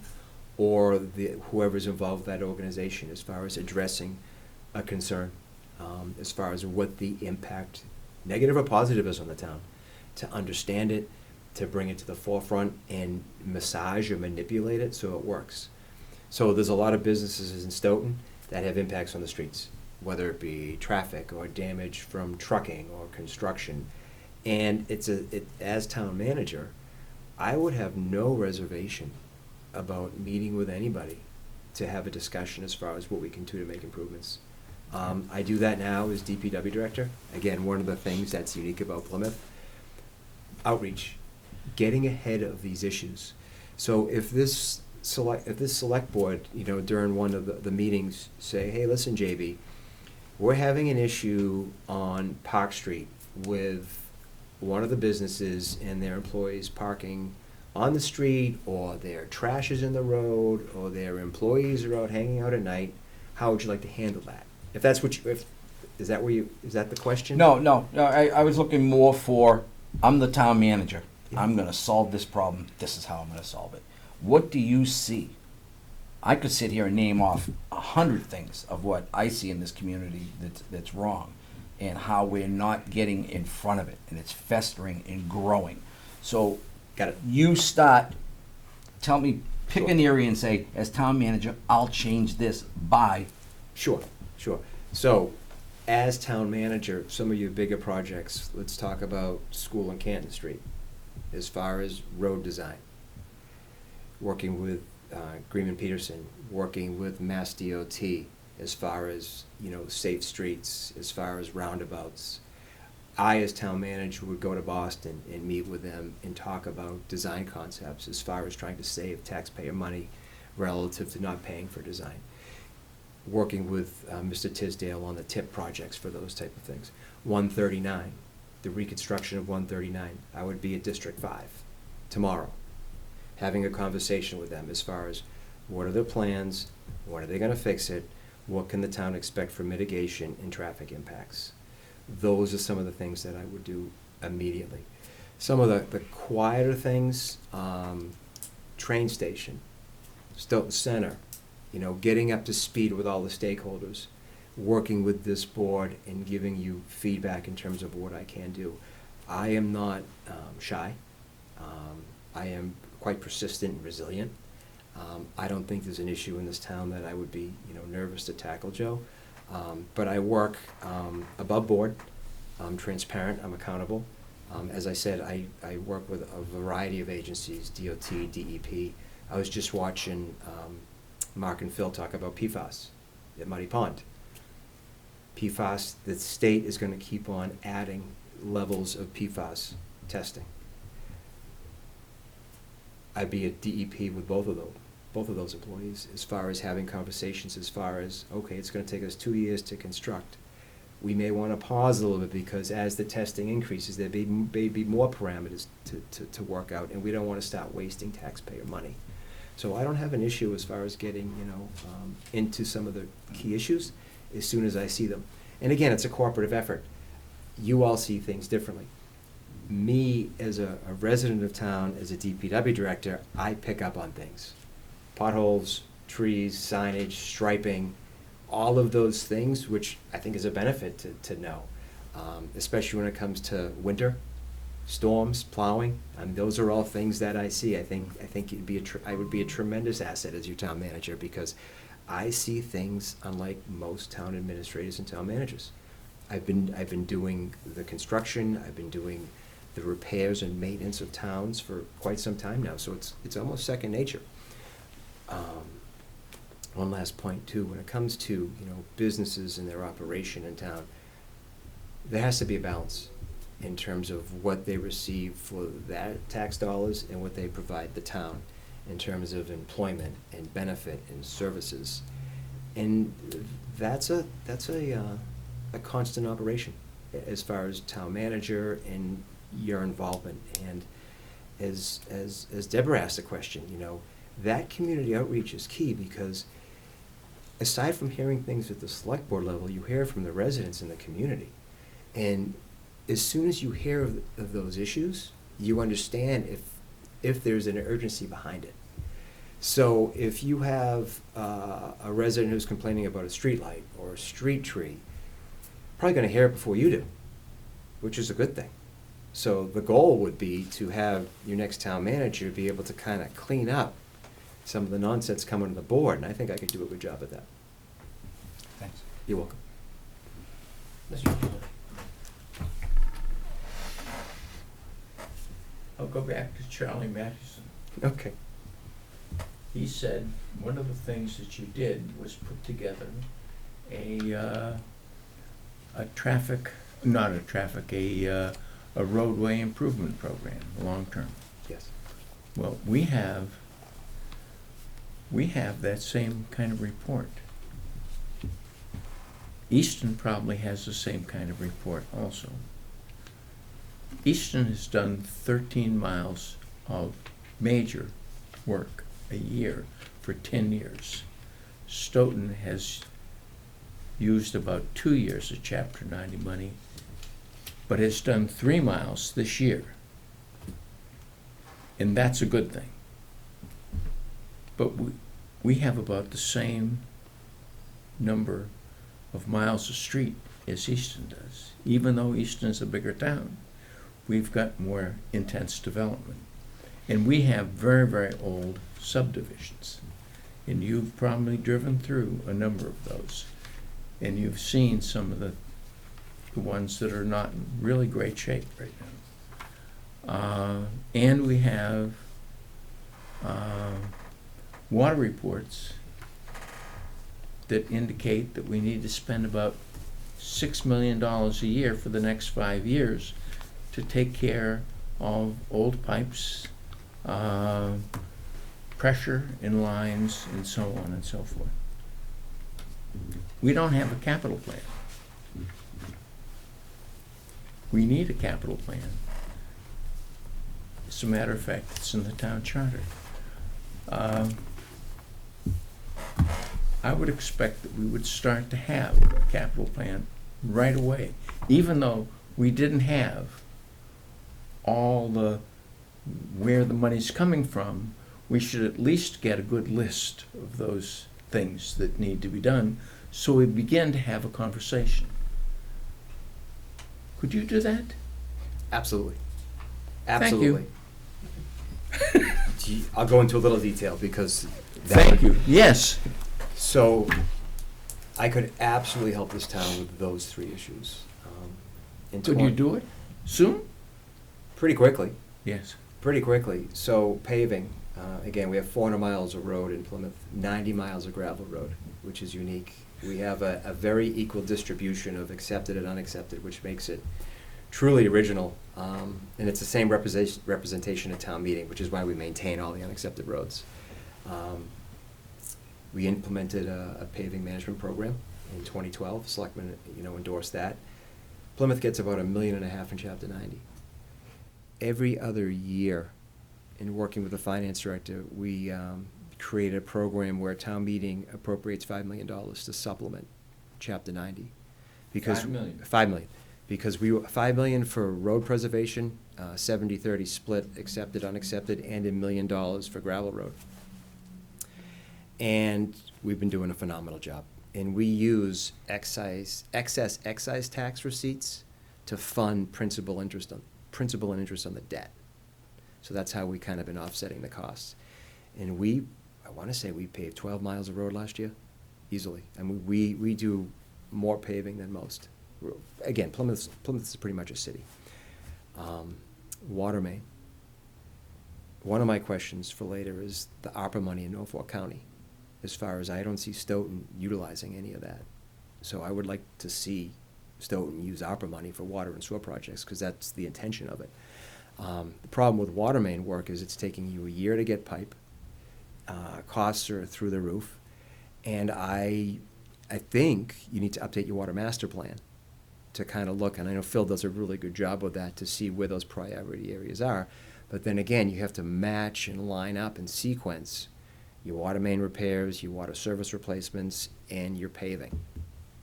or whoever's involved with that organization as far as addressing a concern, as far as what the impact, negative or positive, is on the town, to understand it, to bring it to the forefront and massage or manipulate it so it works. So there's a lot of businesses in Stoughton that have impacts on the streets, whether it be traffic or damage from trucking or construction. And as town manager, I would have no reservation about meeting with anybody to have a discussion as far as what we can do to make improvements. I do that now as DPW director. Again, one of the things that's unique about Plymouth, outreach, getting ahead of these issues. So if this select board, during one of the meetings, say, hey, listen, JB, we're having an issue on Park Street with one of the businesses and their employees parking on the street, or their trash is in the road, or their employees are out hanging out at night. How would you like to handle that? If that's what is that the question? No, I was looking more for, I'm the town manager. Yeah. I'm gonna solve this problem. This is how I'm gonna solve it. What do you see? I could sit here and name off 100 things of what I see in this community that's wrong, and how we're not getting in front of it, and it's festering and growing. So, Got it. You start, tell me, pick an area and say, as town manager, I'll change this by. Sure. So, as town manager, some of your bigger projects, let's talk about school on Canton Street, as far as road design. Working with Greenman Peterson, working with Mass DOT, as far as, safe streets, as far as roundabouts. I, as town manager, would go to Boston and meet with them and talk about design concepts as far as trying to save taxpayer money relative to not paying for design. Working with Mr. Tisdale on the TIP projects for those type of things. 139, the reconstruction of 139. I would be at District 5 tomorrow, having a conversation with them as far as what are their plans, when are they gonna fix it, what can the town expect for mitigation and traffic impacts. Those are some of the things that I would do immediately. Some of the quieter things, train station, Stoughton Center, getting up to speed with all the stakeholders, working with this board and giving you feedback in terms of what I can do. I am not shy. I am quite persistent and resilient. I don't think there's an issue in this town that I would be, nervous to tackle, Joe. But I work above board. I'm transparent. I'm accountable. As I said, I work with a variety of agencies, DOT, DEP. I was just watching Mark and Phil talk about PFAS at Muddy Pond. PFAS, the state is going to keep on adding levels of PFAS testing. I'd be at DEP with both of those employees, as far as having conversations as far as, okay, it's gonna take us 2 years to construct. We may wanna pause a little bit, because as the testing increases, there may be more parameters to work out, and we don't wanna start wasting taxpayer money. So I don't have an issue as far as getting, into some of the key issues as soon as I see them. And again, it's a cooperative effort. You all see things differently. Me, as a resident of town, as a DPW director, I pick up on things. Potholes, trees, signage, striping, all of those things, which I think is a benefit to know, especially when it comes to winter, storms, plowing. Those are all things that I see. I think I would be a tremendous asset as your town manager, because I see things unlike most town administrators and town managers. I've been doing the construction. I've been doing the repairs and maintenance of towns for quite some time now, so it's almost second nature. One last point too, when it comes to, businesses and their operation in town, there has to be a balance in terms of what they receive for that tax dollars and what they provide the town in terms of employment and benefit and services. And that's a constant operation as far as town manager and your involvement. And as Deborah asked the question, that community outreach is key, because aside from hearing things at the select board level, you hear from the residents in the community. And as soon as you hear of those issues, you understand if there's an urgency behind it. So if you have a resident who's complaining about a street light or a street tree, probably gonna hear it before you do, which is a good thing. So the goal would be to have your next town manager be able to kind of clean up some of the nonsense coming to the board, and I think I could do a good job at that. Thanks. You're welcome. Mr. Chairman. I'll go back to Charlie Matheson. Okay. He said one of the things that you did was put together a roadway improvement program, long-term. Yes. Well, we have that same kind of report. Easton probably has the same kind of report also. Easton has done 13 miles of major work a year for 10 years. Stoughton has used about 2 years of Chapter 90 money, but has done 3 miles this year. And that's a good thing. But we have about the same number of miles of street as Easton does. Even though Easton is a bigger town, we've got more intense development. And we have very, very old subdivisions. And you've probably driven through a number of those. And you've seen some of the ones that are not in really great shape right now. And we have water reports that indicate that we need to spend about $6 million a year for the next 5 years to take care of old pipes, pressure in lines, and so on and so forth. We don't have a capital plan. We need a capital plan. As a matter of fact, it's in the town charter. I would expect that we would start to have a capital plan right away, even though we didn't have all the where the money's coming from. We should at least get a good list of those things that need to be done, so we begin to have a conversation. Could you do that? Absolutely. Thank you. Absolutely. I'll go into a little detail because Thank you. Yes. So I could absolutely help this town with those 3 issues. Could you do it soon? Pretty quickly. Yes. Pretty quickly. So paving, again, we have 400 miles of road in Plymouth, 90 miles of gravel road, which is unique. We have a very equal distribution of accepted and unaccepted, which makes it truly original. And it's the same representation at town meeting, which is why we maintain all the unaccepted roads. We implemented a paving management program in 2012. Selectmen, endorsed that. Plymouth gets about $1.5 million in Chapter 90. Every other year, in working with the finance director, we created a program where town meeting appropriates $5 million to supplement Chapter 90. Because $5 million. $5 million. Because $5 million for road preservation, 70-30 split, accepted, unaccepted, and $1 million for gravel road. And we've been doing a phenomenal job. And we use excess excise tax receipts to fund principal and interest on the debt. So that's how we kind of been offsetting the costs. And I want to say we paved 12 miles of road last year, easily. I mean, we do more paving than most. Again, Plymouth is pretty much a city. Water main. One of my questions for later is the ARPA money in Norfolk County. As far as I don't see Stoughton utilizing any of that. So I would like to see Stoughton use ARPA money for water and sewer projects, because that's the intention of it. The problem with water main work is it's taking you a year to get pipe. Costs are through the roof. And I think you need to update your water master plan to kind of look, and I know Phil does a really good job with that, to see where those priority areas are. But then again, you have to match and line up and sequence your water main repairs, your water service replacements, and your paving.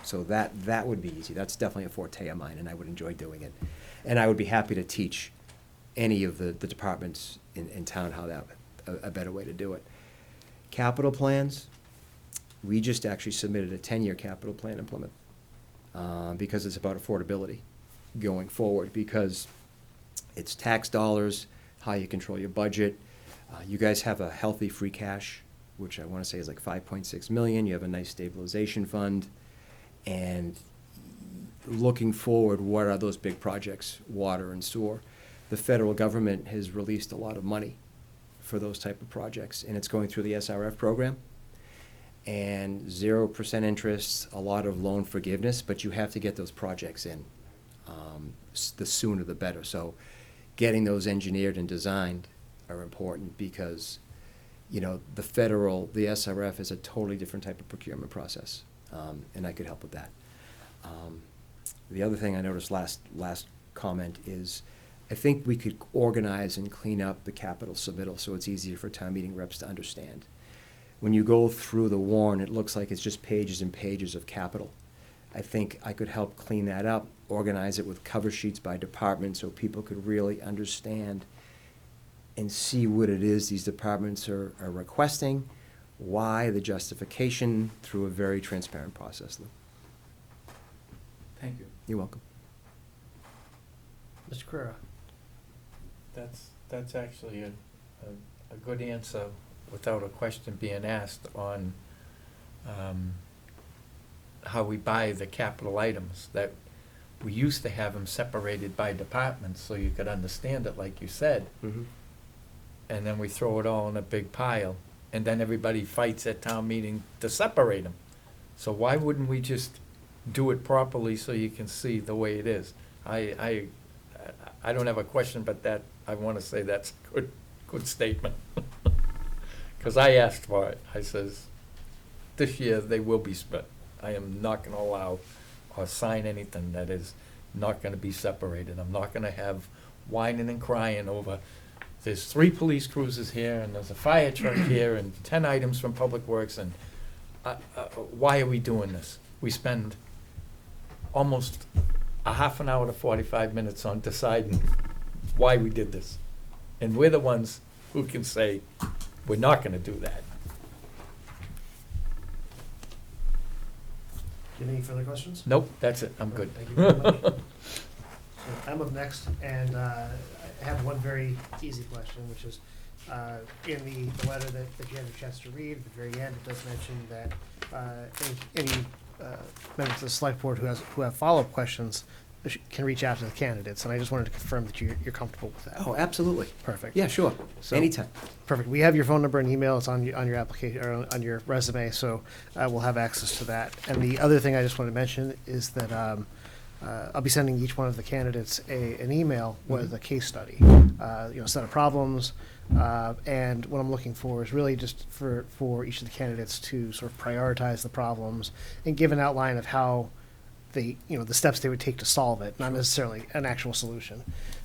So that would be easy. That's definitely a forte of mine, and I would enjoy doing it. And I would be happy to teach any of the departments in town how that, a better way to do it. Capital plans, we just actually submitted a 10-year capital plan in Plymouth, because it's about affordability going forward, because it's tax dollars, how you control your budget. You guys have a healthy free cash, which I want to say is like 5.6 million. You have a nice stabilization fund. And looking forward, what are those big projects, water and sewer? The federal government has released a lot of money for those type of projects, and it's going through the SRF program. And 0% interest, a lot of loan forgiveness, but you have to get those projects in. The sooner the better. So getting those engineered and designed are important, because, you know, the SRF is a totally different type of procurement process, and I could help with that. The other thing I noticed, last comment, is I think we could organize and clean up the capital submittal so it's easier for town meeting reps to understand. When you go through the warrant, it looks like it's just pages and pages of capital. I think I could help clean that up, organize it with cover sheets by department so people could really understand and see what it is these departments are requesting, why, the justification, through a very transparent process, Lou. Thank you. You're welcome. Mr. Carrera? That's actually a good answer without a question being asked on how we buy the capital items. That we used to have them separated by departments so you could understand it, like you said. Mm-hmm. And then we throw it all in a big pile, and then everybody fights at town meeting to separate them. So why wouldn't we just do it properly so you can see the way it is? I don't have a question, but that, I want to say that's a good statement. Because I asked for it. I says, this year they will be split. I am not going to allow or sign anything that is not going to be separated. I'm not going to have whining and crying over, there's 3 police cruisers here, and there's a fire truck here, and 10 items from Public Works, and why are we doing this? We spend almost a half an hour to 45 minutes on deciding why we did this. And we're the ones who can say, we're not gonna do that. Do you have any further questions? Nope, that's it, I'm good. Thank you very much. So I'm up next, and I have one very easy question, which is, in the letter that you had a chance to read, at the very end, it does mention that any members of the select board who have follow-up questions can reach out to the candidates, and I just wanted to confirm that you're comfortable with that. Oh, absolutely. Perfect. Yeah, sure. So- Anytime. Perfect. We have your phone number and email. It's on your application, or on your resume, so we'll have access to that. And the other thing I just wanted to mention is that I'll be sending each one of the candidates an email with a case study, set of problems, and what I'm looking for is really just for each of the candidates to sort of prioritize the problems and give an outline of how the steps they would take to solve it, not necessarily an actual solution.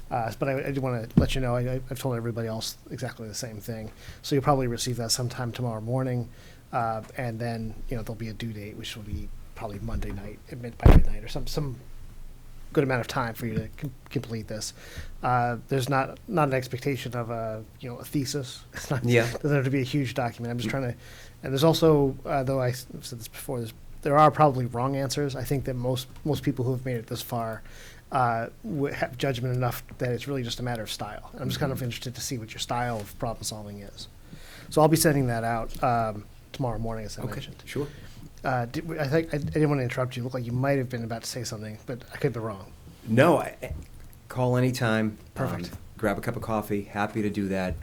But I do want to let you know, I've told everybody else exactly the same thing. So you'll probably receive that sometime tomorrow morning, and then there'll be a due date, which will be probably Monday night by midnight, or some good amount of time for you to complete this. There's not an expectation of a thesis. It's not, Yeah. It doesn't have to be a huge document. I'm just trying to, and there's also, though I've said this before, there are probably wrong answers. I think that most people who have made it this far would have judgment enough that it's really just a matter of style. I'm just kind of interested to see what your style of problem solving is. So I'll be sending that out tomorrow morning, as I mentioned. Sure. I didn't want to interrupt you. It looked like you might have been about to say something, but I could be wrong. No, call anytime. Perfect. Grab a cup of coffee. Happy to do that.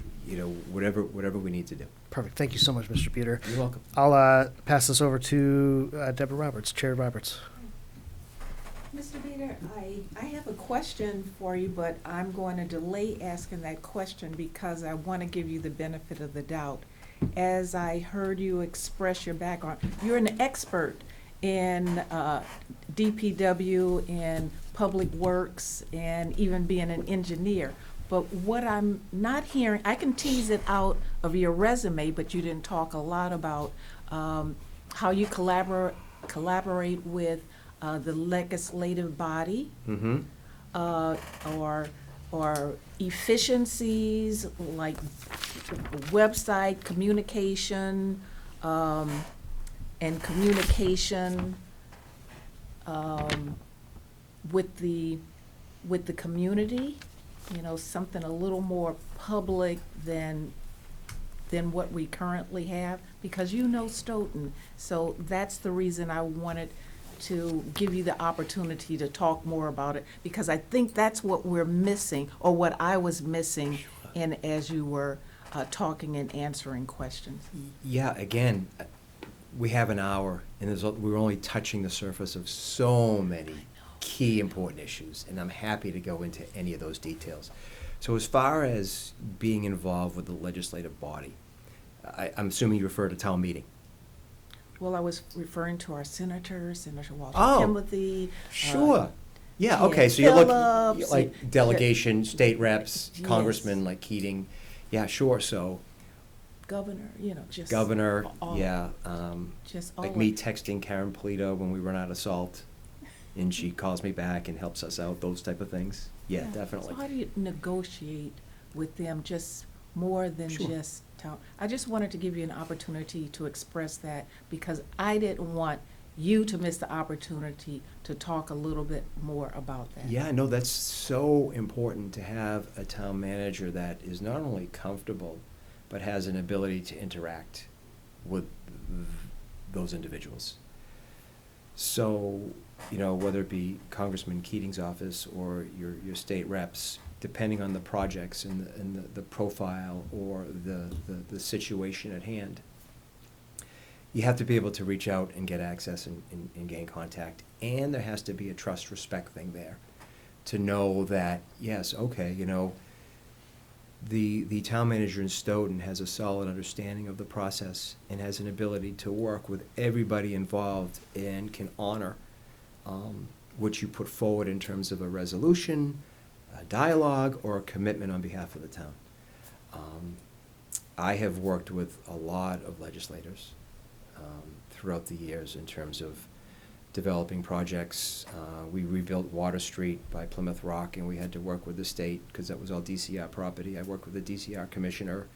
Whatever we need to do. Perfect. Thank you so much, Mr. Peter. You're welcome. I'll pass this over to Deborah Roberts, Chair Roberts. Mr. Peter, I have a question for you, but I'm going to delay asking that question because I want to give you the benefit of the doubt. As I heard you express your background, you're an expert in DPW, in public works, and even being an engineer. But what I'm not hearing, I can tease it out of your resume, but you didn't talk a lot about how you collaborate with the legislative body, Mm-hmm. or efficiencies like website communication, and communication with the community, you know, something a little more public than what we currently have, because you know Stoughton. So that's the reason I wanted to give you the opportunity to talk more about it, because I think that's what we're missing, or what I was missing in as you were talking and answering questions. Yeah, again, we have an hour, and we're only touching the surface of so many key important issues, and I'm happy to go into any of those details. So as far as being involved with the legislative body, I'm assuming you refer to town meeting. Well, I was referring to our senators, Senator Walter Oh, Timothy. Sure. Yeah, Ken okay, so you look, Phillips, like delegation, state reps, Yes. congressmen like Keating. Yeah, sure, so Governor, you know, just. governor, all- yeah. Just all Like of me it. texting Karen Polito when we run out of salt, and she calls me back and helps us out, those type of things. Yeah, definitely. So how do you negotiate with them, just more than Sure. just town? I just wanted to give you an opportunity to express that, because I didn't want you to miss the opportunity to talk a little bit more about that. Yeah, no, that's so important to have a town manager that is not only comfortable, but has an ability to interact with those individuals. So, you know, whether it be Congressman Keating's office or your state reps, depending on the projects and the profile or the situation at hand, you have to be able to reach out and get access and gain contact. And there has to be a trust respect thing there to know that, yes, okay, you know, the town manager in Stoughton has a solid understanding of the process and has an ability to work with everybody involved and can honor what you put forward in terms of a resolution, a dialogue, or a commitment on behalf of the town. I have worked with a lot of legislators throughout the years in terms of developing projects. We rebuilt Water Street by Plymouth Rock, and we had to work with the state because that was all DCR property. I worked with the DCR commissioner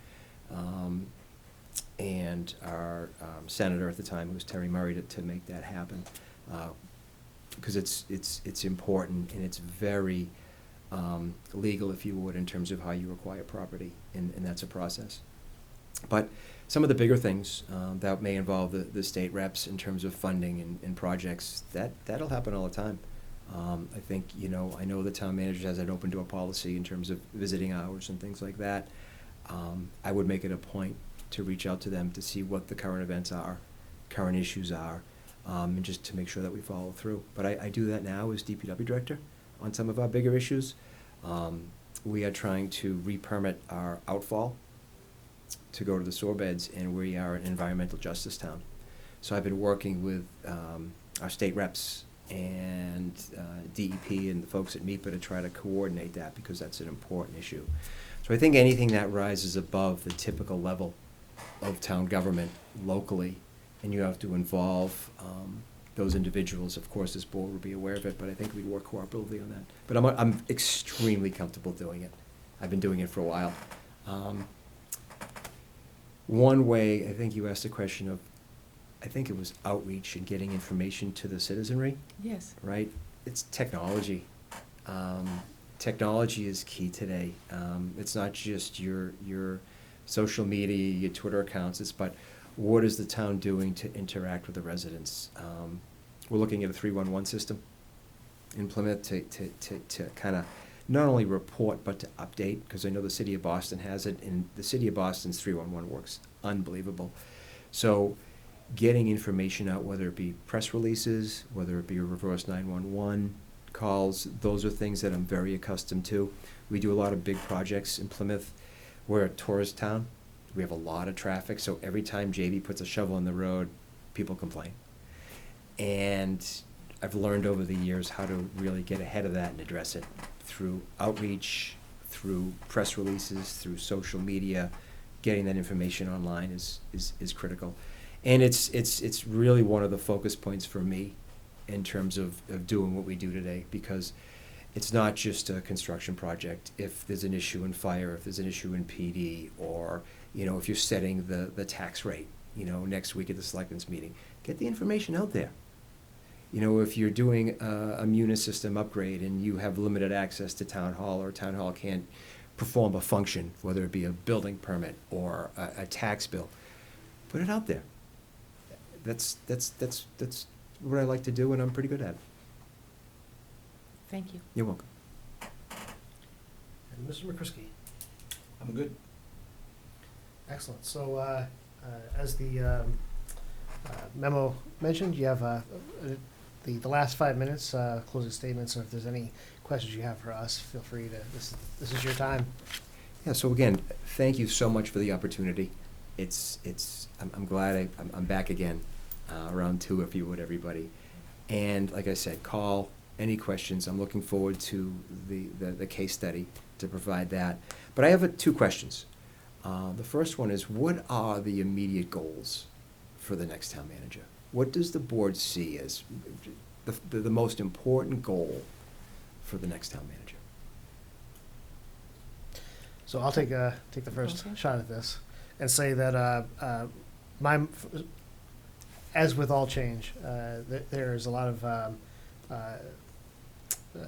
and our senator at the time, who was Terry Murray, to make that happen. Because it's important, and it's very legal, if you would, in terms of how you acquire property, and that's a process. But some of the bigger things that may involve the state reps in terms of funding and projects, that'll happen all the time. I think, you know, I know the town manager has an open door policy in terms of visiting hours and things like that. I would make it a point to reach out to them to see what the current events are, current issues are, and just to make sure that we follow through. But I do that now as DPW director on some of our bigger issues. We are trying to re-permit our outfall to go to the sewer beds, and we are an environmental justice town. So I've been working with our state reps and DEP and the folks at MEPA to try to coordinate that, because that's an important issue. So I think anything that rises above the typical level of town government locally, and you have to involve those individuals, of course, this board will be aware of it, but I think we'd work cooperatively on that. But I'm extremely comfortable doing it. I've been doing it for a while. One way, I think you asked a question of, I think it was outreach and getting information to the citizenry, Yes. right? It's technology. Technology is key today. It's not just your social media, your Twitter accounts, but what is the town doing to interact with the residents? We're looking at a 311 system in Plymouth to kind of not only report, but to update, because I know the city of Boston has it, and the city of Boston's 311 works unbelievable. So getting information out, whether it be press releases, whether it be reverse 911 calls, those are things that I'm very accustomed to. We do a lot of big projects in Plymouth. We're a tourist town. We have a lot of traffic, so every time JV puts a shovel in the road, people complain. And I've learned over the years how to really get ahead of that and address it through outreach, through press releases, through social media, getting that information online is critical. And it's really one of the focus points for me in terms of doing what we do today, because it's not just a construction project. If there's an issue in fire, if there's an issue in PD, or, you know, if you're setting the tax rate, you know, next week at the selectmen's meeting, get the information out there. You know, if you're doing a Munis system upgrade and you have limited access to town hall, or town hall can't perform a function, whether it be a building permit or a tax bill, put it out there. That's what I like to do, and I'm pretty good at it. Thank you. You're welcome. And Mr. McCrisky. I'm good. Excellent. So, as the memo mentioned, you have the last 5 minutes, closing statements, and if there's any questions you have for us, feel free to, this is your time. Yeah, so again, thank you so much for the opportunity. I'm glad I'm back again, round 2, if you would, everybody. And like I said, call any questions. I'm looking forward to the case study to provide that. But I have 2 questions. The first one is, what are the immediate goals for the next town manager? What does the board see as the most important goal for the next town manager? So I'll take the first Okay. shot at this and say that as with all change, there's a lot of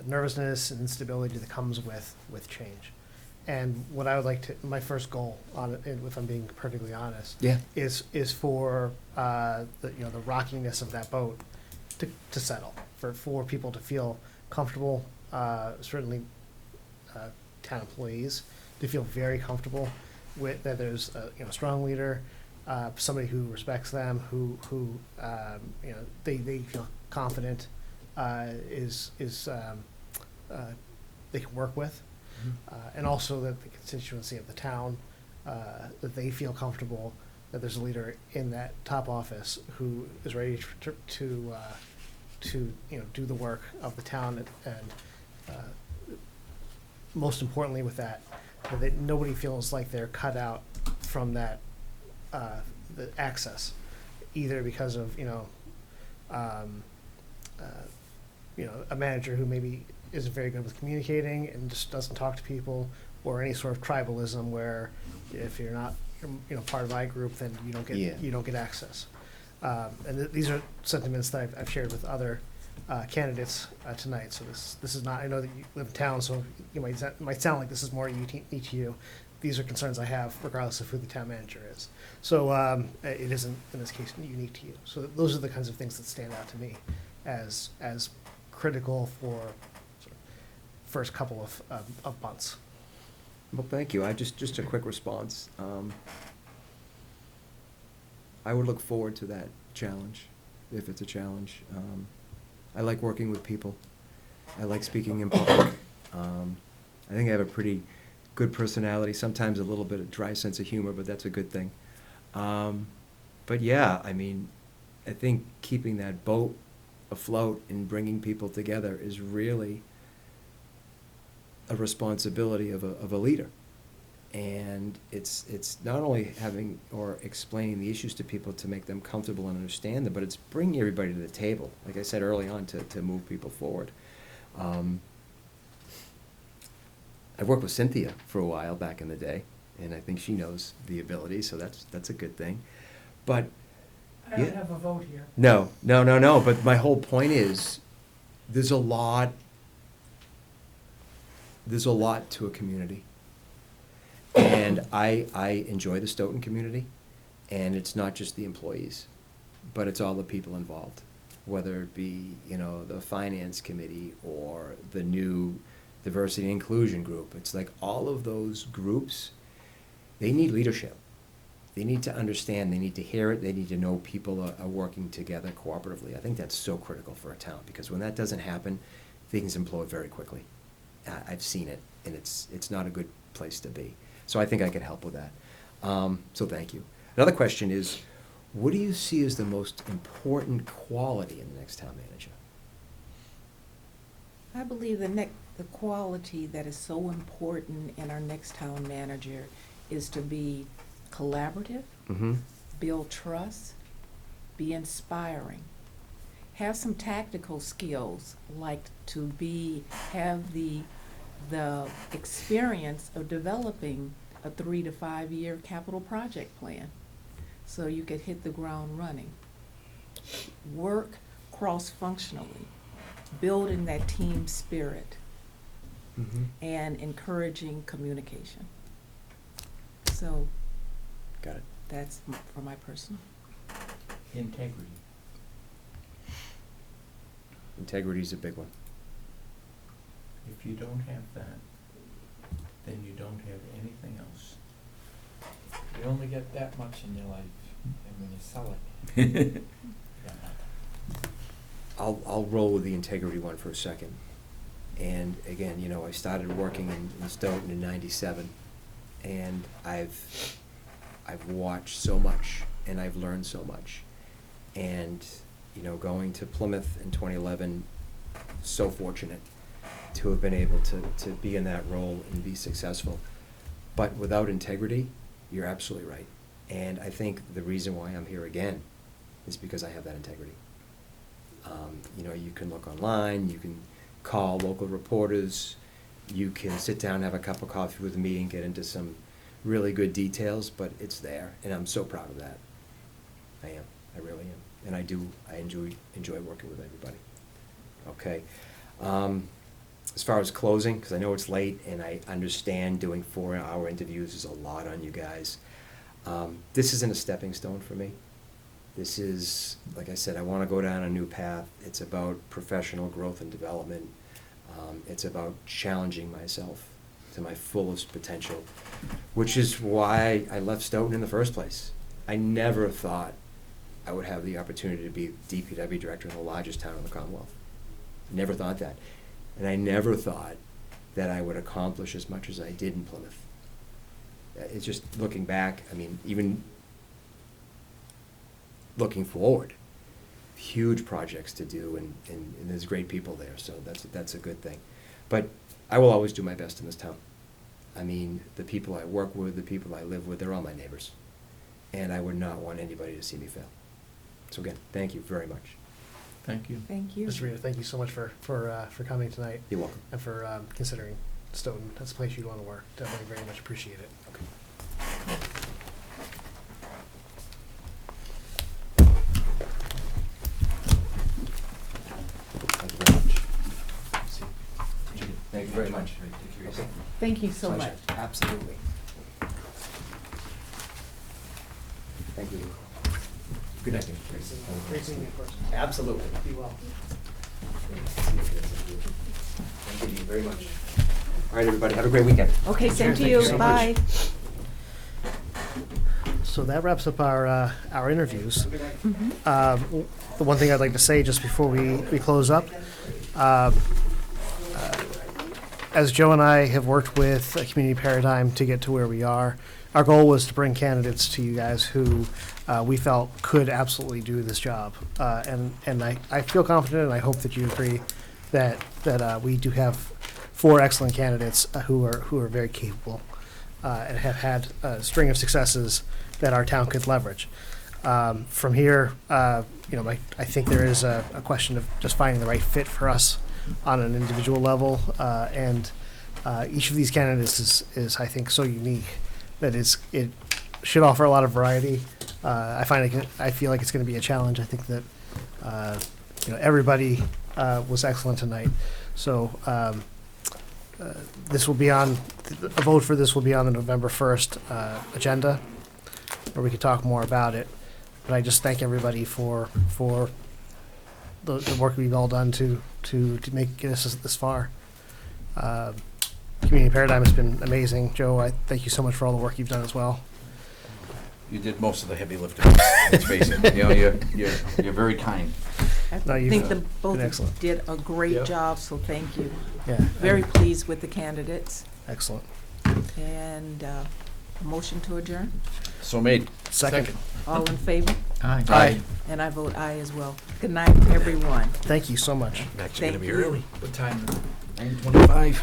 nervousness and instability that comes with change. And what I would like to, my first goal on it, if I'm being perfectly honest, Yeah. is for the rockiness of that boat to settle, for people to feel comfortable, certainly town employees to feel very comfortable with that there's a strong leader, somebody who respects them, who they feel confident, they can work with. And also that the constituency of the town, that they feel comfortable that there's a leader in that top office who is ready to do the work of the town, and most importantly with that nobody feels like they're cut out from that the access, either because of a manager who maybe isn't very good with communicating and just doesn't talk to people, or any sort of tribalism where if you're not part of my group, then you don't get access. And these are sentiments that I've shared with other candidates tonight. So this is not. I know that you live in town, so it might sound like this is more unique to you. These are concerns I have, regardless of who the town manager is. So it isn't in this case unique to you. So those are the kinds of things that stand out to me as critical for first couple of months. Well, thank you. Just a quick response. I would look forward to that challenge, if it's a challenge. I like working with people. I like speaking in public. I think I have a pretty good personality, sometimes a little bit of dry sense of humor, but that's a good thing. But yeah, I mean, I think keeping that boat afloat and bringing people together is really a responsibility of a leader. And it's not only having or explaining the issues to people to make them comfortable and understand them, but it's bringing everybody to the table, like I said early on, to move people forward. I've worked with Cynthia for a while back in the day, and I think she knows the ability, so that's a good thing. But I don't have a vote here. No, but my whole point is, there's a lot to a community. And I enjoy the Stoughton community, and it's not just the employees, but it's all the people involved, whether it be, the finance committee or the new diversity and inclusion group. It's like all of those groups, they need leadership. They need to understand, they need to hear it, they need to know people are working together cooperatively. I think that's so critical for a town, because when that doesn't happen, things implode very quickly. I've seen it, and it's not a good place to be. So I think I can help with that. So thank you. Another question is, what do you see as the most important quality in the next town manager? I believe the quality that is so important in our next town manager is to be collaborative, Mm-hmm. build trust, be inspiring, have some tactical skills, like to have the experience of developing a 3 to 5 year capital project plan, so you could hit the ground running. Work cross-functionally, building that team spirit, Mm-hmm. and encouraging communication. So Got it. that's for my personal. Integrity. Integrity is a big one. If you don't have that, then you don't have anything else. You only get that much in your life, and when you sell it, you got nothing. I'll roll with the integrity one for a second. And again, you know, I started working in Stoughton in '97, and I've watched so much, and I've learned so much. And, you know, going to Plymouth in 2011, so fortunate to have been able to be in that role and be successful. But without integrity, you're absolutely right. And I think the reason why I'm here again is because I have that integrity. You know, you can look online, you can call local reporters, you can sit down, have a cup of coffee with me and get into some really good details, but it's there, and I'm so proud of that. I am, I really am, and I enjoy working with everybody. Okay, as far as closing, because I know it's late, and I understand doing 4-hour interviews is a lot on you guys. This isn't a stepping stone for me. This is, like I said, I want to go down a new path. It's about professional growth and development. It's about challenging myself to my fullest potential, which is why I left Stoughton in the first place. I never thought I would have the opportunity to be DPW director in the largest town in the Commonwealth. Never thought that. And I never thought that I would accomplish as much as I did in Plymouth. It's just looking back, I mean, even looking forward, huge projects to do, and there's great people there, so that's a good thing. But I will always do my best in this town. I mean, the people I work with, the people I live with, they're all my neighbors. And I would not want anybody to see me fail. So again, thank you very much. Thank you. Thank you. Mr. Rita, thank you so much for coming tonight You're welcome. and for considering Stoughton. That's a place you'd want to work. Definitely very much appreciate it. Thank you very much. Thank you very much. Okay. Thank you so Pleasure. much. Absolutely. Thank you. Good night. Great seeing you in person. Absolutely. Be well. Thank you very much. All right, everybody, have a great weekend. Okay, same to Thank you. you so much. Bye. So that wraps up our interviews. Mhm. The one thing I'd like to say just before we close up, as Joe and I have worked with Community Paradigm to get to where we are, our goal was to bring candidates to you guys who we felt could absolutely do this job. And I feel confident, and I hope that you agree that we do have 4 excellent candidates who are very capable and have had a string of successes that our town could leverage. From here, you know, I think there is a question of just finding the right fit for us on an individual level, and each of these candidates is I think so unique that it should offer a lot of variety. I feel like it's going to be a challenge. I think that you know, everybody was excellent tonight, so this will be on a vote for this will be on the November 1st agenda, where we could talk more about it. But I just thank everybody for the work we've all done to get us this far. Community Paradigm has been amazing. Joe, I thank you so much for all the work you've done as well. You did most of the heavy lifting, let's face it. You know, you're very kind. I No, you've think the been both of you excellent. did a great Yeah. job, so thank you. Yeah. Very pleased with the candidates. Excellent. And motion to adjourn. So made. Second. All in favor? Aye. Aye. And I vote aye as well. Good night, everyone. Thank you so much. I'm actually gonna Thank be you. early. What time? 9:25.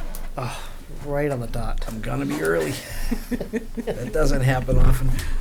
Right on the dot. I'm gonna be early. That doesn't happen often.